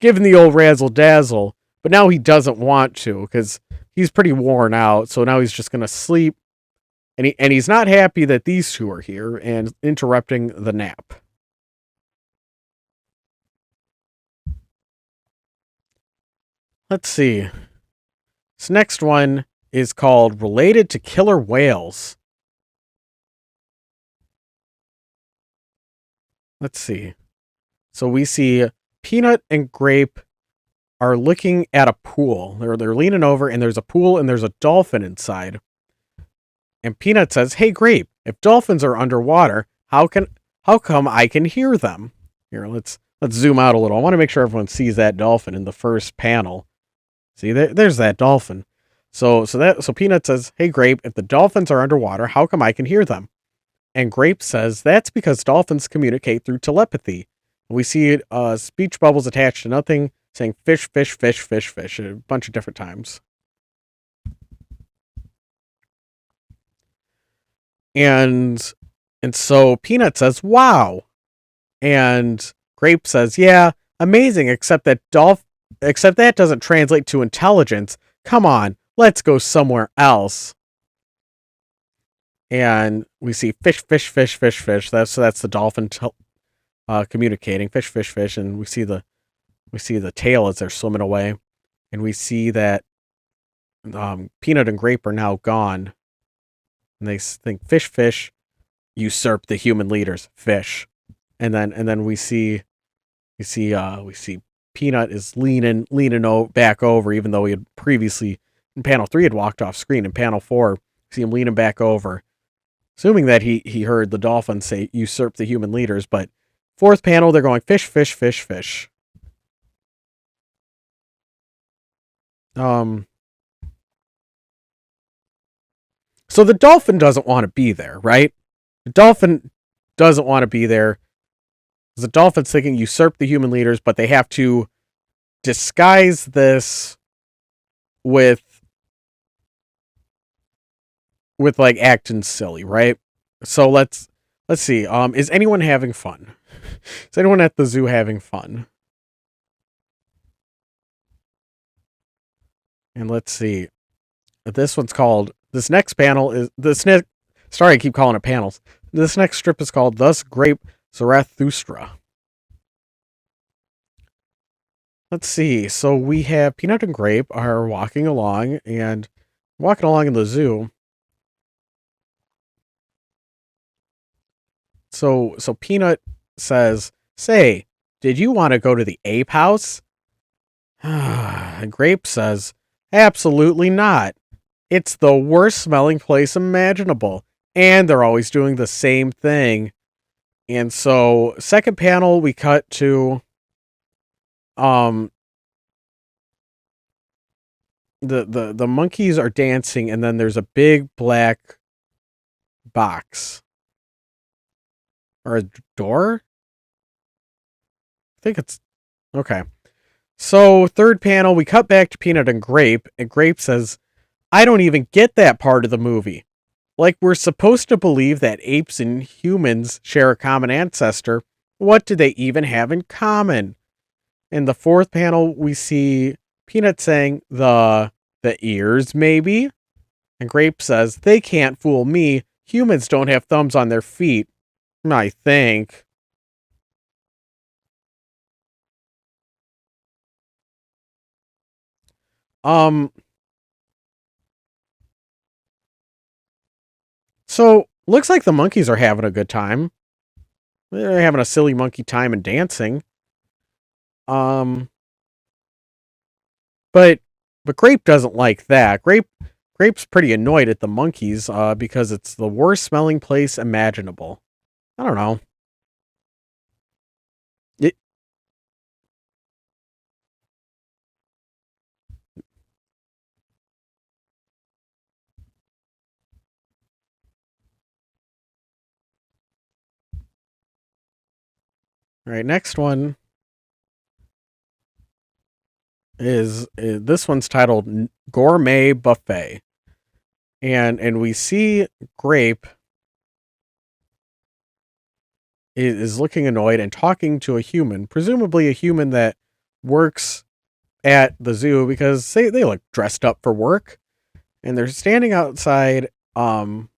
giving the old razzle dazzle, but now he doesn't want to because he's pretty worn out. So now he's just gonna sleep, and he's not happy that these two are here and interrupting the nap. Let's see. This next one is called "Related to Killer Whales." Let's see. So we see Peanut and Grape are looking at a pool. They're leaning over, and there's a pool, and there's a dolphin inside. And Peanut says, "Hey Grape, if dolphins are underwater, how come I can hear them?" Here, let's zoom out a little. I want to make sure everyone sees that dolphin in the first panel. See, there's that dolphin. So Peanut says, "Hey Grape, if the dolphins are underwater, how come I can hear them?" And Grape says, "That's because dolphins communicate through telepathy." We see speech bubbles attached to nothing saying fish, fish, fish, fish, fish a bunch of different times. And so Peanut says, "Wow." And Grape says, "Yeah, amazing, except that doesn't translate to intelligence. Come on, let's go somewhere else." And we see fish, fish, fish, fish, fish. That's the dolphin communicating fish, fish, fish, and we see the tail as they're swimming away, and we see that Peanut and Grape are now gone, and they think fish, fish, usurp the human leaders, fish, and then we see Peanut is leaning back over, even though he had previously in panel 3 had walked off screen. In panel 4, see him leaning back over, assuming that he heard the dolphin say usurp the human leaders. But fourth panel, they're going fish, fish, fish, fish. So the dolphin doesn't want to be there, right? The dolphin doesn't want to be there. The dolphin's thinking usurp the human leaders, but they have to disguise this with like acting silly, right? So let's see. Is anyone having fun? Is anyone at the zoo having fun? And let's see. This one's called. This next panel is this next. Sorry, I keep calling it panels. This next strip is called "Thus Grape Zarathustra." Let's see. So we have Peanut and Grape are walking along in the zoo. So Peanut says, "Say, did you want to go to the ape house?" And Grape says, "Absolutely not. It's the worst smelling place imaginable, and they're always doing the same thing." And so, second panel, we cut to the monkeys are dancing, and then there's a big black box or a door. I think it's okay. So third panel, we cut back to Peanut and Grape says, "I don't even get that part of the movie. Like, we're supposed to believe that apes and humans share a common ancestor. What do they even have in common?" In the fourth panel, we see Peanut saying, the ears, maybe? And Grape says, "They can't fool me. Humans don't have thumbs on their feet, I think." So looks like the monkeys are having a good time. They're having a silly monkey time and dancing. But Grape doesn't like that. Grape's pretty annoyed at the monkeys because it's the worst smelling place imaginable. I don't know. It, all right, next one is this one's titled Gourmet Buffet. And we see Grape is looking annoyed and talking to a human, presumably a human that works at the zoo because they look dressed up for work, and they're standing outside an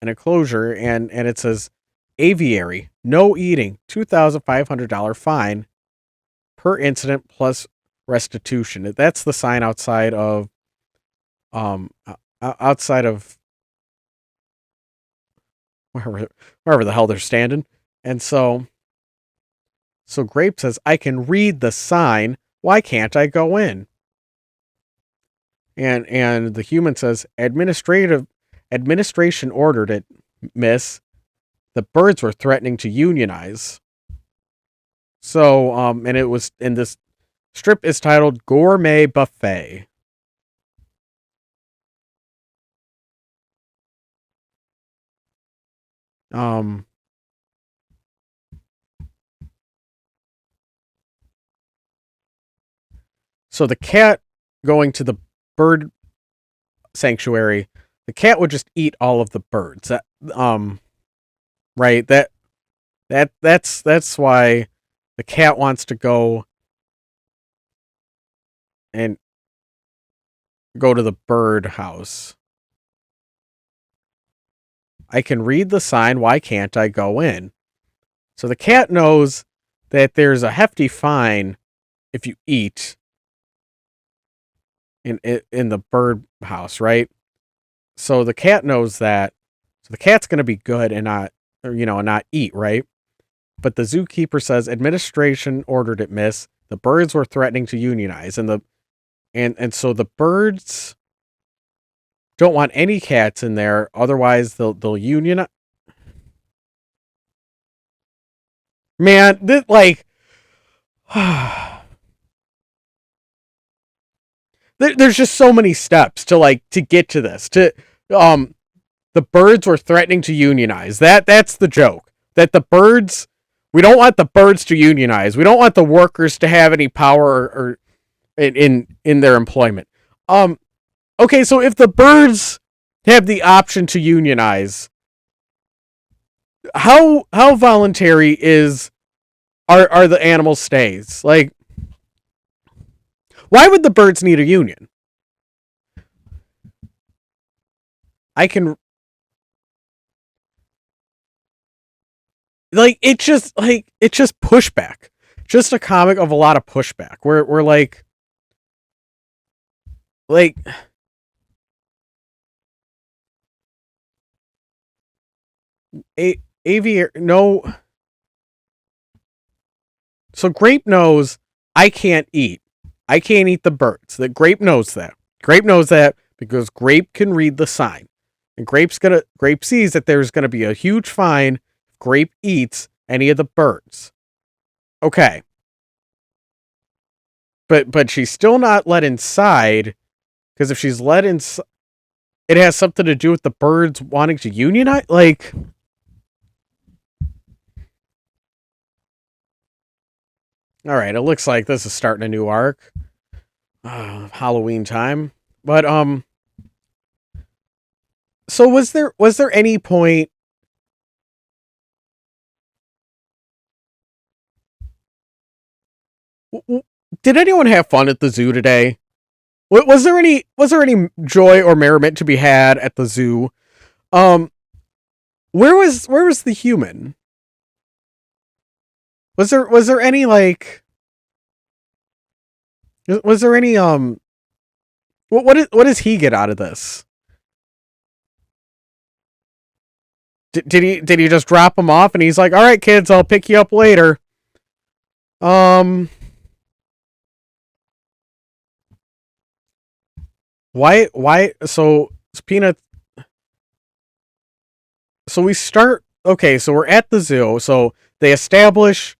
enclosure, and it says aviary, no eating, $2,500 fine per incident plus restitution. That's the sign outside of wherever the hell they're standing. And so Grape says, "I can read the sign. Why can't I go in?" And the human says, Administration ordered it, miss. The birds were threatening to unionize." So and it was in this strip is titled Gourmet Buffet. So the cat going to the bird sanctuary, the cat would just eat all of the birds. Right? That's why the cat wants to go and go to the bird house. I can read the sign. Why can't I go in? So the cat knows that there's a hefty fine if you eat in the bird house, right? So the cat knows that. So the cat's going to be good and not eat, right? But the zookeeper says administration ordered it, miss. The birds were threatening to unionize, and so the birds don't want any cats in there, otherwise they'll unionize. Man, this, like, there's just so many steps to get to this. Um, the birds were threatening to unionize. That's the joke. That the birds, we don't want the birds to unionize. We don't want the workers to have any power or in their employment. Okay, so if the birds have the option to unionize, how voluntary are the animal stays? Like, why would the birds need a union? I can, it's just pushback. Just a comic of a lot of pushback. We're like aviary no. So Grape knows I can't eat. I can't eat the birds. That Grape knows that. Grape knows that because Grape can read the sign. And Grape sees that there's gonna be a huge fine if Grape eats any of the birds. Okay. But she's still not let inside, because if she's let inside, it has something to do with the birds wanting to unionize. Like, all right, it looks like this is starting a new arc. Halloween time. But so was there any point? Did anyone have fun at the zoo today? Was there any joy or merriment to be had at the zoo? Um, where was the human? Was there any, like, was there any what does he get out of this? Did he just drop him off and he's like, all right, kids, I'll pick you up later? Um, why so Peanut, so we start, okay, so we're at the zoo, so they establish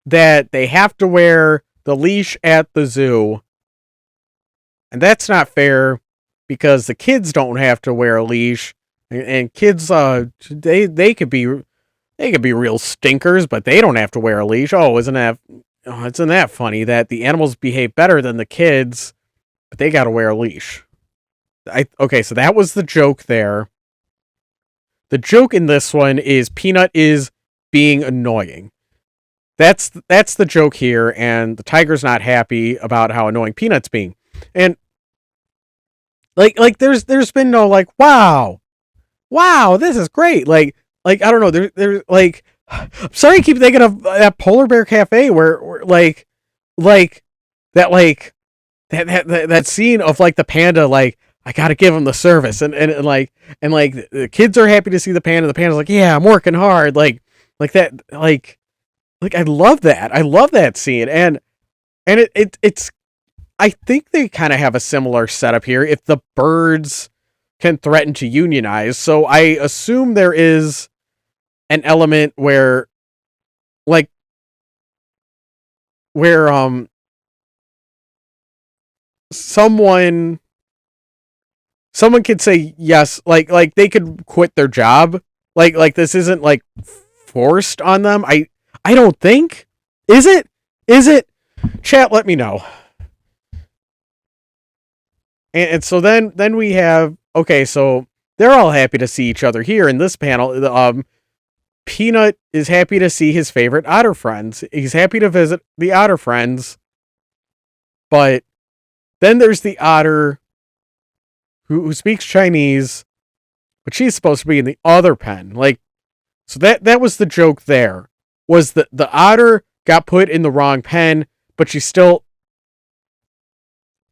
that they have to wear the leash at the zoo, and that's not fair because the kids don't have to wear a leash, and kids, they could be real stinkers, but they don't have to wear a leash. Isn't that funny that the animals behave better than the kids, but they got to wear a leash? Okay, so that was the joke there. The joke in this one is Peanut is being annoying. That's the joke here, and the tiger's not happy about how annoying Peanut's being. And there's been no, like, wow, this is great. Like I don't know, there's like, I'm sorry, I keep thinking of that Polar Bear Cafe where like that like that scene of, like, the panda, like, I gotta give him the service, and the kids are happy to see the panda. The panda's like, yeah, I'm working hard, like that, like I love that. I love that scene, and it's. I think they kind of have a similar setup here. If the birds can threaten to unionize, so I assume there is an element like where someone someone could say yes, like they could quit their job, like this isn't, like, forced on them. I don't think. Is it chat, let me know. And so then we have, okay, so they're all happy to see each other here in this panel. Peanut is happy to see his favorite otter friends. He's happy to visit the otter friends, but then there's the otter who speaks Chinese, but she's supposed to be in the other pen. Like, so that was the joke there. Was the otter got put in the wrong pen, but she's still,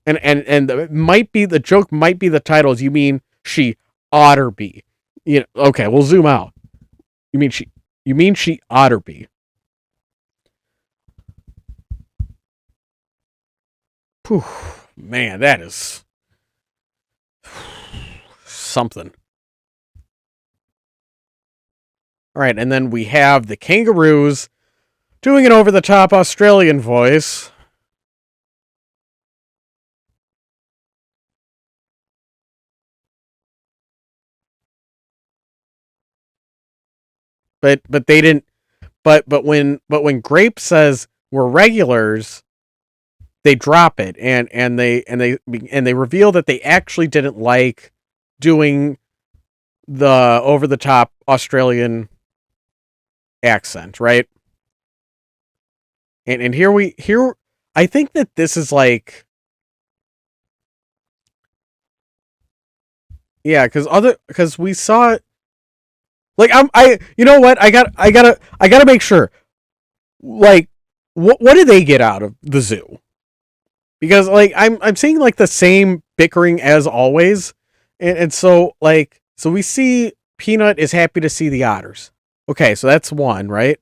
and it might be, the joke might be the titles. You mean she otter be? Okay, we'll zoom out. You mean she otter be? Whew, man, that is something. All right, and then we have the kangaroos doing an over the top Australian voice. But they didn't but when Grape says we're regulars, they drop it and they reveal that they actually didn't like doing the over the top Australian accent, right? And here I think that this is like, yeah, because we saw it, like I you know what, I gotta make sure, like, what do they get out of the zoo? Because like I'm seeing like the same bickering as always, and so like so we see Peanut is happy to see the otters. Okay, so that's one, right?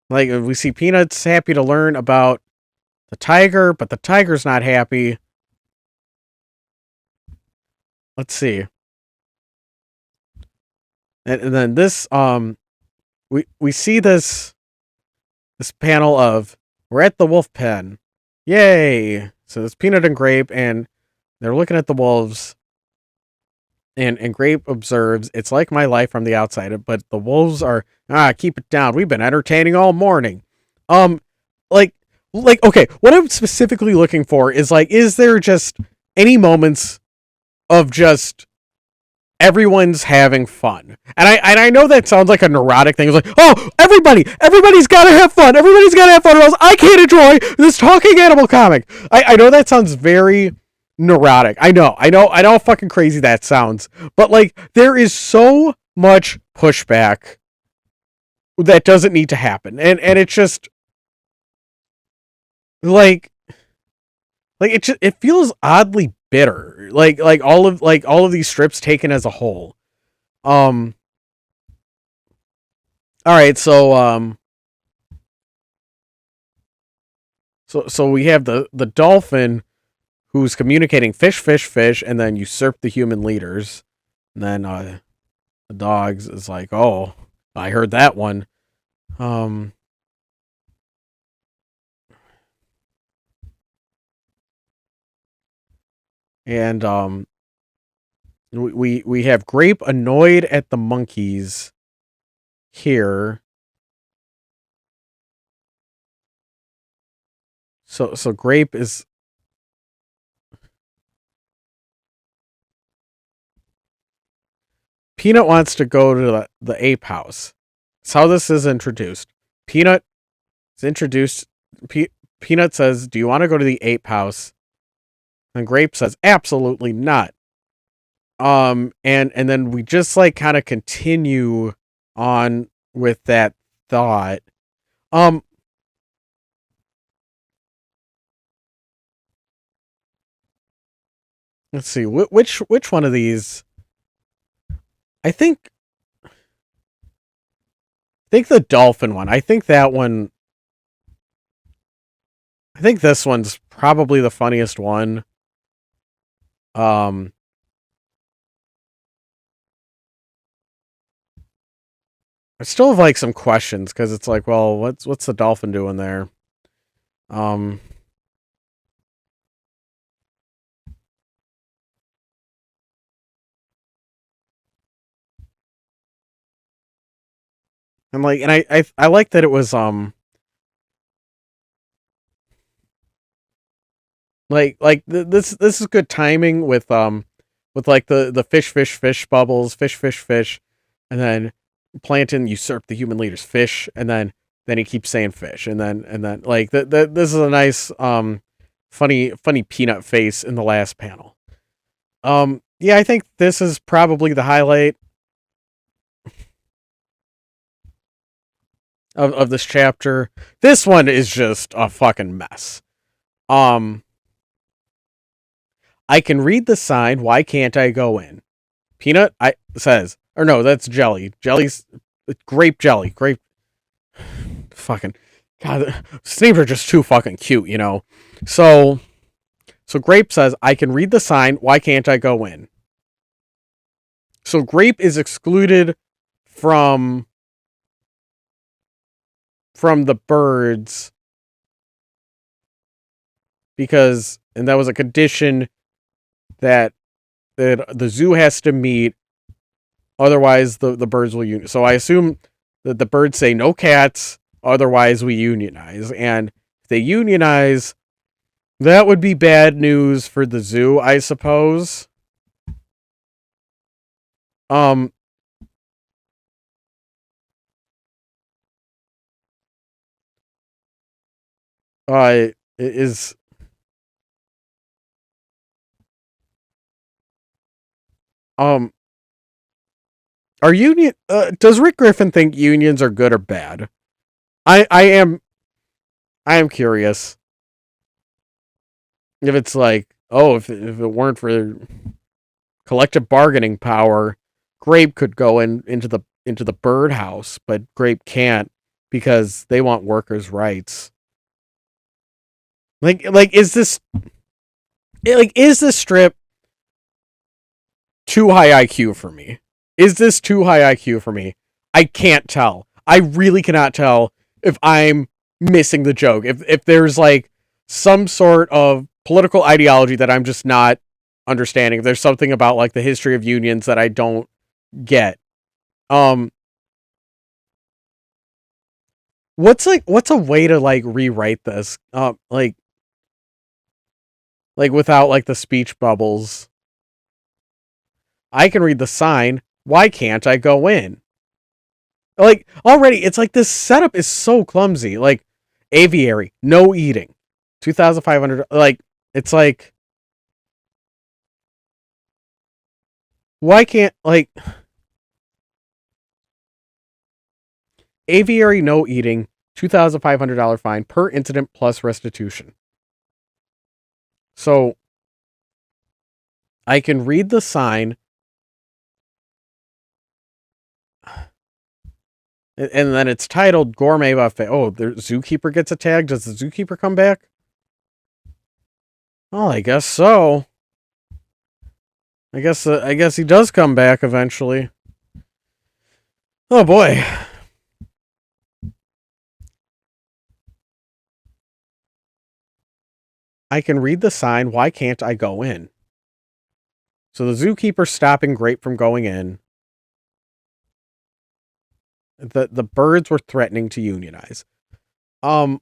Like we see Peanut's happy to learn about the tiger, but the tiger's not happy. Let's see. And then this we see this panel of we're at the wolf pen. Yay. So it's Peanut and Grape and they're looking at the wolves, and Grape observes, it's like my life from the outside, but the wolves are, keep it down. We've been entertaining all morning. Um, like, okay, what I'm specifically looking for is like, is there just any moments of just everyone's having fun? And I know that sounds like a neurotic thing. It's like, oh, everybody's gotta have fun. Everybody's gotta have fun, or else I can't enjoy this talking animal comic. I know that sounds very neurotic. I know how fucking crazy that sounds. But like, there is so much pushback that doesn't need to happen, and it's just like it feels oddly bitter. Like all of these strips taken as a whole. Um. All right. So we have the dolphin who's communicating fish, fish, fish, and then usurp the human leaders. And then the dogs is like, oh, I heard that one. Um, and we have Grape annoyed at the monkeys here. So Grape is, Peanut wants to go to the ape house. That's how this is introduced. Peanut is introduced. Peanut says, "Do you want to go to the ape house?" And Grape says, "Absolutely not." And then we just like kind of continue on with that thought. Um, let's see, which one of these? I think the dolphin one. I think that one. I think this one's probably the funniest one. Um, I still have like some questions because it's like, well, what's the dolphin doing there? Um, and I like that it was this is good timing with like the fish, fish, fish bubbles, fish, fish, fish, and then Plantain usurped the human leader's fish, and then he keeps saying fish, and then like this is a nice funny peanut face in the last panel. Yeah, I think this is probably the highlight of this chapter. This one is just a fucking mess. Um, I can read the sign. Why can't I go in? Peanut I says, or no, that's Jelly. Jelly's grape jelly. Grape fucking God, these names are just too fucking cute, you know. So So Grape says, I can read the sign. Why can't I go in? So Grape is excluded from the birds because, and that was a condition that the zoo has to meet. Otherwise, the birds will unionize. So I assume that the birds say no cats. Otherwise, we unionize. And if they unionize, that would be bad news for the zoo, I suppose. Um, is um, are union? Does Rick Griffin think unions are good or bad? I am curious if it's like, oh, if it weren't for collective bargaining power, Grape could go into the birdhouse, but Grape can't because they want workers' rights. Like is this strip too high IQ for me? Is this too high IQ for me? I can't tell. I really cannot tell if I'm missing the joke. If there's like some sort of political ideology that I'm just not understanding. If there's something about like the history of unions that I don't get. Um what's a way to like rewrite this? Like without like the speech bubbles. I can read the sign. Why can't I go in? Like already it's like this setup is so clumsy. Like aviary, no eating. 2,500 like it's like why can't like aviary no eating, $2,500 fine per incident plus restitution. So I can read the sign and then it's titled Gourmet Buffet. Oh, the zookeeper gets a tag. Does the zookeeper come back? Oh, I guess so. I guess he does come back eventually. Oh boy. I can read the sign. Why can't I go in? So the zookeeper's stopping Grape from going in. The birds were threatening to unionize. Um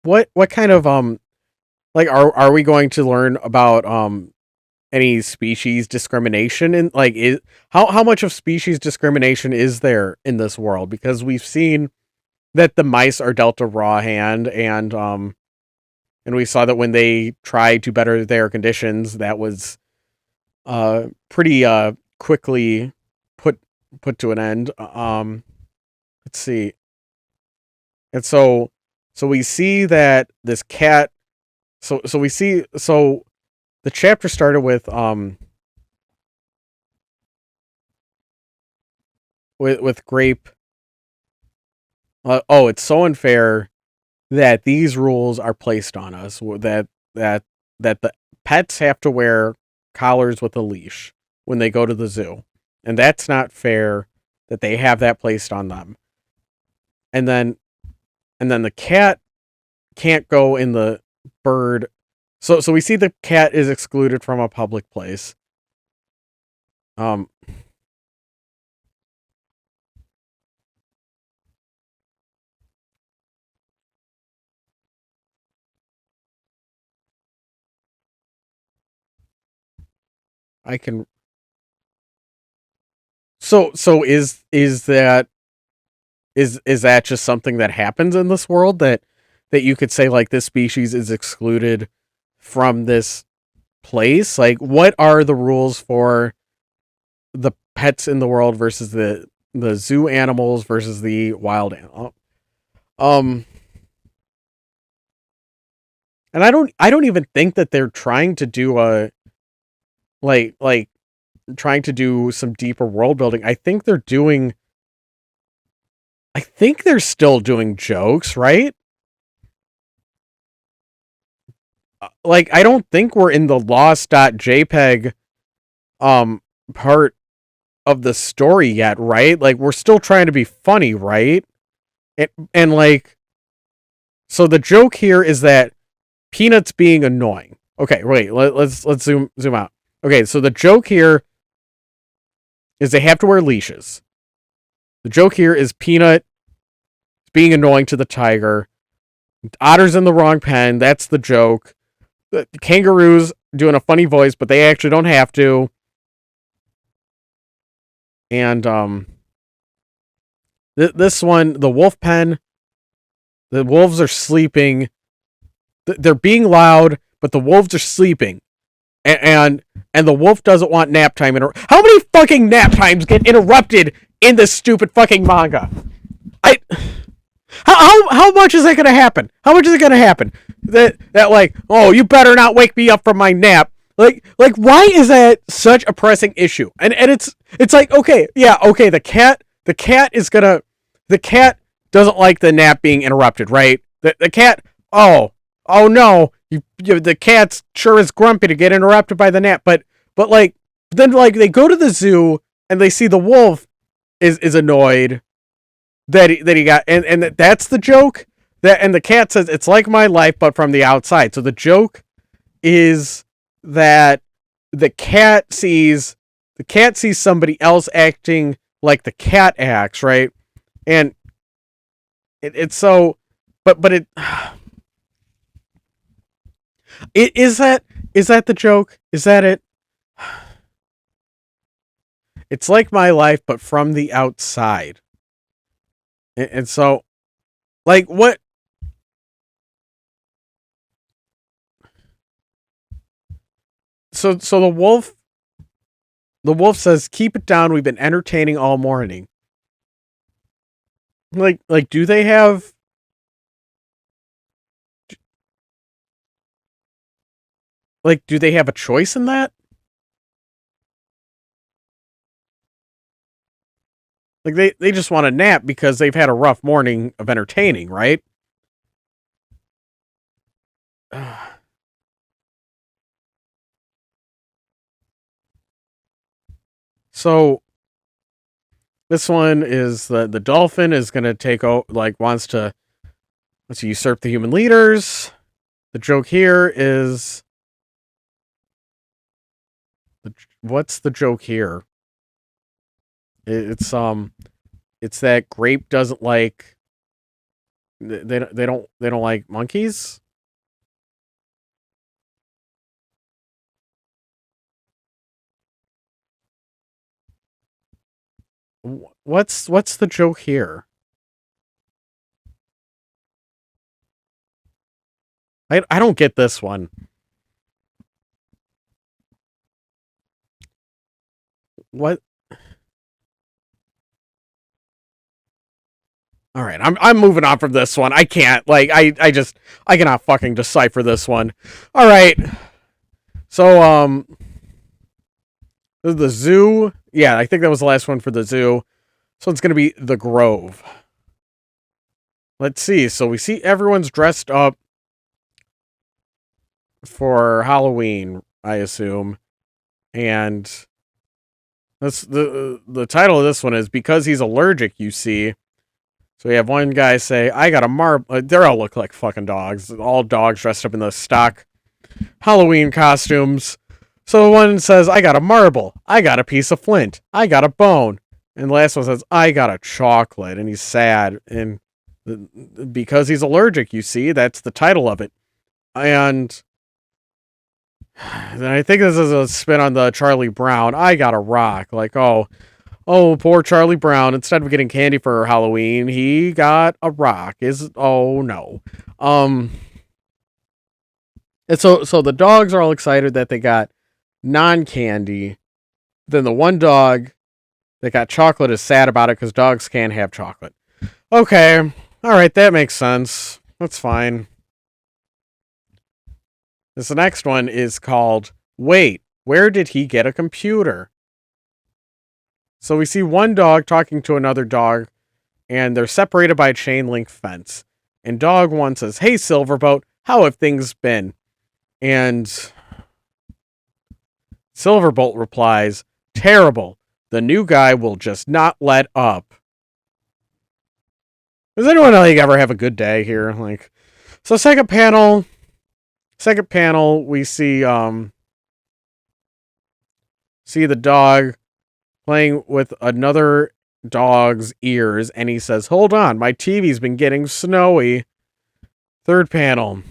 what kind of like are we going to learn about any species discrimination in like is how much of species discrimination is there in this world? Because we've seen that the mice are dealt a raw hand and we saw that when they tried to better their conditions that was pretty quickly put to an end. Let's see. And so we see that this cat so we see so the chapter started with Grape. Oh, it's so unfair that these rules are placed on us. That that the pets have to wear collars with a leash when they go to the zoo, and that's not fair that they have that placed on them. And then the cat can't go in the bird. So we see the cat is excluded from a public place. Um, I can. So is that just something that happens in this world that you could say like this species is excluded from this place? Like what are the rules for the pets in the world versus the zoo animals versus the wild animal? Um And I don't even think that they're trying to do a like trying to do some deeper world building. I think they're still doing jokes, right? Like I don't think we're in the lost.jpg um part of the story yet, right? Like we're still trying to be funny, right? And like so the joke here is that Peanut's being annoying. Okay, wait, let's zoom out. Okay, so the joke here is they have to wear leashes. The joke here is Peanut being annoying to the tiger. Otter's in the wrong pen. That's the joke. The kangaroos doing a funny voice, but they actually don't have to. And this one, the wolf pen. The wolves are sleeping. They're being loud, but the wolves are sleeping. And the wolf doesn't want nap time. How many fucking nap times get interrupted in this stupid fucking manga? I how much is that gonna happen? How much is it gonna happen? That like, oh, you better not wake me up from my nap. Like why is that such a pressing issue? And it's like, okay, yeah, okay, the cat is gonna the cat doesn't like the nap being interrupted, right? The cat, oh no, the cat's sure is grumpy to get interrupted by the nap, but like then like they go to the zoo and they see the wolf is annoyed that he got and that's the joke. That and the cat says it's like my life but from the outside. So the joke is that the cat sees somebody else acting like the cat acts, right? And it's so but it is that the joke? Is that it? It's like my life but from the outside. And so like what so the wolf says keep it down, we've been entertaining all morning. Like do they have do they have a choice in that? Like they just want a nap because they've had a rough morning of entertaining, right? So this one is the dolphin is gonna take out like wants to let's see, usurp the human leaders. The joke here is what's the joke here? It's it's that Grape doesn't like they don't like monkeys. What's the joke here? I don't get this one. What? All right, I'm moving on from this one. I can't like I cannot fucking decipher this one. All right, so the zoo. Yeah, I think that was the last one for the zoo. So it's gonna be the Grove. Let's see. So we see everyone's dressed up for Halloween, I assume, and that's the title of this one is because he's allergic. You see. So we have one guy say, I got a marble. They all look like fucking dogs. All dogs dressed up in the stock Halloween costumes. So one says, I got a marble. I got a piece of flint. I got a bone. And the last one says, I got a chocolate. And he's sad. And because he's allergic, you see, that's the title of it. And then I think this is a spin on the Charlie Brown. I got a rock. Like, oh, poor Charlie Brown. Instead of getting candy for Halloween, he got a rock. Oh no. And so the dogs are all excited that they got non-candy. Then the one dog that got chocolate is sad about it because dogs can't have chocolate. Okay. All right, that makes sense. That's fine. This next one is called Wait, Where Did He Get a Computer? So we see one dog talking to another dog, and they're separated by a chain link fence. And dog one says, "Hey, Silverboat, how have things been?" And Silverbolt replies, "Terrible. The new guy will just not let up." Does anyone ever have a good day here? So second panel, we see the dog playing with another dog's ears, and he says, "Hold on, my TV's been getting snowy." Third panel,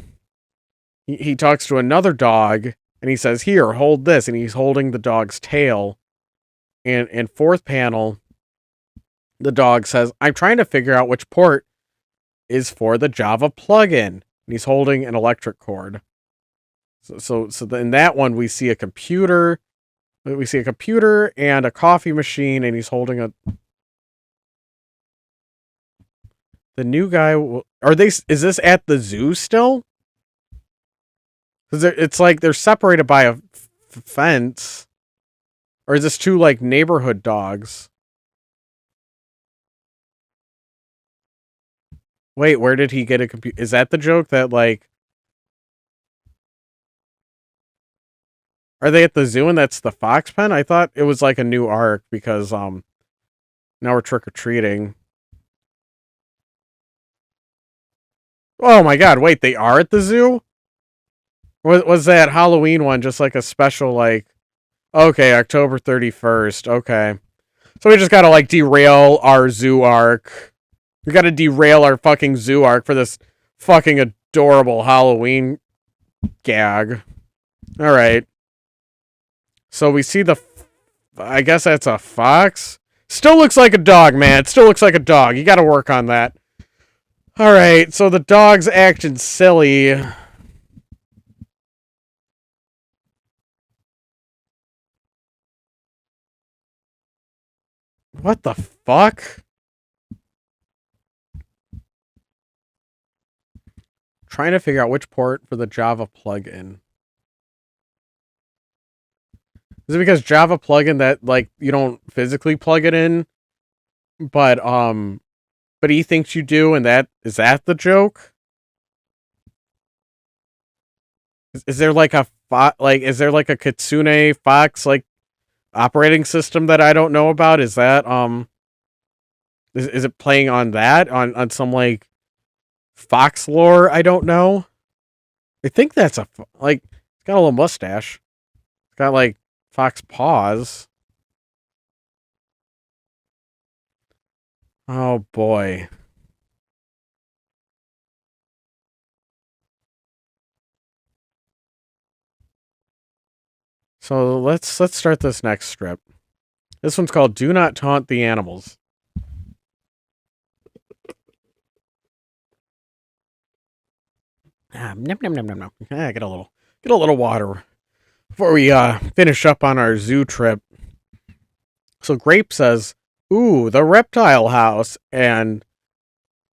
he talks to another dog, and he says, "Here, hold this," and he's holding the dog's tail. And fourth panel, the dog says, "I'm trying to figure out which port is for the Java plugin," and he's holding an electric cord. So in that one, we see a computer. We see a computer and a coffee machine, and he's holding a. The new guy. Are they? Is this at the zoo still? Because it's like they're separated by a fence, or is this two like neighborhood dogs? Wait, where did he get a computer? Is that the joke that like? Are they at the zoo and that's the fox pen? I thought it was like a new arc because now we're trick or treating. Oh my god! Wait, they are at the zoo. Was that Halloween one just like a special like? Okay, October 31st. Okay, so we just gotta like derail our zoo arc. We gotta derail our fucking zoo arc for this fucking adorable Halloween gag. All right. So we see I guess that's a fox. Still looks like a dog, man. It still looks like a dog. You gotta work on that. All right. So the dog's acting silly. What the fuck? Trying to figure out which port for the Java plugin. Is it because Java plugin that like you don't physically plug it in, but he thinks you do, and is that the joke? Is there like is there like a Kitsune Fox like operating system that I don't know about? Is that is it playing on that on some like Fox lore? I don't know. I think that's like it's got a little mustache. It's got like fox paws. Oh boy. So let's start this next strip. This one's called "Do Not Taunt the Animals." Nom nom nom nom nom. Get a little water before we finish up on our zoo trip. So Grape says, "Ooh, the reptile house," and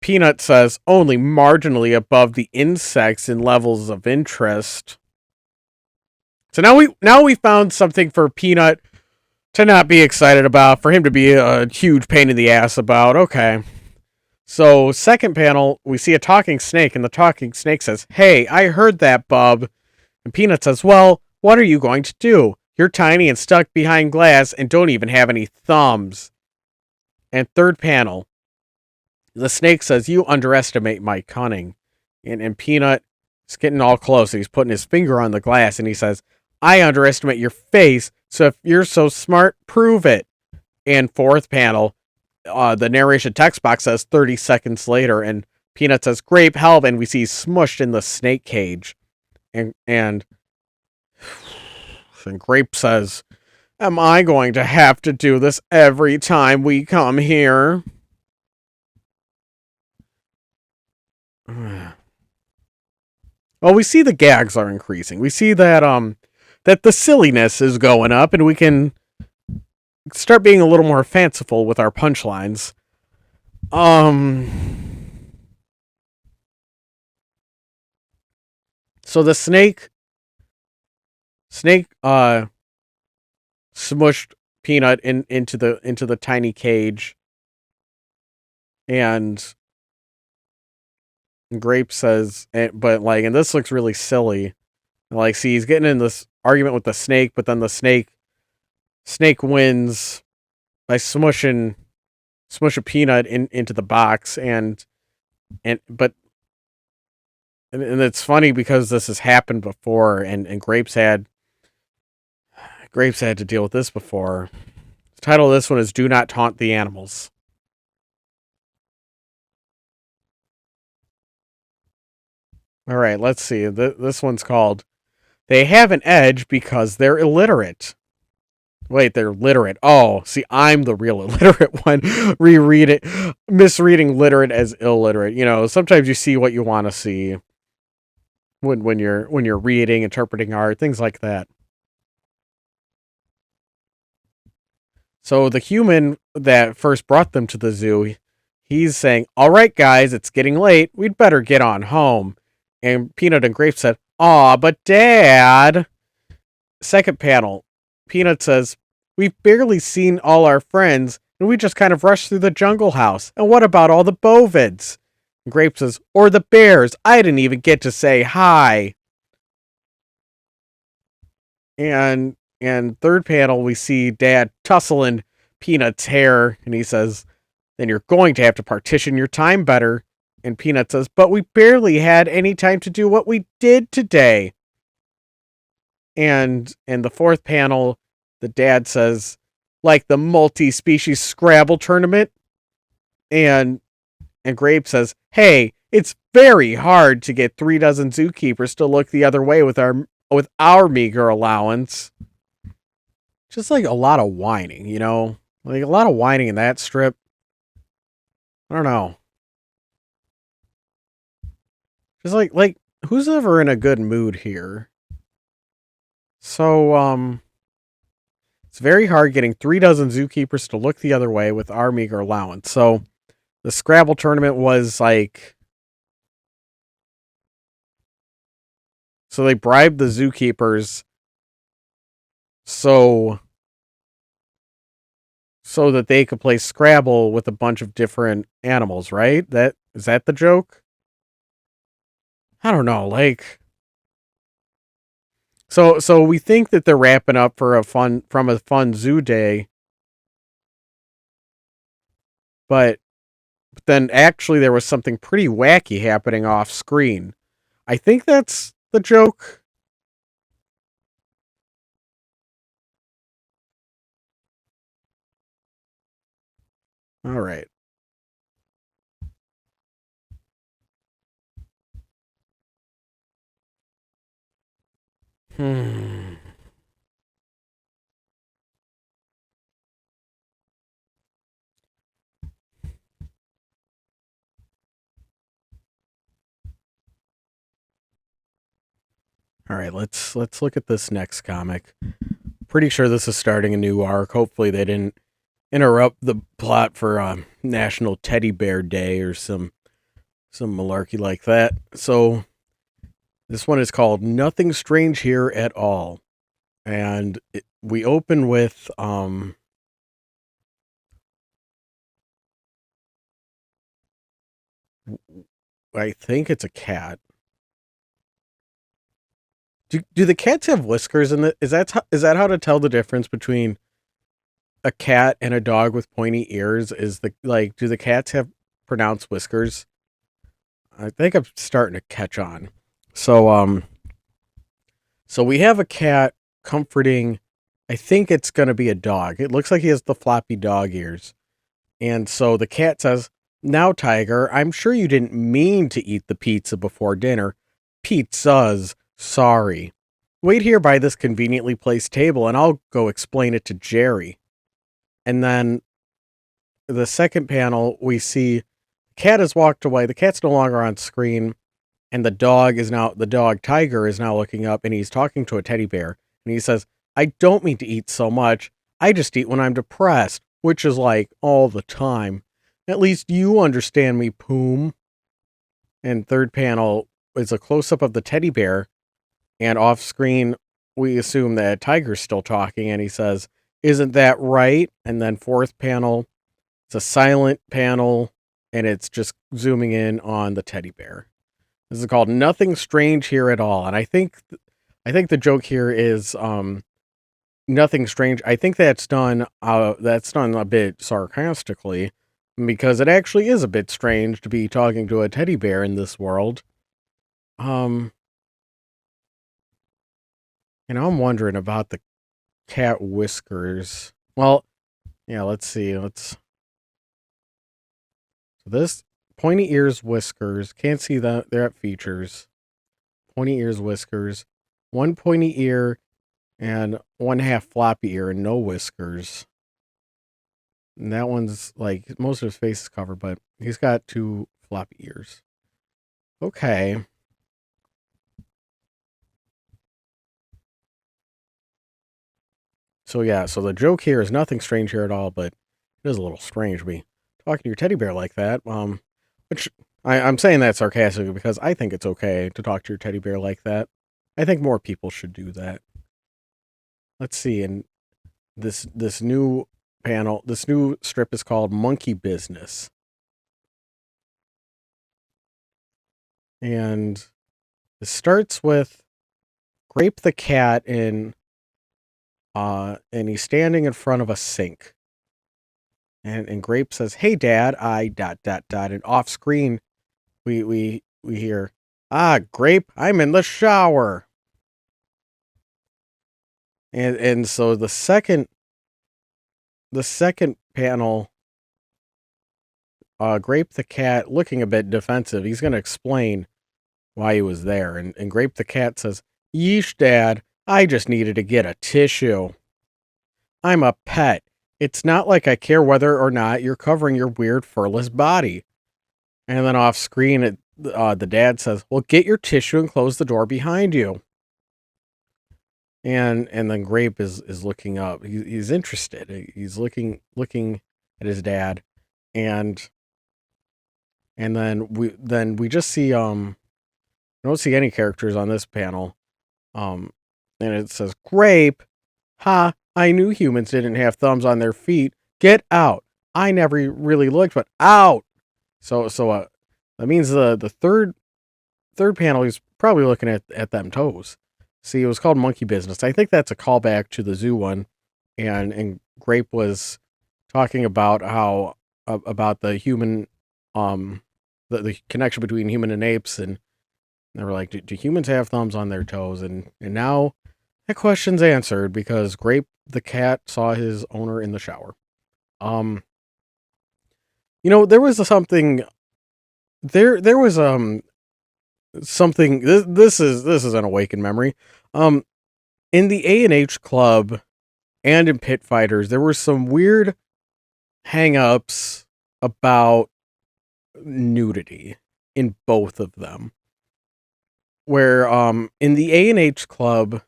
Peanut says, "Only marginally above the insects in levels of interest." So now we found something for Peanut to not be excited about, for him to be a huge pain in the ass about. Okay. So second panel, we see a talking snake, and the talking snake says, "Hey, I heard that, bub." And Peanut says, "Well, what are you going to do? You're tiny and stuck behind glass and don't even have any thumbs." And third panel, the snake says, "You underestimate my cunning." And Peanut is getting all close, and he's putting his finger on the glass, and he says, "I underestimate your face, so if you're so smart, prove it." And fourth panel, the narration text box says 30 seconds later, and Peanut says, "Grape, help," and we see smushed in the snake cage. And Grape says, "Am I going to have to do this every time we come here?" Well, we see the gags are increasing. We see that that the silliness is going up, and we can start being a little more fanciful with our punchlines. So the snake Snake smushed Peanut into the tiny cage, and Grape says, but like, and this looks really silly. Like, see, he's getting in this argument with the snake, but then the snake wins by smush a Peanut into the box, and but and it's funny because this has happened before, and Grapes had to deal with this before. The title of this one is "Do Not Taunt the Animals." All right, let's see. This one's called "They Have an Edge Because They're Illiterate." Wait, they're literate. Oh, see, I'm the real illiterate one. Reread it, misreading literate as illiterate. You know, sometimes you see what you want to see when you're reading, interpreting art, things like that. So the human that first brought them to the zoo, he's saying, "All right, guys, it's getting late. We'd better get on home." And Peanut and Grape said, "Aw, but Dad." Second panel, Peanut says, "We've barely seen all our friends, and we just kind of rushed through the jungle house. And what about all the bovids?" And Grape says, "Or the bears. I didn't even get to say hi." And third panel, we see Dad tussling Peanut's hair, and he says, "Then you're going to have to partition your time better." And Peanut says, "But we barely had any time to do what we did today." And the fourth panel, the dad says, "Like the multi-species Scrabble tournament." And Grape says, "Hey, it's very hard to get 3 dozen zookeepers to look the other way with our meager allowance." Just like a lot of whining, you know? Like a lot of whining in that strip. I don't know. Just like who's ever in a good mood here? So it's very hard getting 3 dozen zookeepers to look the other way with our meager allowance. So the Scrabble tournament was like, so they bribed the zookeepers so that they could play Scrabble with a bunch of different animals, right? That is that the joke? I don't know, like, so we think that they're wrapping up for a fun zoo day, but then actually there was something pretty wacky happening off screen. I think that's the joke. All right. Hmm. All right, let's look at this next comic. Pretty sure this is starting a new arc. Hopefully they didn't interrupt the plot for National Teddy Bear Day or some malarkey like that. So this one is called "Nothing Strange Here at All," and we open with I think it's a cat. Do the cats have whiskers in it? Is that how to tell the difference between a cat and a dog with pointy ears? Is the like do the cats have pronounced whiskers? I think I'm starting to catch on. So so we have a cat comforting, I think it's going to be a dog. It looks like he has the floppy dog ears. And so the cat says, "Now, Tiger, I'm sure you didn't mean to eat the pizza before dinner. Pizzas, sorry. Wait here by this conveniently placed table and I'll go explain it to Jerry." And then the second panel, we see the cat has walked away. The cat's no longer on screen. And the dog Tiger is now looking up and he's talking to a teddy bear. And he says, "I don't mean to eat so much. I just eat when I'm depressed, which is like all the time. At least you understand me, Poom." And third panel is a close up of the teddy bear. And off screen, we assume that Tiger's still talking, and he says, "Isn't that right?" And then fourth panel, it's a silent panel, and it's just zooming in on the teddy bear. This is called "Nothing Strange Here at All," and I think the joke here is nothing strange. I think that's done a bit sarcastically because it actually is a bit strange to be talking to a teddy bear in this world. Um, and I'm wondering about the cat whiskers. Well, yeah, let's see. So this pointy ears, whiskers. Can't see that they're at features. Pointy ears, whiskers. One pointy ear and one half floppy ear and no whiskers. And that one's like most of his face is covered, but he's got two floppy ears. Okay. So yeah, so the joke here is nothing strange here at all, but it is a little strange to be talking to your teddy bear like that. Which I'm saying that sarcastically because I think it's okay to talk to your teddy bear like that. I think more people should do that. Let's see, and this new panel, this new strip is called Monkey Business. And it starts with Grape the cat and he's standing in front of a sink. And Grape says, "Hey Dad, I dot dot dot," and off screen we hear, "Ah, Grape, I'm in the shower." And so the second panel, Grape the cat looking a bit defensive. He's gonna explain why he was there. And Grape the cat says, "Yeesh, Dad, I just needed to get a tissue. I'm a pet. It's not like I care whether or not you're covering your weird furless body." And then off screen, the dad says, "Well, get your tissue and close the door behind you." And then Grape is looking up. He's interested. He's looking at his dad, and then we just see I don't see any characters on this panel. Um, and it says, "Grape, ha! I knew humans didn't have thumbs on their feet. Get out! I never really looked, but out!" So that means the third panel he's probably looking at them toes. See, it was called Monkey Business. I think that's a callback to the zoo one, and Grape was talking about how about the human the connection between human and apes, and they were like, do humans have thumbs on their toes? And now that question's answered because Grape the cat saw his owner in the shower. Um, there was something there was something. This is an awakened memory. Um, in the A&H Club and in Pit Fighters, there were some weird hang-ups about nudity in both of them. Where in the A&H Club,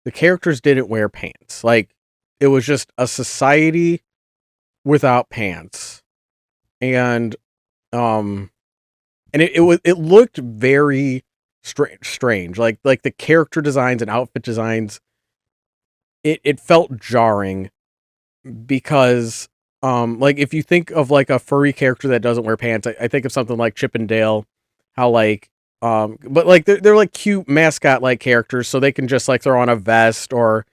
the characters didn't wear pants. Like, it was just a society without pants. And it looked very strange. Like the character designs and outfit designs, it felt jarring because like if you think of like a furry character that doesn't wear pants, I think of something like Chip and Dale, how like but like they're like cute mascot like characters, so they can just like throw on a vest or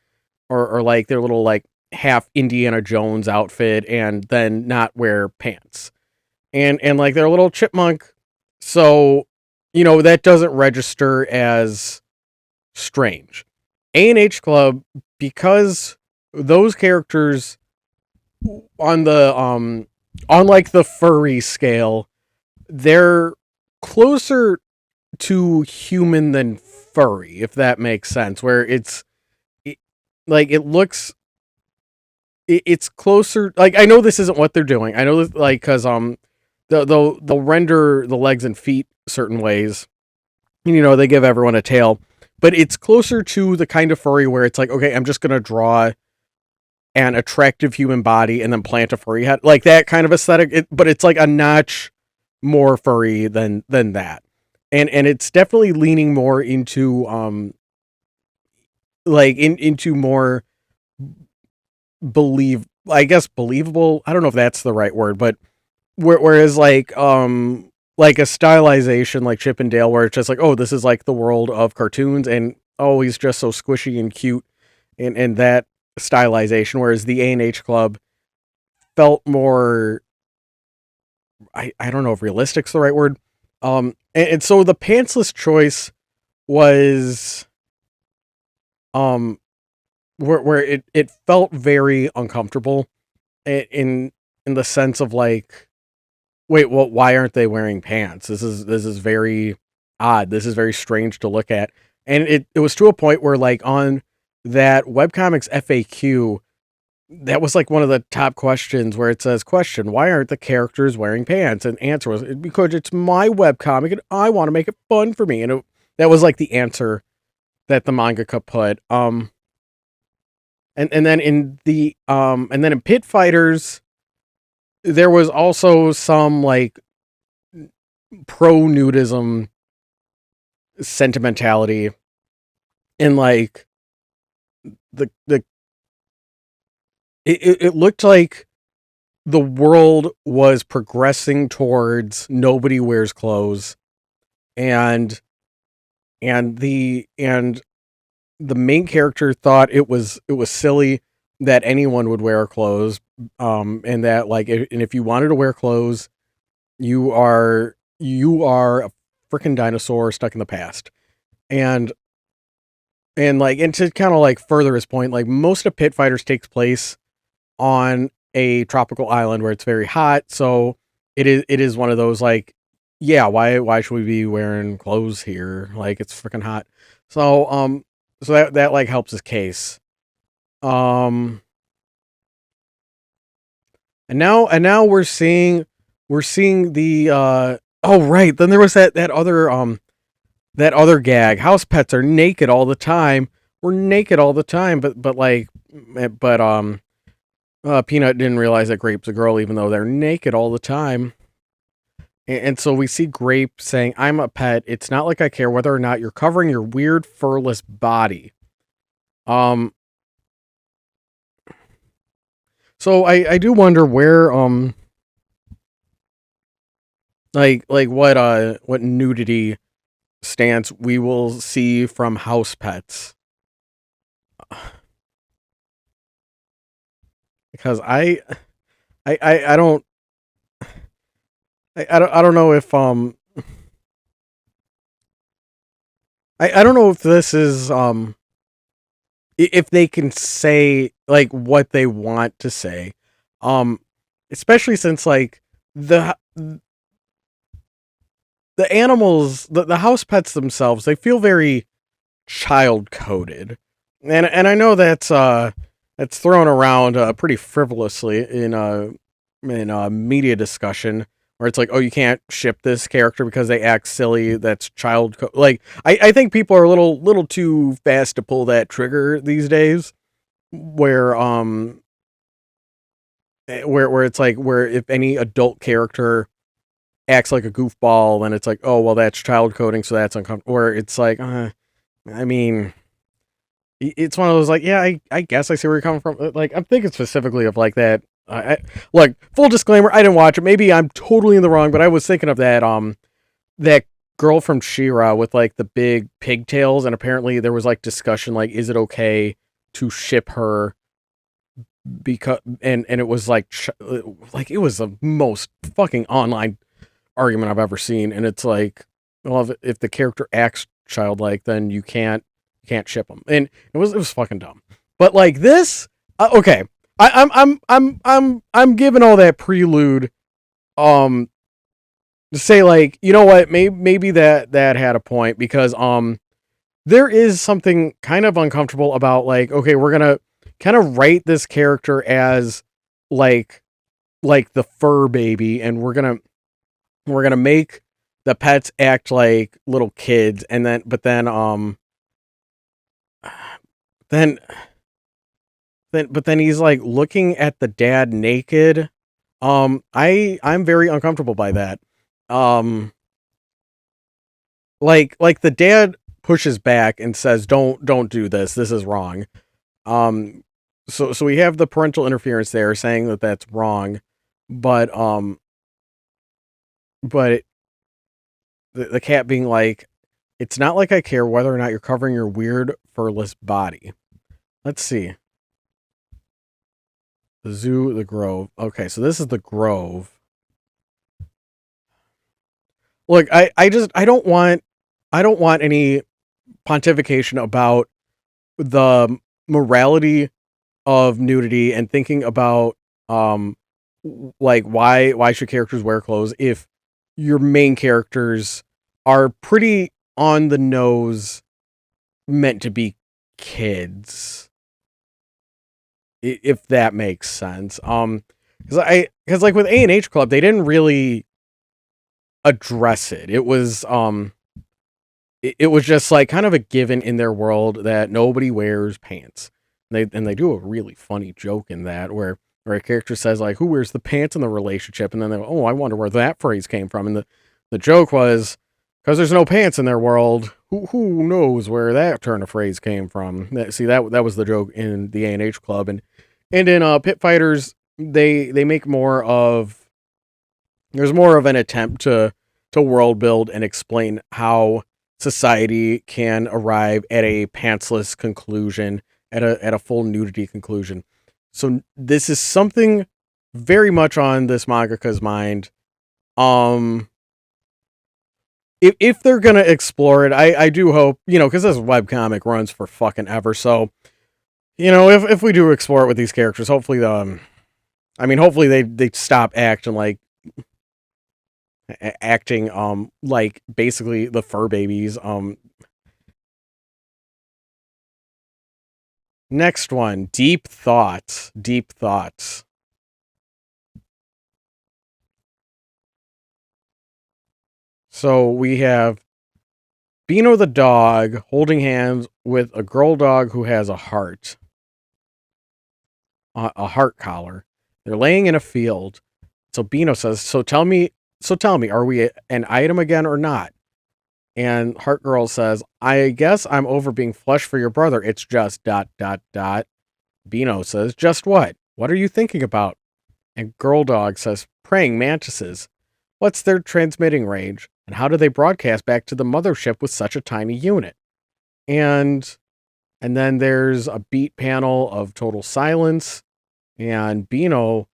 like their little like half Indiana Jones outfit and then not wear pants. And like they're a little chipmunk, so that doesn't register as strange. A&H Club, because those characters on the on like the furry scale, they're closer to human than furry, if that makes sense, where like it looks it's closer. Like, I know this isn't what they're doing. I know this, like, because they'll render the legs and feet certain ways. And, they give everyone a tail, but it's closer to the kind of furry where it's like, okay, I'm just gonna draw an attractive human body and then plant a furry head, like that kind of aesthetic. But it's like a notch more furry than that, and it's definitely leaning more into like into more I guess believable. I don't know if that's the right word, but whereas like a stylization like Chip and Dale, where it's just like, oh, this is like the world of cartoons, and oh, he's just so squishy and cute, and that stylization. Whereas the A&H Club felt more, I don't know if realistic's the right word. And so the pantsless choice was um where it felt very uncomfortable in the sense of like, wait, well, why aren't they wearing pants? This is very odd. This is very strange to look at. And it was to a point where like on that webcomics FAQ, that was like one of the top questions where it says, question, why aren't the characters wearing pants? And answer was, because it's my webcomic and I want to make it fun for me. And that was like the answer that the mangaka put. And then in the and then in Pit Fighters, there was also some like pro nudism sentimentality in like the it looked like the world was progressing towards nobody wears clothes, and and the main character thought it was silly that anyone would wear clothes, and that like and if you wanted to wear clothes, you are a freaking dinosaur stuck in the past. And and like and to kind of like further his point, like most of Pit Fighters takes place on a tropical island where it's very hot, so it is one of those like, yeah, why should we be wearing clothes here, like it's freaking hot. So that like helps his case. um and now we're seeing the oh right, then there was that other gag. House pets are naked all the time. We're naked all the time, but like, but Peanut didn't realize that Grape's a girl, even though they're naked all the time. And so we see Grape saying, "I'm a pet. It's not like I care whether or not you're covering your weird furless body." Um, so I do wonder where like what nudity stance we will see from House Pets, because I don't I don't know if I don't know if this is if they can say like what they want to say, um especially since like the the animals, the house pets themselves, they feel very child coded. And I know that's thrown around pretty frivolously in media discussion, where it's like, oh, you can't ship this character because they act silly. That's like I think people are a little too fast to pull that trigger these days, where where it's like, where if any adult character acts like a goofball, then it's like, oh well, that's child coding, so that's uncomfortable. Where it's like, I mean, it's one of those like, yeah, I guess I see where you're coming from. Like, I'm thinking specifically of like that. Like, full disclaimer, I didn't watch it. Maybe I'm totally in the wrong, but I was thinking of that girl from She-Ra with like the big pigtails, and apparently there was like discussion like, is it okay to ship her, because and it was like it was the most fucking online argument I've ever seen, and it's like, well, if the character acts childlike, then you can't ship them, and it was fucking dumb. But like this, okay, I'm giving all that prelude, um, to say like, you know what, maybe that had a point, because there is something kind of uncomfortable about like, okay, we're gonna kind of write this character as like the fur baby, and we're gonna make the pets act like little kids, and then but then he's like looking at the dad naked. I'm very uncomfortable by that. Um, like the dad. pushes back and says, don't do this. This is wrong. Um, so we have the parental interference there saying that that's wrong, but but the cat being like, it's not like I care whether or not you're covering your weird furless body. Let's see. The zoo, the grove. Okay, so this is the grove. Look, I don't want any pontification about the morality of nudity and thinking about like why should characters wear clothes if your main characters are pretty on the nose, meant to be kids, if that makes sense. Because like with A&H Club, they didn't really address it. It was just like kind of a given in their world that nobody wears pants. And they do a really funny joke in that where a character says like, who wears the pants in the relationship? And then they go, oh, I wonder where that phrase came from. And the joke was, because there's no pants in their world, who knows where that turn of phrase came from? See, that was the joke in the A&H Club. And in Pit Fighters, they make more of, there's more of an attempt to world build and explain how society can arrive at a pantsless conclusion, at a full nudity conclusion. So this is something very much on this mangaka's mind. If they're gonna explore it, I do hope, because this webcomic runs for fucking ever. So, if we do explore it with these characters, hopefully hopefully they stop acting like basically the fur babies. Next one, deep thoughts. Deep thoughts. So we have Beano the dog holding hands with a girl dog who has a heart. A heart collar. They're laying in a field. So Beano says, so tell me, are we an item again or not? And Heart Girl says, I guess I'm over being flesh for your brother. It's just ... Beano says, just what? What are you thinking about? And Girl Dog says, praying mantises. What's their transmitting range? And how do they broadcast back to the mothership with such a tiny unit? And then there's a beat panel of total silence. And Beano,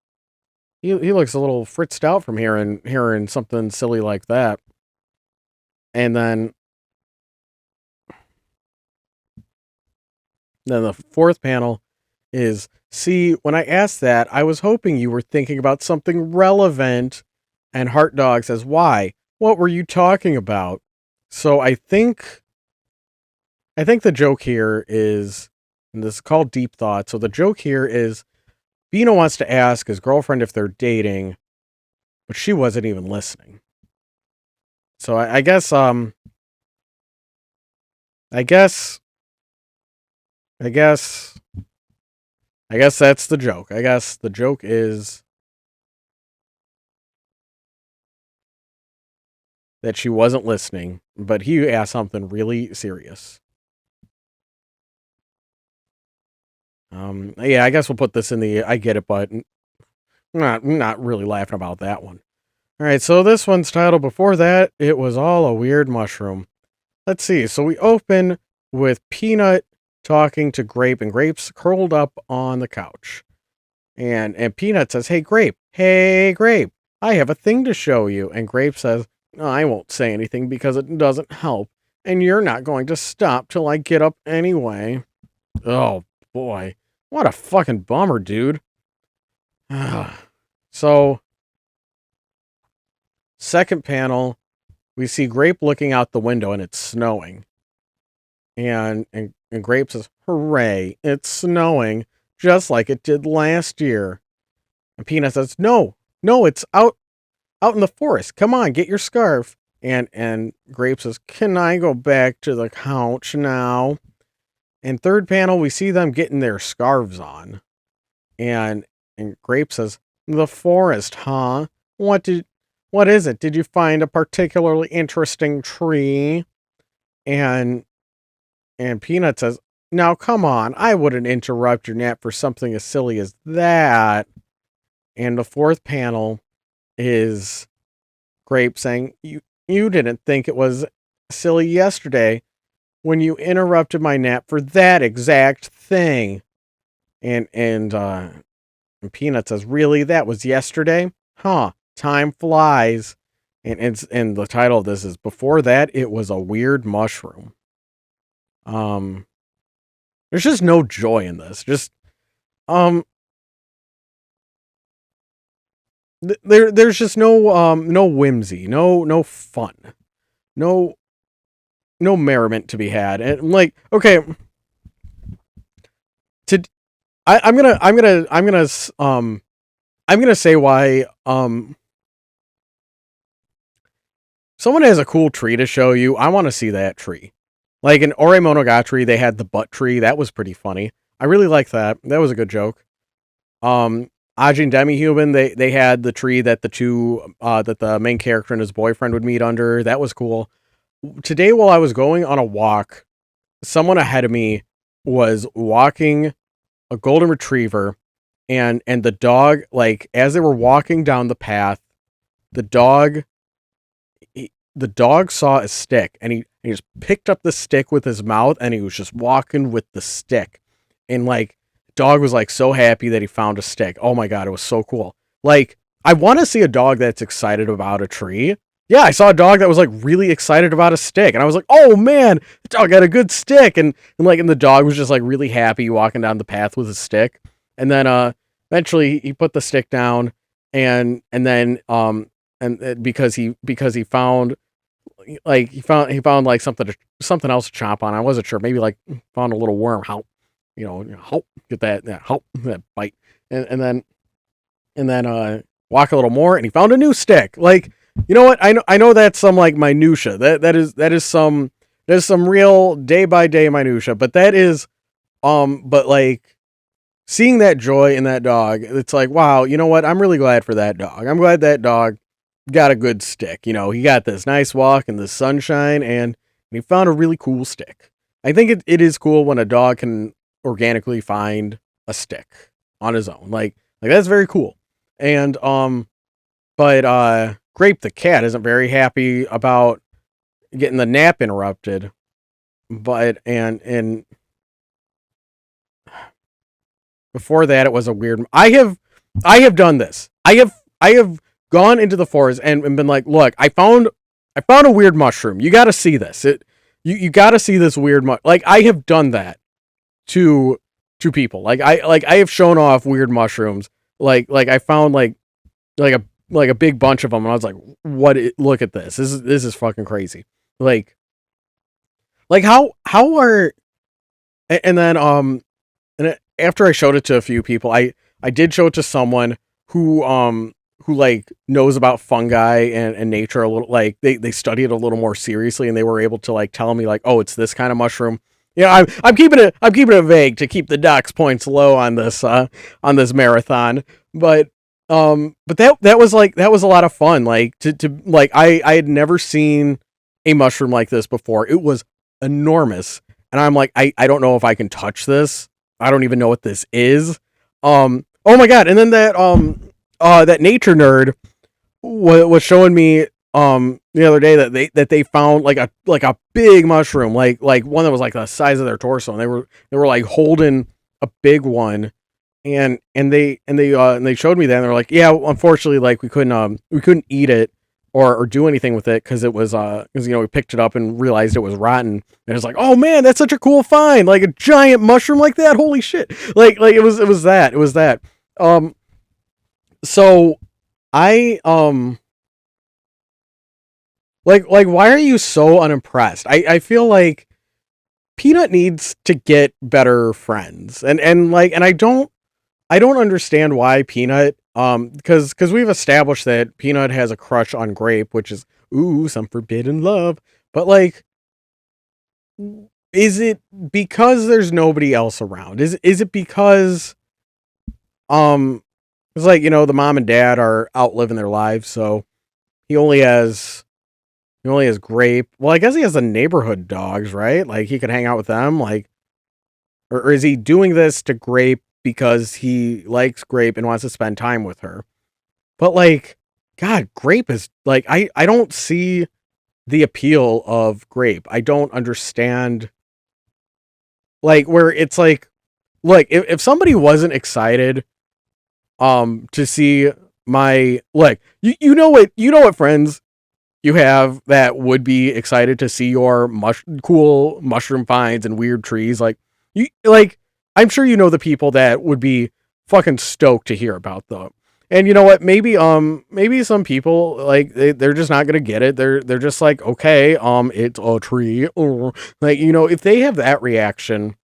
he looks a little fritzed out from hearing something silly like that. And then the fourth panel is, see, when I asked that, I was hoping you were thinking about something relevant. And Heart Dog says, why? What were you talking about? So I think the joke here is, and this is called Deep Thought. So the joke here is Beano wants to ask his girlfriend if they're dating, but she wasn't even listening. So I guess that's the joke. I guess the joke is that she wasn't listening, but he asked something really serious. Yeah, I guess we'll put this in the I get it, but not really laughing about that one. All right, so this one's titled Before That, It Was All a Weird Mushroom. Let's see. So we open with Peanut talking to Grape, and Grape's curled up on the couch. And Peanut says, hey, Grape, I have a thing to show you. And Grape says, oh, I won't say anything because it doesn't help. And you're not going to stop till I get up anyway. Oh, boy. What a fucking bummer, dude. So, second panel, we see Grape looking out the window and it's snowing. And Grape says, hooray, it's snowing just like it did last year. And Peanut says, no, it's out in the forest. Come on, get your scarf. And Grape says, can I go back to the couch now? And third panel, we see them getting their scarves on. And Grape says, the forest, huh? What is it? Did you find a particularly interesting tree? And And Peanut says, now come on, I wouldn't interrupt your nap for something as silly as that. And the fourth panel is Grape saying, you didn't think it was silly yesterday when you interrupted my nap for that exact thing. And Peanut says, really? That was yesterday? Huh. Time flies. And the title of this is Before That, It Was a Weird Mushroom. There's just no joy in this. Just um there's just no whimsy, no fun. No no merriment to be had. And like, okay, to I'm gonna say why someone has a cool tree to show you. I want to see that tree. Like in Ore Monogatari, they had the butt tree. That was pretty funny. I really like that. That was a good joke. Ajin Demi-Human, they had the tree that that the main character and his boyfriend would meet under. That was cool. Today, while I was going on a walk, someone ahead of me was walking a golden retriever, and the dog, like as they were walking down the path, the dog the dog saw a stick, and he just picked up the stick with his mouth, and he was just walking with the stick. And like, dog was like so happy that he found a stick. Oh my god, it was so cool. Like, I want to see a dog that's excited about a tree. Yeah, I saw a dog that was like really excited about a stick, and I was like, oh man, the dog got a good stick. And the dog was just like really happy walking down the path with a stick. And then eventually he put the stick down, and because he found like he found like something else to chomp on. I wasn't sure. Maybe like found a little worm. How, how get that, how that bite, and then walk a little more, and he found a new stick. Like, you know what? I know that's some like minutia. That is some real day by day minutia. But that is but like seeing that joy in that dog, it's like, wow. You know what? I'm really glad for that dog. I'm glad that dog got a good stick. He got this nice walk in the sunshine, and he found a really cool stick. I think it is cool when a dog can organically find a stick on his own. Like that's very cool. And but Grape the cat isn't very happy about getting the nap interrupted. But and before that, it was a weird. I have done this. I have gone into the forest and been like, look, I found a weird mushroom. You got to see this. You got to see this weird like I have done that to people. Like I have shown off weird mushrooms. Like I found like a big bunch of them, and I was like, what? Look at this. This is fucking crazy. Like how are and then after I showed it to a few people, I did show it to someone who like knows about fungi and nature a little. Like they study it a little more seriously, and they were able to like tell me like, oh, it's this kind of mushroom. I'm keeping it vague to keep the docs points low on this marathon. But that was like, that was a lot of fun. Like to like I had never seen a mushroom like this before. It was enormous, and I'm like, I don't know if I can touch this. I don't even know what this is. Oh my god! And then that nature nerd was showing me the other day that they found like a big mushroom, like one that was like the size of their torso, and they were like holding a big one, and they showed me that, and they're like, yeah, unfortunately, like we couldn't eat it or do anything with it because it was because we picked it up and realized it was rotten, and it's like, oh man, that's such a cool find, like a giant mushroom like that, holy shit. Like it was that. So I like why are you so unimpressed? I feel like Peanut needs to get better friends, and I don't understand why Peanut, because we've established that Peanut has a crush on Grape, which is, ooh, some forbidden love. But like, is it because there's nobody else around? Is it because um it's like, the mom and dad are out living their lives, so he only has He only has Grape. Well, I guess he has the neighborhood dogs, right? Like he could hang out with them. Like, or is he doing this to Grape because he likes Grape and wants to spend time with her? But like, God, Grape is like I don't see the appeal of Grape. I don't understand like where it's like look, if somebody wasn't excited to see my like you know what friends you have that would be excited to see your cool mushroom finds and weird trees like you like I'm sure you know the people that would be fucking stoked to hear about them. And you know what? Maybe some people like they're just not gonna get it. They're just like, okay, it's a tree. Or like, you know, if they have that reaction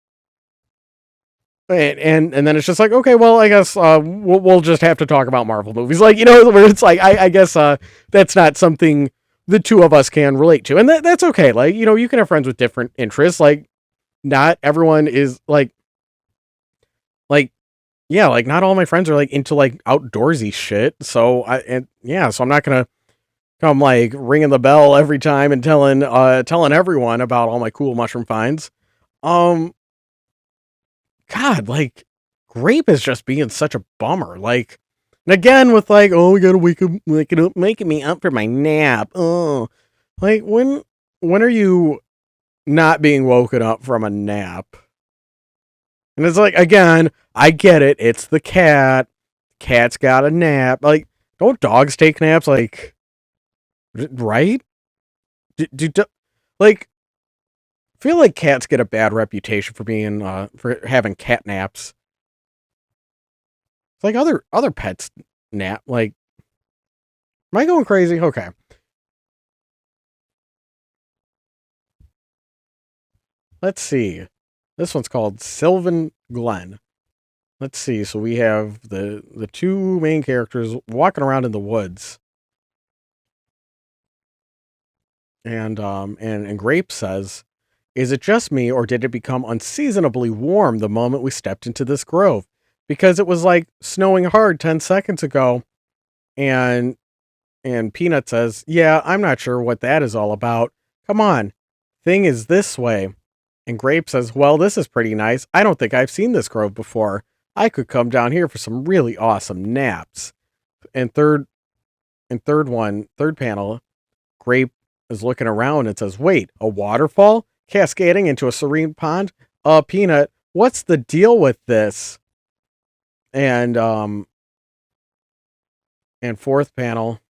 and then it's just like, okay, well, I guess we'll just have to talk about Marvel movies, like you know, where it's like, I guess that's not something the two of us can relate to, and that's okay. Like you know, you can have friends with different interests. Like not everyone is like yeah, like not all my friends are like into like outdoorsy shit. So so I'm not gonna come like ringing the bell every time and telling everyone about all my cool mushroom finds. Um, God, like Grape is just being such a bummer. Like, and again with like, oh, we gotta wake it up, making me up for my nap. Oh, like when are you not being woken up from a nap? And it's like again, I get it. It's the cat. Cat's got a nap. Like, don't dogs take naps? Like, right? Like, I feel like cats get a bad reputation for being for having cat naps. It's like other pets nap. Like, am I going crazy? Okay. Let's see. This one's called Sylvan Glen. Let's see. So we have the two main characters walking around in the woods. And Grape says, "Is it just me or did it become unseasonably warm the moment we stepped into this grove? Because it was like snowing hard 10 seconds ago." And And Peanut says, "Yeah, I'm not sure what that is all about. Come on. Thing is this way." And Grape says, "Well, this is pretty nice. I don't think I've seen this grove before. I could come down here for some really awesome naps." And third panel, Grape is looking around and says, "Wait, a waterfall cascading into a serene pond? Peanut, what's the deal with this?" And fourth panel,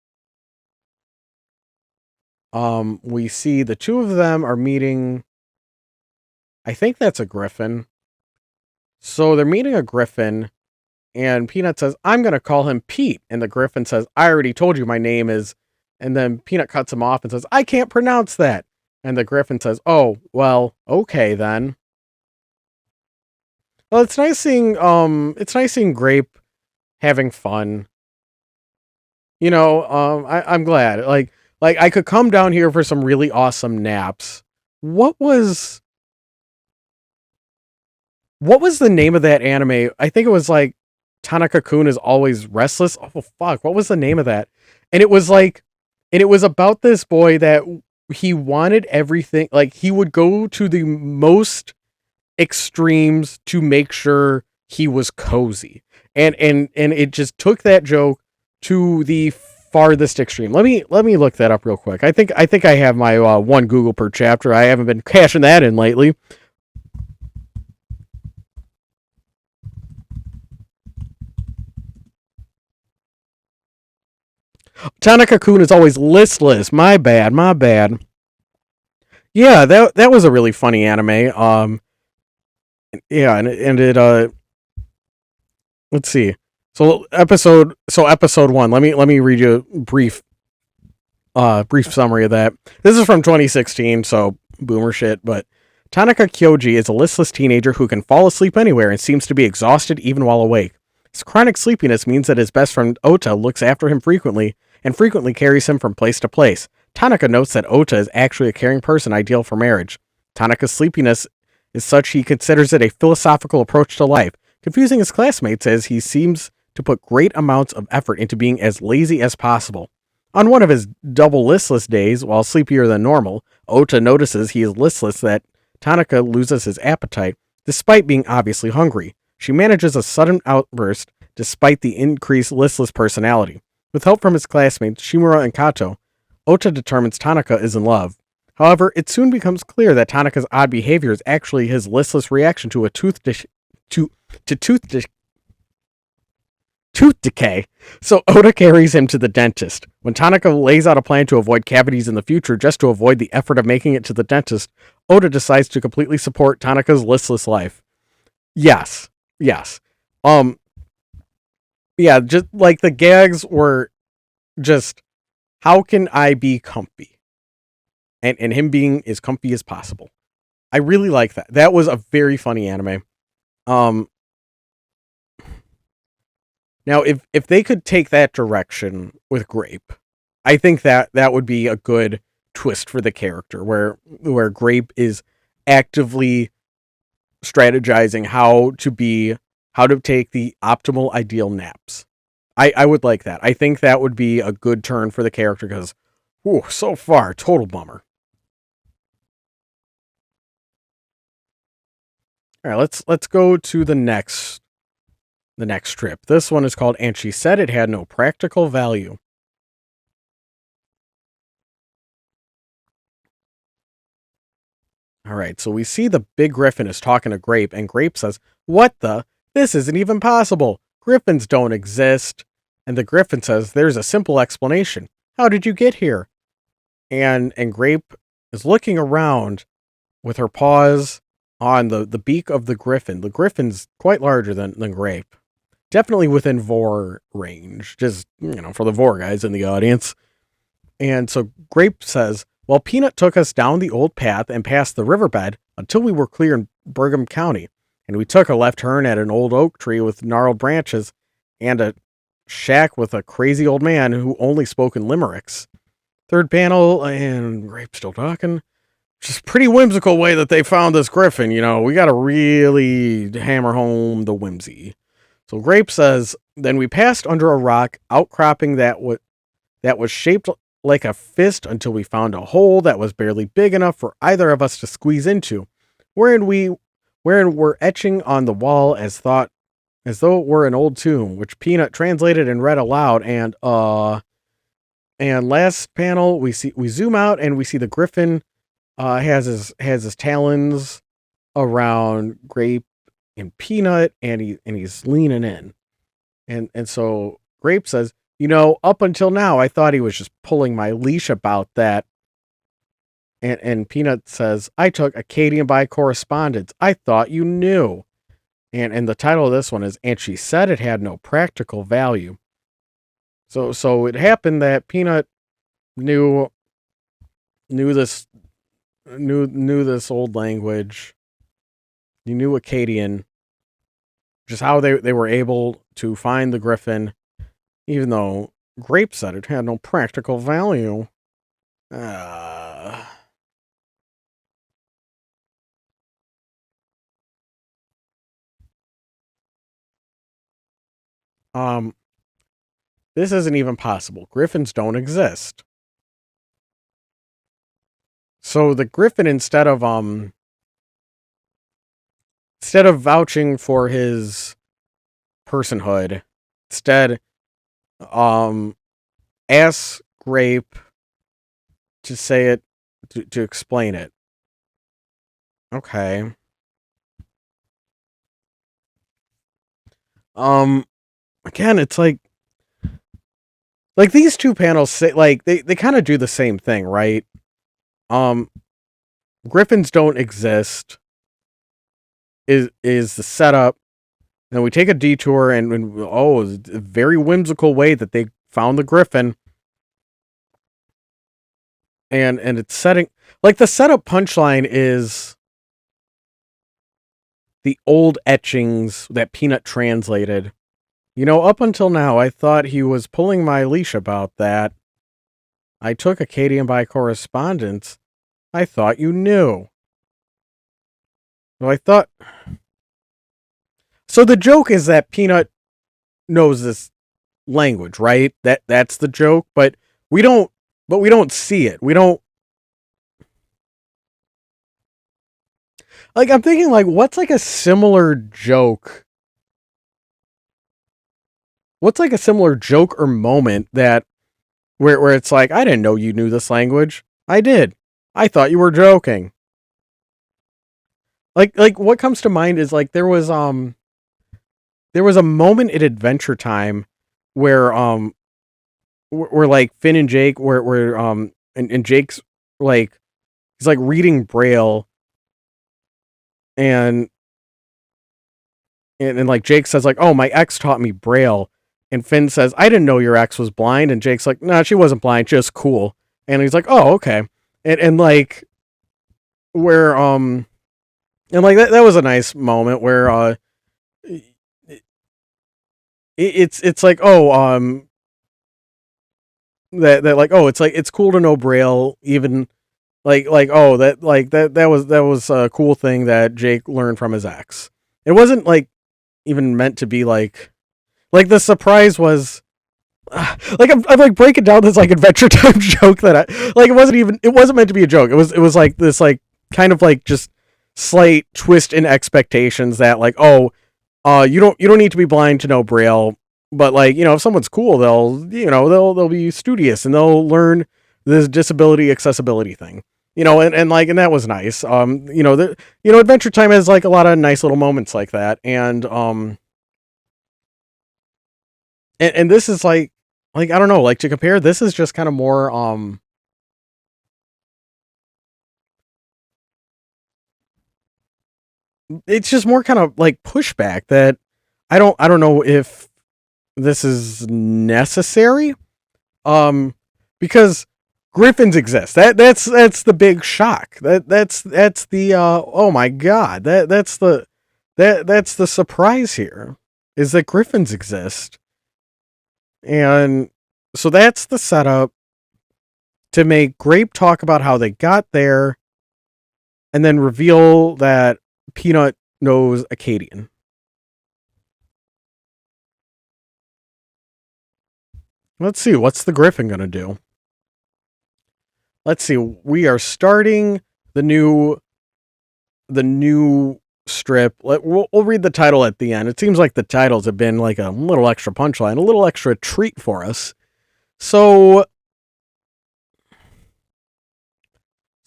we see the two of them are meeting. I think that's a griffin. So they're meeting a griffin, and Peanut says, "I'm going to call him Pete." And the griffin says, "I already told you my name is." And then Peanut cuts him off and says, "I can't pronounce that." And the griffin says, "Oh, well, okay then." Well, it's nice seeing Grape having fun. You know, I'm glad. Like I could come down here for some really awesome naps. What was What was the name of that anime? I think it was like Tanaka-kun is always restless. Oh fuck, what was the name of that? And it was like, and it was about this boy that he wanted everything. Like he would go to the most extremes to make sure he was cozy, and it just took that joke to the farthest extreme. Let me look that up real quick. I think I have my one Google per chapter. I haven't been cashing that in lately. Tanaka-kun is always listless. My bad, my bad. Yeah, that was a really funny anime. Yeah, and it let's see. So episode 1. Let me read you a brief summary of that. This is from 2016, so boomer shit, but Tanaka Kyoji is a listless teenager who can fall asleep anywhere and seems to be exhausted even while awake. His chronic sleepiness means that his best friend Ota looks after him frequently and frequently carries him from place to place. Tanaka notes that Ota is actually a caring person ideal for marriage. Tanaka's sleepiness is such he considers it a philosophical approach to life, confusing his classmates as he seems to put great amounts of effort into being as lazy as possible. On one of his double listless days, while sleepier than normal, Ota notices he is listless that Tanaka loses his appetite, despite being obviously hungry. She manages a sudden outburst despite the increased listless personality. With help from his classmates, Shimura and Kato, Ota determines Tanaka is in love. However, it soon becomes clear that Tanaka's odd behavior is actually his listless reaction to a tooth decay. So Ota carries him to the dentist. When Tanaka lays out a plan to avoid cavities in the future just to avoid the effort of making it to the dentist, Ota decides to completely support Tanaka's listless life. Yes. Yes. Um yeah, just like the gags were just how can I be comfy? And him being as comfy as possible. I really like that. That was a very funny anime. Um Now, if they could take that direction with Grape, I think that would be a good twist for the character, where Grape is actively strategizing how to take the optimal ideal naps. I would like that. I think that would be a good turn for the character because, so far, total bummer. All right, let's go to the next strip. This one is called "And She Said It Had No Practical Value." All right, so we see the big griffin is talking to Grape, and Grape says, "What the? This isn't even possible. Griffins don't exist." And the griffin says, "There's a simple explanation. How did you get here?" And Grape is looking around with her paws on the beak of the griffin. The griffin's quite larger than Grape. Definitely within Vor range, just, for the Vor guys in the audience. And so Grape says, "Well, Peanut took us down the old path and past the riverbed until we were clear in Bergham County, and we took a left turn at an old oak tree with gnarled branches and a shack with a crazy old man who only spoke in limericks." Third panel, and Grape still talking. Just pretty whimsical way that they found this griffin. We got to really hammer home the whimsy. So Grape says, "Then we passed under a rock outcropping that was shaped like a fist until we found a hole that was barely big enough for either of us to squeeze into, wherein were etching on the wall as though it were an old tomb, which Peanut translated and read aloud. And last panel we zoom out and we see the griffin has his talons around Grape and Peanut, and he's leaning in. And so Grape says, up until now, I thought he was just pulling my leash about that." And Peanut says, "I took Acadian by correspondence. I thought you knew." And the title of this one is "And She Said It Had No Practical Value." So it happened that Peanut knew this knew this old language. He knew Acadian. Just how they were able to find the griffin, even though Grape said it had no practical value. Uh, um, this isn't even possible. Griffins don't exist. So the griffin, instead of vouching for his personhood, instead asks Grape to say it, to explain it. Okay. Again, it's like these two panels say, like, they kind of do the same thing, right? Griffins don't exist is the setup. And we take a detour, and it's a very whimsical way that they found the griffin. And it's setting, like, the setup punchline is the old etchings that Peanut translated. Up until now, I thought he was pulling my leash about that. I took Acadian by correspondence. I thought you knew. Well, I thought. So the joke is that Peanut knows this language, right? That's the joke. But We don't, but we don't see it. We don't like. I'm thinking like, what's like a similar joke? What's like a similar joke or moment that where it's like, I didn't know you knew this language. I did. I thought you were joking. Like what comes to mind is like there was a moment at Adventure Time where where like Finn and Jake where and Jake's like he's like reading Braille and and like Jake says like, "Oh, my ex taught me Braille." And Finn says, "I didn't know your ex was blind." And Jake's like, "No, she wasn't blind, just cool." And he's like, "Oh, okay." And like where and like that was a nice moment where it's like, "Oh, that like, oh, it's like it's cool to know Braille even like oh, that was a cool thing that Jake learned from his ex." It wasn't like even meant to be like the surprise was like I'm like breaking down this like Adventure Time joke that I like it wasn't meant to be a joke. It was like this like kind of like just slight twist in expectations that like, oh, you don't need to be blind to know Braille, but like, if someone's cool, they'll be studious and they'll learn this disability accessibility thing. And that was nice. Adventure Time has like a lot of nice little moments like that, and this is like I don't know, like to compare, this is just kind of more it's just more kind of like pushback that I don't know if this is necessary. Because griffins exist. That's the big shock. That's the oh my god. That's the surprise here is that griffins exist. And so that's the setup to make Grape talk about how they got there and then reveal that Peanut knows Acadian. Let's see, what's the griffin going to do? Let's see. We are starting the new strip. We'll read the title at the end. It seems like the titles have been like a little extra punchline, a little extra treat for us. So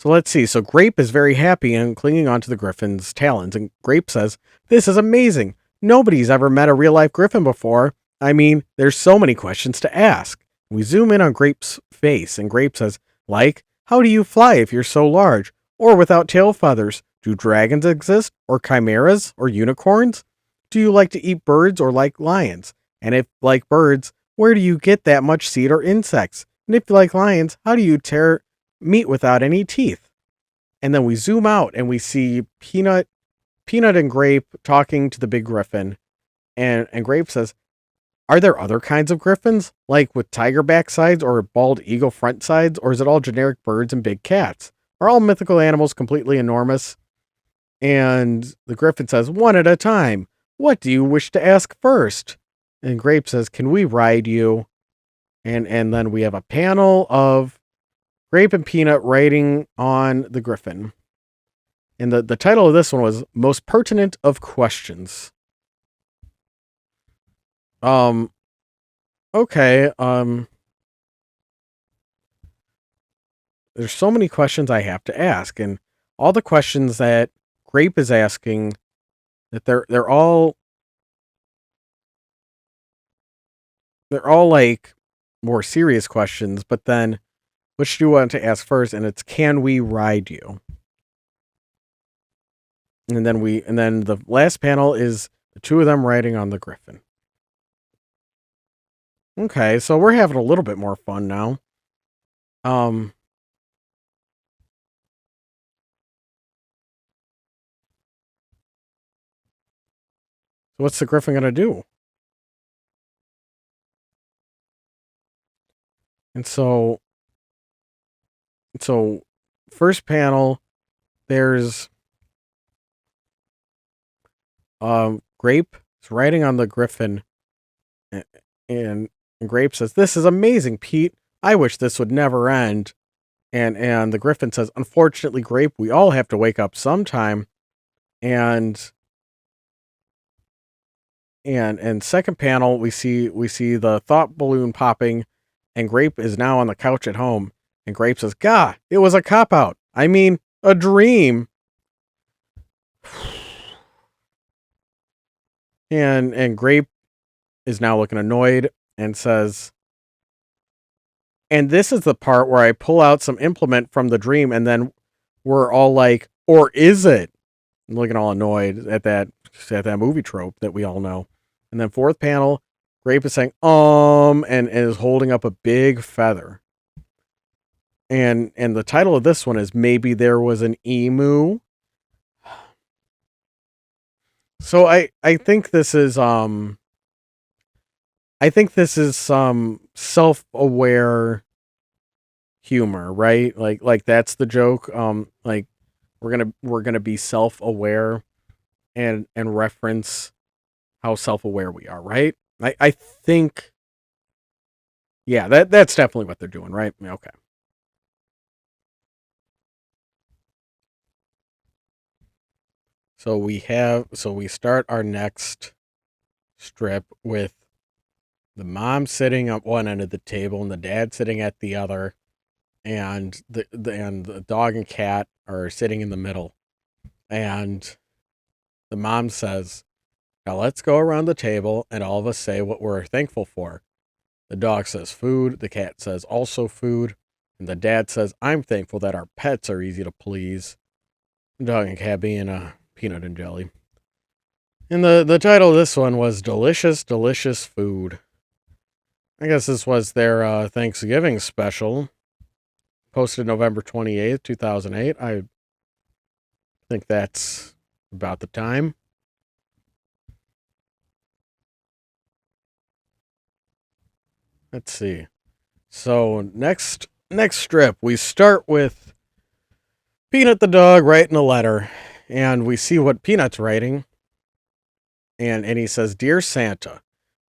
let's see. So Grape is very happy and clinging onto the griffin's talons, and Grape says, "This is amazing. Nobody's ever met a real life griffin before. I mean, there's so many questions to ask." We zoom in on Grape's face, and Grape says, like, "How do you fly if you're so large? Or without tail feathers? Do dragons exist? Or chimeras? Or unicorns? Do you like to eat birds or like lions? And if like birds, where do you get that much seed or insects? And if you like lions, how do you tear meat without any teeth?" And then we zoom out and we see Peanut and Grape talking to the big griffin. And Grape says, "Are there other kinds of griffins, like with tiger back sides or bald eagle front sides, or is it all generic birds and big cats? Are all mythical animals completely enormous?" And the griffin says, "One at a time. What do you wish to ask first?" And Grape says, "Can we ride you?" And then we have a panel of Grape and Peanut riding on the griffin. And the title of this one was Most Pertinent of Questions. Um, okay. There's so many questions I have to ask, and all the questions that Grape is asking, that they're all like more serious questions, but then which do you want to ask first? And it's, can we ride you? And then the last panel is the two of them riding on the griffin. Okay, so we're having a little bit more fun now. Um so what's the griffin gonna do? And so first panel, there's Grape is riding on the griffin, and Grape says, "This is amazing, Pete. I wish this would never end. And the Griffin says, unfortunately, Grape, we all have to wake up sometime. And second panel, we see the thought balloon popping, and Grape is now on the couch at home. And Grape says, "God, it was a cop out. I mean, a dream." And Grape is now looking annoyed and says, and this is the part where I pull out some implement from the dream, and then we're all like, or is it? I'm looking all annoyed at that movie trope that we all know. And then fourth panel, Grape is saying, and is holding up a big feather. And the title of this one is Maybe There Was an Emu. So I think this is some self-aware humor, right? Like that's the joke. Like we're gonna be self-aware and reference how self-aware we are, right? I think, yeah, that's definitely what they're doing, right? Okay. So we start our next strip with the mom sitting at one end of the table and the dad sitting at the other, and the dog and cat are sitting in the middle. And the mom says, "Now let's go around the table and all of us say what we're thankful for." The dog says food, the cat says also food, and the dad says, "I'm thankful that our pets are easy to please." The dog and cat being a peanut and jelly. And the title of this one was Delicious, Delicious Food. I guess this was their Thanksgiving special, posted November 28th, 2008. I think that's about the time. Let's see. So next strip, we start with Peanut the dog writing a letter, and we see what Peanut's writing. And he says, "Dear Santa,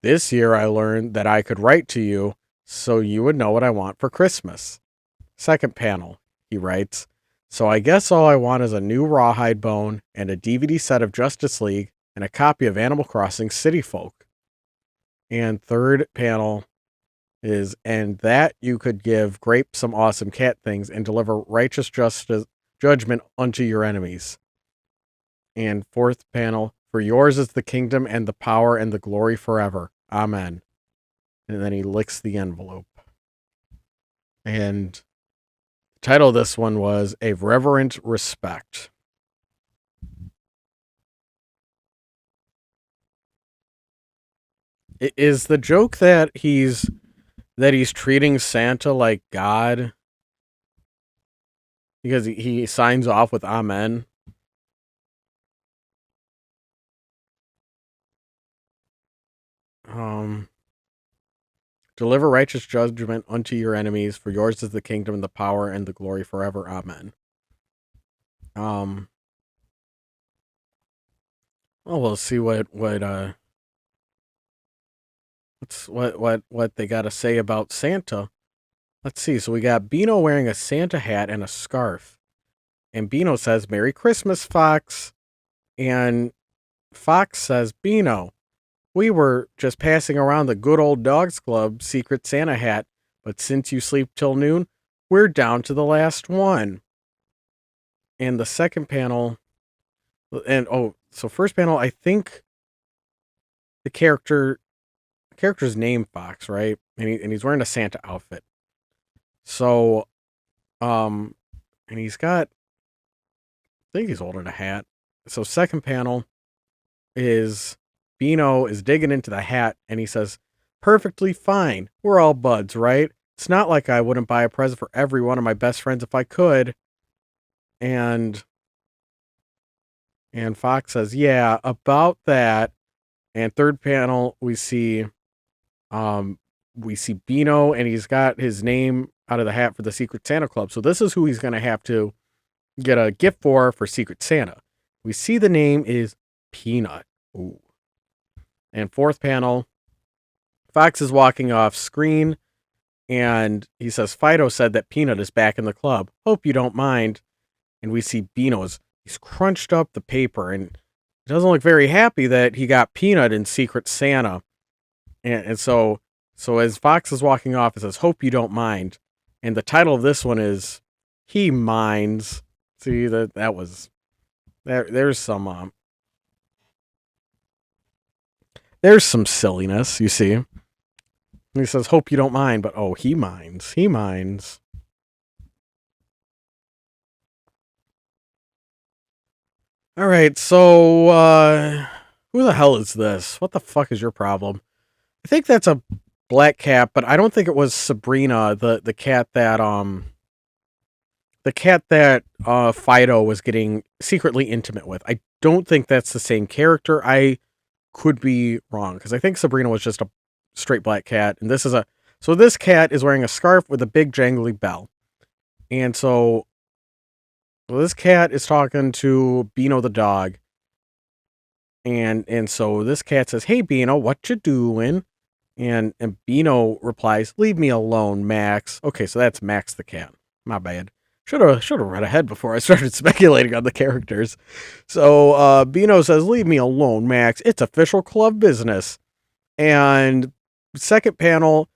this year I learned that I could write to you so you would know what I want for Christmas." Second panel, he writes, "So I guess all I want is a new rawhide bone and a DVD set of Justice League and a copy of Animal Crossing City Folk." And third panel is, "And that you could give Grape some awesome cat things and deliver righteous justice judgment unto your enemies." And fourth panel, "For yours is the kingdom and the power and the glory forever. Amen." And then he licks the envelope. And the title of this one was A Reverent Respect. Is the joke that he's treating Santa like God because he signs off with Amen? Um, Deliver righteous judgment unto your enemies, for yours is the kingdom and the power and the glory forever. Amen. Um, well, we'll see what they got to say about Santa. Let's see. So we got Beano wearing a Santa hat and a scarf, and Beano says, "Merry Christmas, Fox," and Fox says, "Beano, we were just passing around the good old Dogs Club secret Santa hat, but since you sleep till noon, we're down to the last one." And the second panel, and so first panel, I think the character's name Fox, right? And he's wearing a Santa outfit. So, and he's got, I think he's holding a hat. So second panel is Beano is digging into the hat, and he says, "Perfectly fine. We're all buds, right? It's not like I wouldn't buy a present for every one of my best friends if I could." And Fox says, "Yeah, about that." And third panel, um we see Beano, and he's got his name out of the hat for the Secret Santa Club. So this is who he's going to have to get a gift for Secret Santa. We see the name is Peanut. Ooh. And fourth panel, Fox is walking off screen, And he says, Fido said that Peanut is back in the club. Hope you don't mind. And we see he's crunched up the paper and doesn't look very happy that he got Peanut in Secret Santa. And so as Fox is walking off, it says, Hope you don't mind. And the title of this one is He Minds. See, that was there's some silliness, you see. And he says, Hope you don't mind, but oh, he minds. He minds. All right, so who the hell is this? What the fuck is your problem? I think that's a black cat, but I don't think it was Sabrina, the cat that Fido was getting secretly intimate with. I don't think that's the same character. I could be wrong because I think Sabrina was just a straight black cat, and this cat is wearing a scarf with a big jangly bell, and so this cat is talking to Beano the dog, and so this cat says, "Hey Beano, what you doing?" And Beano replies, "Leave me alone, Max." Okay, so that's Max the cat. My bad. Should have read ahead before I started speculating on the characters. So Beano says, "Leave me alone, Max. It's official club business." And second panel,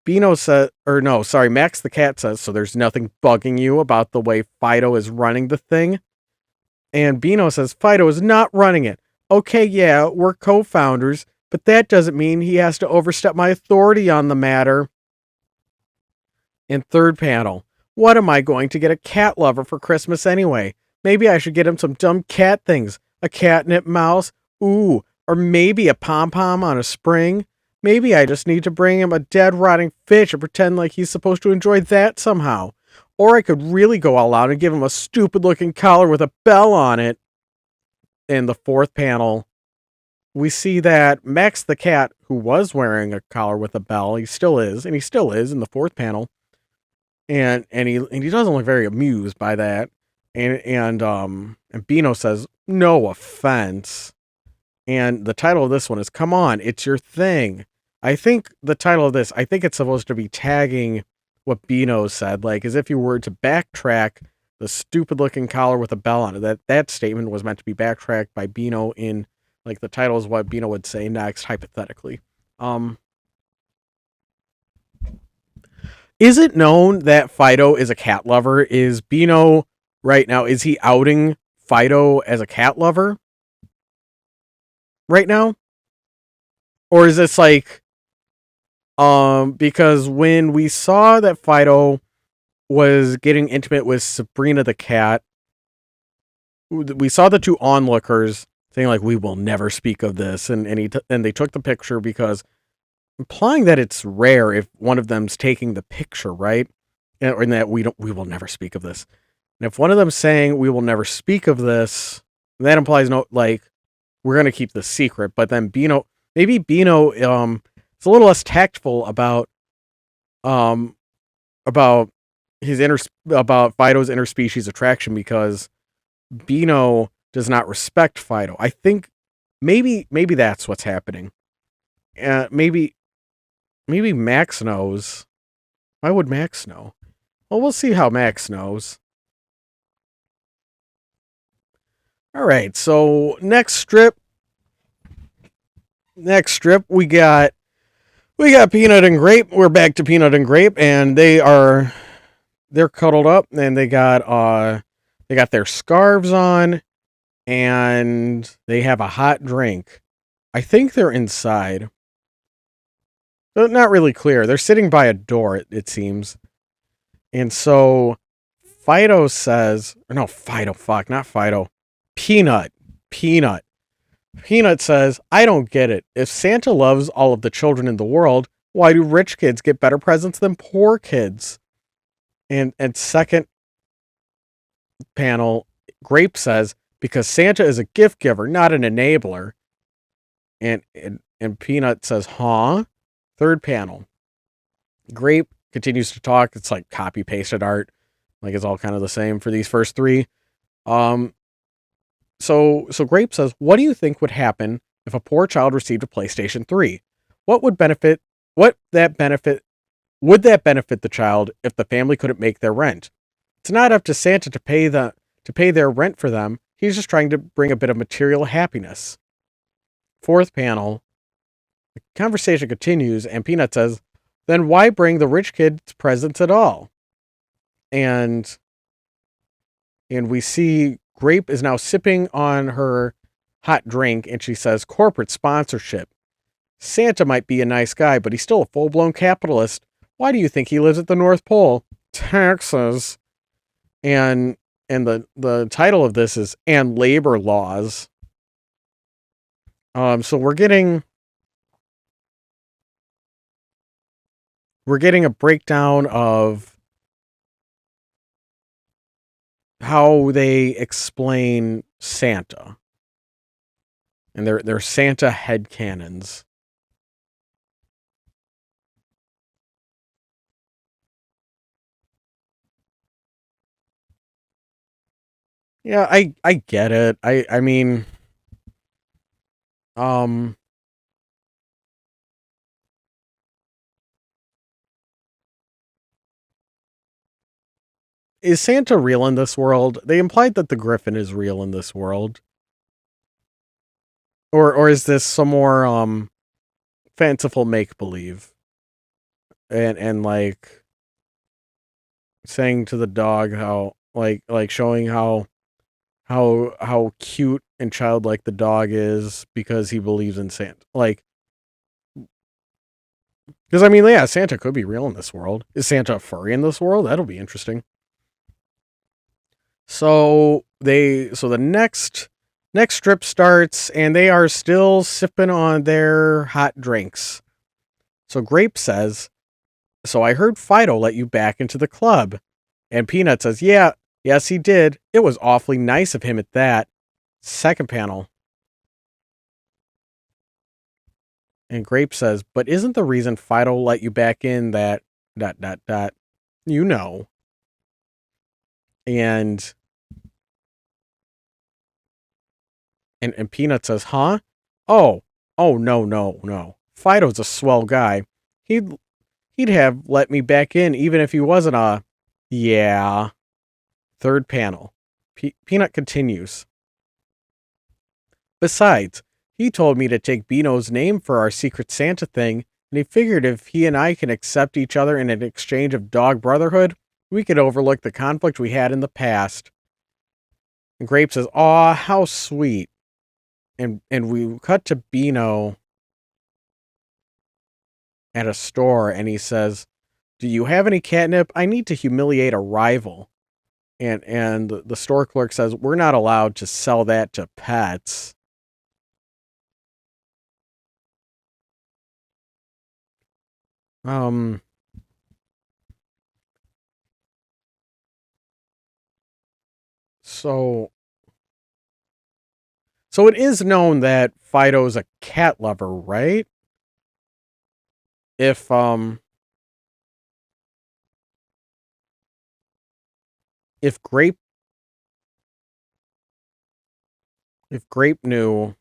Beano says, or no, sorry, Max the cat says, "So there's nothing bugging you about the way Fido is running the thing?" And Beano says, "Fido is not running it. Okay, yeah, we're co-founders, but that doesn't mean he has to overstep my authority on the matter." In third panel, what am I going to get a cat lover for Christmas anyway? Maybe I should get him some dumb cat things. A catnip mouse? Ooh, or maybe a pom-pom on a spring? Maybe I just need to bring him a dead rotting fish and pretend like he's supposed to enjoy that somehow. Or I could really go all out and give him a stupid looking collar with a bell on it. In the fourth panel, we see that Max the cat, who was wearing a collar with a bell, he still is in the fourth panel, and he doesn't look very amused by that. And Beano says, "No offense." And the title of this one is "Come On, It's Your Thing." I think the title of this, I think it's supposed to be tagging what Beano said, like as if you were to backtrack the stupid looking collar with a bell on it. That statement was meant to be backtracked by Beano in like the title is what Beano would say next, hypothetically. Is it known that Fido is a cat lover? Is Beano right now, is he outing Fido as a cat lover right now? Or is this like, because when we saw that Fido was getting intimate with Sabrina the cat, we saw the two onlookers saying like, "We will never speak of this," and they took the picture because implying that it's rare if one of them's taking the picture, right? And that we will never speak of this. And if one of them's saying we will never speak of this, that implies no, like we're gonna keep the secret. But then maybe Beano, is a little less tactful um, about about Fido's interspecies attraction because Beano does not respect Fido. I think maybe that's what's happening. Maybe Max knows. Why would Max know? Well, we'll see how Max knows. All right, so next strip we got Peanut and Grape. We're back to Peanut and Grape, and they're cuddled up, and they got their scarves on, and they have a hot drink. I think they're inside. But not really clear. They're sitting by a door, it seems. And so Fido says, or no, Fido, fuck, not Fido. Peanut. Peanut says, "I don't get it. If Santa loves all of the children in the world, why do rich kids get better presents than poor kids?" And second panel, Grape says, "Because Santa is a gift giver, not an enabler." And Peanut says, "Huh?" Third panel, Grape continues to talk. It's like copy pasted art. Like it's all kind of the same for these first three. So Grape says, "What do you think would happen if a poor child received a PlayStation 3? What What that benefit would that benefit the child if the family couldn't make their rent? It's not up to Santa to pay their rent for them. He's just trying to bring a bit of material happiness. Fourth panel, the conversation continues, and Peanut says, "Then why bring the rich kids presents at all?" And we see Grape is now sipping on her hot drink, and she says, "Corporate sponsorship. Santa might be a nice guy, but he's still a full-blown capitalist. Why do you think he lives at the North Pole? Taxes." And the title of this is "And Labor Laws." So we're getting a breakdown of how they explain Santa and their Santa headcanons. Yeah, I get it. I mean, um is Santa real in this world? They implied that the Griffin is real in this world. Or is this some more fanciful make believe? And like saying to the dog how like showing how cute and childlike the dog is because he believes in Santa. Like, because I mean, yeah, Santa could be real in this world. Is Santa a furry in this world? That'll be interesting. So the next strip starts, and they are still sipping on their hot drinks. So Grape says, "So I heard Fido let you back into the club." And Peanut says, "Yeah, yes, he did. It was awfully nice of him at that." Second panel. And Grape says, "But isn't the reason Fido let you back in that dot dot dot? You know." And and Peanut says, "Huh? Oh, oh no. Fido's a swell guy. He'd he'd have let me back in even if he wasn't a yeah." Third panel. Peanut continues. "Besides, he told me to take Beano's name for our Secret Santa thing, and he figured if he and I can accept each other in an exchange of dog brotherhood, we could overlook the conflict we had in the past." And Grape says, "Aw, how sweet." And we cut to Beano at a store, and he says, "Do you have any catnip? I need to humiliate a rival." And the store clerk says, "We're not allowed to sell that to pets." Um, so so it is known that Fido's a cat lover, right? If if Grape if Grape knew,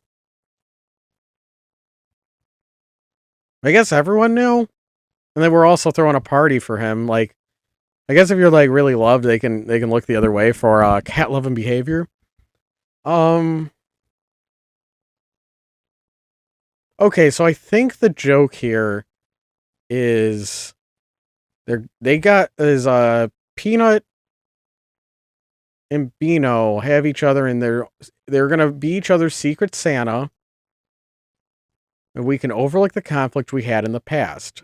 I guess everyone knew, and they were also throwing a party for him. Like, I guess if you're like really loved, they can look the other way for cat loving behavior. Um, okay, so I think the joke here is they got is Peanut and Beano have each other, and they're gonna be each other's secret Santa, and we can overlook the conflict we had in the past.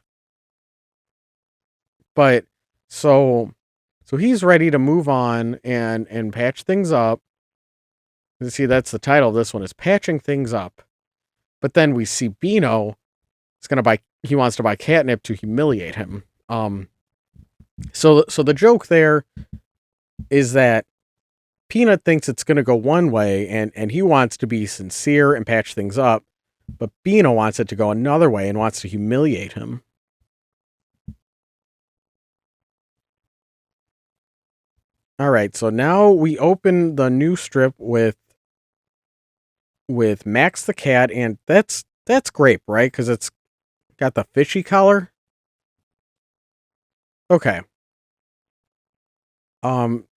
But so so he's ready to move on and patch things up. You see, that's the title of this one, is Patching Things Up. But then we see Beano is gonna buy he wants to buy catnip to humiliate him. So the joke there is that Peanut thinks it's gonna go one way, and he wants to be sincere and patch things up, but Beano wants it to go another way and wants to humiliate him. All right, so now we open the new strip with Max the cat, and that's Grape, right? Because it's Got the fishy collar. Okay.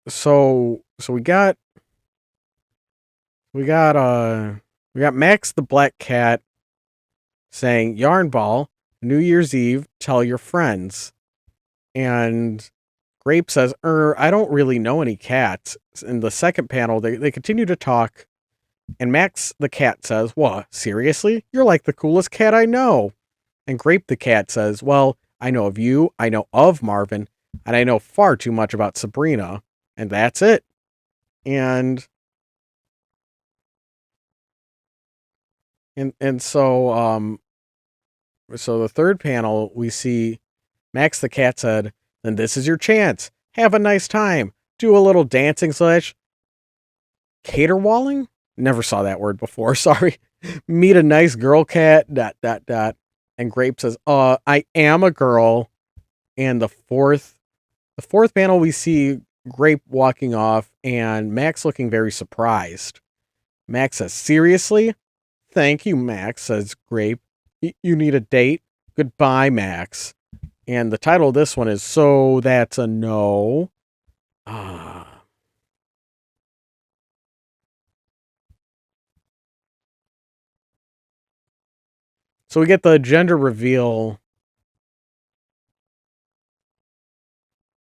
So we got we got Max the black cat saying yarn ball, New Year's Eve, tell your friends. And Grape says, I don't really know any cats. In the second panel, they continue to talk, and Max the cat says, what, seriously? You're like the coolest cat I know. And Grape the cat says, well, I know of you, I know of Marvin, and I know far too much about Sabrina, and that's it. And so the third panel we see Max the cat said, then this is your chance. Have a nice time. Do a little dancing slash caterwauling? Never saw that word before, sorry. Meet a nice girl cat, dot, dot, dot. And Grape says, I am a girl. And the fourth panel, we see Grape walking off and Max looking very surprised. Max says, seriously? Thank you, Max, says Grape. You need a date? Goodbye, Max. And the title of this one is So That's a No. Ah. So we get the gender reveal.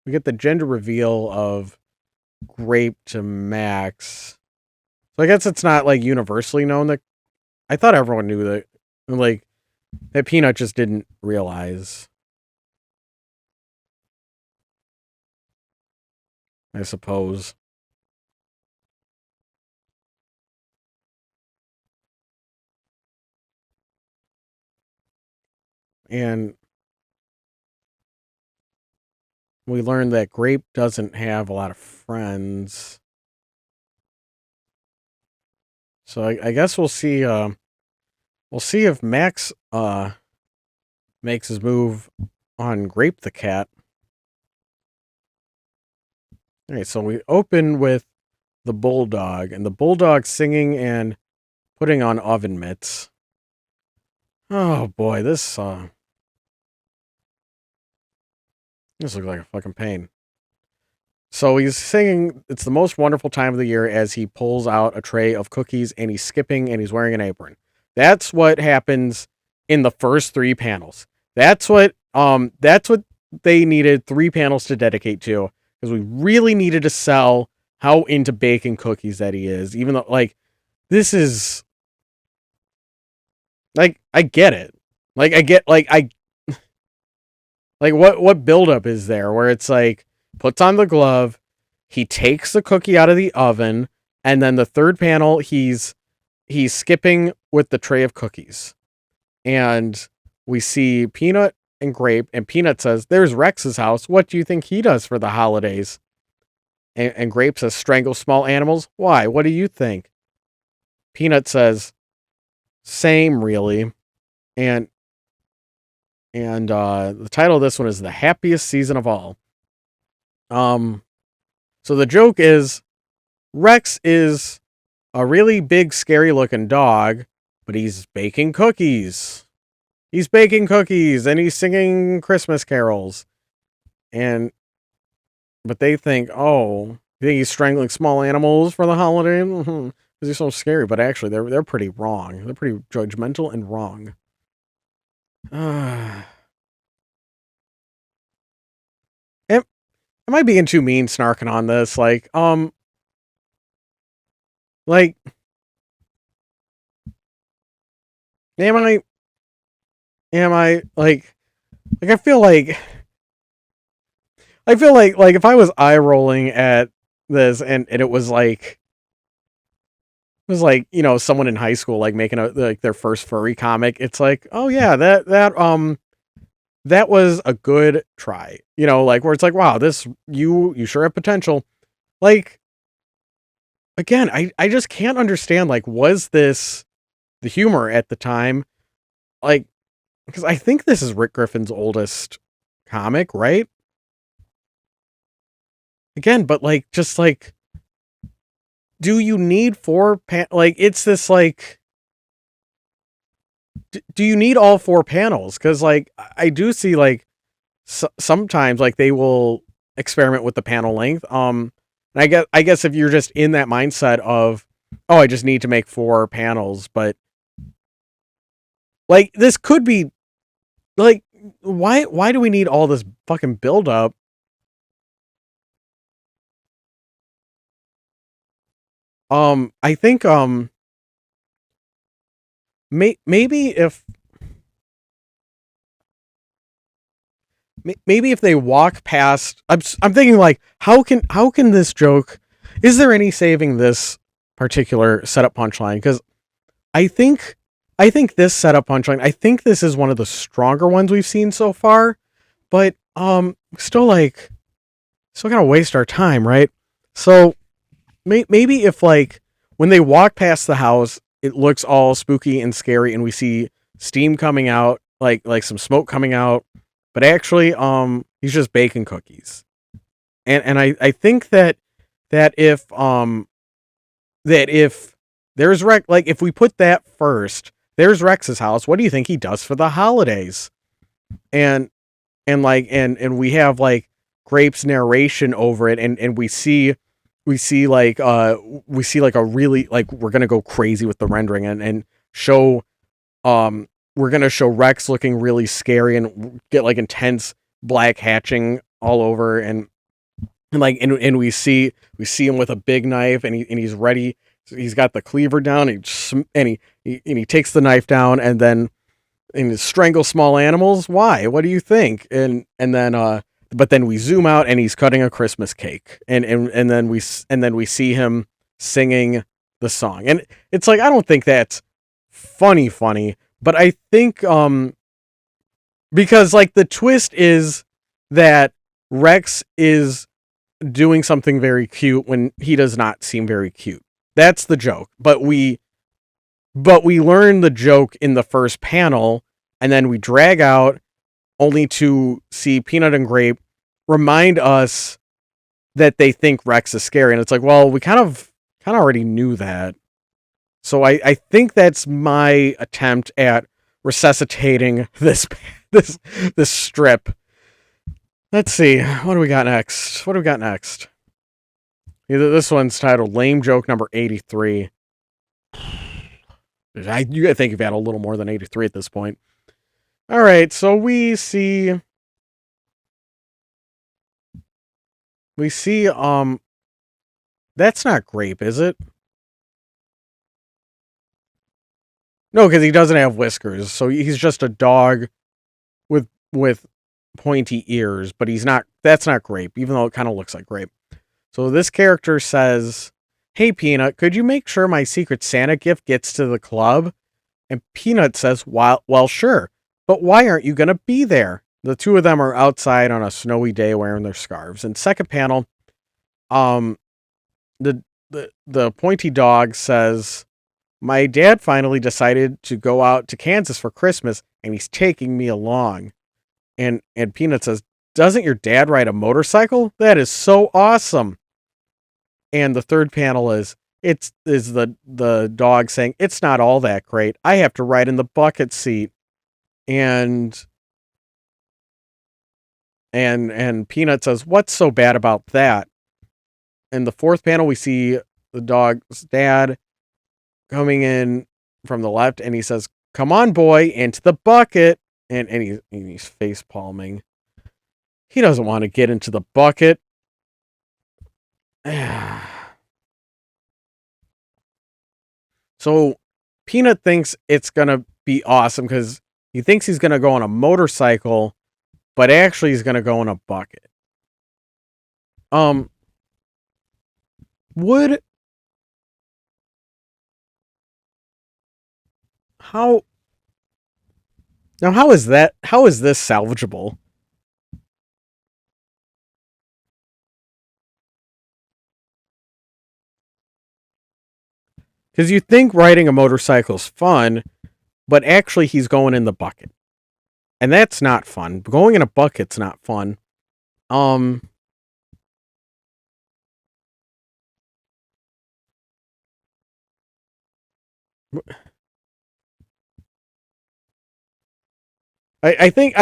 We get the gender reveal of Grape to Max. So I guess it's not like universally known that I thought everyone knew that, like, that Peanut just didn't realize, I suppose. And we learned that Grape doesn't have a lot of friends. So I guess we'll see if Max makes his move on Grape the cat. All right, so we open with the bulldog, and the bulldog singing and putting on oven mitts. Oh boy, this looks like a fucking pain. So he's singing, it's the most wonderful time of the year as he pulls out a tray of cookies and he's skipping and he's wearing an apron. That's what happens in the first three panels. That's what they needed 3 panels to dedicate to, because we really needed to sell how into baking cookies that he is, even though, like, this is, like, I get it. Like, I get, like, what buildup is there where it's like, puts on the glove, he takes the cookie out of the oven, and then the third panel, he's skipping with the tray of cookies. And we see Peanut and Grape, and Peanut says, there's Rex's house. What do you think he does for the holidays? And Grape says, strangle small animals. Why? What do you think? Peanut says, same, really. And the title of this one is The Happiest Season of All. So the joke is Rex is a really big, scary looking dog, but he's baking cookies. He's baking cookies and he's singing Christmas carols. But they think, oh, you think he's strangling small animals for the holiday? Because he's so scary. But actually, they're pretty wrong. They're pretty judgmental and wrong. Am, am I being too mean snarking on this? Like, am I like, I feel like if I was eye rolling at this and it was like, someone in high school, like, making their first furry comic, it's like, oh yeah, that was a good try. Like, where it's like, wow, this, you sure have potential. Like, again, I just can't understand, like, was this the humor at the time? Like, because I think this is Rick Griffin's oldest comic, right? Again, but like, just like, do you need like, it's this, like, do you need all four panels? Because like I do see like sometimes like they will experiment with the panel length. And I guess if you're just in that mindset of, oh, I just need to make four panels, but like this could be like, why do we need all this fucking build up? I think maybe if maybe if they walk past, I'm thinking like, how can this joke? Is there any saving this particular setup punchline? Because I think I think this setup punchline. I think this is one of the stronger ones we've seen so far. But still gonna waste our time, right? So maybe if like when they walk past the house, it looks all spooky and scary, and we see steam coming out, like some smoke coming out, but actually, he's just baking cookies. And I think that if there's Rex, like if we put that first, there's Rex's house. What do you think he does for the holidays? And and we have like Grape's narration over it, and we see like we see like a really like we're gonna go crazy with the rendering and show we're gonna show Rex looking really scary and get like intense black hatching all over and we see him with a big knife and he's ready. He's got the cleaver down and he takes the knife down and strangle small animals. Why? What do you think? And then but then we zoom out and he's cutting a Christmas cake and then we see him singing the song. And it's like I don't think that's funny, but I think because like the twist is that Rex is doing something very cute when he does not seem very cute. That's the joke. But we learn the joke in the first panel, and then we drag out only to see Peanut and Grape remind us that they think Rex is scary. And it's like, well, we kind of already knew that. So I think that's my attempt at resuscitating this this strip. Let's see. What do we got next? What do we got next? This one's titled Lame Joke Number 83. You gotta think you've had a little more than 83 at this point. All right, so we see that's not Grape, is it? No, because he doesn't have whiskers, so he's just a dog with pointy ears, but he's not that's not Grape, even though it kind of looks like Grape. So this character says, "Hey Peanut, could you make sure my secret Santa gift gets to the club?" And Peanut says, well, sure. But why aren't you going to be there? The two of them are outside on a snowy day wearing their scarves. And second panel, um, the pointy dog says, my dad finally decided to go out to Kansas for Christmas, and he's taking me along. And Peanut says, doesn't your dad ride a motorcycle? That is so awesome. And the third panel is the dog saying, it's not all that great. I have to ride in the bucket seat. And and Peanut says, what's so bad about that? In the fourth panel, we see the dog's dad coming in from the left, and he says, come on, boy, into the bucket. And he's face palming. He doesn't want to get into the bucket. So Peanut thinks it's going to be awesome because he thinks he's going to go on a motorcycle, but actually he's going to go in a bucket. Um, would how now how is that? How is this salvageable? Because you think riding a motorcycle is fun, but actually he's going in the bucket, and that's not fun. Going in a bucket's not fun. Um, I think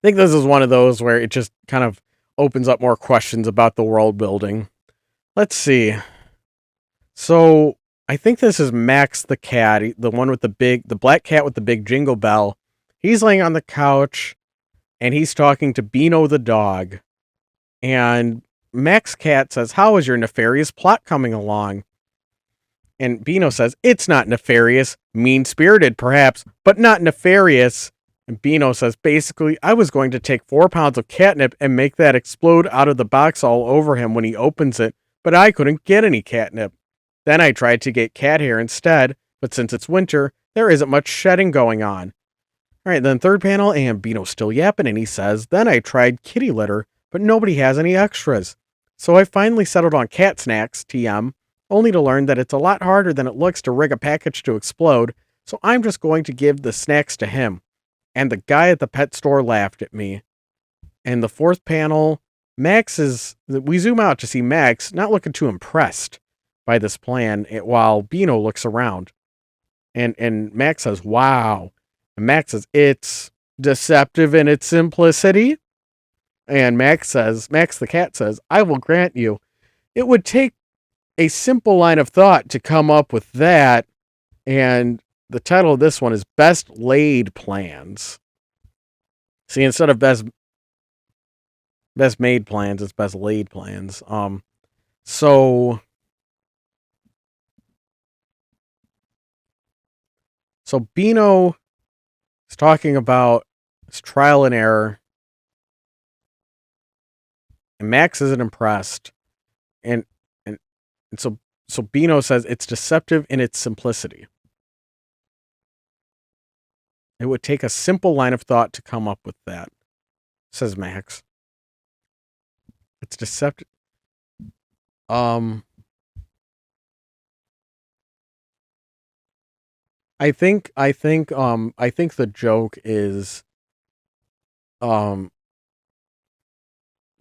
this is one of those where it just kind of opens up more questions about the world building. Let's see. So I think this is Max the cat, the one with the black cat with the big jingle bell. He's laying on the couch and he's talking to Beano the dog. And Max cat says, "How is your nefarious plot coming along?" And Beano says, "It's not nefarious, mean spirited perhaps, but not nefarious." And Beano says, "Basically, I was going to take 4 pounds of catnip and make that explode out of the box all over him when he opens it, but I couldn't get any catnip. Then I tried to get cat hair instead, but since it's winter, there isn't much shedding going on." All right, then third panel, and Beano's still yapping, and he says, "Then I tried kitty litter, but nobody has any extras. So I finally settled on cat snacks, TM, only to learn that it's a lot harder than it looks to rig a package to explode, so I'm just going to give the snacks to him." And the guy at the pet store laughed at me. And the fourth panel, we zoom out to see Max not looking too impressed by this plan while Beano looks around. And Max says, "Wow." And Max says, "It's deceptive in its simplicity." And Max the cat says, "I will grant you, it would take a simple line of thought to come up with that." And the title of this one is Best Laid Plans. See, instead of best made plans, it's best laid plans. So Beano is talking about his trial and error, and Max isn't impressed. And and, and so Beano says it's deceptive in its simplicity. It would take a simple line of thought to come up with that, says Max. It's deceptive. Um, I think the joke is, um,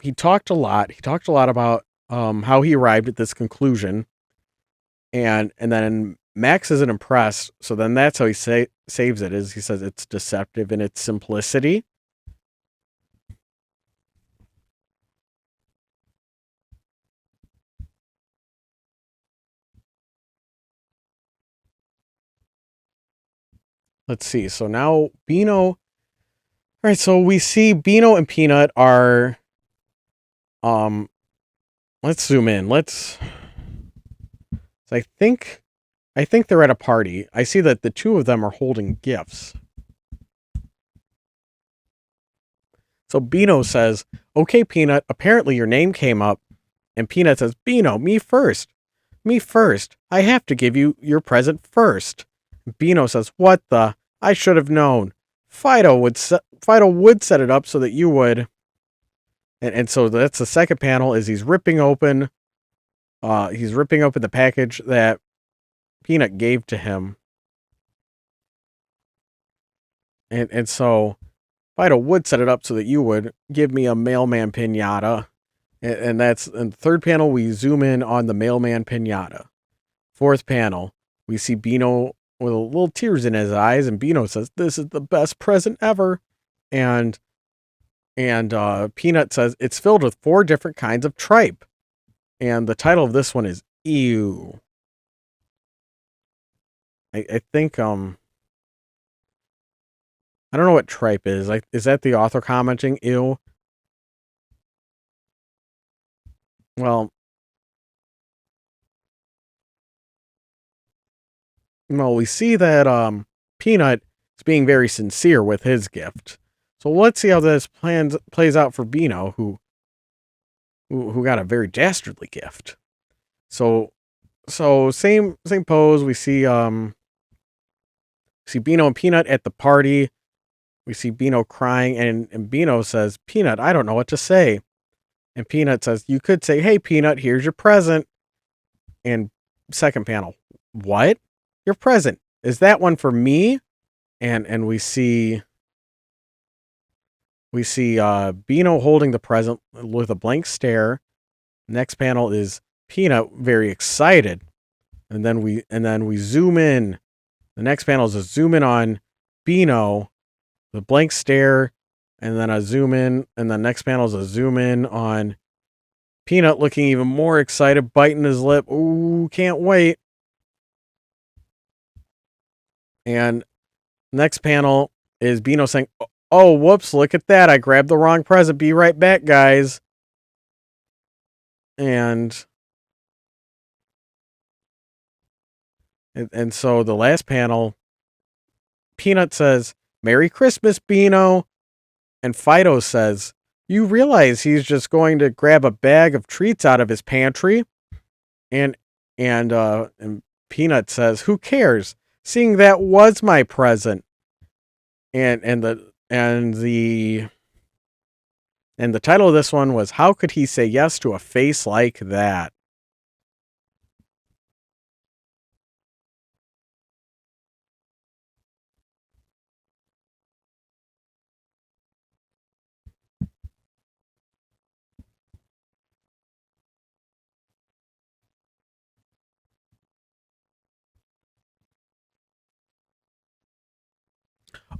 he talked a lot. He talked a lot about how he arrived at this conclusion, and then Max isn't impressed. So then that's how he saves it. Is he says it's deceptive in its simplicity. Let's see. So now Beano. All right. So we see Beano and Peanut are. Let's zoom in. So I think they're at a party. I see that the two of them are holding gifts. So Beano says, "Okay, Peanut, apparently your name came up." And Peanut says, "Beano, me first. Me first. I have to give you your present first." Beano says, "What the? I should have known. Fido would set it up so that you would." And so that's the second panel is he's ripping open the package that Peanut gave to him. And so Fido would set it up so that you would give me a mailman pinata. And that's in the third panel, we zoom in on the mailman pinata. Fourth panel, we see Beano with a little tears in his eyes, and Beano says, "This is the best present ever." And Peanut says, "It's filled with 4 different kinds of tripe." And the title of this one is Ew. I think I don't know what tripe is. Like, is that the author commenting ew? Well, we see that Peanut is being very sincere with his gift. So let's see how this plays out for Beano, who got a very dastardly gift. So same pose. We see Beano and Peanut at the party. We see Beano crying, and Beano says, "Peanut, I don't know what to say." And Peanut says, "You could say, 'Hey, Peanut, here's your present.'" And second panel, "What? Your present? Is that one for me?" And we see Beano holding the present with a blank stare. Next panel is Peanut very excited. And then we zoom in. The next panel is a zoom in on Beano, the blank stare, and then a zoom in, and the next panel is a zoom in on Peanut looking even more excited, biting his lip. Ooh, can't wait. And next panel is Beano saying, "Oh, whoops, look at that. I grabbed the wrong present. Be right back, guys." And so the last panel, Peanut says, "Merry Christmas, Beano." And Fido says, "You realize he's just going to grab a bag of treats out of his pantry?" And and Peanut says, "Who cares? Seeing that was my present." And the title of this one was "How Could He Say Yes to a Face Like That?"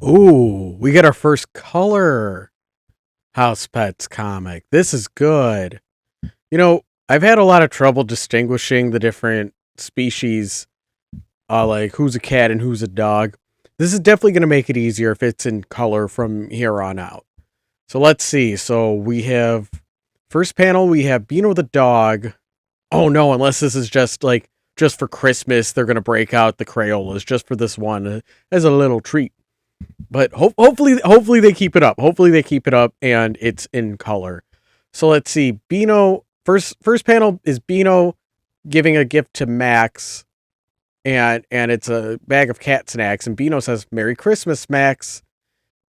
Ooh, we get our first color Housepets comic. This is good. You know, I've had a lot of trouble distinguishing the different species, like who's a cat and who's a dog. This is definitely going to make it easier if it's in color from here on out. So let's see. So we have first panel, we have Beano the dog. Oh no, unless this is just for Christmas, they're going to break out the Crayolas just for this one as a little treat. But hopefully they keep it up. Hopefully they keep it up and it's in color. So let's see. Beano first panel is Beano giving a gift to Max, and it's a bag of cat snacks. And Beano says, "Merry Christmas, Max."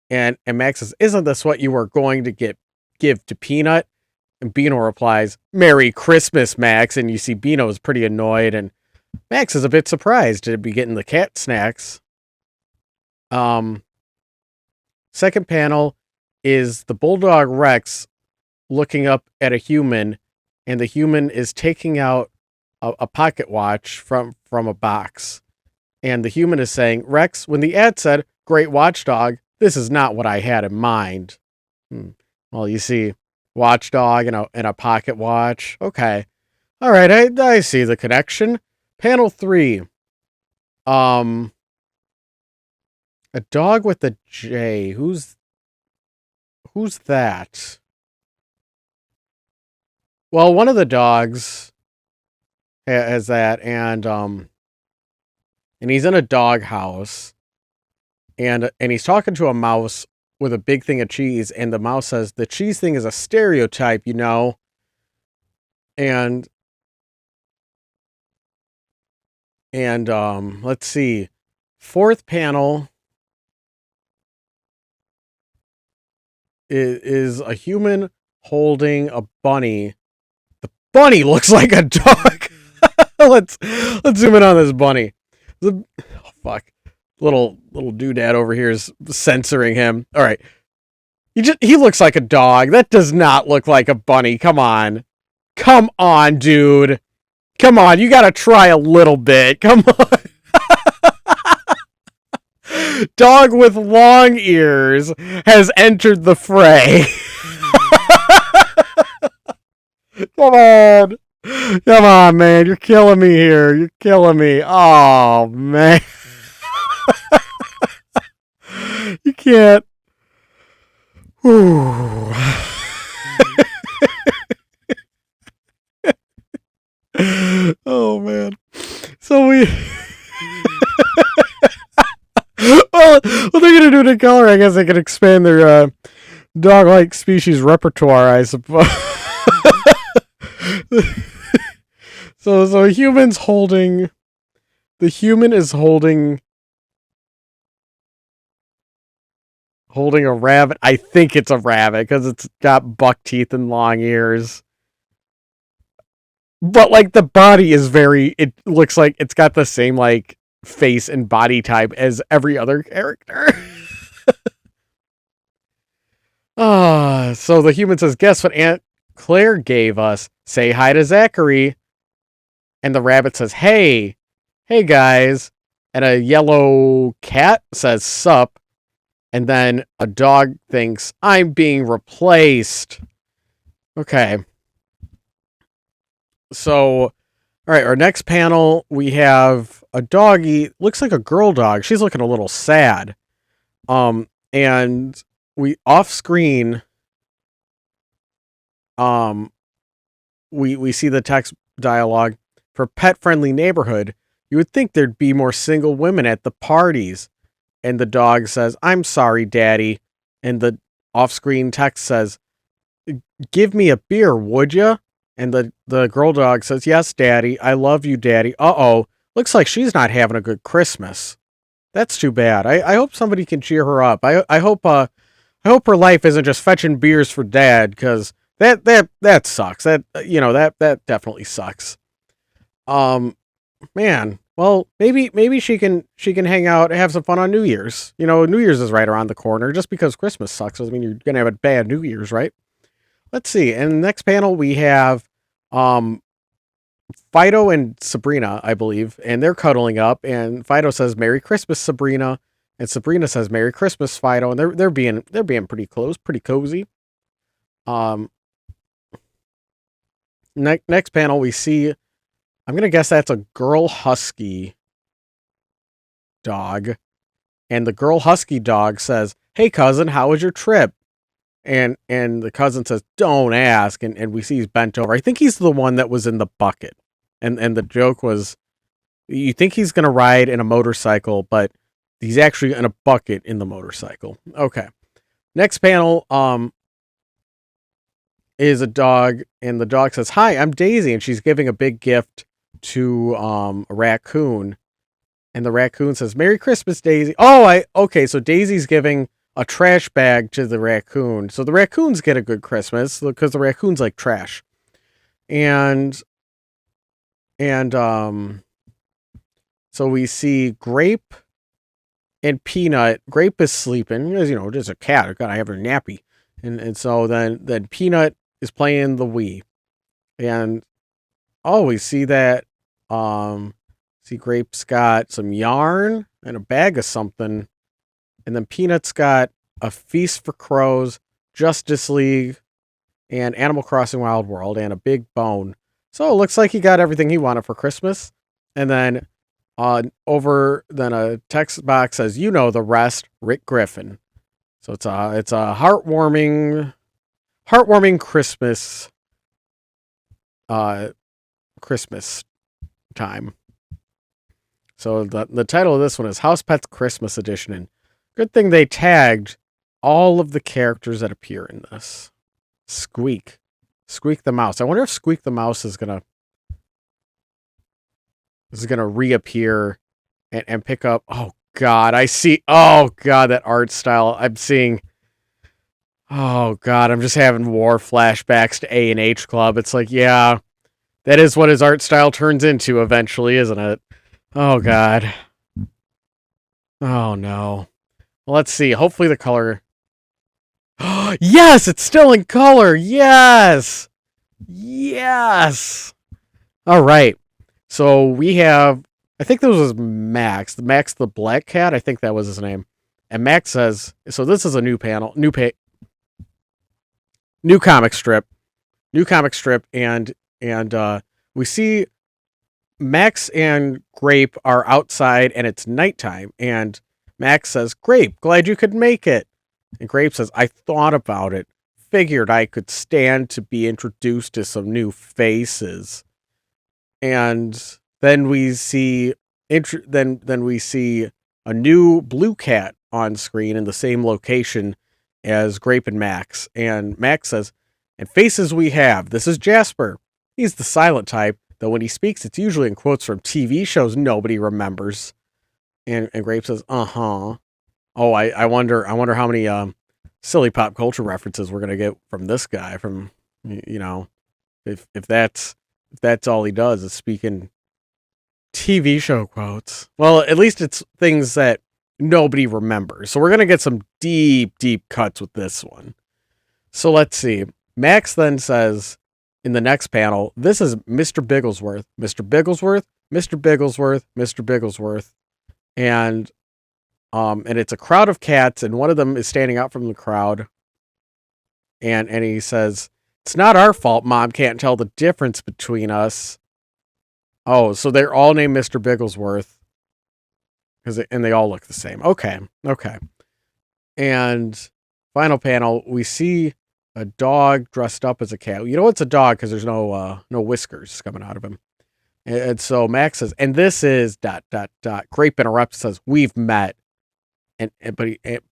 And Max says, "Isn't this what you were going to give to Peanut?" And Beano replies, "Merry Christmas, Max." And you see Beano is pretty annoyed, and Max is a bit surprised to be getting the cat snacks. Second panel is the bulldog Rex looking up at a human, and the human is taking out a pocket watch from a box. And the human is saying, "Rex, when the ad said, 'Great watchdog,' this is not what I had in mind." Well, you see watchdog and a pocket watch. Okay. All right, I see the connection. Panel 3. A dog with a J. Who's that? Well, one of the dogs has that, and he's in a dog house, and he's talking to a mouse with a big thing of cheese, and the mouse says, "The cheese thing is a stereotype, you know." And let's see. Fourth panel is a human holding a bunny. The bunny looks like a dog. let's zoom in on this bunny. Oh, fuck. Little doodad over here is censoring him. All right. He looks like a dog. That does not look like a bunny. Come on. Come on, dude. Come on. You got to try a little bit. Come on. Dog with long ears has entered the fray. Come on. Come on, man. You're killing me here. You're killing me. Oh, man. You can't. Oh, man. So well, they're going to do it in color. I guess they can expand their dog-like species repertoire, I suppose. So the human is holding a rabbit. I think it's a rabbit because it's got buck teeth and long ears. But like the body is it looks like it's got the same like face and body type as every other character. So the human says, "Guess what Aunt Claire gave us? Say hi to Zachary." And the rabbit says, "Hey guys." And a yellow cat says, "Sup." And then a dog thinks, I'm being replaced. Okay. So, all right, our next panel, we have a doggy, looks like a girl dog. She's looking a little sad. And we off screen, um, we see the text dialogue for pet friendly neighborhood. You would think there'd be more single women at the parties. And the dog says, I'm sorry, Daddy. And the off screen text says, give me a beer, would ya? And the girl dog says, yes, Daddy. I love you, Daddy. Uh-oh. Looks like she's not having a good Christmas. That's too bad. I hope somebody can cheer her up. I hope her life isn't just fetching beers for Dad, because that sucks. That definitely sucks. Um Man, well, maybe she can hang out, have some fun on New Year's. New Year's is right around the corner. Just because Christmas sucks doesn't mean you're gonna have a bad New Year's, right? Let's see. In the next panel, we have um Fido and Sabrina, I believe, and they're cuddling up. And Fido says, "Merry Christmas, Sabrina," and Sabrina says, "Merry Christmas, Fido." And they're being pretty close, pretty cozy. Um, next panel, we see. I'm gonna guess that's a girl husky dog, and the girl husky dog says, "Hey, cousin, how was your trip?" And the cousin says, "Don't ask." And we see he's bent over. I think he's the one that was in the bucket. And the joke was, you think he's gonna ride in a motorcycle, but he's actually in a bucket in the motorcycle. Okay. Next panel is a dog, and the dog says, "Hi, I'm Daisy," and she's giving a big gift to a raccoon. And the raccoon says, "Merry Christmas, Daisy." Okay, so Daisy's giving a trash bag to the raccoon. So the raccoons get a good Christmas because the raccoons like trash. And so we see Grape and Peanut. Grape is sleeping, as just a cat. Gotta have her nappy. And so then Peanut is playing the Wii. And we see that see Grape's got some yarn and a bag of something. And then Peanut's got a Feast for Crows, Justice League, and Animal Crossing Wild World, and a big bone. So it looks like he got everything he wanted for Christmas. And then then a text box says, "You know the rest, Rick Griffin." So it's a heartwarming Christmas Christmas time. So the title of this one is Housepets Christmas Edition, and good thing they tagged all of the characters that appear in this. Squeak the mouse. I wonder if Squeak the mouse is gonna reappear and pick up. Oh God, I see. Oh God, that art style. I'm seeing. Oh God, I'm just having war flashbacks to A&H Club. It's like, yeah, that is what his art style turns into eventually, isn't it? Oh God. Oh no. Well, let's see. Hopefully the color. Yes, it's still in color. Yes. Yes. All right. So we have, I think this was Max the black cat. I think that was his name. And Max says, so this is a new panel, new comic strip, and we see Max and Grape are outside, and it's nighttime. And Max says, "Grape, glad you could make it." And Grape says, "I thought about it, figured I could stand to be introduced to some new faces." And then we see then we see a new blue cat on screen in the same location as Grape and Max. And Max says, "And faces we have. This is Jasper. He's the silent type, though when he speaks, it's usually in quotes from TV shows nobody remembers." And Grape says, "Uh-huh." Oh, I wonder how many silly pop culture references we're gonna get from this guy. From if that's all he does is speaking TV show quotes. Well, at least it's things that nobody remembers. So we're gonna get some deep cuts with this one. So let's see. Max then says in the next panel, "This is Mr. Bigglesworth, Mr. Bigglesworth, Mr. Bigglesworth, Mr. Bigglesworth," and And it's a crowd of cats, and one of them is standing out from the crowd, and he says, "It's not our fault Mom can't tell the difference between us." Oh, so they're all named Mr. Bigglesworth, and they all look the same. Okay, okay. And final panel, we see a dog dressed up as a cat. You know it's a dog because there's no whiskers coming out of him. And so Max says, and this is ... Grape interrupts, says, "We've met."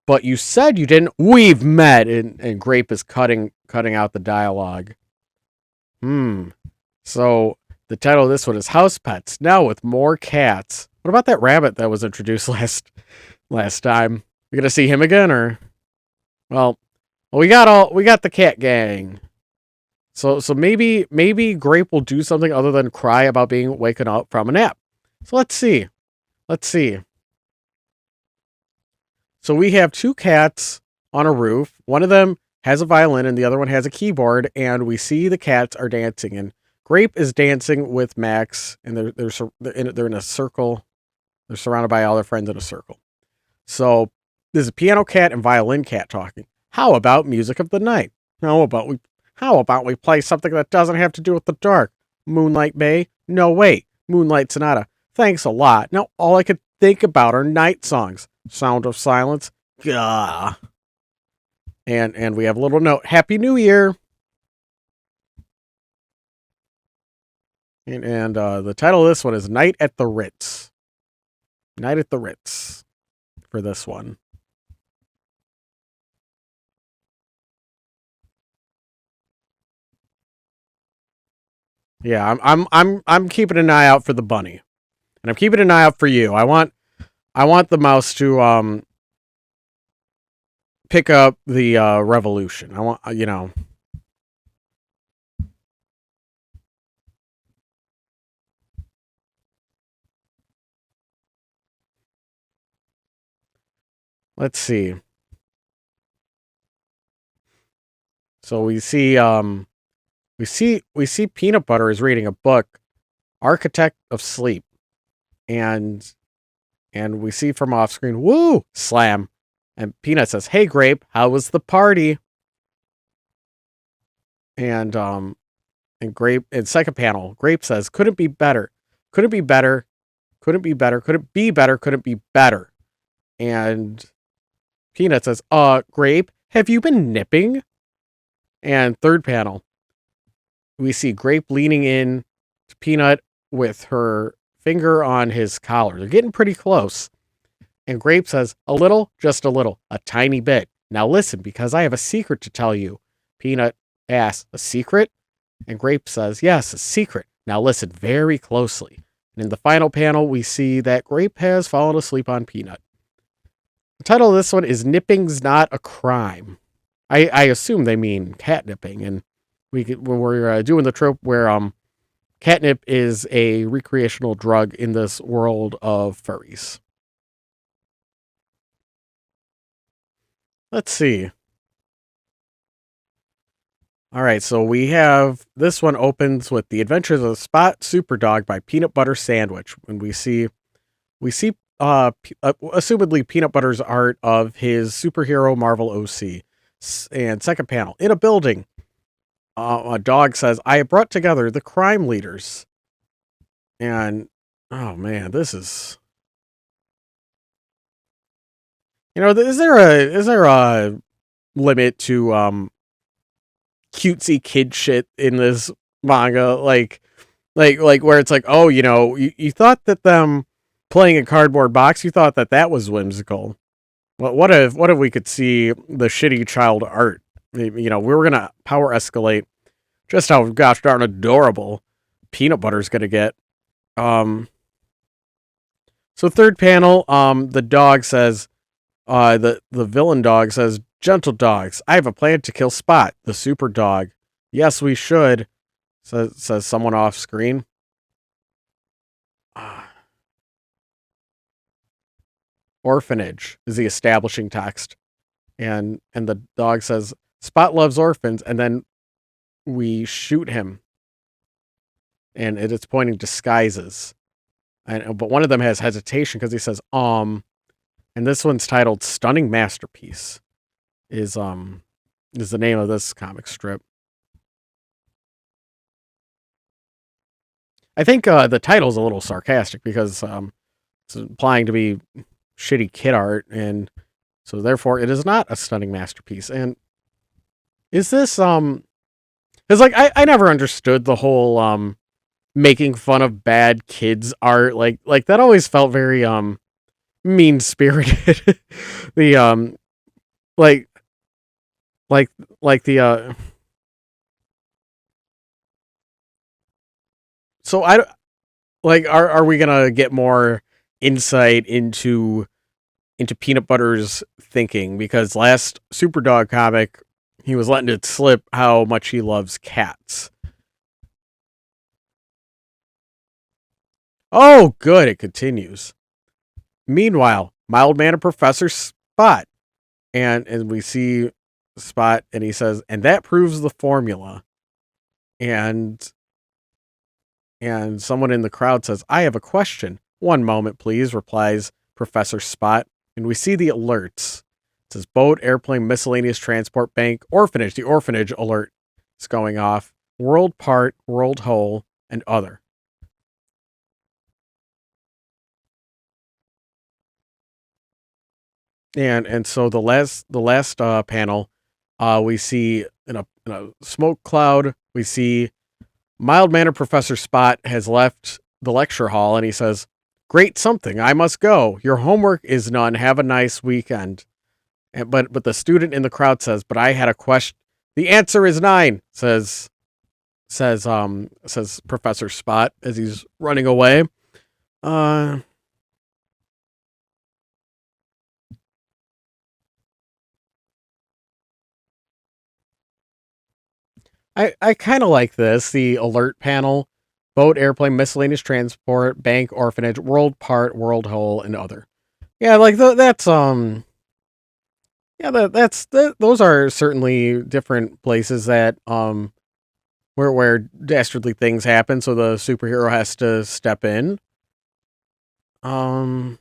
But you said you didn't. We've met, and Grape is cutting out the dialogue. So the title of this one is Housepets, now with more cats. What about that rabbit that was introduced last time? We gonna see him again, or well, we got the cat gang. So maybe Grape will do something other than cry about being waken up from a nap. So let's see. So we have two cats on a roof. One of them has a violin and the other one has a keyboard, and we see the cats are dancing, and Grape is dancing with Max, and they're in a circle. They're surrounded by all their friends in a circle. So there's a piano cat and violin cat talking. How about music of the night? How about we play something that doesn't have to do with the dark? Moonlight Bay? No, wait. Moonlight Sonata. Thanks a lot. Now all I could think about are night songs. Sound of Silence. Gah. And we have a little note. Happy New Year. And the title of this one is Night at the Ritz. Night at the Ritz for this one. Yeah, I'm keeping an eye out for the bunny. And I'm keeping an eye out for you. I want the mouse to pick up the revolution. I want let's see. So we see Peanut Butter is reading a book, Architect of Sleep. And we see from off screen, woo, slam. And Peanut says, "Hey Grape, how was the party?" And Grape in second panel, Grape says, "Couldn't be better. Couldn't be better. Couldn't be better. Couldn't be better. Couldn't be better." And Peanut says, Grape, have you been nipping?" And third panel, we see Grape leaning in to Peanut with her finger on his collar. They're getting pretty close. And Grape says, "A little, just a little, a tiny bit. Now listen, because I have a secret to tell you." Peanut asks, "A secret?" And Grape says, "Yes, a secret. Now listen very closely." And in the final panel, we see that Grape has fallen asleep on Peanut. The title of this one is Nipping's Not a Crime. I assume they mean catnipping, and when we're doing the trope where catnip is a recreational drug in this world of furries. Let's see. All right, so we have this one opens with The Adventures of Spot Superdog by Peanut Butter Sandwich. When we see assumedly Peanut Butter's art of his superhero Marvel OC. And second panel, in a building, a dog says, "I brought together the crime leaders." And oh man, this is, is there a limit to cutesy kid shit in this manga? Like where it's like, oh, you thought that them playing a cardboard box, you thought that was whimsical. Well, what if we could see the shitty child art? We were gonna power escalate just how gosh darn adorable Peanut Butter's gonna get. So third panel, the dog says, the villain dog says, "Gentle dogs, I have a plan to kill Spot, the super dog." "Yes, we should," says someone off screen. Orphanage is the establishing text. And the dog says, "Spot loves orphans," and then we shoot him. And it's pointing to disguises. But one of them has hesitation because he says, and this one's titled "Stunning Masterpiece." Is um is the name of this comic strip. I think the title's a little sarcastic because it's implying to be shitty kid art, and so therefore it is not a stunning masterpiece. And is this it's like I never understood the whole making fun of bad kids art. Like that always felt very mean spirited. the like like like the so I like are we gonna get more insight into Peanut Butter's thinking? Because last Superdog comic, he was letting it slip how much he loves cats. Oh, good, it continues. Meanwhile, mild mannered Professor Spot, and we see Spot, and he says, and that proves the formula. And and someone in the crowd says, I have a question. One moment, please, replies Professor Spot, and we see the alerts. It says boat, airplane, miscellaneous transport, bank, orphanage. The orphanage alert is going off. World part, world whole, and other. And so the last panel, we see in a smoke cloud, we see mild mannered Professor Spot has left the lecture hall, and he says, great something, I must go. Your homework is none. Have a nice weekend. But the student in the crowd says, but I had a question. The answer is 9, says Professor Spot as he's running away. Uh I kind of like this. The alert panel: boat, airplane, miscellaneous transport, bank, orphanage, world part, world whole, and other. Yeah, like that's yeah, those are certainly different places that where dastardly things happen, so the superhero has to step in. Um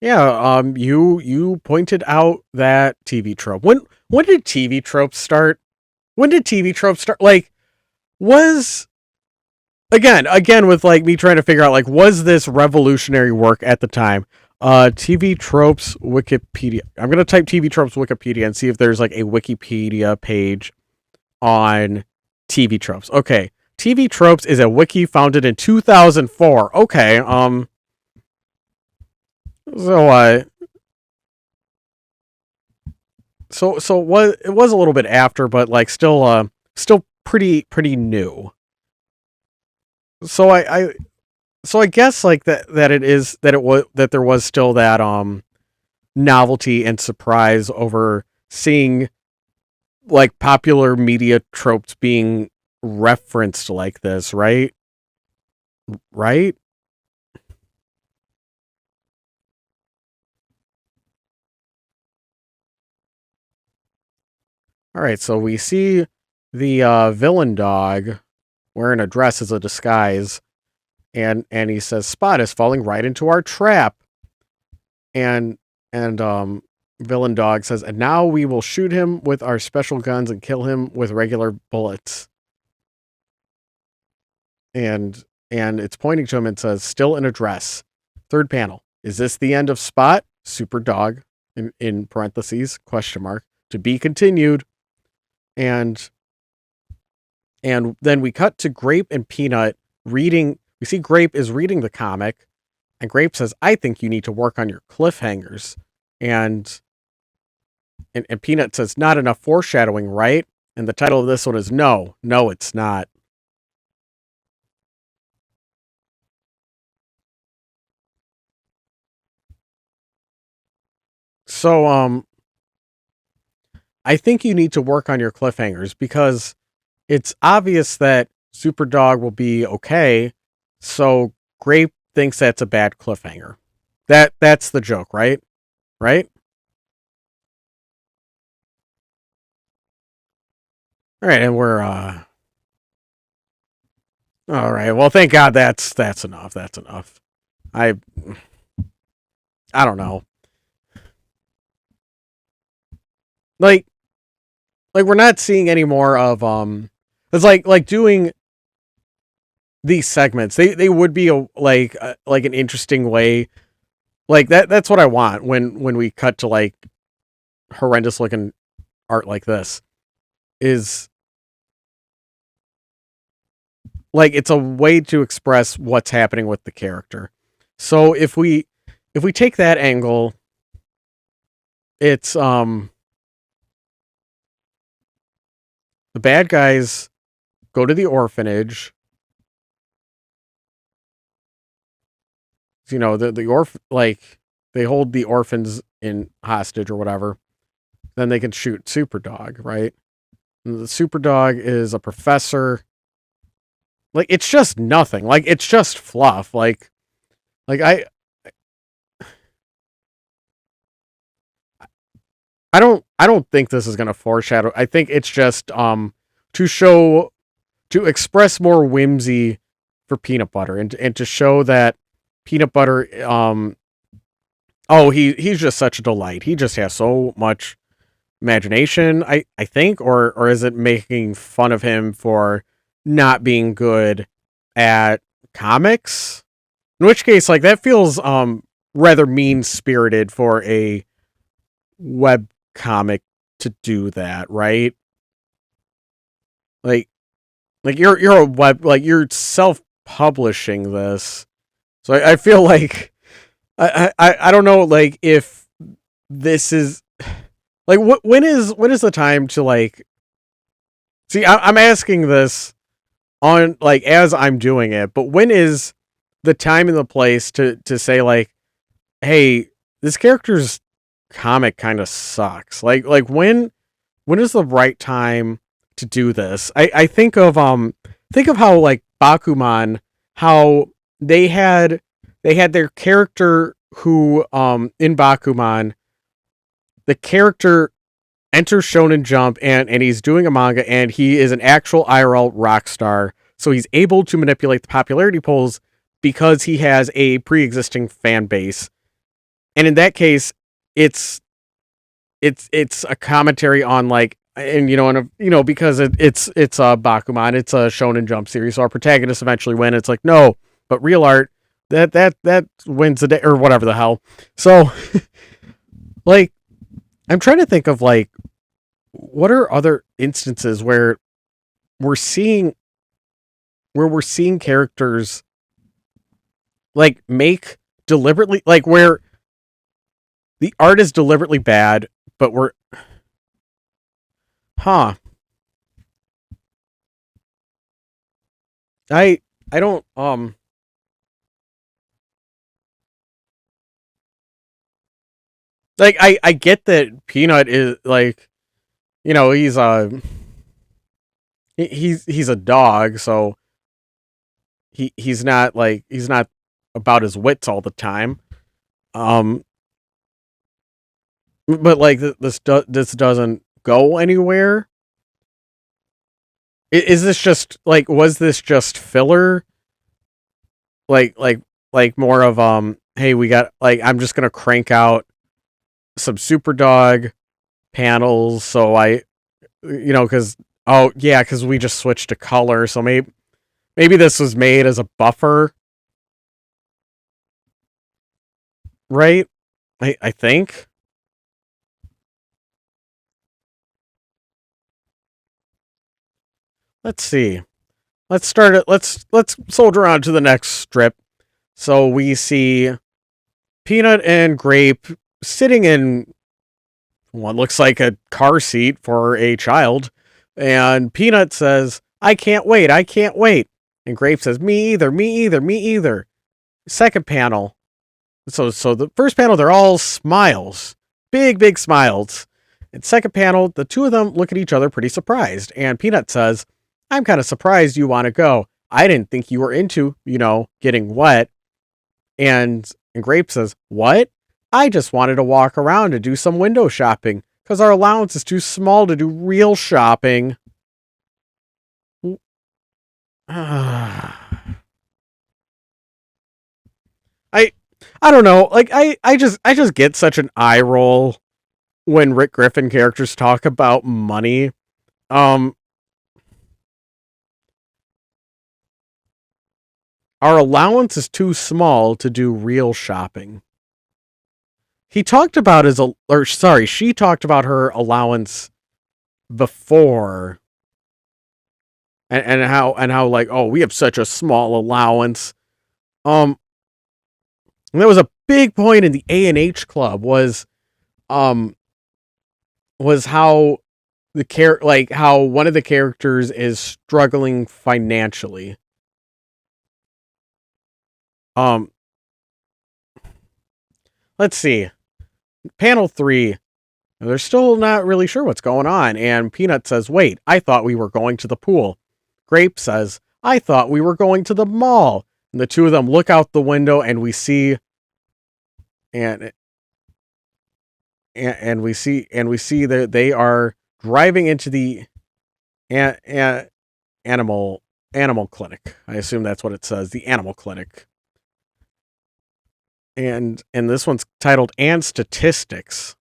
yeah, you pointed out that TV trope. When did TV tropes start? When did TV tropes start? Like, was again with like me trying to figure out, like, was this revolutionary work at the time? TV tropes Wikipedia. I'm gonna type TV tropes Wikipedia and see if there's like a Wikipedia page on TV tropes. Okay, TV tropes is a wiki founded in 2004. Okay, so it was a little bit after, but like still pretty new. So I guess like that it is that it was that there was still that novelty and surprise over seeing like popular media tropes being referenced like this, right? Right? All right, so we see the villain dog wearing a dress as a disguise, and he says Spot is falling right into our trap. And and villain dog says, and now we will shoot him with our special guns and kill him with regular bullets. And it's pointing to him and says, still in a dress. Third panel, is this the end of Spot? Super dog, in parentheses, question mark, to be continued. And and then we cut to Grape and Peanut reading. We see Grape is reading the comic, and Grape says, I think you need to work on your cliffhangers. And and, and Peanut says, not enough foreshadowing, right? And the title of this one is no, it's not. So I think you need to work on your cliffhangers because it's obvious that Superdog will be okay. So Grape thinks that's a bad cliffhanger. That's the joke, right? Right? All right, and we're all right. Well, thank God that's enough. That's enough. I I don't know. Like we're not seeing any more of it's like doing these segments. They would be like an interesting way. Like that's what I want when we cut to like horrendous looking art like this is like it's a way to express what's happening with the character. So if we take that angle, it's the bad guys go to the orphanage. You know, the like they hold the orphans in hostage or whatever. Then they can shoot Superdog, right? And the Superdog is a professor. Like it's just nothing. Like it's just fluff. Like I don't think this is gonna foreshadow. I think it's just to show to express more whimsy for peanut butter and to show that peanut butter oh he's just such a delight. He just has so much imagination, I think, or is it making fun of him for not being good at comics? In which case, like that feels rather mean spirited for a web comic to do that, right? Like you're a web like you're self publishing this, so I feel like I don't know like if this is like when is the time to like see I'm asking this on like as I'm doing it, but when is the time and the place to say like, hey, this character's comic kind of sucks. Like when is the right time to do this? I think of how like Bakuman, how they had they had their character who in Bakuman, the character enters Shonen Jump and he's doing a manga and he is an actual IRL rock star. So he's able to manipulate the popularity polls because he has a pre-existing fan base. And in that case, it's it's a commentary on like and because it's a Bakuman, it's a Shonen Jump series, so our protagonists eventually win. It's like no, but real art that wins the day or whatever the hell. So like I'm trying to think of like what are other instances we're seeing we're seeing characters like make deliberately like where the art is deliberately bad, but we're huh. I don't like I get that Peanut is like he's he's a dog, so he's not about his wits all the time. Um but like this doesn't go anywhere. Is this just like was this just filler? Like like like more of hey, we got like I'm just going to crank out some super dog panels so cuz cuz we just switched to color, so maybe this was made as a buffer, right? I think. Let's see. Let's start it. Let's soldier on to the next strip. So we see Peanut and Grape sitting in what looks like a car seat for a child, and Peanut says, "I can't wait. I can't wait." And Grape says, "Me either. Me either. Me either." Second panel. So the first panel they're all smiles. Big smiles. And second panel, the two of them look at each other pretty surprised, and Peanut says, "I'm kind of surprised you want to go. I didn't think you were into, getting wet." And Grape says, "What? I just wanted to walk around and do some window shopping because our allowance is too small to do real shopping." I I don't know. Like I just get such an eye roll when Rick Griffin characters talk about money. Um, our allowance is too small to do real shopping. He talked about she talked about her allowance before, and how like, oh, we have such a small allowance. Um, and that was a big point in the A&H Club um was how how one of the characters is struggling financially. Um, let's see. Panel 3. They're still not really sure what's going on, and Peanut says, "Wait, I thought we were going to the pool." Grape says, "I thought we were going to the mall." And the two of them look out the window, and and we see that they are driving into the a, a, animal animal clinic. I assume that's what it says, the animal clinic. And this one's titled "And Statistics."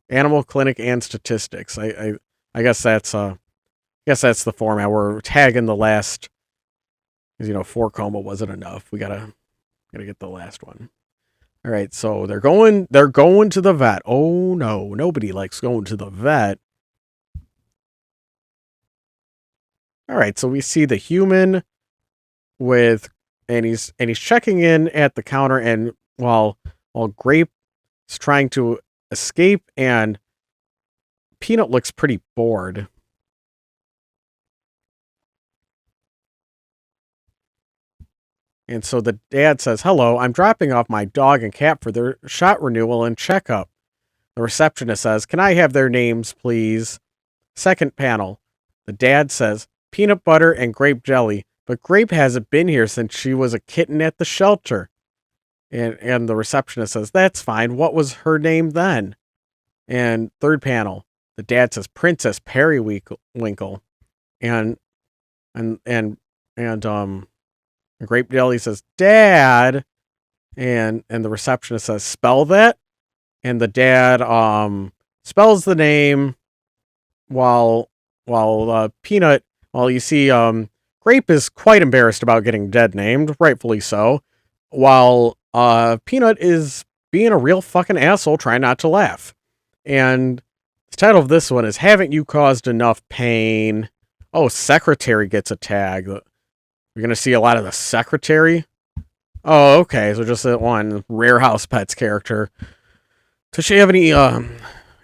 Animal clinic and statistics. I guess that's the format. We're tagging the last, because 4 coma wasn't enough. We gotta get the last one. All right, so they're going to the vet. Oh no, nobody likes going to the vet. All right, so we see the human with and he's checking in at the counter, and while Grape is trying to escape, and Peanut looks pretty bored. And so the dad says, "Hello, I'm dropping off my dog and cat for their shot renewal and checkup." The receptionist says, "Can I have their names, please?" Second panel. The dad says, "Peanut butter and grape jelly, but Grape hasn't been here since she was a kitten at the shelter." And the receptionist says, "That's fine. What was her name then?" And third panel. The dad says, "Princess Periwinkle." And and and and Grape Jelly says, "Dad." And the receptionist says, "Spell that." And the dad spells the name, while Peanut, while you see Grape is quite embarrassed about getting dead named, rightfully so, while Peanut is being a real fucking asshole, trying not to laugh. And the title of this one is "Haven't You Caused Enough Pain?" Oh, Secretary gets a tag. You're gonna see a lot of the Secretary. Oh, okay. So just that one rare Housepets character. Does she have any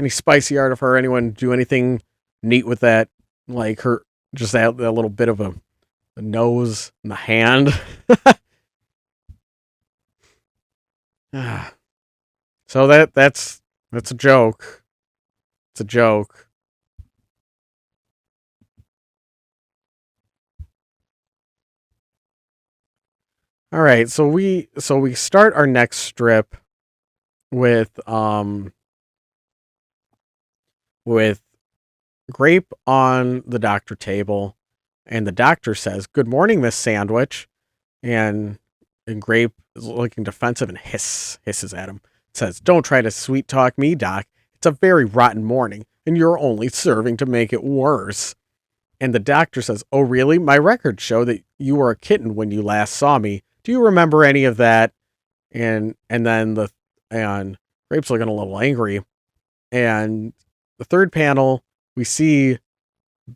spicy art of her? Anyone do anything neat with that? Like her, just that little bit of a nose and the hand. So that's a joke. It's a joke. All right, so we start our next strip with with Grape on the doctor table, and the doctor says, "Good morning, Miss Sandwich." And and Grape is looking defensive and hisses at him. Says, "Don't try to sweet talk me, Doc. It's a very rotten morning, and you're only serving to make it worse." And the doctor says, "Oh, really? My records show that you were a kitten when you last saw me. Do you remember any of that?" And Grape's looking a little angry. And the third panel, we see a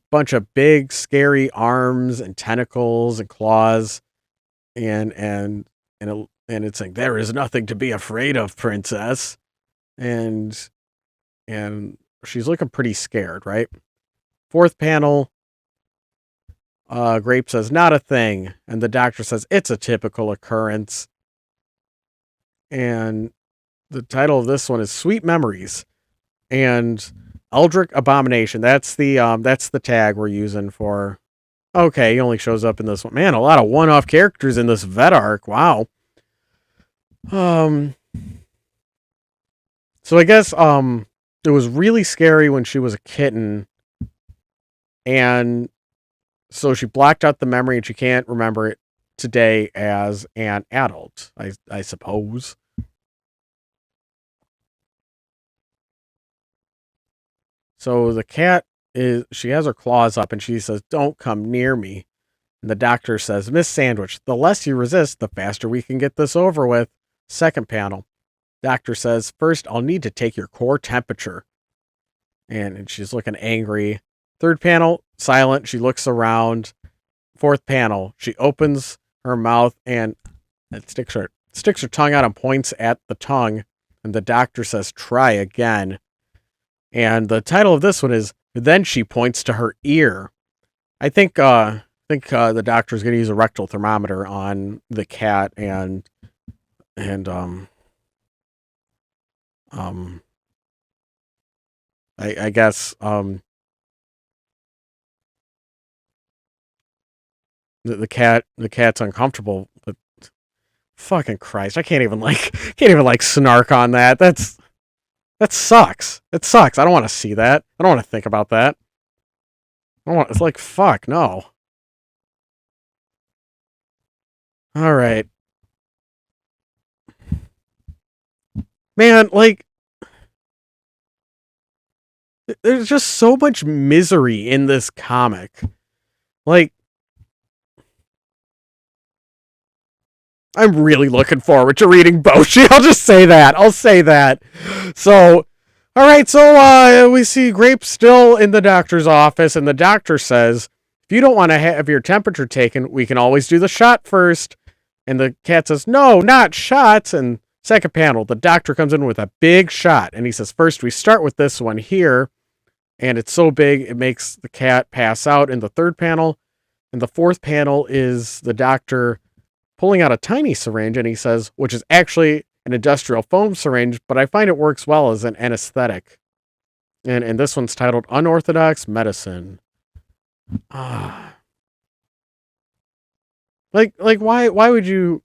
bunch of big, scary arms and tentacles and claws, and it's like, "There is nothing to be afraid of, princess." And and she's looking pretty scared, right? Fourth panel, Grape says, "Not a thing." And the doctor says, "It's a typical occurrence." And the title of this one is "Sweet Memories." And Eldritch Abomination. That's the tag we're using for. Okay, he only shows up in this one. Man, a lot of one-off characters in this vet arc. Wow. Um so I guess it was really scary when she was a kitten, and so she blocked out the memory and she can't remember it today as an adult, I suppose. So the cat she has her claws up and she says, "Don't come near me." And the doctor says, "Miss Sandwich, the less you resist, the faster we can get this over with." Second panel. Doctor says, "First, I'll need to take your core temperature." And she's looking angry. Third panel, silent. She looks around. Fourth panel, she opens her mouth and it sticks her tongue out and points at the tongue. And the doctor says, "Try again." And the title of this one is "Then She Points to Her Ear." I think the doctor's going to use a rectal thermometer on the cat and um I guess the cat's uncomfortable, but fucking Christ, I can't even snark on that. That sucks. It sucks. I don't want to see that. I don't want to think about that. It's like, fuck, no. All right. Man, like, there's just so much misery in this comic. Like, I'm really looking forward to reading Boshi. I'll just say that. I'll say that. So, all right. So, we see Grape still in the doctor's office, and the doctor says, "If you don't want to have your temperature taken, we can always do the shot first." And the cat says, "No, not shots." And second panel, the doctor comes in with a big shot, and he says, "First, we start with this one here." And it's so big, it makes the cat pass out in the third panel. And the fourth panel is the doctor pulling out a tiny syringe, and he says, which is actually an industrial foam syringe, but I find it works well as an anesthetic. And this one's titled Unorthodox Medicine. Ah. Like why would you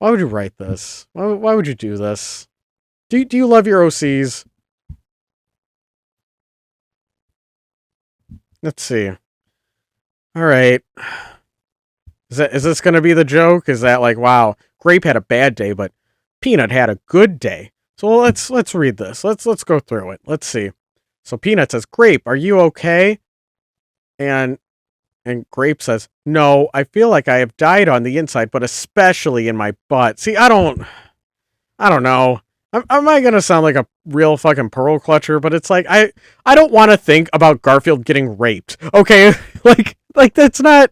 write this? Why would you do this? Do you love your OCs? Let's see. All right. Is this going to be the joke? Is that like, wow, Grape had a bad day, but Peanut had a good day? So let's read this. Let's go through it. Let's see. So Peanut says, "Grape, are you okay?" And Grape says, "No, I feel like I have died on the inside, but especially in my butt." See, I don't know. Am I gonna sound like a real fucking pearl clutcher? But it's like I don't want to think about Garfield getting raped. Okay, like that's not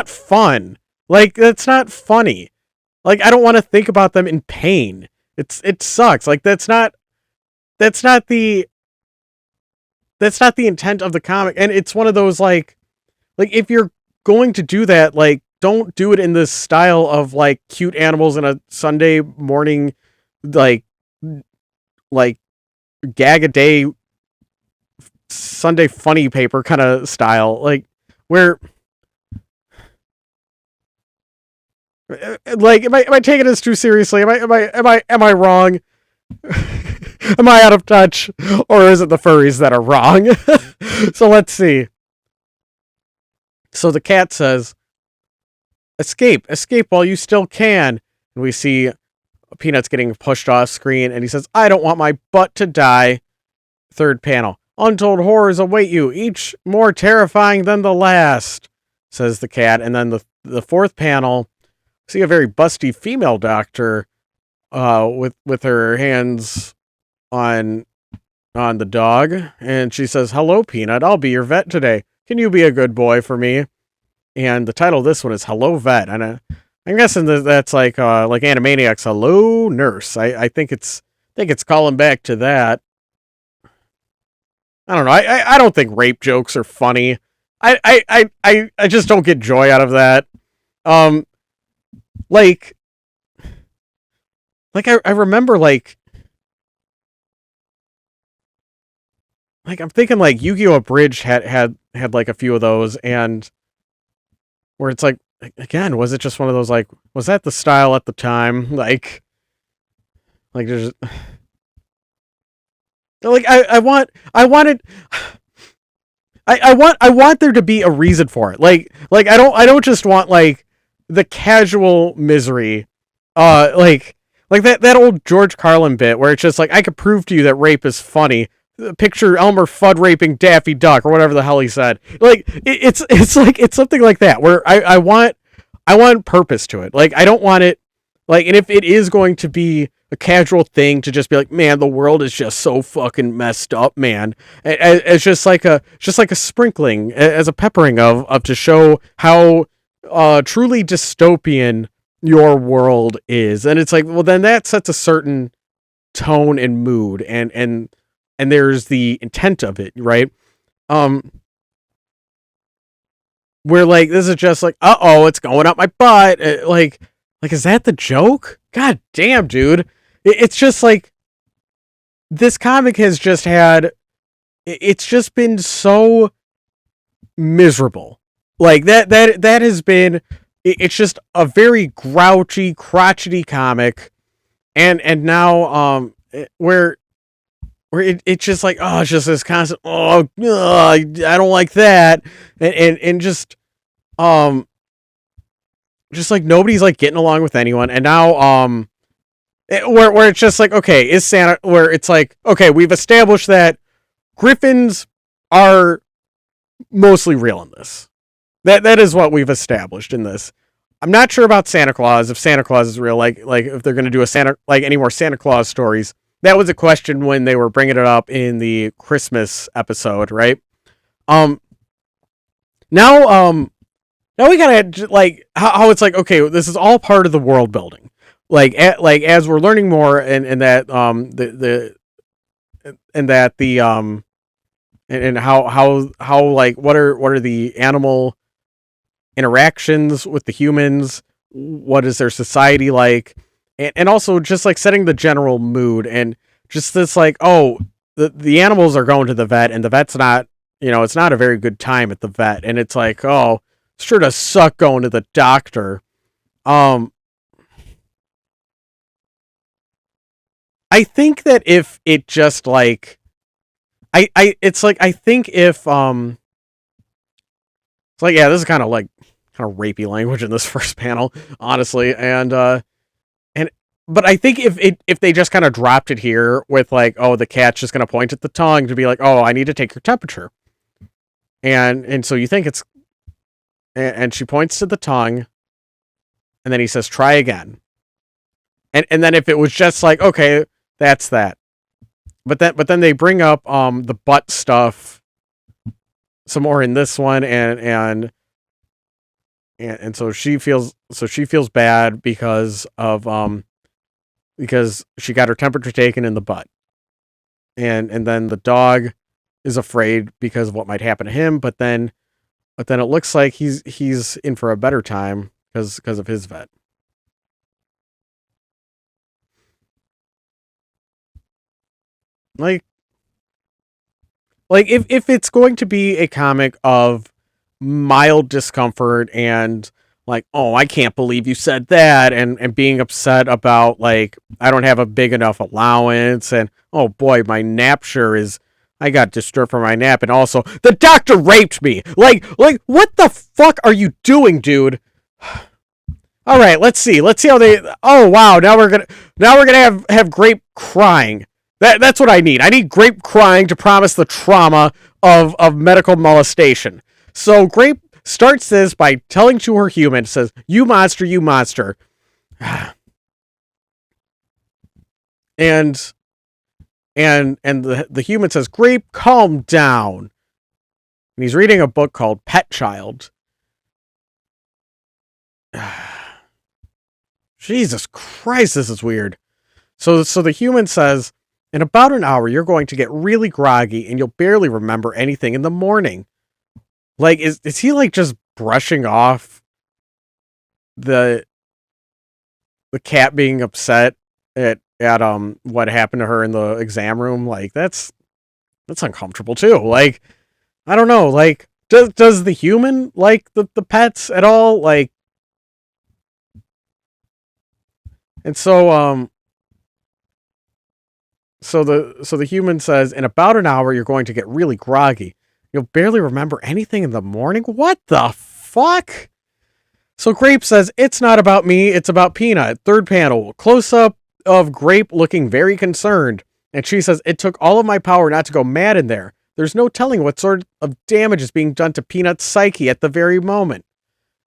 fun. Like that's not funny. Like I don't want to think about them in pain. It sucks. Like that's not the intent of the comic. And it's one of those like if you're going to do that, like don't do it in this style of like cute animals in a Sunday morning like like gag a day Sunday funny paper kind of style. Like where like am I taking this too seriously? Am I wrong? Am I out of touch? Or is it the furries that are wrong? So let's see. So the cat says, escape while you still can." And we see Peanuts getting pushed off screen, and he says, "I don't want my butt to die." Third panel, "Untold horrors await you, each more terrifying than the last," says the cat. And then the fourth panel, see a very busty female doctor with her hands on the dog, and she says, "Hello, Peanut, I'll be your vet today. Can you be a good boy for me?" And the title of this one is "Hello, Vet." And I'm guessing that's like Animaniacs' "Hello, Nurse." I think it's calling back to that. I don't know. I don't think rape jokes are funny. I just don't get joy out of that. Um, like I remember like I'm thinking like Yu-Gi-Oh! Abridged had like a few of those, and where it's like, again, was it just one of those like, was that the style at the time? Like there's like I want there to be a reason for it. Like I don't just want like the casual misery. Like that old George Carlin bit where it's just like, I could prove to you that rape is funny. picture Elmer Fudd raping Daffy Duck or whatever the hell he said. Like it's like it's something like that where I want purpose to it. Like I don't want it like, and if it is going to be a casual thing to just be like, man, the world is just so fucking messed up, man. It's just like a sprinkling, as a peppering of to show how truly dystopian your world is, and it's like, well, then that sets a certain tone and mood, and there's the intent of it, right? Um, where like this is just like, it's going up my butt. Like is that the joke? God damn, dude. It's just like this comic has just had. It's just been so miserable. Like that has been. It's just a very grouchy, crotchety comic, and now where it's just like, oh, it's just this constant, I don't like that, and just like nobody's like getting along with anyone, and now where it's just like, okay, is Santa, where it's like, okay, we've established that griffins are mostly real in this. That is what we've established in this. I'm not sure about Santa Claus, if Santa Claus is real, like if they're gonna do a Santa, like any more Santa Claus stories. That was a question when they were bringing it up in the Christmas episode, right? Um, now, now we gotta like how it's like, okay, this is all part of the world building. Like as we're learning more, and that the and that the and how like what are the animal interactions with the humans? What is their society like? And also just like setting the general mood, and just this like, oh, the animals are going to the vet, and the vet's not, it's not a very good time at the vet, and it's like, oh, sure does suck going to the doctor. um I think that if it just like I it's like, I think if it's like, yeah, this is kind of like kind of rapey language in this first panel, honestly, and but I think if they just kind of dropped it here with like, oh, the cat's just gonna point at the tongue to be like, oh, I need to take your temperature, and so you think it's, and she points to the tongue, and then he says, try again, and then if it was just like, okay, that's that, but then they bring up the butt stuff some more in this one, and so she feels bad because she got her temperature taken in the butt, and then the dog is afraid because of what might happen to him, but then it looks like he's in for a better time because of his vet. Like if it's going to be a comic of mild discomfort and like, oh, I can't believe you said that, and being upset about like, I don't have a big enough allowance, and oh boy, my nap sure is, I got disturbed for my nap, and also the doctor raped me. Like what the fuck are you doing, dude? All right, let's see how they, oh wow, now we're gonna have Grape crying. That's what I need. I need Grape crying to promise the trauma of medical molestation. So Grape starts this by telling to her human, says, you monster, you monster. and the human says, Grape, calm down. And he's reading a book called Pet Child. Jesus Christ, this is weird. So the human says, in about an hour, you're going to get really groggy and you'll barely remember anything in the morning. Like, is he like just brushing off the cat being upset at what happened to her in the exam room? Like, that's uncomfortable too. Like, I don't know. Like, does the human like the pets at all? Like, and so the human says, in about an hour, you're going to get really groggy. You'll barely remember anything in the morning? What the fuck? So Grape says, it's not about me, it's about Peanut. Third panel, close up of Grape looking very concerned. And she says, it took all of my power not to go mad in there. There's no telling what sort of damage is being done to Peanut's psyche at the very moment.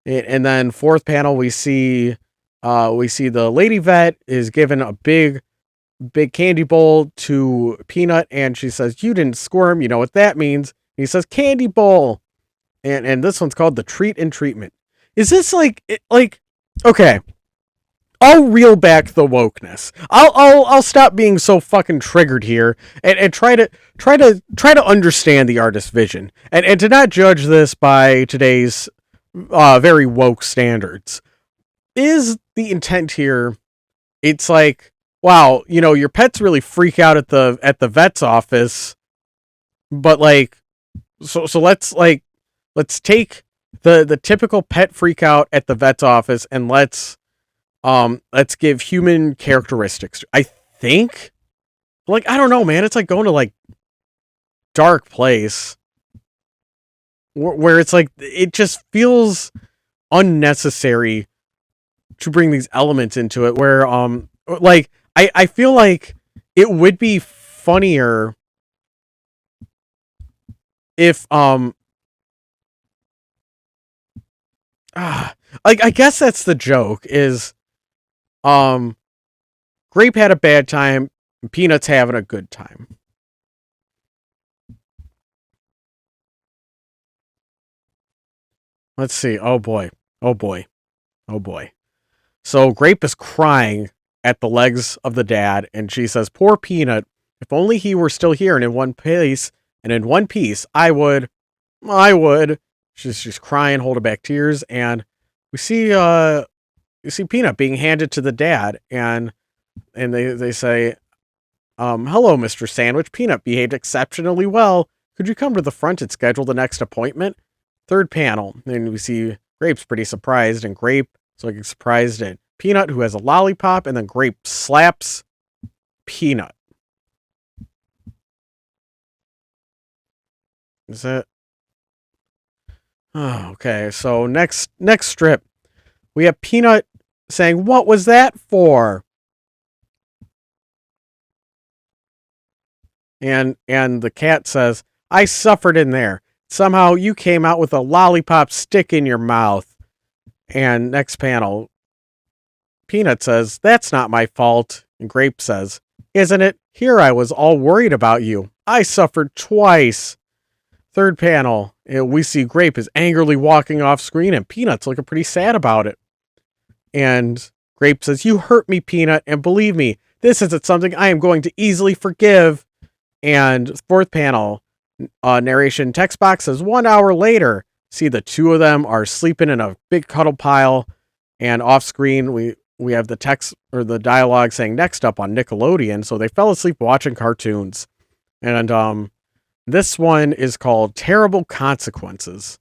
And then fourth panel, we see the lady vet is given a big candy bowl to Peanut, and she says, "You didn't squirm. You know what that means." And he says, "Candy bowl." And this one's called the treat and treatment. Is this like okay? I'll reel back the wokeness. I'll stop being so fucking triggered here and try to understand the artist's vision and to not judge this by today's very woke standards. Is the intent here? It's like, wow, your pets really freak out at the vet's office, but like, so let's take the typical pet freak out at the vet's office and let's give human characteristics. I think, like, I don't know, man. It's like going to like dark place where it's like it just feels unnecessary to bring these elements into it. Where like I feel like it would be funnier if like I guess that's the joke is Grape had a bad time, and Peanut's having a good time. Let's see. Oh boy. Oh boy. Oh boy. So Grape is crying at the legs of the dad, and she says, "Poor Peanut. If only he were still here and in one piece, I would." She's crying, holding back tears, and we see you see Peanut being handed to the dad, and they say, "Hello, Mr. Sandwich. Peanut behaved exceptionally well. Could you come to the front and schedule the next appointment?" Third panel, and we see Grape's pretty surprised, and Grape is looking surprised at Peanut, who has a lollipop, and then Grape slaps Peanut. Is it? Oh, okay. So next strip, we have Peanut saying, "What was that for?" And the cat says, "I suffered in there. Somehow you came out with a lollipop stick in your mouth." And next panel, Peanut says, "That's not my fault." And Grape says, "Isn't it? Here I was all worried about you. I suffered twice." Third panel, we see Grape is angrily walking off screen, and Peanut's looking pretty sad about it. And Grape says, "You hurt me, Peanut, and believe me, this isn't something I am going to easily forgive." And fourth panel, narration text box says, "1 hour later." See, the two of them are sleeping in a big cuddle pile, and off screen we have the text or the dialogue saying "next up on Nickelodeon." So they fell asleep watching cartoons, and this one is called "Terrible Consequences."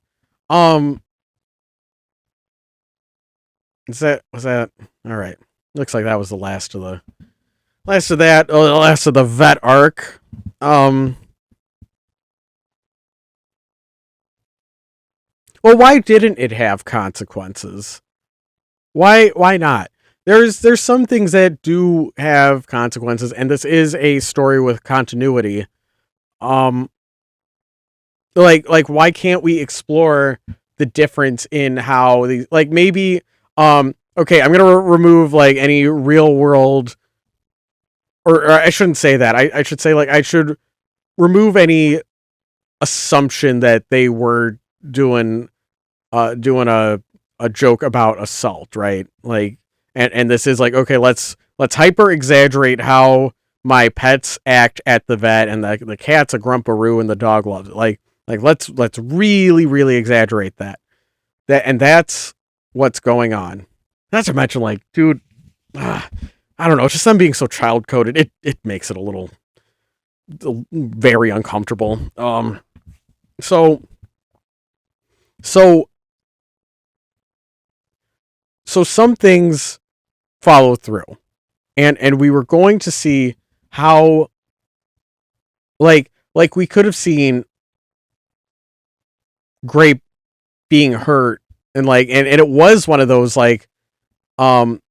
Was that all right? Looks like that was the last of the vet arc. Well, why didn't it have consequences? Why not? There's some things that do have consequences, and this is a story with continuity. Um, like why can't we explore the difference in how these like maybe okay, I'm gonna remove like any real world or I shouldn't say that. I should say like I should remove any assumption that they were doing doing a joke about assault, right? Like and this is like, okay, let's hyper exaggerate how my pets act at the vet, and the cat's a grumparoo and the dog loves it. Like let's really really exaggerate and that's what's going on. Not to mention, like, dude, I don't know, it's just them being so child coded. It makes it a little very uncomfortable. So so so some things follow through, and we were going to see how like we could have seen Grape being hurt, and like and it was one of those like um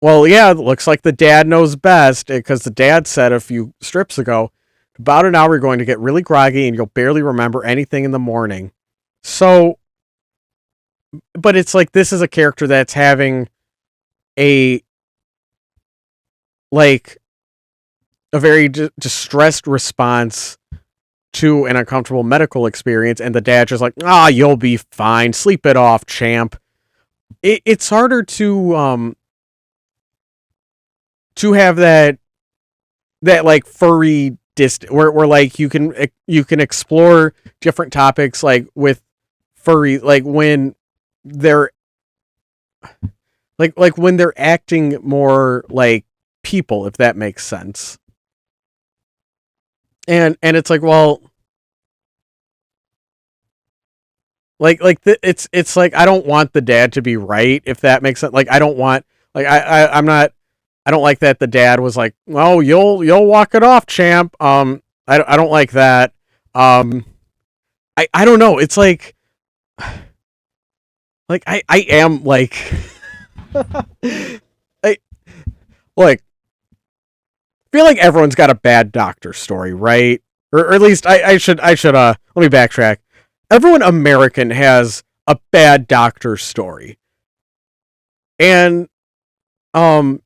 Well, yeah, it looks like the dad knows best because the dad said a few strips ago, about an hour you're going to get really groggy and you'll barely remember anything in the morning. So, but it's like this is a character that's having a like a very distressed response to an uncomfortable medical experience, and the dad's just like, "Ah, you'll be fine. Sleep it off, champ." It's harder to have that like furry where like you can explore different topics like with furry like when they're like when they're acting more like people, if that makes sense. And it's like, well, it's like I don't want the dad to be right, if that makes sense. Like I don't want like I'm not I don't like that the dad was like, "Oh, you'll walk it off, champ." I don't like that. Um I don't know. It's like I am like I like feel like everyone's got a bad doctor story, right? Or at least I should let me backtrack. Everyone American has a bad doctor story. And um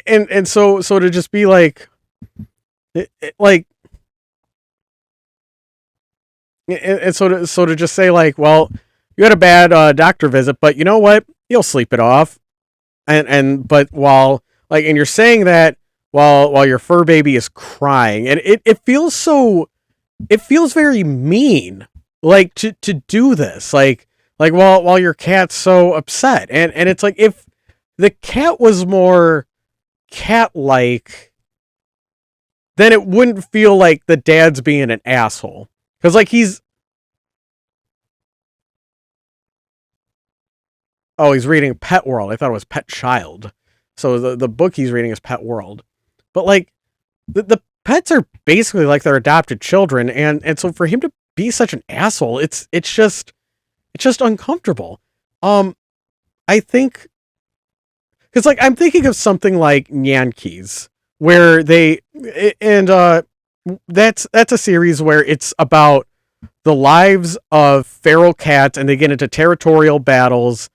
and so to just be like like and so to just say like, well, you had a bad doctor visit, but you know what? You'll sleep it off. And but while like and you're saying that while your fur baby is crying, and it feels so it feels very mean like to do this like while your cat's so upset, and it's like if the cat was more cat like, then it wouldn't feel like the dad's being an asshole, because like he's reading Pet World. I thought it was Pet Child. So the book he's reading is Pet World. But like the pets are basically like their adopted children, and so for him to be such an asshole, it's just uncomfortable. Um I think cuz like I'm thinking of something like Yankees, where they and that's a series where it's about the lives of feral cats, and they get into territorial battles,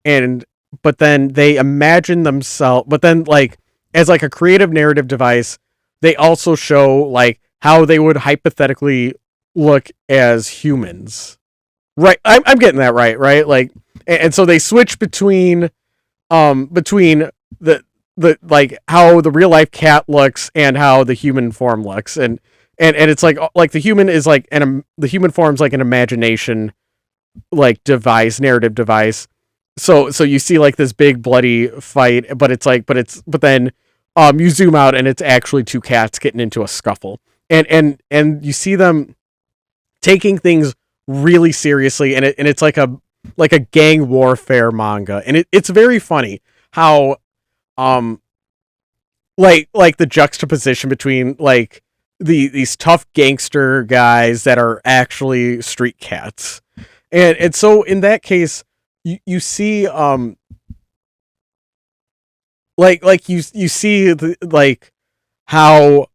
and but then they imagine themselves, but then like as like a creative narrative device, they also show like how they would hypothetically look as humans, right? I'm getting that right, like, and so they switch between the like how the real life cat looks and how the human form looks, and it's like the human is like the human form's like an imagination like device, narrative device. So you see like this big bloody fight, but it's like but then you zoom out and it's actually two cats getting into a scuffle, and you see them taking things really seriously, and it's like a gang warfare manga, and it's very funny how um like the juxtaposition between like these tough gangster guys that are actually street cats, and so in that case you see you see like how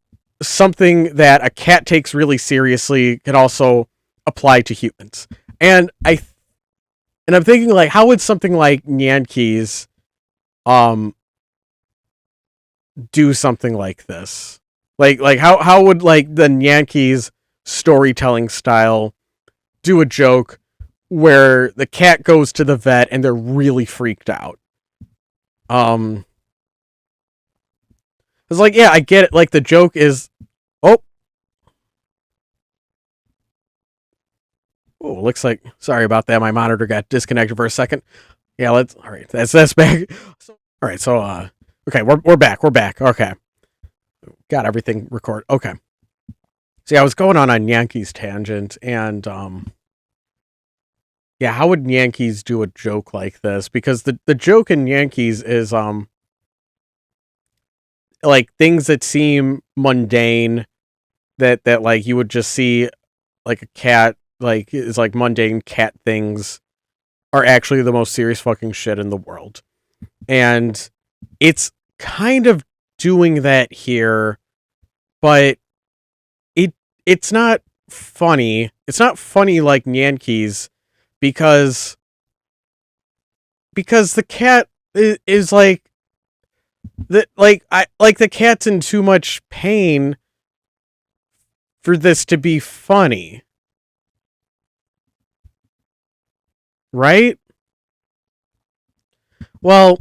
something that a cat takes really seriously can also apply to humans, and I'm thinking like how would something like Yankees um do something like this, like how would like the Yankees storytelling style do a joke where the cat goes to the vet and they're really freaked out. um it's like, yeah, I get it, like the joke is, oh, oh, looks like, sorry about that, my monitor got disconnected for a second. Yeah, let's, all right, that's back. So, all right, so okay, we're back, okay, got everything recorded, okay. See, I was going on Yankees tangent, and yeah, how would Yankees do a joke like this? Because the joke in Yankees is like things that seem mundane, that like you would just see like a cat, like is like mundane cat things, are actually the most serious fucking shit in the world. And it's kind of doing that here, but it it's not funny. It's not funny like Yankees because the cat is like the cat's in too much pain for this to be funny, right? Well,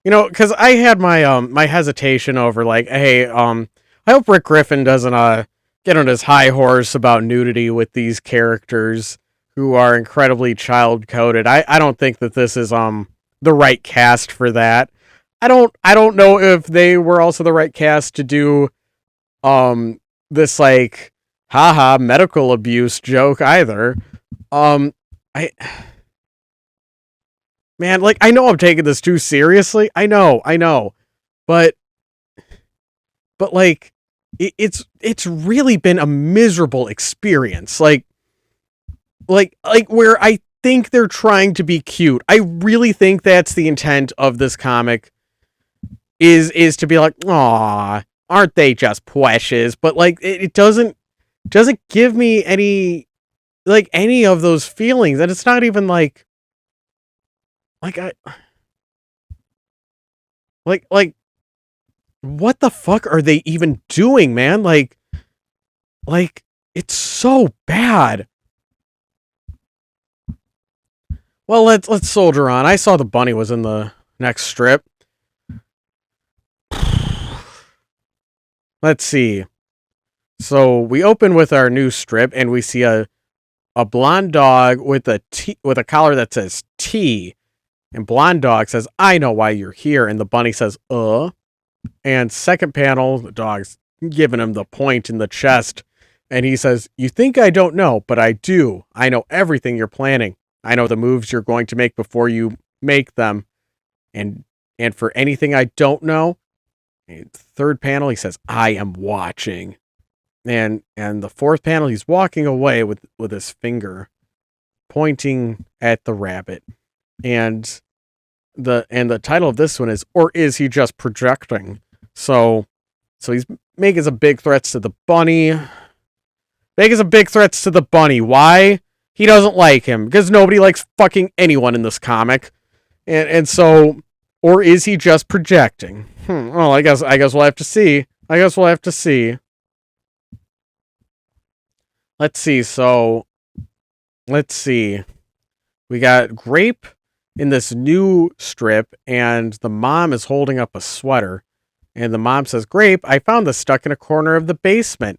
because I had my hesitation over like, hey, I hope Rick Griffin doesn't get on his high horse about nudity with these characters who are incredibly child coded. I don't think that this is the right cast for that. I don't know if they were also the right cast to do this like haha medical abuse joke either. I Man, like I know I'm taking this too seriously. I know, but like it's really been a miserable experience. Like where I think they're trying to be cute. I really think that's the intent of this comic is to be like, "Aw, aren't they just precious?" But like it doesn't give me any of those feelings, and it's not even like I like what the fuck are they even doing, man? Like it's so bad. Well, let's soldier on. I saw the bunny was in the next strip. Let's see. So we open with our new strip, and we see a blonde dog with with a collar that says T, and blonde dog says, "I know why you're here," and the bunny says, "Uh." And second panel, the dog's giving him the point in the chest, and he says, "You think I don't know, but I do. I know everything you're planning. I know the moves you're going to make before you make them, and for anything I don't know." And third panel, he says, "I am watching." And the fourth panel, he's walking away with his finger pointing at the rabbit. And the title of this one is, "Or is he just projecting?" So he's making some big threats to the bunny. Making some big threats to the bunny. Why? He doesn't like him because nobody likes fucking anyone in this comic. And so, or is he just projecting? Well, I guess we'll have to see. I guess we'll have to see. Let's see. So let's see. We got Grape in this new strip, and the mom is holding up a sweater. And the mom says, "Grape, I found this stuck in a corner of the basement.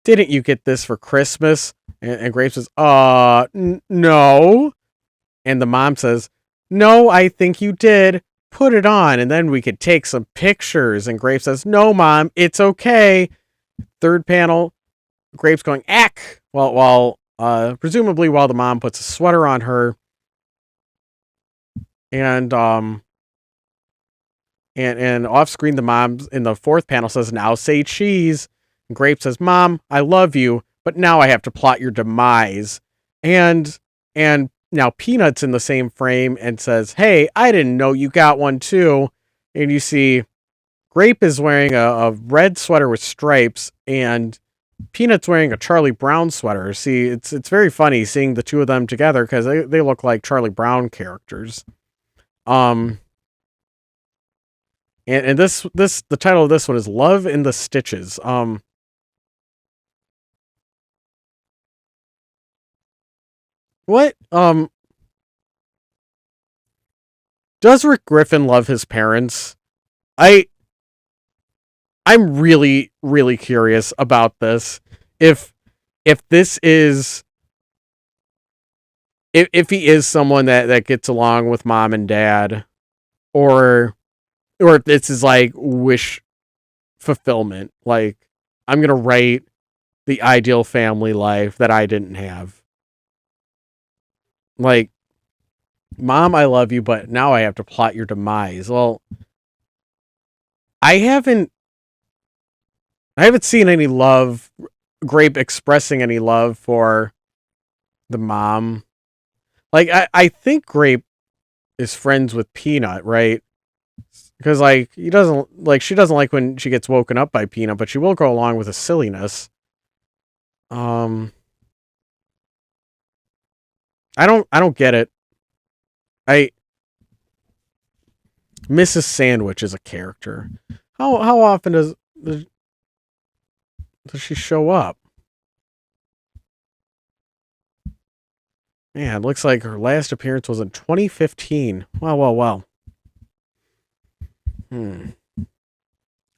Didn't you get this for Christmas?" And Grape says, no." And the mom says, "No, I think you did. Put it on, and then we could take some pictures." And Grape says, "No, Mom, it's okay." Third panel, Grape's going, "Ack!" Presumably while the mom puts a sweater on her. And and off screen, the mom in the fourth panel says, "Now say cheese." And Grape says, "Mom, I love you, but now I have to plot your demise." And now Peanut's in the same frame and says, "Hey, I didn't know you got one too." And you see Grape is wearing a red sweater with stripes, and Peanut's wearing a Charlie Brown sweater. See, it's very funny seeing the two of them together because they look like Charlie Brown characters. Um, and the title of this one is "Love in the Stitches." What does Rick Griffin love his parents? I I'm really really curious about this. If this is if he is someone that gets along with mom and dad, or if this is like wish fulfillment, like I'm gonna write the ideal family life that I didn't have. Like, "Mom, I love you, but now I have to plot your demise." Well, I haven't I haven't seen any love, Grape expressing any love for the mom. Like I think Grape is friends with Peanut, right? Because like he doesn't like she doesn't like when she gets woken up by Peanut, but she will go along with the silliness. Um, I don't get it. I Mrs. Sandwich is a character. How often does she show up? Man, it looks like her last appearance was in 2015. Well. Hmm.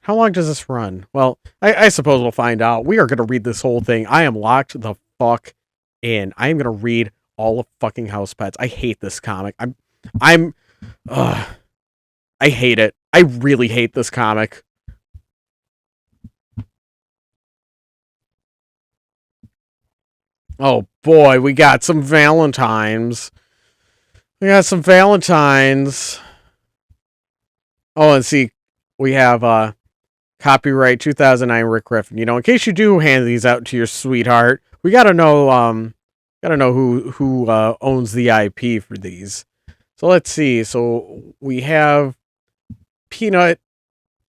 How long does this run? Well, I suppose we'll find out. We are going to read this whole thing. I am locked the fuck in. I am going to read all of fucking Housepets. I hate this comic. I'm, uh, I hate it. I really hate this comic. Oh boy, we got some Valentines. We got some Valentines. Oh, and see, we have copyright 2009 Rick Griffin. In case you do hand these out to your sweetheart, we gotta know who owns the IP for these. So let's see. So we have Peanut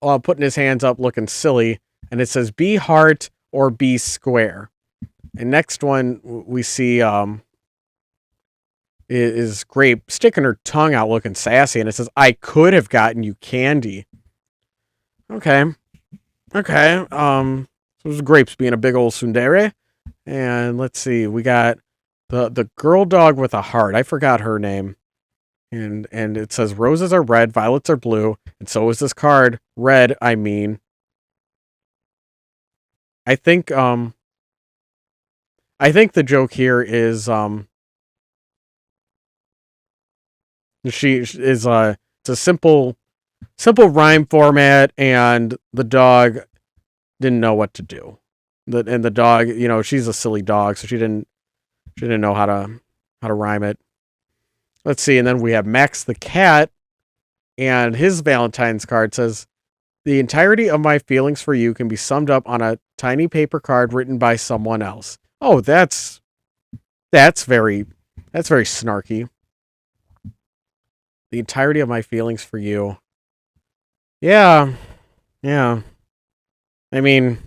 putting his hands up looking silly, and it says be heart or be square. And next one we see is Grape sticking her tongue out looking sassy, and it says I could have gotten you candy. Okay. Okay. So there's Grapes being a big old tsundere. And let's see, we got the girl dog with a heart. I forgot her name. And it says roses are red, violets are blue, and so is this card. Red, I mean. I think I think the joke here is she is it's a simple rhyme format, and the dog didn't know what to do. And the dog, she's a silly dog, so she didn't know how to rhyme it. Let's see, and then we have Max the cat, and his Valentine's card says, "The entirety of my feelings for you can be summed up on a tiny paper card written by someone else." Oh, that's very snarky. The entirety of my feelings for you. Yeah, yeah. I mean,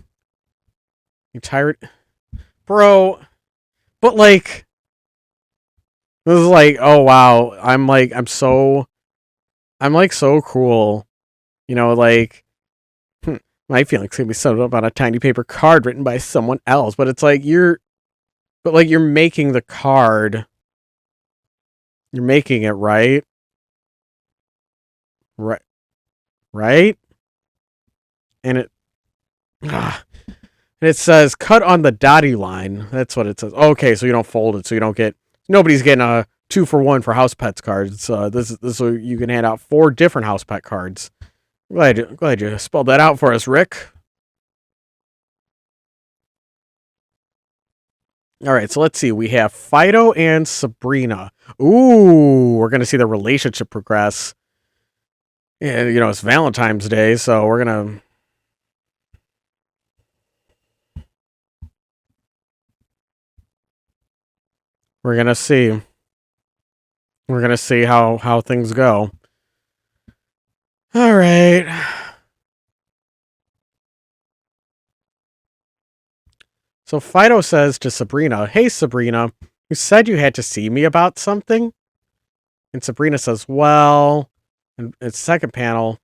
entire bro, but like this is like, oh wow, I'm like so cool. Like my feelings can be summed up on a tiny paper card written by someone else, but it's like you're making the card. You're making it right. Right. Right? And ah, and it says cut on the dotty line. That's what it says. Okay, so you don't fold it, so you don't get nobody's getting a 2-for-1 for Housepets cards. This so you can hand out 4 different Housepet cards. Glad you spelled that out for us, Rick. All right, so let's see. We have Fido and Sabrina. Ooh, we're gonna see the relationship progress. And it's Valentine's Day, so we're gonna see. We're gonna see how things go. All right. So Fido says to Sabrina, "Hey Sabrina, you said you had to see me about something?" And Sabrina says, "Well," and it's second panel.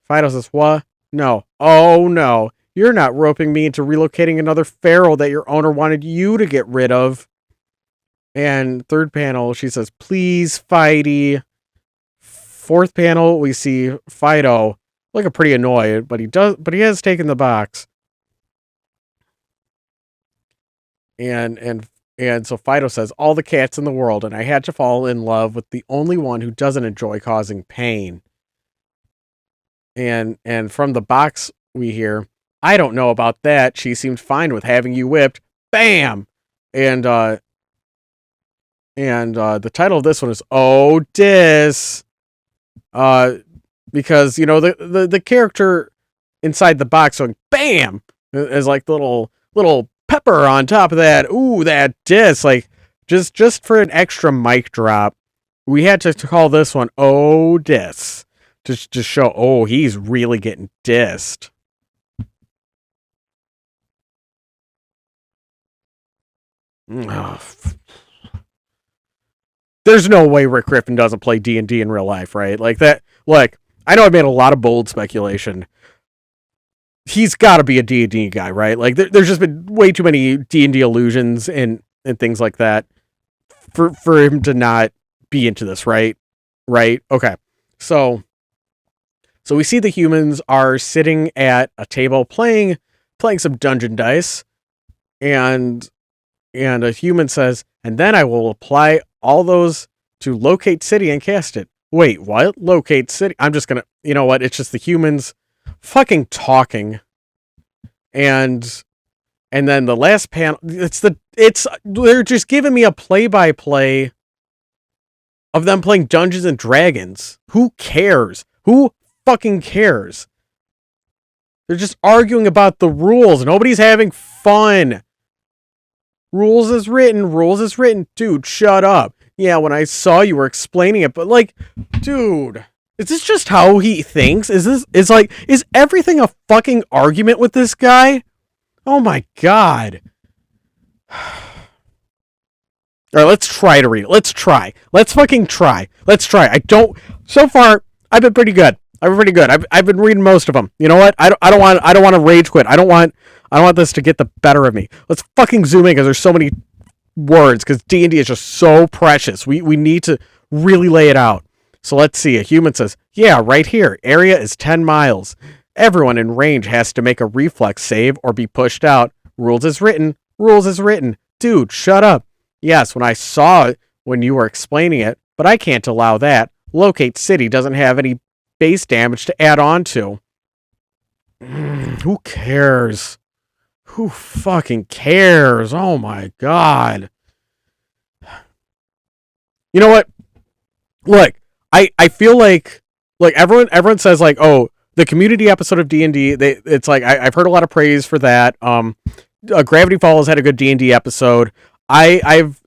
Fido says, "What? No. Oh no. You're not roping me into relocating another feral that your owner wanted you to get rid of." And third panel, she says, "Please, Fidey." Fourth panel, we see Fido looking pretty annoyed, but he has taken the box. And so Fido says, "All the cats in the world, and I had to fall in love with the only one who doesn't enjoy causing pain." And from the box we hear, "I don't know about that. She seemed fine with having you whipped." Bam! And the title of this one is "Oh Dis." Because the character inside the box going bam is like the little pepper on top of that. Ooh, that dis, like just for an extra mic drop. We had to call this one "Oh Dis" to show. Oh, he's really getting dissed. Oh, there's no way Rick Griffin doesn't play D&D in real life, right? Like that. Like I know I've made a lot of bold speculation. He's got to be a D&D guy, right? Like there's just been way too many D&D illusions and things like that for him to not be into this, right? Right? Okay. So so we see the humans are sitting at a table playing some dungeon dice, and a human says, "And then I will apply all those to locate city and cast it." Wait, what? Locate city? I'm just gonna, you know what? It's just the humans fucking talking, and then the last panel. It's they're just giving me a play by play of them playing Dungeons and Dragons. Who cares? Who fucking cares? They're just arguing about the rules. Nobody's having fun. Rules is written. Rules is written. Dude, shut up. Yeah, when I saw you were explaining it, but like, dude, is this just how he thinks? Is everything a fucking argument with this guy? Oh my god. All right, let's try to read it. Let's try. Let's fucking try. Let's try. I don't. So far, I've been pretty good. I've been pretty good. I've been reading most of them. You know what? I don't want to rage quit. I don't want this to get the better of me. Let's fucking zoom in because there's so many words. Because D&D is just so precious. We need to really lay it out. So let's see. A human says, "Yeah, right here. Area is 10 miles. Everyone in range has to make a reflex save or be pushed out. Rules is written. Rules is written. Dude, shut up. Yes, when I saw it when you were explaining it, but I can't allow that. Locate city doesn't have any base damage to add on to." Who cares? Who fucking cares? Oh my god. You know what? Look, I feel like everyone says like, "Oh, the community episode of D&D, it's like I've heard a lot of praise for that. Gravity Falls had a good D&D episode. I've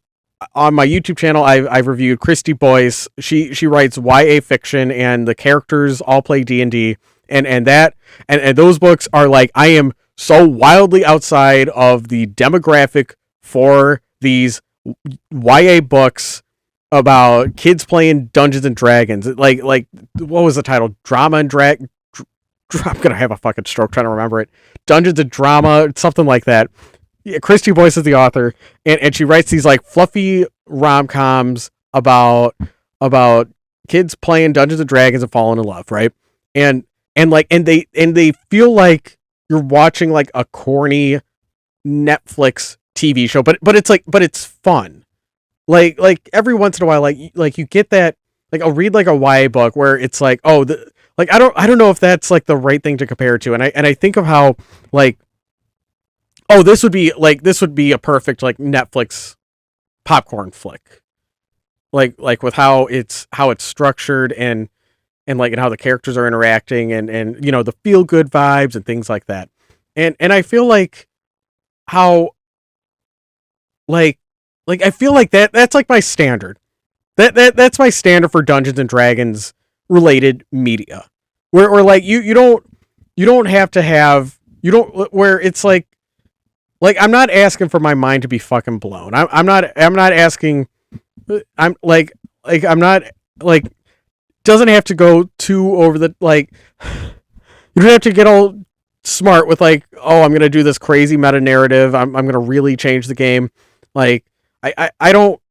on my YouTube channel, I've reviewed Christy Boyce. She writes YA fiction, and the characters all play D&D, and those books are like, I am so wildly outside of the demographic for these YA books about kids playing Dungeons and Dragons. Like what was the title? Drama and Drag. I'm gonna have a fucking stroke trying to remember it. Dungeons and Drama, something like that. Yeah, Christy Boyce is the author, and she writes these like fluffy rom-coms about kids playing Dungeons and Dragons and falling in love, right? And they feel like you're watching like a corny Netflix TV show, but it's fun. Like every once in a while, like you get that, like I'll read like a YA book where it's like, oh, like I don't know if that's like the right thing to compare to, and I think of how like, oh, this would be a perfect like Netflix popcorn flick, like with how it's structured and how the characters are interacting and you know the feel good vibes and things like that, and I feel like how like I feel like that's like my standard. That's my standard for Dungeons and Dragons related media. Where like you don't have to have you don't where it's like I'm not asking for my mind to be fucking blown. I'm not asking I'm like I'm not like doesn't have to go too over the like you don't have to get all smart with like, oh, I'm gonna do this crazy meta narrative. I'm gonna really change the game. Like I don't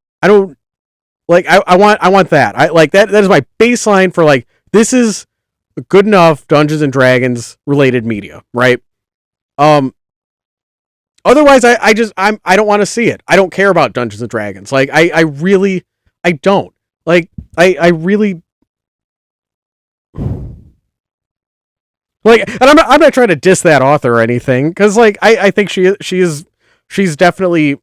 like I want that. I like that is my baseline for like this is good enough Dungeons and Dragons related media, right? Um Otherwise I don't want to see it. I don't care about Dungeons and Dragons. Like I really I don't. Like I really like, and I'm not trying to diss that author or anything, because like I think she's definitely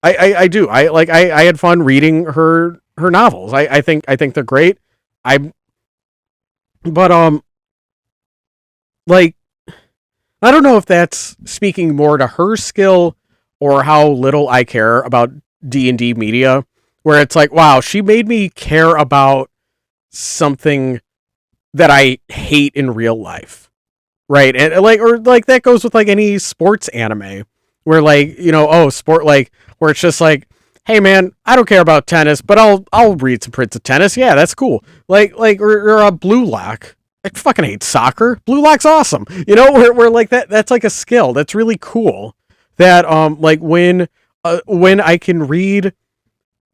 I do I had fun reading her novels. I think they're great. I but like I don't know if that's speaking more to her skill or how little I care about D&D media, where it's like, wow, she made me care about something that I hate in real life, right? And like, or like that goes with like any sports anime, where like, you know, oh, sport, like where it's just like, hey man, I don't care about tennis, but I'll read some Prince of Tennis. Yeah, that's cool. Or a Blue Lock. I fucking hate soccer. Blue Lock's awesome. You know, where like that's like a skill that's really cool. That like when I can read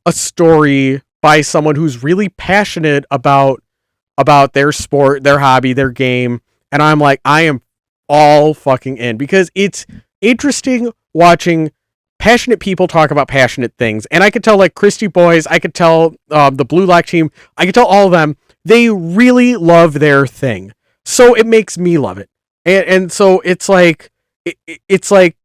a story by someone who's really passionate about their sport, their hobby, their game, and I'm like, I am all fucking in, because it's interesting watching passionate people talk about passionate things. And I could tell, like, Christy Boys, I could tell the Blue Lock team, I could tell all of them, they really love their thing. So it makes me love it. And so it's like, it's like,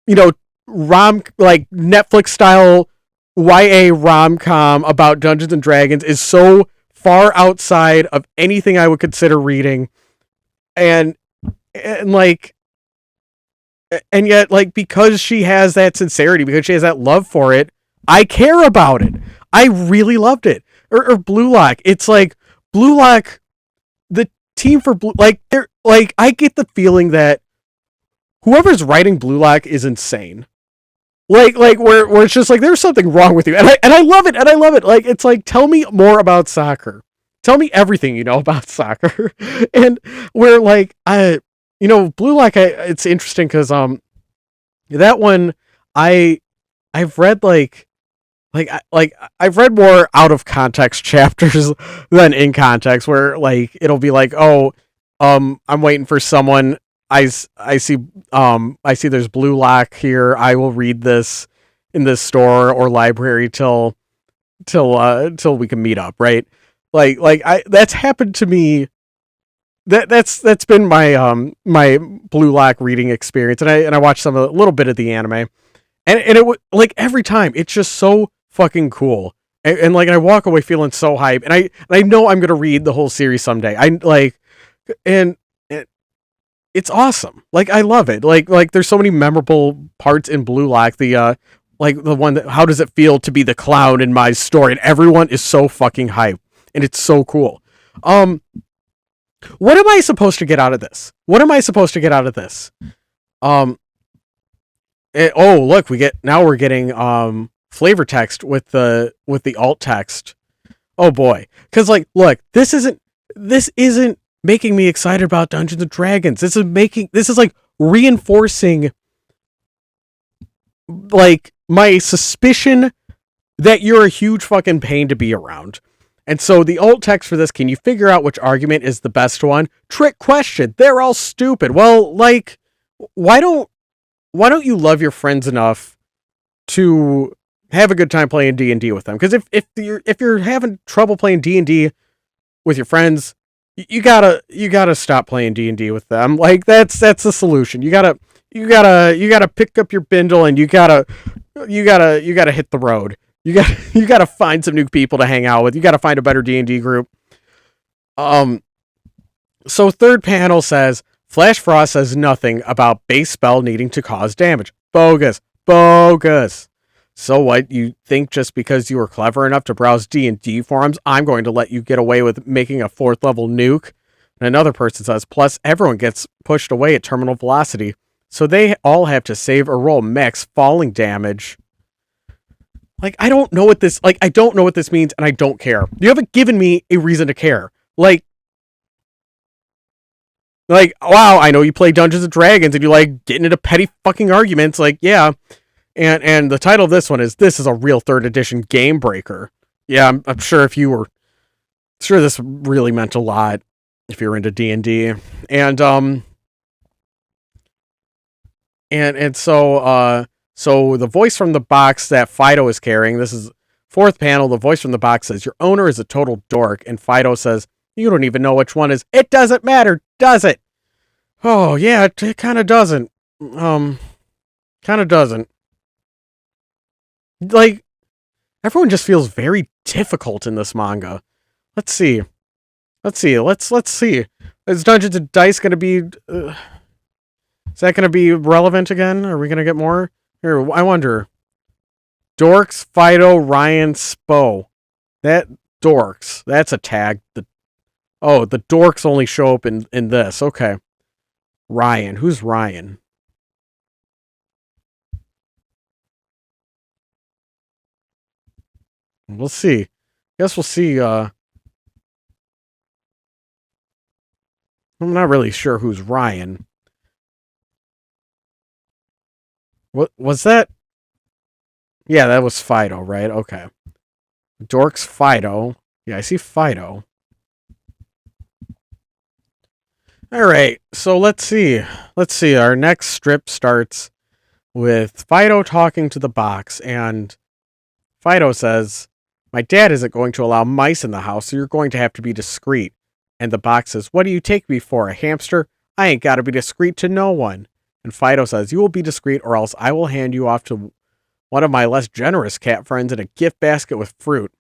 you know, like Netflix style YA rom com about Dungeons and Dragons is so far outside of anything I would consider reading, and like, and yet, like, because she has that sincerity, because she has that love for it, I care about it. I really loved it. Or Blue Lock. It's like Blue Lock, the team for Blue, like, they're like, I get the feeling that whoever's writing Blue Lock is insane. Like where it's just like there's something wrong with you, and I love it, and I love it. Like, it's like, tell me more about soccer, tell me everything you know about soccer, and where like Blue Lock, it's interesting because that one I I've read I've read more out of context chapters than in context, where like it'll be like, oh, I'm waiting for someone. I see there's Blue Lock here. I will read this in this store or library till we can meet up, right? Like I that's happened to me. That's been my Blue Lock reading experience, and I watched a little bit of the anime, and it like every time it's just so fucking cool, and like I walk away feeling so hype, and I know I'm gonna read the whole series someday. I like, and it's awesome. Like, I love it. Like there's so many memorable parts in Blue Lock. The like the one that, how does it feel to be the clown in my story? And everyone is so fucking hype, and it's so cool. What am I supposed to get out of this? What am I supposed to get out of this? Um, oh look, we're getting flavor text with the alt text. Oh boy, because like, look, this isn't making me excited about Dungeons and Dragons. This is like reinforcing like my suspicion that you're a huge fucking pain to be around. And so the alt text for this, can you figure out which argument is the best one? Trick question. They're all stupid. Well, like, why don't you love your friends enough to have a good time playing D&D with them? Because if you're having trouble playing D&D with your friends, you gotta stop playing D&D with them. Like, that's the solution. You gotta pick up your bindle, and you gotta hit the road. You gotta find some new people to hang out with. You gotta find a better D&D group. So third panel says Flash Frost says nothing about base spell needing to cause damage. Bogus. So what, you think just because you were clever enough to browse D&D forums, I'm going to let you get away with making a 4th level nuke? And another person says, plus everyone gets pushed away at terminal velocity, so they all have to save or roll max falling damage. Like, I don't know what this means, and I don't care. You haven't given me a reason to care. Like, wow, I know you play Dungeons and Dragons and you like getting into petty fucking arguments. Like, yeah. And the title of this one is a real 3rd edition game breaker. Yeah, I'm sure this really meant a lot if you're into D&D. And so the voice from the box that Fido is carrying, this is 4th panel, the voice from the box says, your owner is a total dork, and Fido says, you don't even know which one is. It doesn't matter, does it? Oh, yeah, it kind of doesn't. Kind of doesn't. Like, everyone just feels very difficult in this manga. Let's see. Let's see. Is Dungeons and Dice going to be... is that going to be relevant again? Are we going to get more? Here, I wonder. Dorks, Fido, Ryan, Spo. That Dorks. That's a tag. The Dorks only show up in this. Okay. Ryan. Who's Ryan? We'll see. Guess we'll see. I'm not really sure who's Ryan. What was that? Yeah, that was Fido, right? Okay. Dorks Fido. Yeah, I see Fido. All right. So let's see. Let's see. Our next strip starts with Fido talking to the box, and Fido says, "My dad isn't going to allow mice in the house, so you're going to have to be discreet." And the box says, "What do you take me for, a hamster? I ain't got to be discreet to no one." And Fido says, "You will be discreet, or else I will hand you off to one of my less generous cat friends in a gift basket with fruit."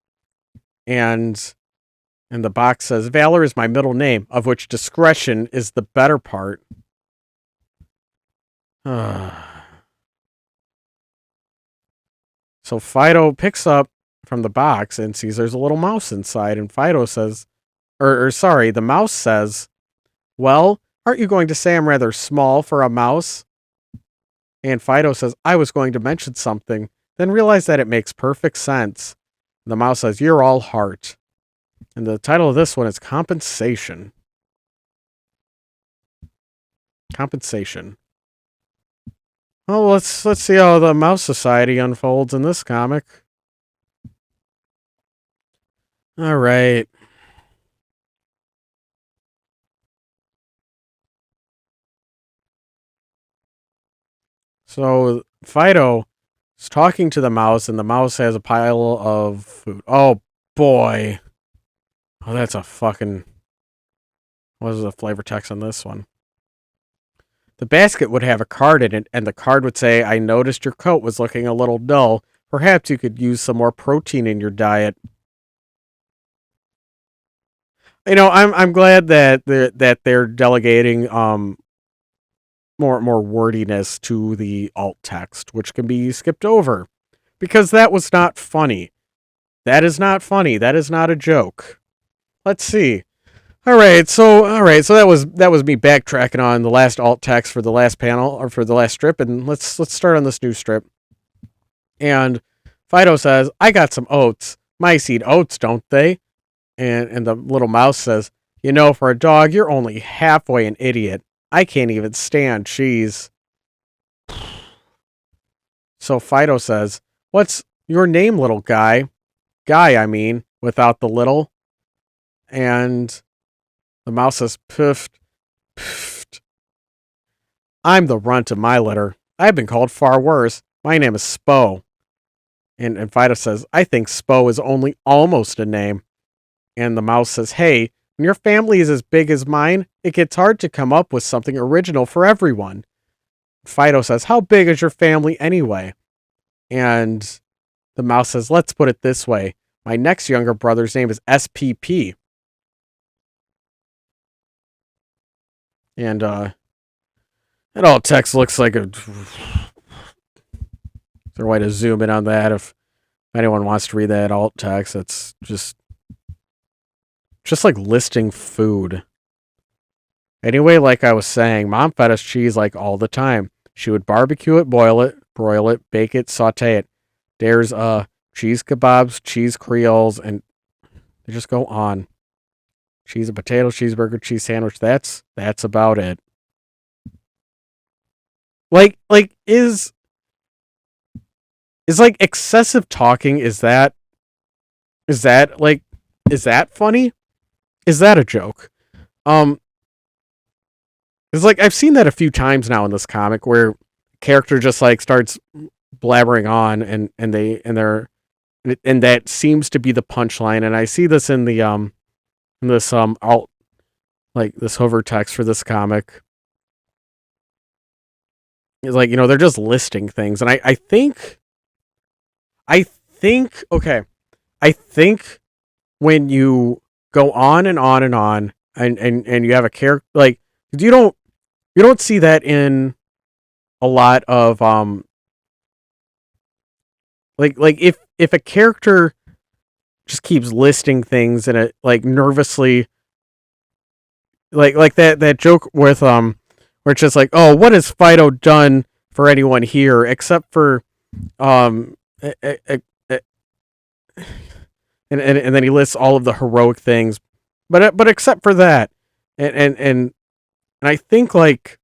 And the box says, "Valor is my middle name, of which discretion is the better part." So Fido picks up from the box and sees there's a little mouse inside. And Fido says, or sorry, the mouse says, "Well, aren't you going to say I'm rather small for a mouse?" And Fido says, "I was going to mention something, then realize that it makes perfect sense." And the mouse says, "You're all heart." And the title of this one is Compensation. Compensation. Well, let's see how the Mouse Society unfolds in this comic. All right. So Fido is talking to the mouse, and the mouse has a pile of food. Oh boy. Oh, that's a fucking. What is the flavor text on this one? The basket would have a card in it, and the card would say, "I noticed your coat was looking a little dull. Perhaps you could use some more protein in your diet." I'm glad that they're delegating more wordiness to the alt text, which can be skipped over, because that was not funny. That is not funny. That is not a joke. Let's see. All right, so that was me backtracking on the last alt text for the last panel or for the last strip, and let's start on this new strip. And Fido says, "I got some oats. Mice eat oats, don't they?" And the little mouse says, "For a dog, you're only halfway an idiot. I can't even stand cheese." So Fido says, "What's your name, little guy? Guy, I mean, without the little." And the mouse says, "Piffed, piffed. I'm the runt of my litter. I've been called far worse. My name is Spo." And Fido says, "I think Spo is only almost a name." And the mouse says, "Hey, when your family is as big as mine, it gets hard to come up with something original for everyone." Fido says, "How big is your family anyway?" And the mouse says, "Let's put it this way. My next younger brother's name is SPP." And it all text looks like a. Is there a way to zoom in on that if anyone wants to read that alt text? It's just like listing food. Anyway, like I was saying, Mom fed us cheese like all the time. She would barbecue it, boil it, broil it, bake it, saute it. There's cheese kebabs, cheese creoles, and they just go on. Cheese and potato, cheeseburger, cheese sandwich. That's about it. Like is like excessive talking, is that funny? Is that a joke? Um it's like I've seen that a few times now in this comic where character just like starts blabbering on and that seems to be the punchline, and I see this in the in this alt, like this hover text for this comic. It's like, they're just listing things, and I think okay, I think when you go on and on and on and you have a character like you don't see that in a lot of If a character just keeps listing things and it like nervously like that joke with where it's just like, oh, what has Fido done for anyone here except for um eh, eh, eh, eh, and then he lists all of the heroic things, but except for that, and I think like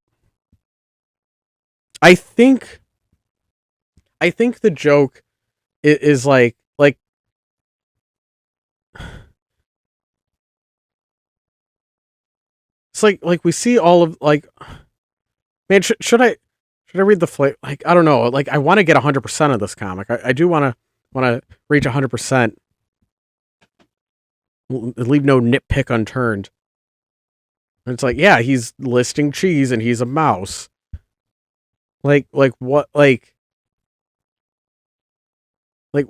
I think I think the joke is like it's like we see all of like, man, should I read the like, I don't know, like I want to get 100% of this comic. I do want to reach 100%, leave no nitpick unturned. And it's like, yeah, he's listing cheese and he's a mouse. Like what like like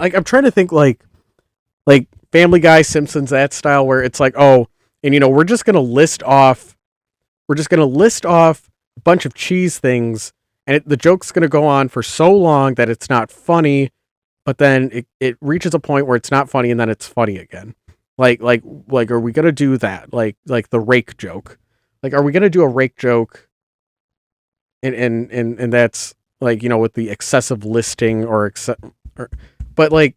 I'm trying to think like Family Guy, Simpsons, that style where it's like, oh, and we're just gonna list off a bunch of cheese things, and the joke's gonna go on for so long that it's not funny, but then it reaches a point where it's not funny and then it's funny again. Like are we gonna do that? Like the rake joke. Like, are we gonna do a rake joke and that's like, with the excessive listing or but like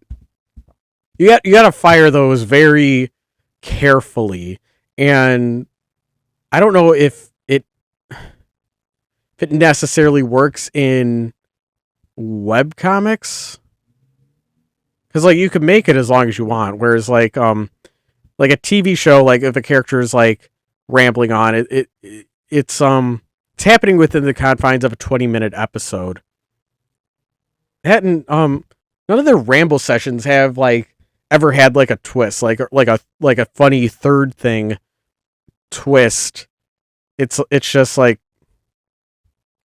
you got to fire those very carefully, and I don't know if it necessarily works in web comics, because like you can make it as long as you want, whereas like a TV show, like if a character is like rambling on it's happening within the confines of a 20-minute episode. That and none of their ramble sessions have like ever had like a twist, like a funny third thing twist. It's just like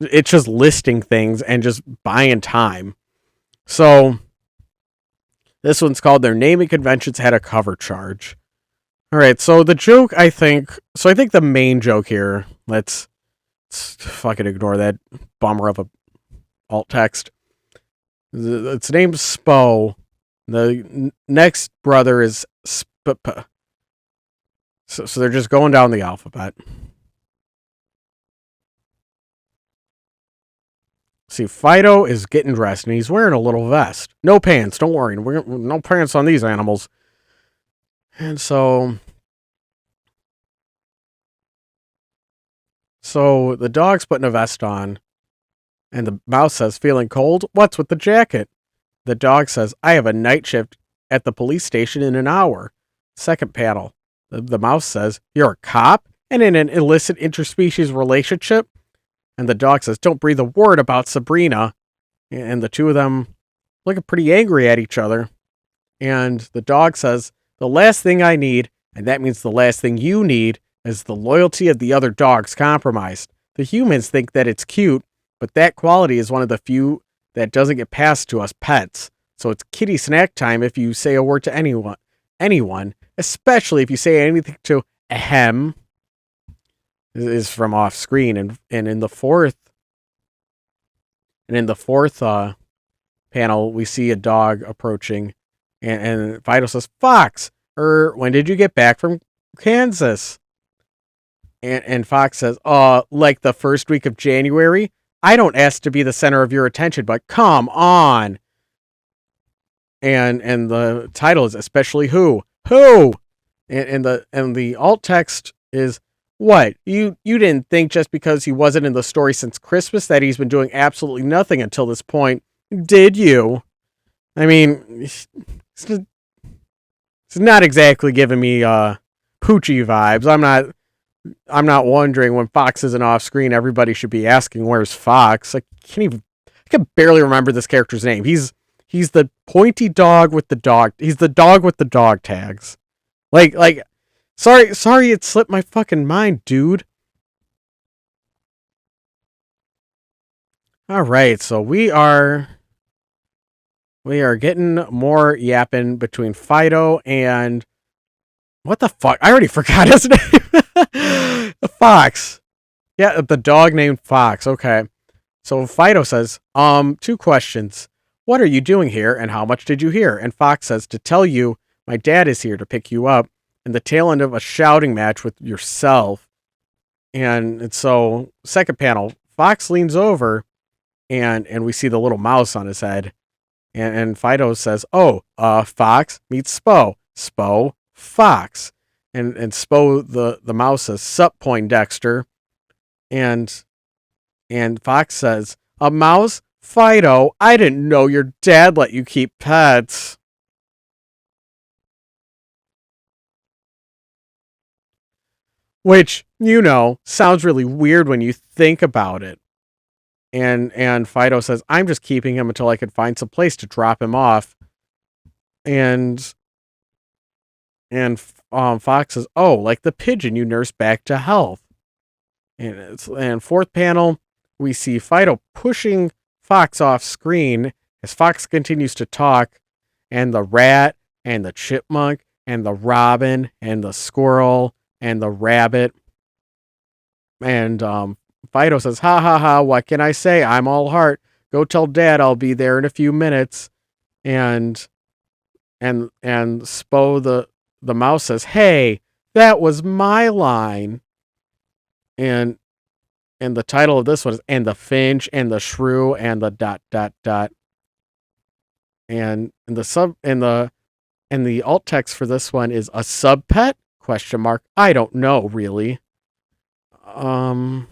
it's just listing things and just buying time. So this one's called Their Naming Conventions Had a Cover Charge. All right, so the joke, I think the main joke here, let's fucking ignore that bummer of a alt text. Its name's Spo. The next brother is Spp. So they're just going down the alphabet. See, Fido is getting dressed, and he's wearing a little vest. No pants, don't worry. No pants on these animals. And so the dog's putting a vest on, and the mouse says, feeling cold? What's with the jacket? The dog says, I have a night shift at the police station in an hour. Second panel. The mouse says, you're a cop? And in an illicit interspecies relationship? And the dog says, don't breathe a word about Sabrina. And the two of them look pretty angry at each other. And the dog says, the last thing I need, and that means the last thing you need, is the loyalty of the other dogs compromised. The humans think that it's cute, but that quality is one of the few that doesn't get passed to us pets. So it's kitty snack time if you say a word to anyone, especially if you say anything to ahem. This is from off screen, and in the fourth panel we see a dog approaching, and Fido says, Fox, when did you get back from Kansas? And Fox says, like the first week of January? I don't ask to be the center of your attention, but come on. And the title is especially who? And the alt text is, what? You didn't think just because he wasn't in the story since Christmas that he's been doing absolutely nothing until this point, did you? I mean, it's not exactly giving me Poochie vibes. I'm not wondering when Fox isn't off screen, everybody should be asking, where's Fox? I can barely remember this character's name. He's the pointy dog with the dog. He's the dog with the dog tags. Like, sorry, it slipped my fucking mind, dude. All right, so we are getting more yapping between Fido and what the fuck? I already forgot his name. Fox. Yeah, the dog named Fox. Okay. So Fido says, 2 questions. "What are you doing here, and how much did you hear?" And Fox says, "To tell you, my dad is here to pick you up in the tail end of a shouting match with yourself." And so, second panel, Fox leans over, and we see the little mouse on his head. And Fido says, "Oh, Fox meets Spo. Spo, Fox." And Spo, the mouse, says, "Sup, Poindexter." And and Fox says, "A mouse? Fido, I didn't know your dad let you keep pets." Which, sounds really weird when you think about it. And Fido says, "I'm just keeping him until I can find some place to drop him off." And and Fox says, "Oh, like the pigeon you nurse back to health." And fourth panel, we see Fido pushing Fox off screen as Fox continues to talk, and the rat and the chipmunk and the robin and the squirrel and the rabbit. And Fido says, "Ha ha ha, what can I say? I'm all heart. Go tell Dad I'll be there in a few minutes." And and Spo the mouse says, "Hey, that was my line." And and the title of this one is "And the Finch and the Shrew and the dot dot dot." And the alt text for this one is "A sub pet?" question mark. I don't know really. Um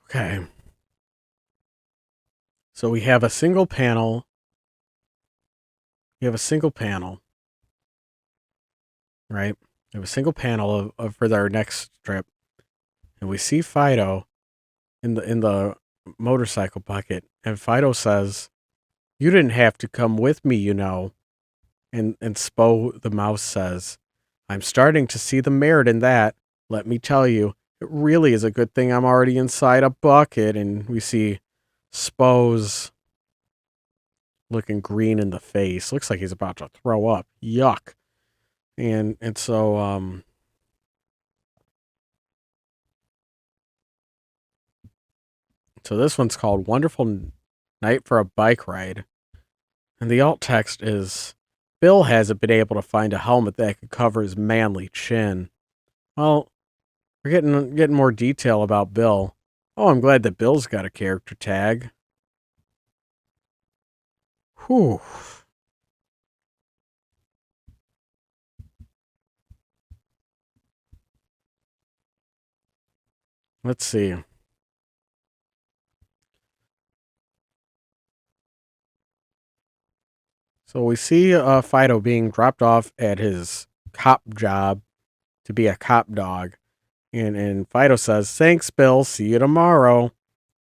okay. So we have a single panel. We have a single panel, right? We have a single panel of for our next strip, and we see Fido in the motorcycle bucket, and Fido says, "You didn't have to come with me, you know." And Spo the mouse says, "I'm starting to see the merit in that. Let me tell you, it really is a good thing I'm already inside a bucket." And we see Spo's looking green in the face. Looks like he's about to throw up. Yuck. And so this one's called "Wonderful Night for a Bike Ride." And the alt text is, "Bill hasn't been able to find a helmet that could cover his manly chin." Well, we're getting more detail about Bill. Oh, I'm glad that Bill's got a character tag. Whew. Let's see. So we see Fido being dropped off at his cop job to be a cop dog. And Fido says, "Thanks, Bill. See you tomorrow."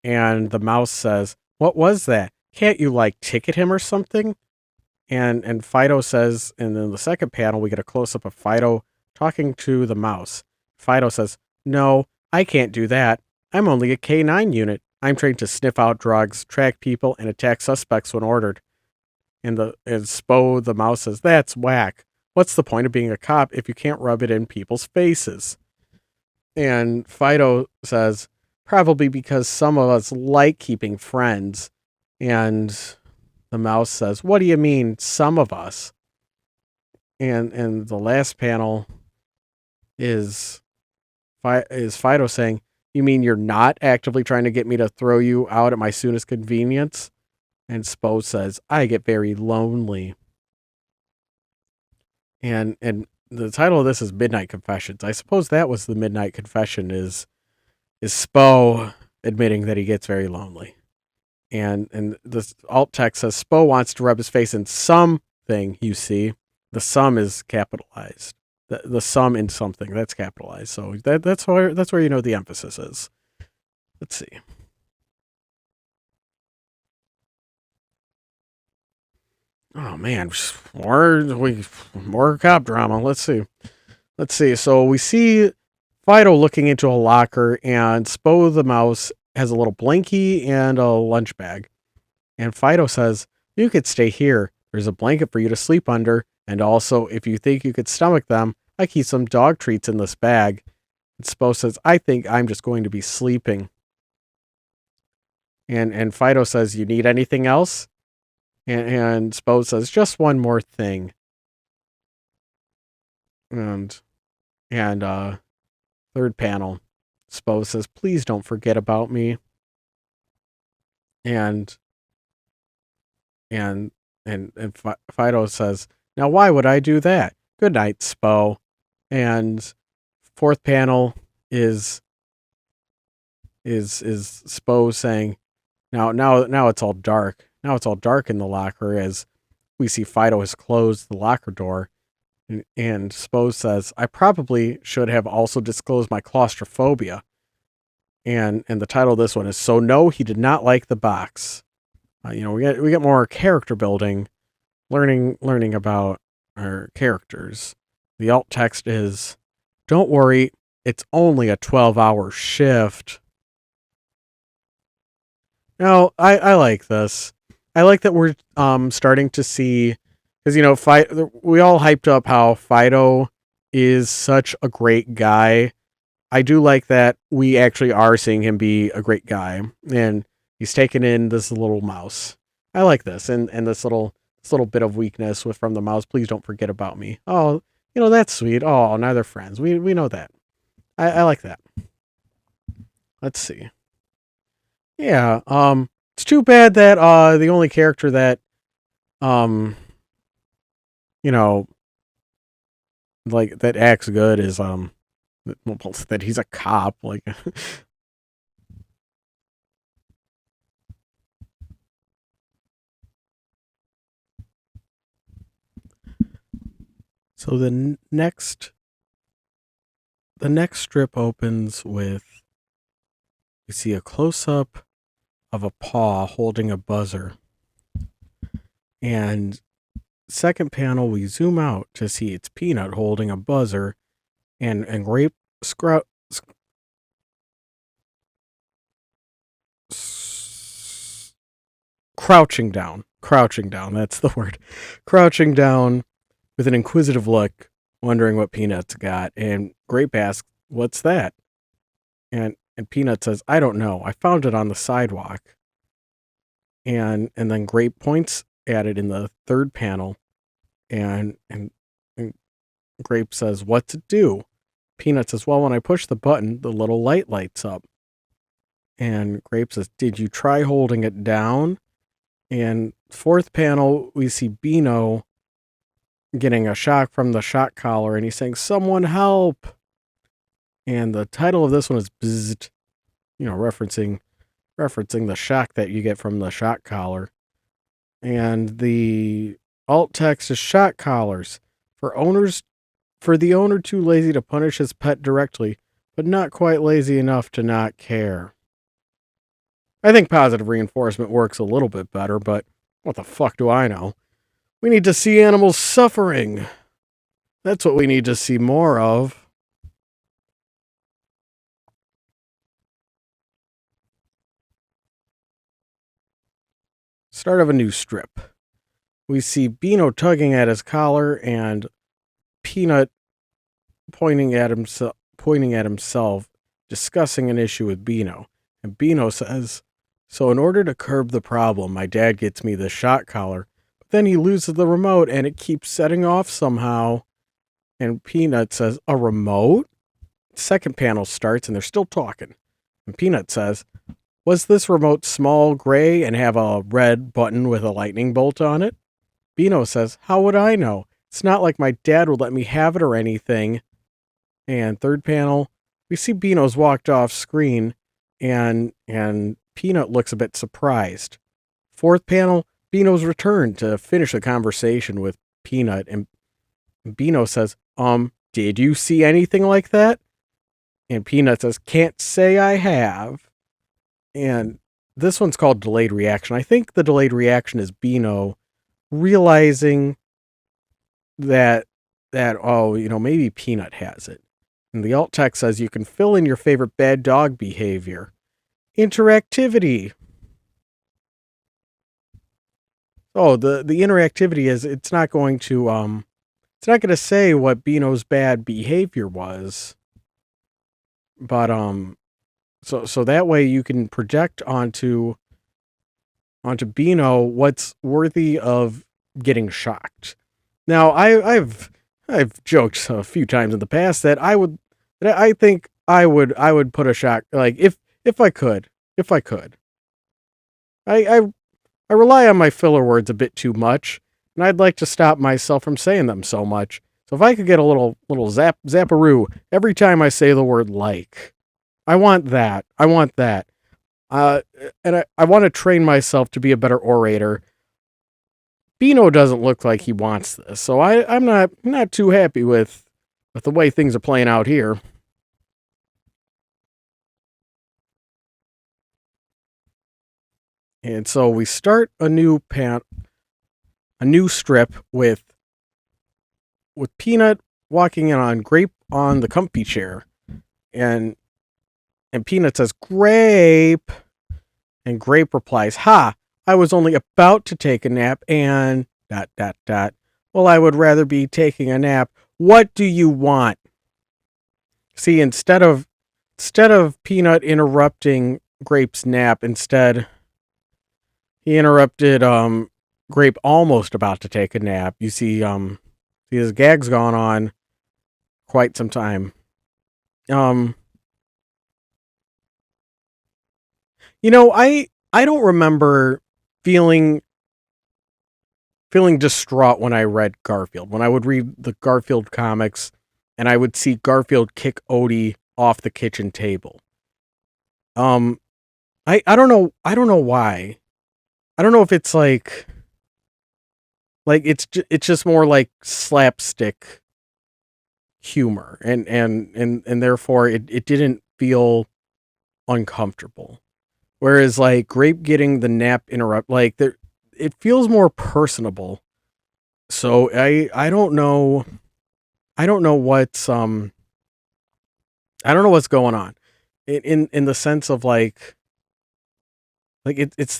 And the mouse says, "What was that? Can't you, like, ticket him or something?" And Fido says, and then the second panel, we get a close up of Fido talking to the mouse. Fido says, "No, I can't do that. I'm only a K9 unit. I'm trained to sniff out drugs, track people, and attack suspects when ordered." And Spo the mouse says, "That's whack. What's the point of being a cop if you can't rub it in people's faces?" And Fido says, "Probably because some of us like keeping friends." And the mouse says, "What do you mean, some of us?" And the last panel is Fido saying, "You mean you're not actively trying to get me to throw you out at my soonest convenience?" And Spo says, "I get very lonely." And the title of this is "Midnight Confessions." I suppose that was the midnight confession is Spo admitting that he gets very lonely. And the alt text says, "Spo wants to rub his face in something, you see." The sum is capitalized. The sum in something, that's capitalized. So that's where the emphasis is. Let's see. Oh man, more cop drama. Let's see. Let's see. So we see Fido looking into a locker, and Spo the mouse has a little blankie and a lunch bag. And Fido says, "You could stay here. There's a blanket for you to sleep under. And also, if you think you could stomach them, I keep some dog treats in this bag." And Spo says, "I think I'm just going to be sleeping." And Fido says, "You need anything else?" And Spo says, "Just one more thing." And and third panel, Spo says, "Please don't forget about me." And and and Fido says, "Now why would I do that? Good night, Spo." And fourth panel is is Spo saying, "Now it's all dark. Now it's all dark in the locker." As we see Fido has closed the locker door, and Spo says, "I probably should have also disclosed my claustrophobia." And the title of this one is "So No, He Did Not Like the Box." We get more character building, learning about our characters. The alt text is, "Don't worry, it's only a 12-hour shift." Now, I like this. I like that we're starting to see, because we all hyped up how Fido is such a great guy. I do like that we actually are seeing him be a great guy, and he's taken in this little mouse. I like this, and this little bit of weakness with from the mouse. "Please don't forget about me." Oh, that's sweet. Oh, now they're friends. We know that. I like that. Let's see. Yeah. It's too bad that the only character that um you know like that acts good is that he's a cop. Like, so the next strip opens with, we see a close up of a paw holding a buzzer, and second panel we zoom out to see it's Peanut holding a buzzer, and Grape scrou- crouching down. That's the word, crouching down with an inquisitive look, wondering what Peanut's got. And Grape asks, "What's that?" And Peanut says, "I don't know. I found it on the sidewalk." And then Grape points at it in the third panel, and Grape says, "What's it do?" Peanut says, "Well, when I push the button, the little light lights up." And Grape says, "Did you try holding it down?" And fourth panel, we see Beano getting a shock from the shock collar, and he's saying, "Someone help." And the title of this one is Bzzzt, referencing the shock that you get from the shock collar. And the alt text is "Shock collars for the owner too lazy to punish his pet directly, but not quite lazy enough to not care." I think positive reinforcement works a little bit better, but what the fuck do I know? We need to see animals suffering. That's what we need to see more of. Start of a new strip. We see Beano tugging at his collar and Peanut pointing at himself, discussing an issue with Beano. And Beano says, "So in order to curb the problem, my dad gets me the shot collar, but then he loses the remote and it keeps setting off somehow." And Peanut says, "A remote?" Second panel starts and they're still talking. And Peanut says, "Was this remote small, gray, and have a red button with a lightning bolt on it?" Beano says, "How would I know? It's not like my dad would let me have it or anything." And third panel, we see Beano's walked off screen, and Peanut looks a bit surprised. Fourth panel, Beano's returned to finish the conversation with Peanut, and Beano says, "Did you see anything like that?" And Peanut says, "Can't say I have." And this one's called delayed reaction. I think the delayed reaction is Beano realizing that oh, maybe Peanut has it. And the alt text says you can fill in your favorite bad dog behavior. Interactivity. Oh, the interactivity is it's not going to say what Beano's bad behavior was. But so that way you can project onto Beano what's worthy of getting shocked. Now, I've joked a few times in the past that I think I would put a shock, like if I could. I I rely on my filler words a bit too much, and I'd like to stop myself from saying them so much. So if I could get a little zapparoo every time I say the word like, I want that. I want that. Uh, and I want to train myself to be a better orator. Beano doesn't look like he wants this, so I'm not too happy with the way things are playing out here. And so we start a new strip with Peanut walking in on Grape on the comfy chair, and Peanut says Grape, and Grape replies, "Ha! I was only about to take a nap, and dot dot dot. Well, I would rather be taking a nap. What do you want?" See, instead of Peanut interrupting Grape's nap, instead he interrupted Grape almost about to take a nap. You see his gag's gone on quite some time. Um I don't remember feeling distraught when I read Garfield. When I would read the Garfield comics and I would see Garfield kick Odie off the kitchen table. Um I don't know why. I don't know if it's like it's just more like slapstick humor, and therefore it didn't feel uncomfortable. Whereas like Grape getting the nap interrupt, like there, it feels more personable. So I don't know. I don't know what's I don't know what's going on in the sense of it's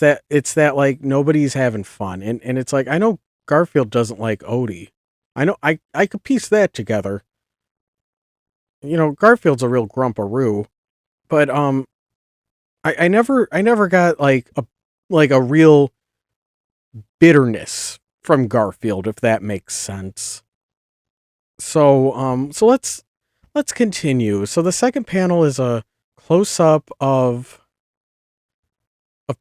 that like nobody's having fun, and it's like I know Garfield doesn't like Odie. I know I could piece that together. Garfield's a real grumparoo, but I never got like a real bitterness from Garfield, if that makes sense. So let's continue. So the second panel is a close up of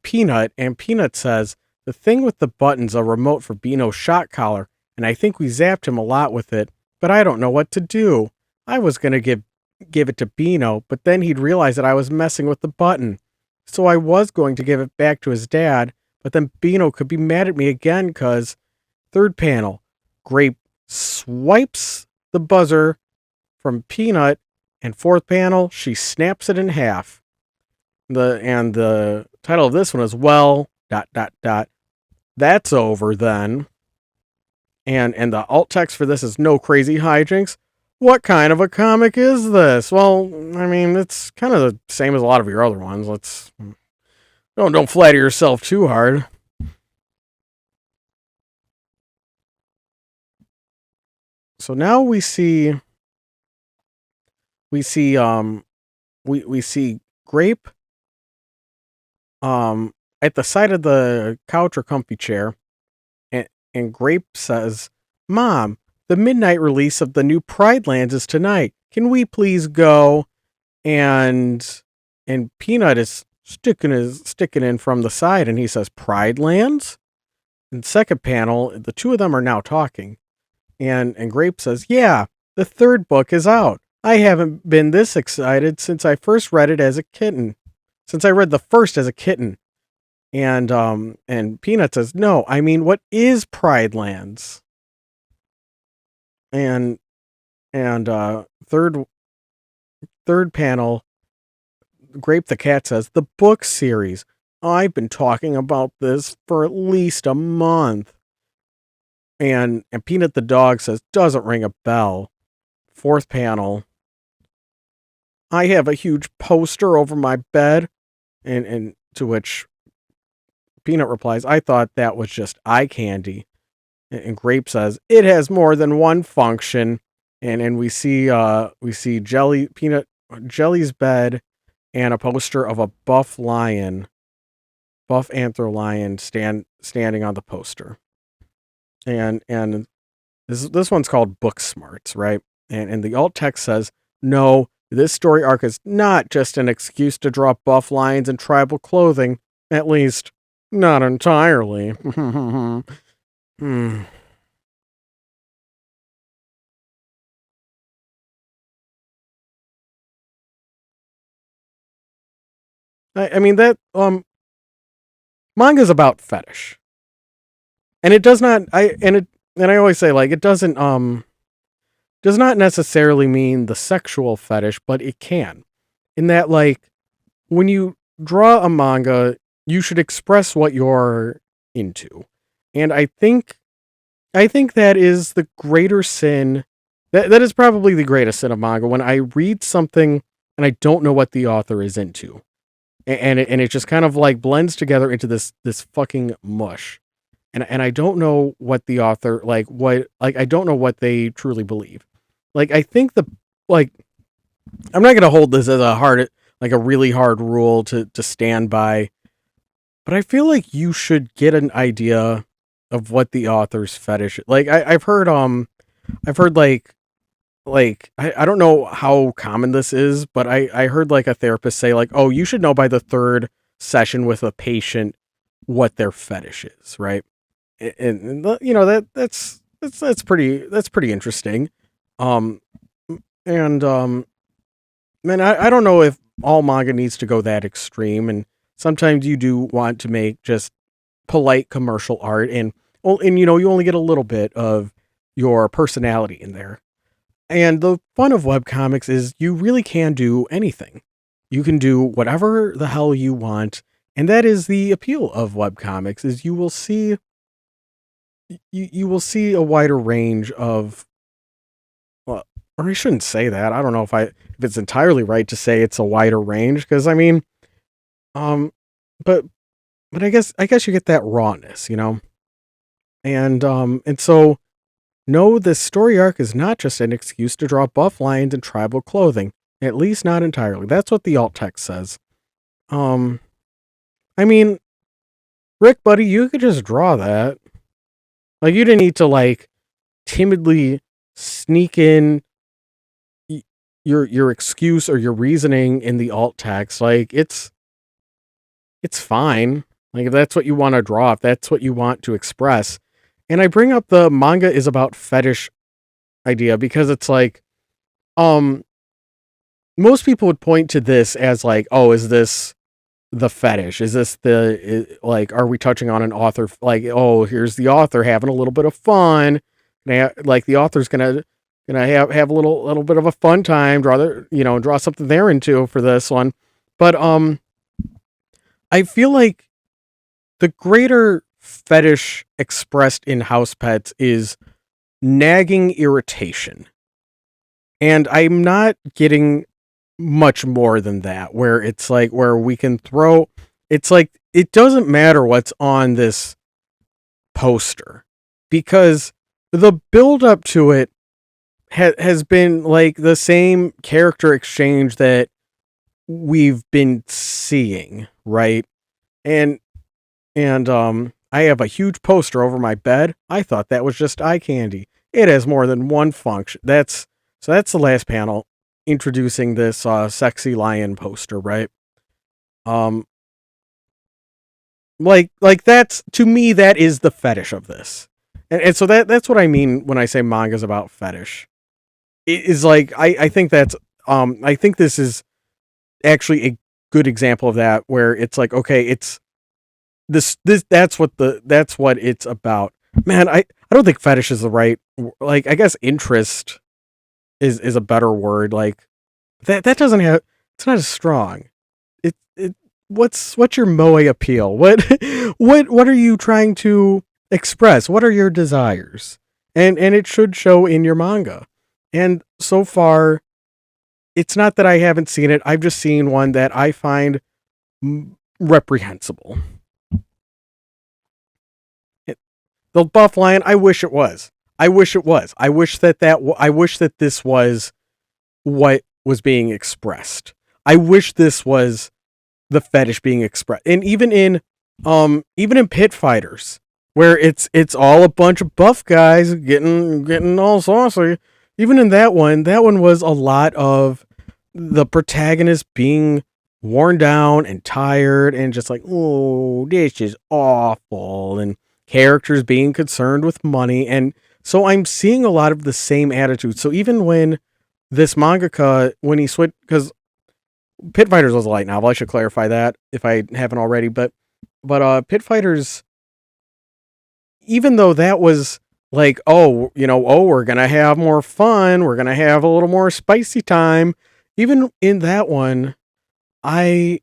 Peanut, and Peanut says, "The thing with the button's a remote for Beano's shot collar, and I think we zapped him a lot with it, but I don't know what to do. I was gonna give it to Beano, but then he'd realize that I was messing with the button. So I was going to give it back to his dad, but then Beano could be mad at me again, cause..." Third panel, Grape swipes the buzzer from Peanut, and fourth panel, she snaps it in half. The title of this one is well dot dot dot. That's over then. And the alt text for this is no crazy hijinks. What kind of a comic is this? Well, I mean, it's kind of the same as a lot of your other ones. Let's don't flatter yourself too hard. So now we see we see Grape at the side of the couch or comfy chair, and Grape says, "Mom, the midnight release of the new Pride Lands is tonight. Can we please go?" And Peanut is sticking in from the side, and he says, "Pride Lands?" In the second panel, the two of them are now talking. And Grape says, "Yeah, the third book is out. I haven't been this excited since I first read it as a kitten. Since I read the first as a kitten." And Peanut says, "No, I mean, what is Pride Lands?" And third panel, Grape the cat says, "The book series. I've been talking about this for at least a month." and Peanut the dog says, doesn't ring a bell. Fourth panel, I have a huge poster over my bed. And to which Peanut replies, I thought that was just eye candy. And Grape says, it has more than one function. And we see Jelly's bed and a poster of a buff anther lion standing on the poster. And this one's called Book Smarts, right? And the alt text says, no, this story arc is not just an excuse to draw buff lions in tribal clothing. At least, not entirely. Hmm. I mean that manga's about fetish. And it does not and I always say, like, it does not necessarily mean the sexual fetish, but it can. In that, like, when you draw a manga, you should express what you're into. And I think that is the greater sin. That is probably the greatest sin of manga, when I read something and I don't know what the author is into. And it just kind of like blends together into this fucking mush. And I don't know what the author, I don't know what they truly believe. Like, I think like I'm not gonna hold this as a really hard rule to stand by, but I feel like you should get an idea of what the author's fetish. Like, I've heard I don't know how common this is, but I heard like a therapist say, like, oh, you should know by the third session with a patient what their fetish is, right? You know, that's pretty interesting. Um and Man, I don't know if all manga needs to go that extreme, and sometimes you do want to make just polite commercial art, and you know, you only get a little bit of your personality in there. And the fun of webcomics is you really can do anything. You can do whatever the hell you want, and that is the appeal of webcomics, is you will see a wider range of, well, or I shouldn't say that. I don't know if it's entirely right to say it's a wider range, because I mean, um but I guess you get that rawness, you know? And so no, this story arc is not just an excuse to draw buff lions in tribal clothing. At least not entirely. That's what the alt text says. Um, I mean, Rick, buddy, you could just draw that. Like, you didn't need to, like, timidly sneak in your excuse or your reasoning in the alt text. Like, it's fine. Like, if that's what you want to draw, if that's what you want to express. And I bring up the manga is about fetish idea because it's like, um, most people would point to this as like, oh, is this the fetish? Is this like, are we touching on an author? Like, oh, here's the author having a little bit of fun. Like, the author's gonna have a little bit of a fun time, draw something they're into for this one. But I feel like the greater fetish expressed in Housepets is nagging irritation. And I'm not getting much more than that, where it's like, where we can throw, it's like, it doesn't matter what's on this poster, because the build up to it has been like the same character exchange that we've been seeing, right? And I have a huge poster over my bed. I thought that was just eye candy. It has more than one function. That's the last panel, introducing this sexy lion poster, right? Um like that's, to me, that is the fetish of this. And so that's what I mean when I say manga's about fetish. It is like, I think this is actually a good example of that, where it's like, okay, it's this that's what it's about. Man, I don't think fetish is the right, like, I guess interest is a better word. Like, that doesn't have, it's not as strong. It what's your moe appeal? What are you trying to Express what are your desires, and it should show in your manga. And so far, it's not that I haven't seen it. I've just seen one that I find reprehensible. It, the buff lion. I wish it was. I wish it was. I wish I wish that this was what was being expressed. I wish this was the fetish being expressed. And even in Pit Fighters, where it's all a bunch of buff guys getting all saucy. Even in that one was a lot of the protagonist being worn down and tired and just like, oh, this is awful, and characters being concerned with money. And so I'm seeing a lot of the same attitude. So even when this mangaka, when he switched, because Pit Fighters was a light novel. I should clarify that if I haven't already. But Pit Fighters, even though that was like, oh, oh, we're gonna have more fun, we're gonna have a little more spicy time. Even in that one, I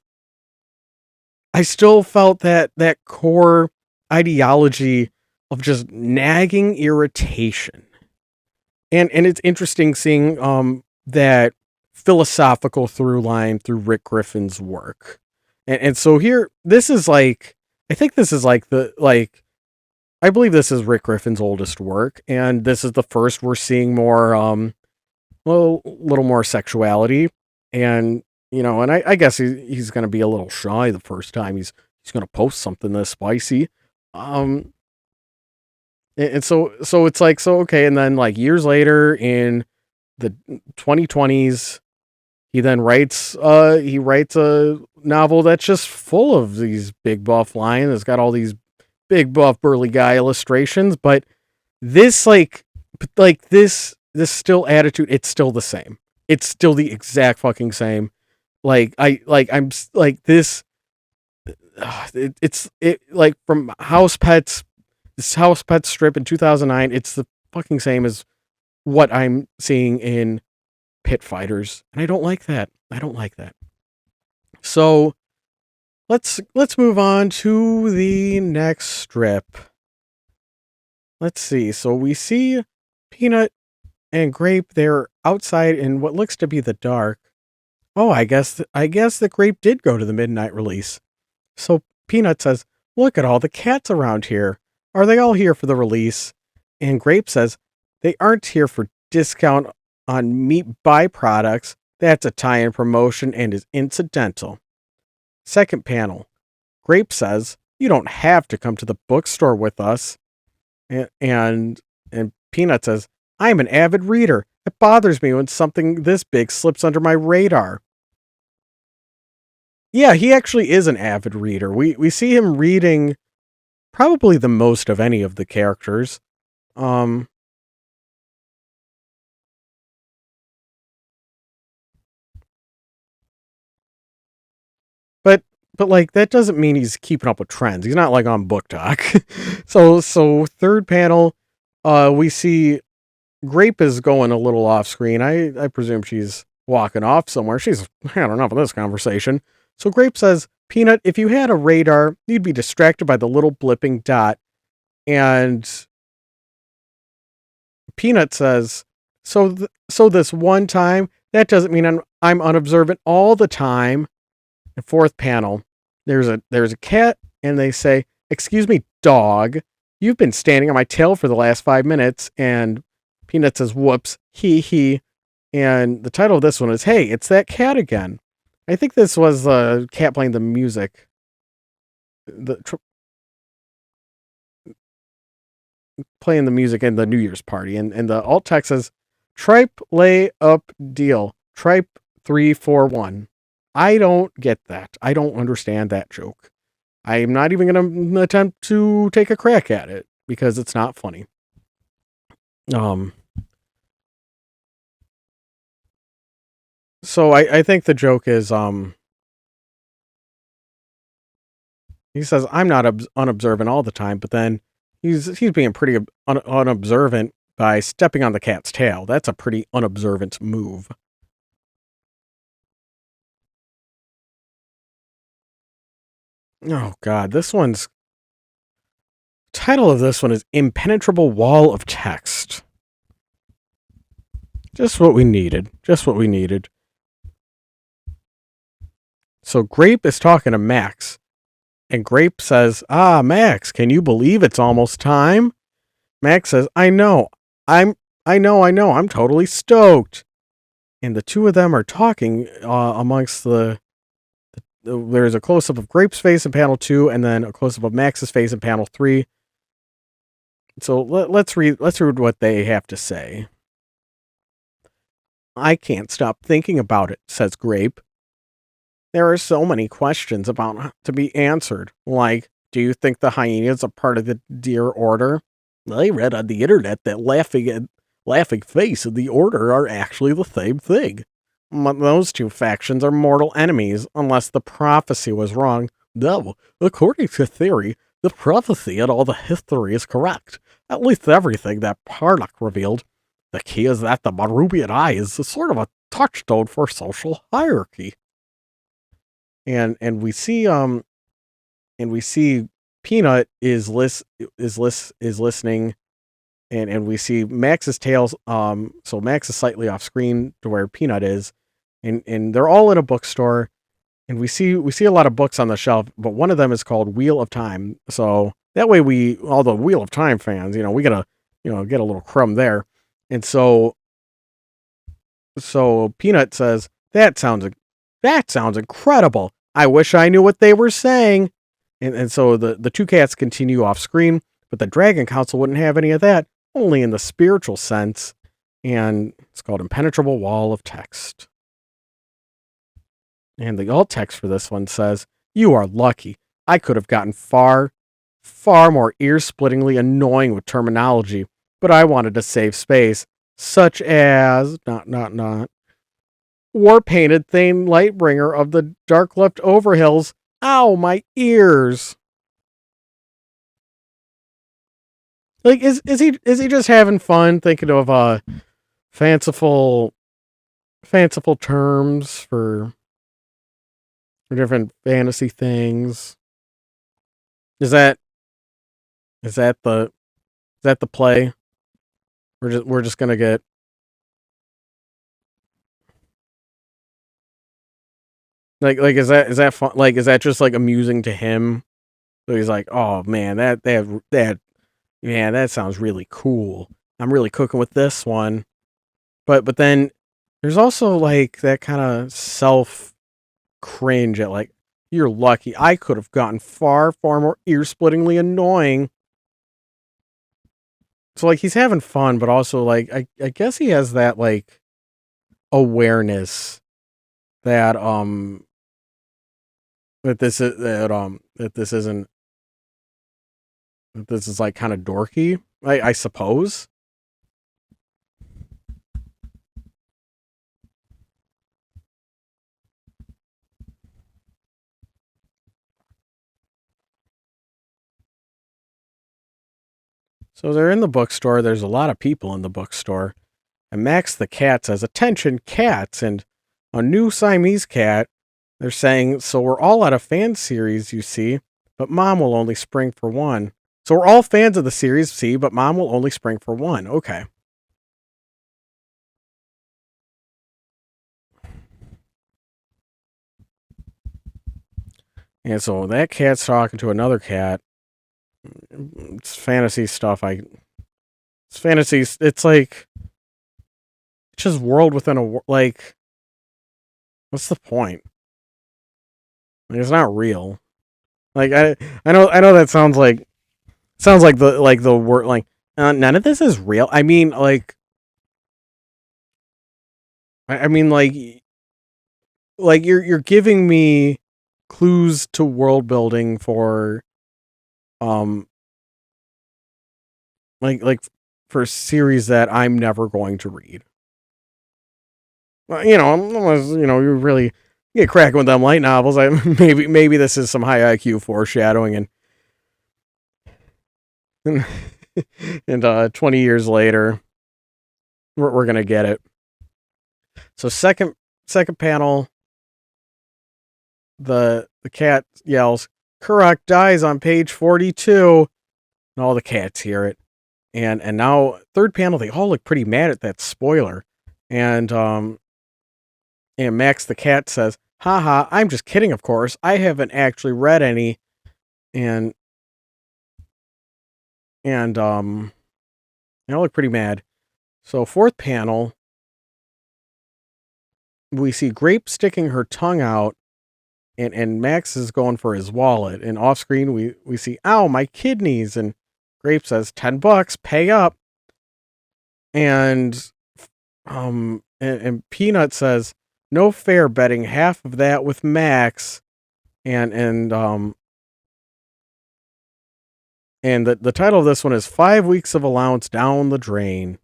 I still felt that core ideology of just nagging irritation. And it's interesting seeing that philosophical through line through Rick Griffin's work. And so here, this is like, I think this is like I believe this is Rick Griffin's oldest work, and this is the first we're seeing more well, a little more sexuality. And and I guess he's going to be a little shy the first time he's going to post something this spicy. um and so it's like, so okay, and then like years later in the 2020s, he writes a novel that's just full of these big buff lions. It's got all these big buff burly guy illustrations, but this this still attitude, it's still the same. It's still the exact fucking same. I'm like this. It like from House Pets, this House Pets strip in 2009. It's the fucking same as what I'm seeing in Pit Fighters, and I don't like that. I don't like that. So let's move on to the next strip. Let's see. So we see Peanut and Grape. They're outside in what looks to be the dark. Oh, I guess the Grape did go to the midnight release. So Peanut says, "Look at all the cats around here. Are they all here for the release?" And Grape says, "They aren't here for discount on meat byproducts. That's a tie-in promotion and is incidental." Second panel. Grape says, "You don't have to come to the bookstore with us." And Peanut says, "I'm an avid reader. It bothers me when something this big slips under my radar." Yeah, he actually is an avid reader. We see him reading probably the most of any of the characters. Um but like that doesn't mean he's keeping up with trends. He's not like on Book Talk. So third panel, we see Grape is going a little off screen. I presume she's walking off somewhere. She's had enough of this conversation. So Grape says, "Peanut, if you had a radar, you'd be distracted by the little blipping dot." And Peanut says, so this one time, that doesn't mean I'm unobservant all the time." And fourth panel, there's a cat, and they say, "Excuse me, dog. You've been standing on my tail for the last 5 minutes." And Peanut says, "Whoops, he." And the title of this one is, "Hey, it's that cat again." I think this was the cat playing the music, the playing the music in the New Year's party. And the alt text says, "Tripe lay up deal. Tripe 341." I don't get that. I don't understand that joke. I'm not even going to attempt to take a crack at it because it's not funny. Um, so I think the joke is, he says, "I'm not unobservant all the time," but then he's being pretty unobservant by stepping on the cat's tail. That's a pretty unobservant move. Oh God, this one's Title of this one is Impenetrable Wall of Text. Just what we needed. Just what we needed. So Grape is talking to Max. And Grape says, Max, can you believe it's almost time? Max says, I know. I know. I'm totally stoked. And the two of them are talking amongst there's a close-up of Grape's face in panel 2, and then a close-up of Max's face in panel 3. So let's read what they have to say. I can't stop thinking about it, says Grape. There are so many questions about to be answered, like, do you think the hyenas are part of the deer order? I read on the internet that laughing face and the order are actually the same thing. Those two factions are mortal enemies, unless the prophecy was wrong. No, according to theory, the prophecy and all the history is correct. At least everything that Parnock revealed. The key is that the Marubian eye is sort of a touchstone for social hierarchy. And we see Peanut is listening, and we see Max's tails. So Max is slightly off screen to where Peanut is, and they're all in a bookstore, and we see a lot of books on the shelf, but one of them is called Wheel of Time. So that way all the Wheel of Time fans, we gotta, get a little crumb there. And so Peanut says, that sounds incredible. I wish I knew what they were saying. And so the two cats continue off screen, but the Dragon Council wouldn't have any of that, only in the spiritual sense. And it's called Impenetrable Wall of Text. And the alt text for this one says, you are lucky. I could have gotten far, far more ear-splittingly annoying with terminology, but I wanted to save space, such as, war-painted Thane Lightbringer of the Dark Left Overhills. Ow, my ears. Like, is he just having fun thinking of fanciful terms for different fantasy things? Is that the play? We're just gonna get like is that fun? Like, is that just like amusing to him? So he's like, oh man, that sounds really cool. I'm really cooking with this one. But then there's also like that kind of self cringe at like, you're lucky. I could have gotten far, far more ear-splittingly annoying. So like he's having fun, but also like I guess he has that like awareness that that this is that this is like kind of dorky, I suppose. So they're in the bookstore. There's a lot of people in the bookstore. And Max the cat says, attention, cats. And a new Siamese cat, they're saying, so we're all out of fan series, you see, but mom will only spring for one. So we're all fans of the series, see, but mom will only spring for one. Okay. And so that cat's talking to another cat. It's fantasy stuff. It's fantasy. It's like, it's just world within a, like, what's the point? Like, it's not real. Like, I know that sounds like the word, like, none of this is real. I mean, like, I mean, like you're giving me clues to world building for, like for a series that I'm never going to read. Unless you really get cracking with them light novels. Maybe this is some high IQ foreshadowing, and 20 years later, we're gonna get it. So second panel, the cat yells, Kurak dies on page 42. and all the cats hear it. And now third panel, they all look pretty mad at that spoiler. And Max the cat says, haha, I'm just kidding, of course. I haven't actually read any. And they all look pretty mad. So fourth panel, we see Grape sticking her tongue out, and Max is going for his wallet. And off screen, we see, ow, my kidneys. And Grape says, $10, pay up. And Peanut says, no fair betting half of that with Max. And the title of this one is 5 Weeks of Allowance Down the Drain.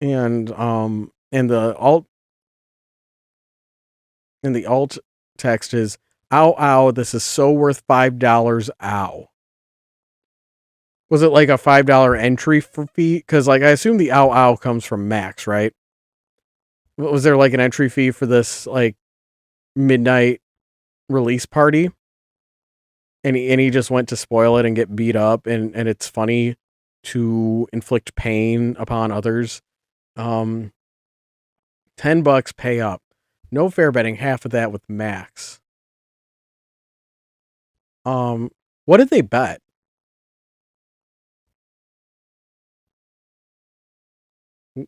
And the alt text is, ow, ow, this is so worth $5, ow. Was it like a $5 entry fee? Because, like, I assume the ow, ow comes from Max, right? Was there, like, an entry fee for this, like, midnight release party? And he just went to spoil it and get beat up, and it's funny to inflict pain upon others. $10, pay up. No fair betting half of that with Max. What did they bet?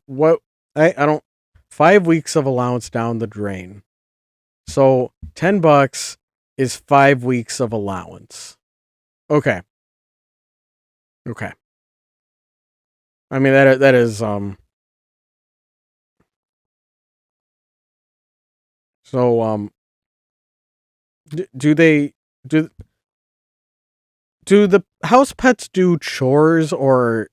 What I don't 5 weeks of allowance down the drain. So $10 is 5 weeks of allowance. Okay. I mean that is so do they do the house pets do chores, or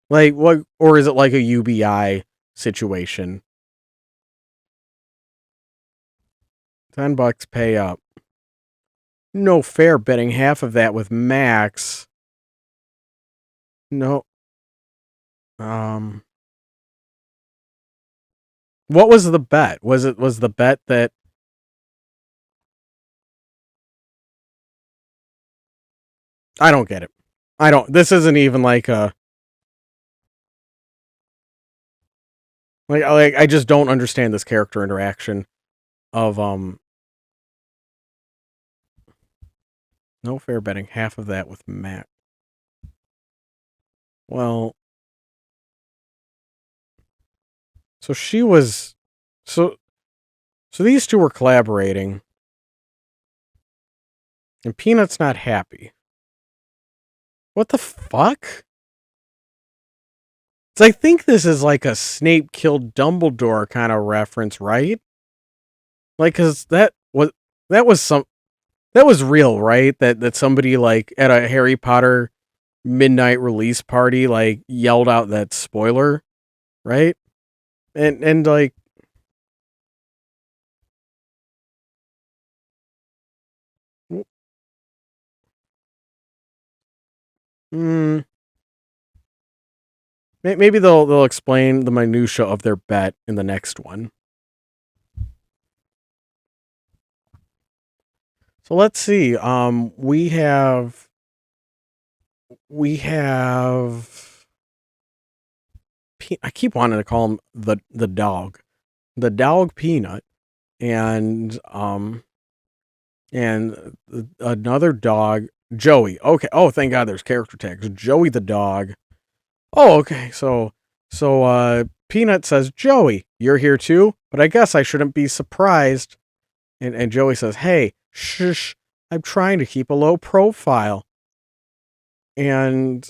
like what, or is it like a UBI situation? $10 pay up. No fair betting half of that with Max. No. What was the bet? Was the bet that I don't get it. I don't. This isn't even like a like I just don't understand this character interaction of no fair betting half of that with Matt. Well, so she was so these two were collaborating, and Peanut's not happy. What the fuck? So I think this is like a Snape killed Dumbledore kind of reference, right? Like, cause that was real, right? That somebody like at a Harry Potter midnight release party like yelled out that spoiler, right? And like, mm, maybe they'll explain the minutia of their bet in the next one. So let's see. We have. I keep wanting to call him the dog Peanut, and another dog, Joey. Okay. Oh, thank God, there's character tags. Joey the dog. Oh, okay. So Peanut says, Joey, you're here too, but I guess I shouldn't be surprised. And Joey says, hey, shush, I'm trying to keep a low profile. And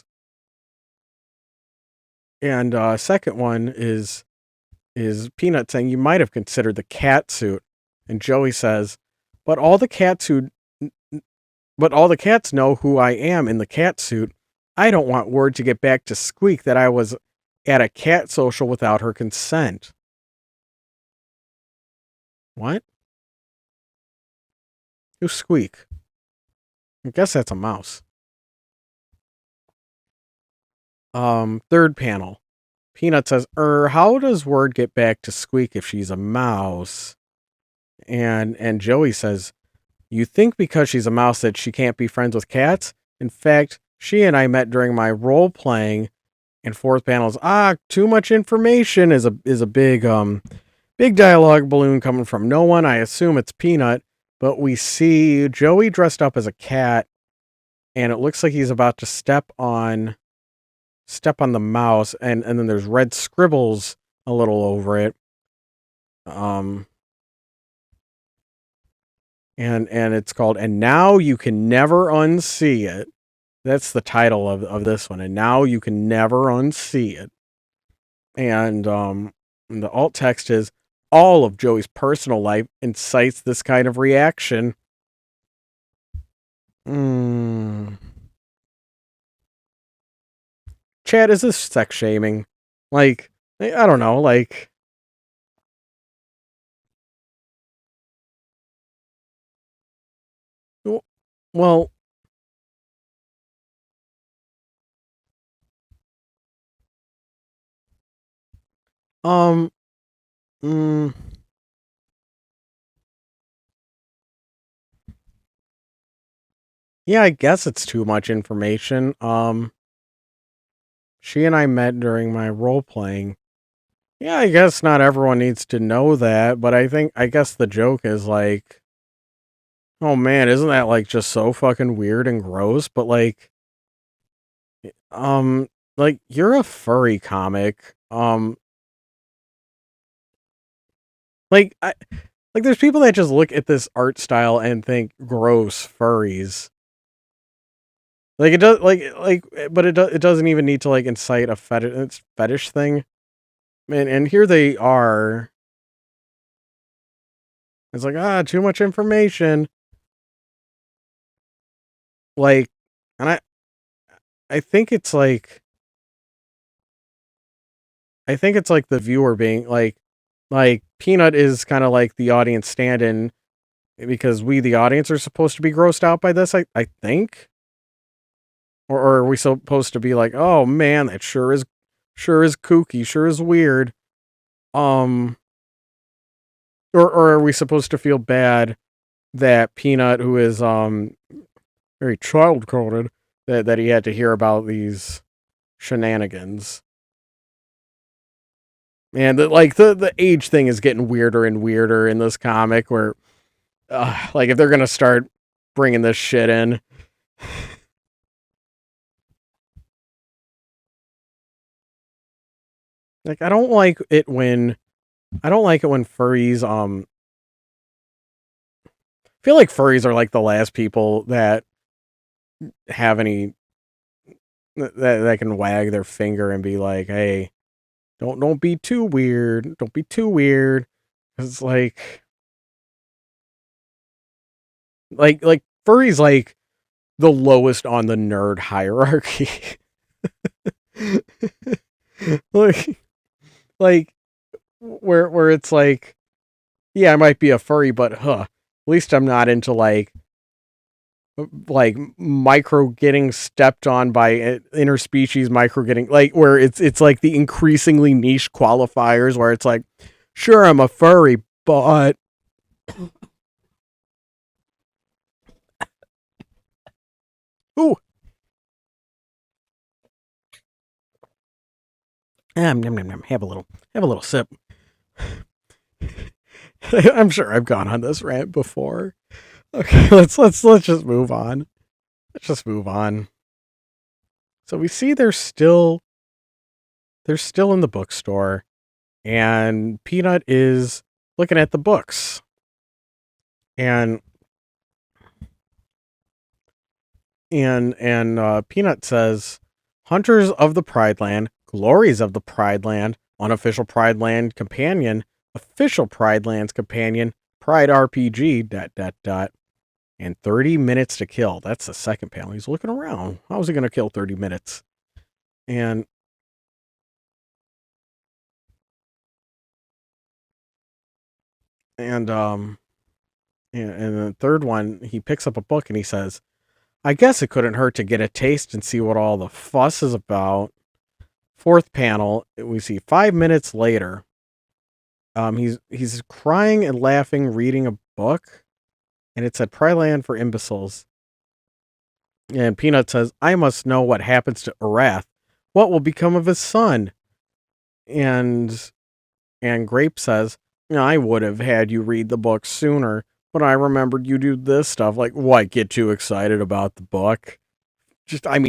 second one is Peanut saying, you might have considered the cat suit. And Joey says, but all the cats know who I am in the cat suit. I don't want word to get back to Squeak that I was at a cat social without her consent. What? Who's Squeak? I guess that's a mouse. Third panel. Peanut says, how does word get back to Squeak if she's a mouse? And Joey says, You think because she's a mouse that she can't be friends with cats? In fact, she and I met during my role playing. And fourth panel is too much information is a big dialogue balloon coming from no one. I assume it's Peanut, but we see Joey dressed up as a cat, and it looks like he's about to step on the mouse, and then there's red scribbles a little over it. And it's called "And Now You Can Never Unsee It." That's the title of this one. And now you can never unsee it. And the alt text is all of Joey's personal life incites this kind of reaction. Chad, is this sex shaming? Like, I don't know, like, well, um, mm, yeah, I guess it's too much information. She and I met during my role playing. Yeah, I guess not everyone needs to know that, but I guess the joke is like, oh man, isn't that like just so fucking weird and gross? But um, like you're a furry comic. Like there's people that just look at this art style and think gross furries. Like it does, but it doesn't even need to like incite a fetish thing. And here they are. It's like too much information. Like, and I think it's like the viewer being like Peanut is kind of like the audience stand-in because we the audience are supposed to be grossed out by this. I think, or are we supposed to be like, oh man, that sure is kooky, sure is weird. Or are we supposed to feel bad that Peanut, who is very child coded, that he had to hear about these shenanigans? And the age thing is getting weirder and weirder in this comic. Where, like, if they're gonna start bringing this shit in, like, I don't like it when furries. I feel like furries are like the last people that have any that can wag their finger and be like, hey, don't be too weird. Don't be too weird. It's like furry's like the lowest on the nerd hierarchy. like like where it's like, yeah, I might be a furry, but at least I'm not into like micro getting stepped on by interspecies micro getting, like, where it's like the increasingly niche qualifiers where it's like, sure, I'm a furry, but ooh, have a little sip. I'm sure I've gone on this rant before. Okay, let's just move on. Let's just move on. So we see they're still in the bookstore, and Peanut is looking at the books. And Peanut says, "Hunters of the Pride Land, glories of the Pride Land, unofficial Pride Land companion, official Pride Lands companion, Pride RPG, dot dot dot, and 30 minutes to kill." That's the second panel. He's looking around. How's he gonna kill 30 minutes? And and um and the third one, he picks up a book and he says, "I guess it couldn't hurt to get a taste and see what all the fuss is about." Fourth panel, we see 5 minutes later. He's crying and laughing, reading a book. and it said Pryland for imbeciles. And Peanut says, I must know what happens to Arath. What will become of his son? And Grape says, I would have had you read the book sooner, but I remembered you do this stuff. Like, what, get too excited about the book?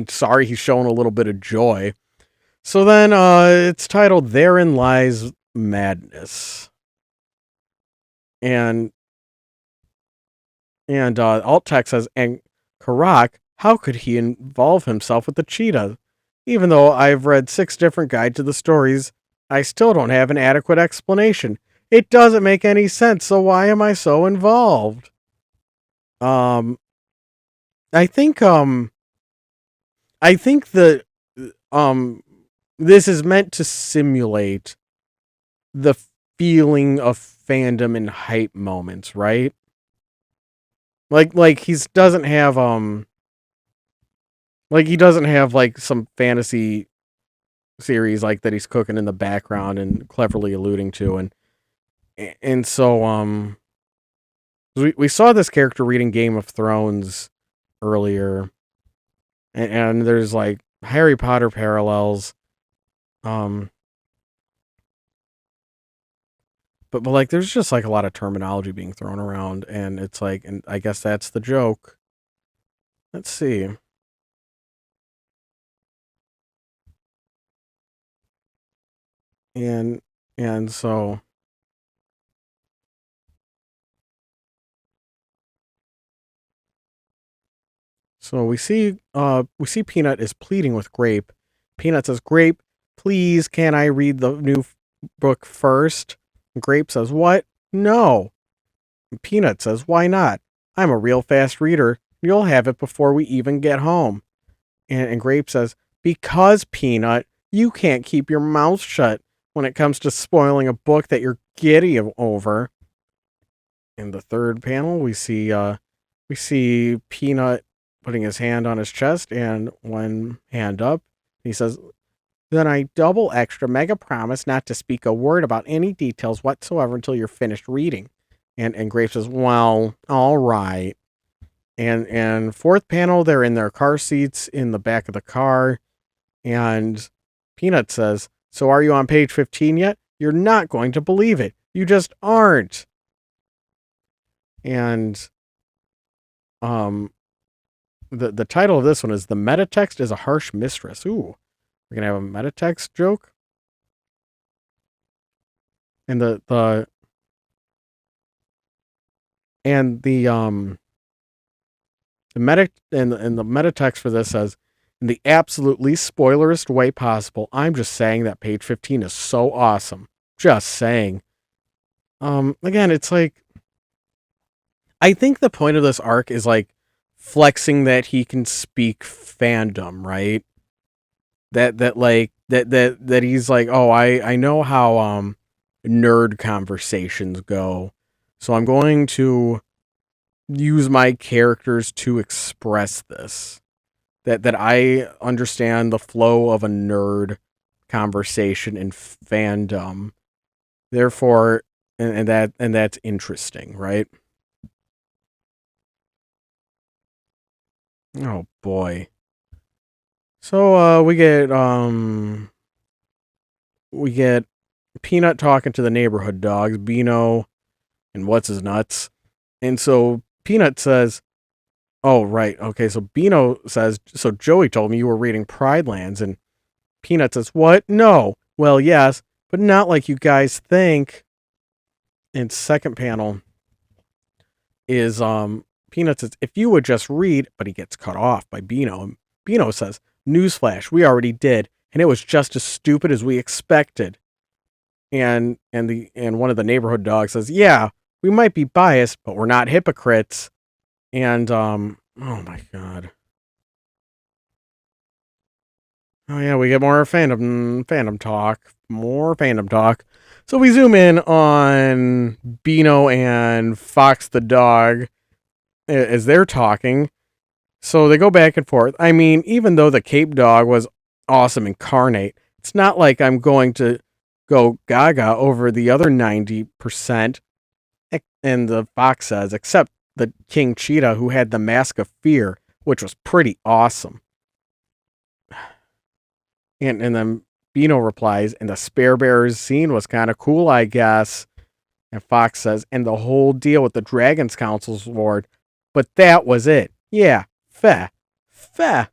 Sorry, he's showing a little bit of joy. So then it's titled Therein Lies Madness. And alt text says, and Karak, how could he involve himself with the cheetah? Even though I've read 6 different guides to the stories, I still don't have an adequate explanation. It doesn't make any sense, so why am I so involved? I think that this is meant to simulate the feeling of fandom and hype moments, right? Like he doesn't have like some fantasy series like that he's cooking in the background and cleverly alluding to, and so we saw this character reading Game of Thrones earlier, and there's like Harry Potter parallels, um but like there's just like a lot of terminology being thrown around, and it's like, and I guess that's the joke. Let's see. And and so we see Peanut is pleading with Grape. Peanut says, Grape, please, can I read the new book first? And Grape says, what? No. And Peanut says, why not? I'm a real fast reader. You'll have it before we even get home. And Grape says, because, Peanut, you can't keep your mouth shut when it comes to spoiling a book that you're giddy over. In the third panel, we see Peanut putting his hand on his chest and one hand up. He says, then I double extra mega promise not to speak a word about any details whatsoever until you're finished reading. And Grape says, well, all right. And fourth panel, they're in their car seats in the back of the car. And Peanut says, so are you on page 15 yet? You're not going to believe it. You just aren't. And the title of this one is The Metatext is a Harsh Mistress. Ooh, we're gonna have a metatext joke. And the metatext for this says, in the absolute least spoilerist way possible, I'm just saying that page 15 is so awesome. Just saying. Again, it's like, I think the point of this arc is like flexing that he can speak fandom, right? That he's like, oh, I know how nerd conversations go, so I'm going to use my characters to express this. That I understand the flow of a nerd conversation in fandom. Therefore, and that's interesting, right? Oh boy. So we get Peanut talking to the neighborhood dogs, Beano and what's his nuts. And so Peanut says, oh, right. Okay. So Beano says, so Joey told me you were reading Pride Lands. And Peanut says, what? No. Well, yes, but not like you guys think. And second panel is Peanut says, if you would just read, but he gets cut off by Beano. And Beano says, newsflash, we already did, and it was just as stupid as we expected. And one of the neighborhood dogs says, yeah, we might be biased, but we're not hypocrites. And oh my god. Oh yeah, we get more fandom talk. More fandom talk. So we zoom in on Beano and Fox the dog as they're talking. So they go back and forth. I mean, even though the Cape dog was awesome incarnate, it's not like I'm going to go gaga over the other 90%. And the Fox says, except the King Cheetah who had the Mask of Fear, which was pretty awesome. And then Beano replies, and the Spare Bearers scene was kind of cool, I guess. And Fox says, and the whole deal with the Dragon's Council's Ward. But that was it. Yeah, feh. Feh.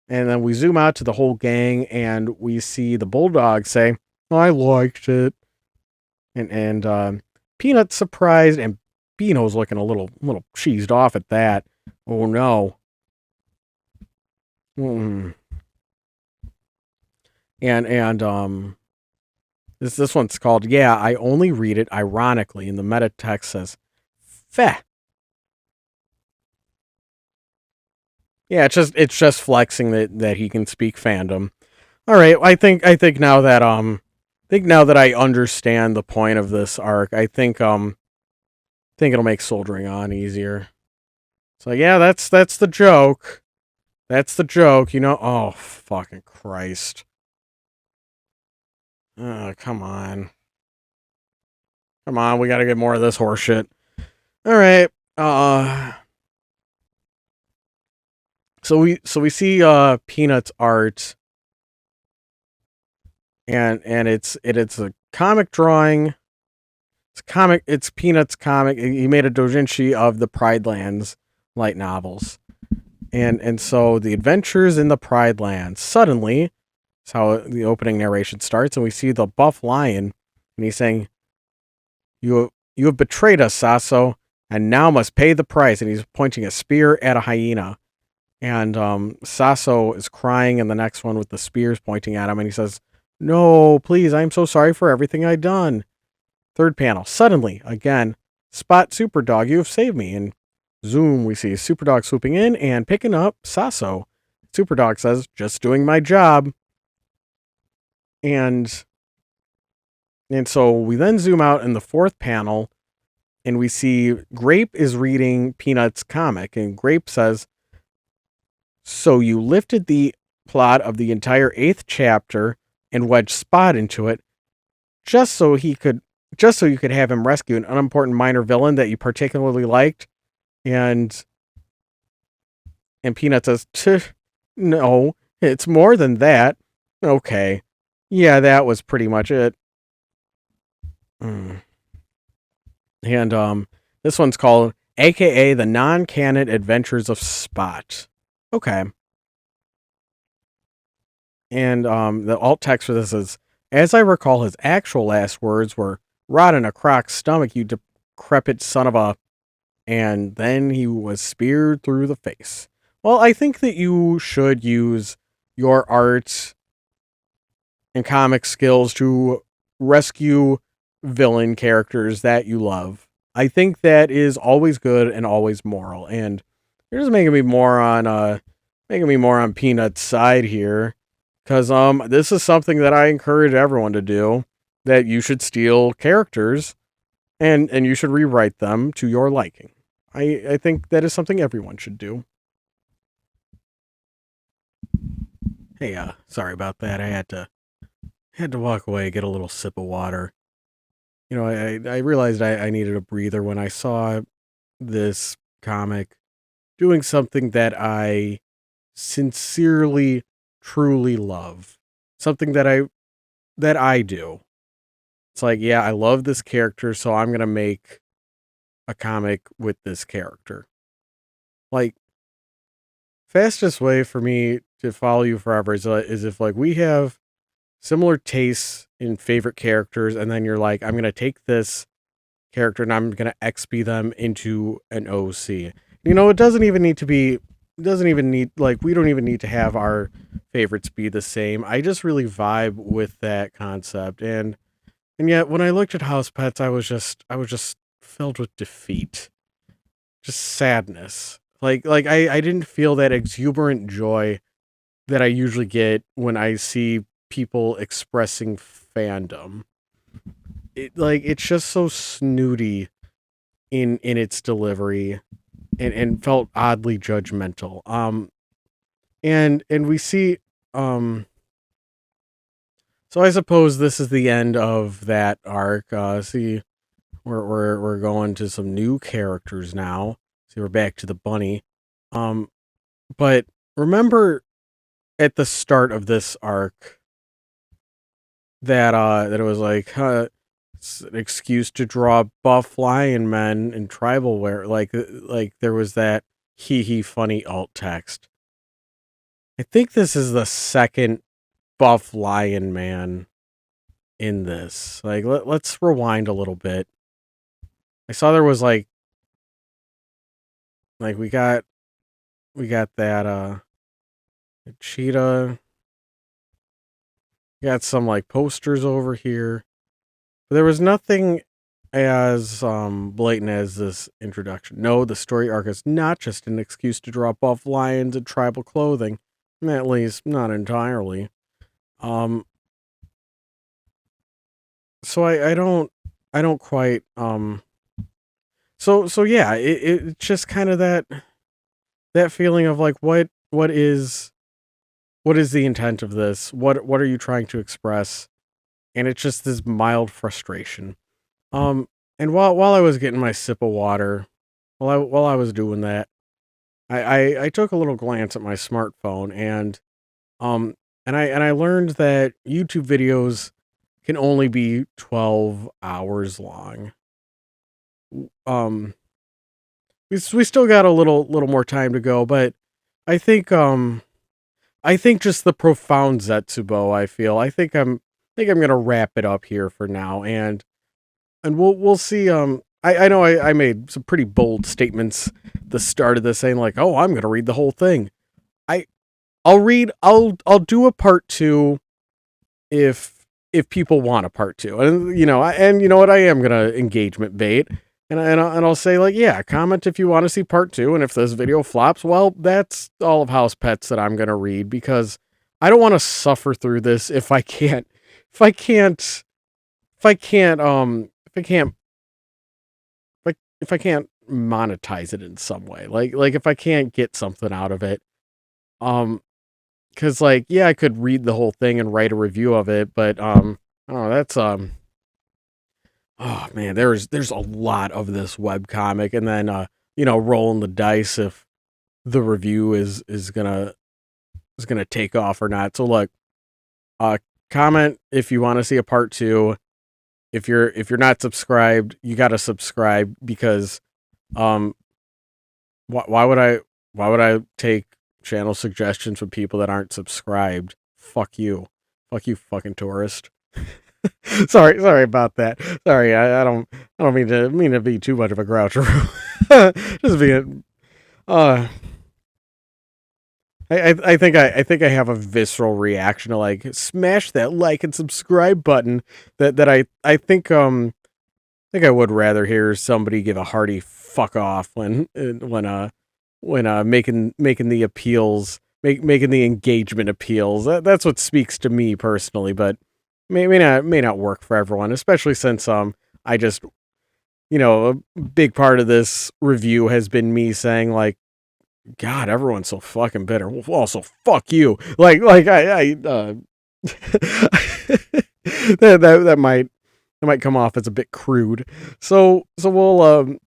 And then we zoom out to the whole gang, and we see the Bulldog say, I liked it. And Peanut's surprised, and Beano's looking a little cheesed off at that. Oh no. Mm. And this one's called Yeah, I Only Read It Ironically, and the meta text says Feh. Yeah, it's just flexing that he can speak fandom. All right, I think now that I understand the point of this arc, I think it'll make soldiering on easier. So yeah, that's the joke. That's the joke, you know. Oh fucking Christ. Come on. Come on, we gotta get more of this horse shit. Alright. So we see Peanut's art, and it's a comic drawing. It's Peanut's comic. He made a doujinshi of the Pride Lands light novels. And so the adventures in the Pride Lands. Suddenly, that's how the opening narration starts, and we see the buff lion, and he's saying, You have betrayed us, Sasso, and now must pay the price. And he's pointing a spear at a hyena. And Sasso is crying in the next one with the spears pointing at him, and he says, No, please, I'm so sorry for everything I've done. Third panel. Suddenly, again, Spot Superdog, you have saved me. And zoom, we see Superdog swooping in and picking up Sasso. Superdog says, Just doing my job. And so we then zoom out in the fourth panel, and we see Grape is reading Peanut's comic, and Grape says, So you lifted the plot of the entire 8th chapter and wedged Spot into it just so you could have him rescue an unimportant minor villain that you particularly liked. And Peanut says, No, it's more than that. Okay. Yeah, that was pretty much it. And this one's called AKA The Non-Canon Adventures of Spot. Okay. And the alt text for this is, as I recall, his actual last words were, Rot in a croc's stomach, you decrepit son of a... And then he was speared through the face. Well, I think that you should use your art and comic skills to rescue villain characters that you love. I think that is always good and always moral. And you're just making me more on Peanut's side here, because this is something that I encourage everyone to do. That you should steal characters, and you should rewrite them to your liking. I think that is something everyone should do. Hey, sorry about that. I had to walk away, get a little sip of water. You know, I realized I needed a breather when I saw this comic doing something that I sincerely, truly love. Something that I do. It's like, yeah, I love this character, so I'm gonna make a comic with this character. Like, fastest way for me to follow you forever is if like we have similar tastes in favorite characters, and then you're like, I'm gonna take this character and I'm gonna XP them into an OC. You know, it doesn't even need to be. It doesn't even need, like, we don't even need to have our favorites be the same. I just really vibe with that concept, and yet when I looked at Housepets, I was just filled with defeat, just sadness. Like I didn't feel that exuberant joy that I usually get when I see people expressing fandom. It's just so snooty in its delivery, and felt oddly judgmental. And we see so I suppose this is the end of that arc. See, we're going to some new characters now. they were back to the bunny. Um, but remember at the start of this arc that it was like it's an excuse to draw buff lion men in tribal wear. Like there was that hee funny alt text. I think this is the second buff lion man in this. Like let's rewind a little bit. I saw there was like we got that cheetah. We got some like posters over here. But there was nothing as blatant as this introduction. No, the story arc is not just an excuse to draw buff lions in tribal clothing. At least not entirely. Um so I don't quite so yeah, it's just kind of that feeling of like what is the intent of this? What are you trying to express? And it's just this mild frustration. Um, and while I was getting my sip of water, while I was doing that, I took a little glance at my smartphone um and I learned that YouTube videos can only be 12 hours long. Um, we still got a little more time to go, but I think I think just the profound Zetsubo I feel. I think I'm gonna wrap it up here for now, and we'll see. I know I made some pretty bold statements at the start of this, saying like, "Oh, I'm gonna read the whole thing." I I'll do a part two if people want a part two, and and you know what, I am gonna engagement bait, and I'll say like, yeah, comment if you want to see part two, and if this video flops, well, that's all of Housepets that I'm gonna read because I don't want to suffer through this if I can't if I can't if I can't if I can't monetize it in some way, like if I can't get something out of it, um, because like yeah, I could read the whole thing and write a review of it, but oh, that's oh man, there's a lot of this web comic, and then rolling the dice if the review is gonna take off or not. So look, uh, comment if you want to see a part two. If you're not subscribed, you got to subscribe because um why would I take channel suggestions from people that aren't subscribed? Fuck you, fucking tourist. Sorry about that. Sorry, I don't mean to be too much of a groucher. Just being uh I think I have a visceral reaction to like smash that like and subscribe button that I think I would rather hear somebody give a hearty fuck off when making the appeals, making the engagement appeals. That's what speaks to me personally, but may not work for everyone, especially since I just a big part of this review has been me saying like, God, everyone's so fucking bitter. Well, also fuck you. Like I that might come off as a bit crude. So we'll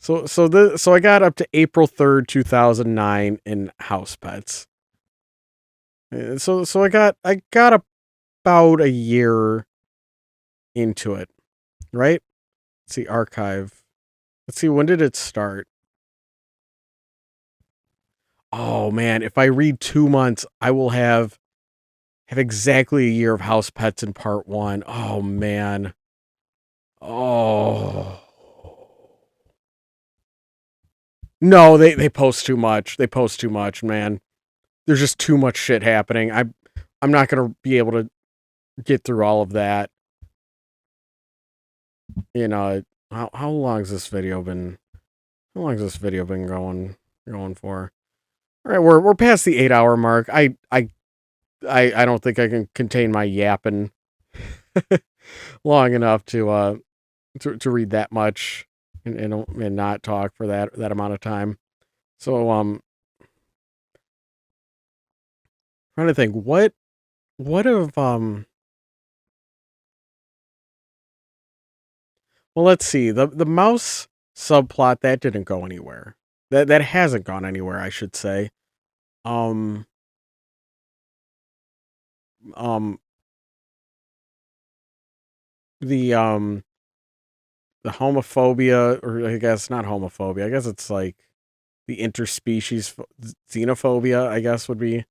so I got up to April 3rd, 2009 in Housepets. So I got about a year into it, right? Let's see, archive. Let's see, when did it start? Oh man, if I read 2 months, I will have exactly a year of Housepets in part one. Oh man. Oh. No, they post too much. They post too much, man. There's just too much shit happening. I'm not gonna be able to get through all of that. You know, how long has this video been? How long has this video been going for? All right, we're past the 8 hour mark. I don't think I can contain my yapping long enough to read that much and not talk for that amount of time. So trying to think what if well, let's see. The mouse subplot that didn't go anywhere. That hasn't gone anywhere, I should say. Um, um, the um, the homophobia, or I guess not homophobia. I guess it's like the interspecies xenophobia. I guess would be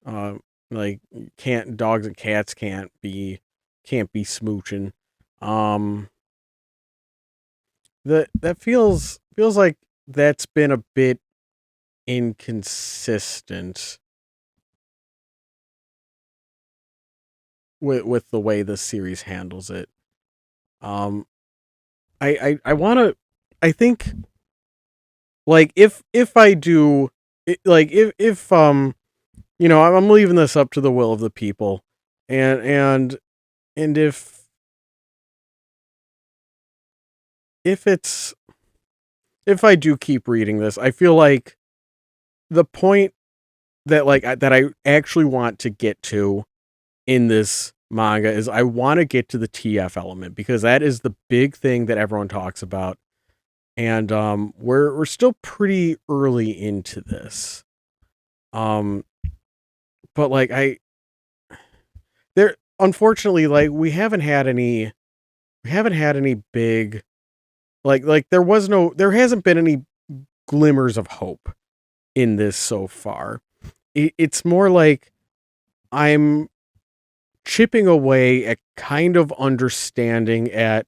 uh, like can't dogs and cats can't be smooching. Um, that feels like that's been a bit inconsistent with the way the series handles it. Um, I want to. I think like if I do like if I'm leaving this up to the will of the people, and and if it's if I do keep reading this, I feel like the point that I actually want to get to in this manga is I want to get to the TF element, because that is the big thing that everyone talks about, and we're still pretty early into this. Um, but like I there unfortunately, like we haven't had any big there hasn't been any glimmers of hope in this so far. It's more like I'm chipping away at kind of understanding at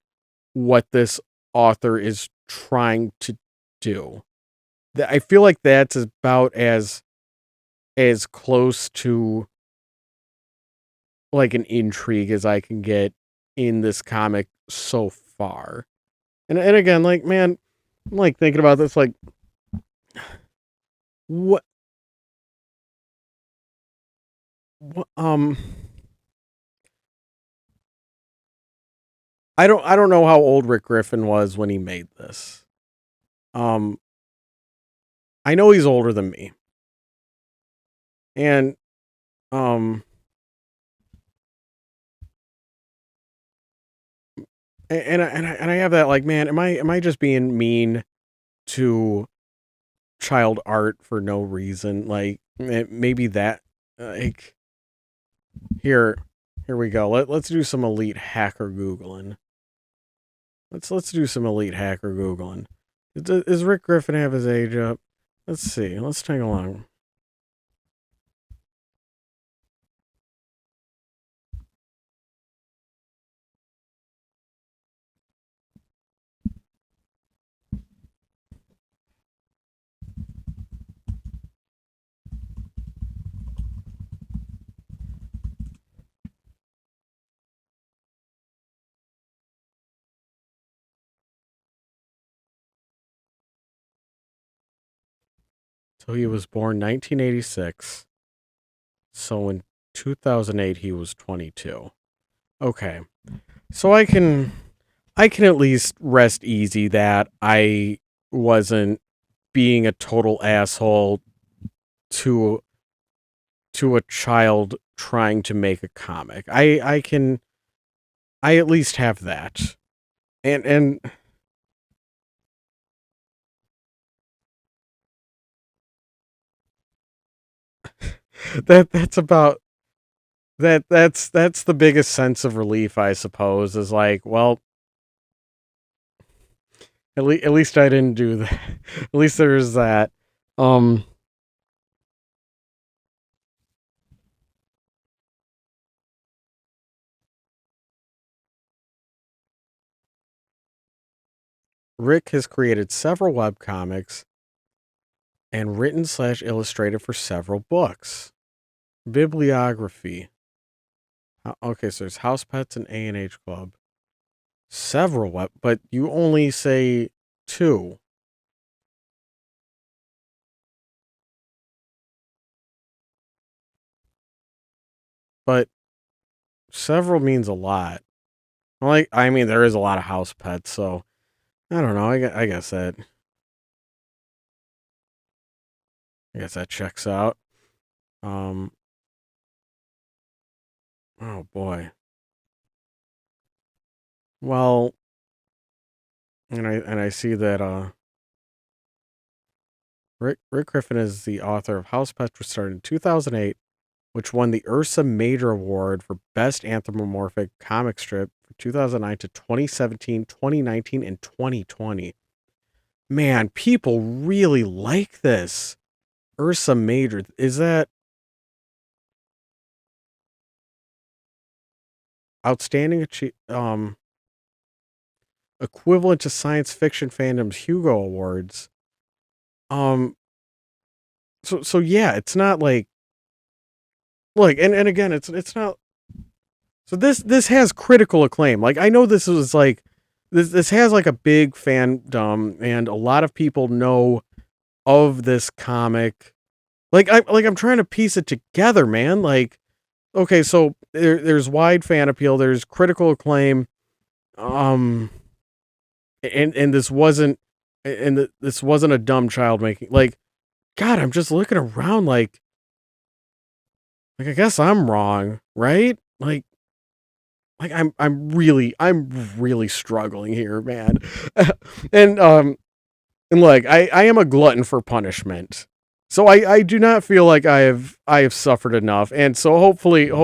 what this author is trying to do. I feel like that's about as close to like an intrigue as I can get in this comic so far. And again, like man, I'm like thinking about this like what, what I don't know how old Rick Griffin was when he made this. Um I know he's older than me. And um and I have that like man, am I just being mean to child art for no reason? Like maybe that like here here we go. Let's do some elite hacker googling. Let's do some elite hacker googling. Does Rick Griffin have his age up? Let's see. Let's take along. So he was born 1986. So in 2008 he was 22. Okay. So I can at least rest easy that I wasn't being a total asshole to to a child trying to make a comic. I at least have that. And that's about that's the biggest sense of relief, I suppose, is like, well, at least I didn't do that. At least there's that. Um Rick has created several webcomics and written/illustrated for several books. Bibliography. Okay, so there's Housepets and A&H Club. Several but you only say two. But several means a lot. Like, I mean, there is a lot of house pets, so I don't know. I guess that checks out. Um, oh boy. Well, And I see that Rick Griffin is the author of Housepets, which started in 2008, which won the Ursa Major Award for Best Anthropomorphic Comic Strip for 2009 to 2017, 2019, and 2020. Man, people really like this. Ursa Major. Is that outstanding equivalent to science fiction fandom's Hugo Awards? Um so yeah, it's not like and again, it's not. So this has critical acclaim. Like I know this was like this has like a big fandom and a lot of people know of this comic. I'm trying to piece it together, man. Like okay, so there's wide fan appeal, there's critical acclaim. Um and this wasn't a dumb child making like God, I'm just looking around like I guess I'm wrong, right? I'm really struggling here, man. and and like I am a glutton for punishment. So I do not feel like I have suffered enough. And so hopefully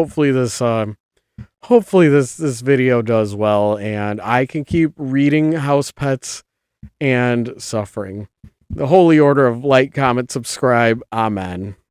this video does well and I can keep reading House Pets and suffering. The holy order of like, comment, subscribe. Amen.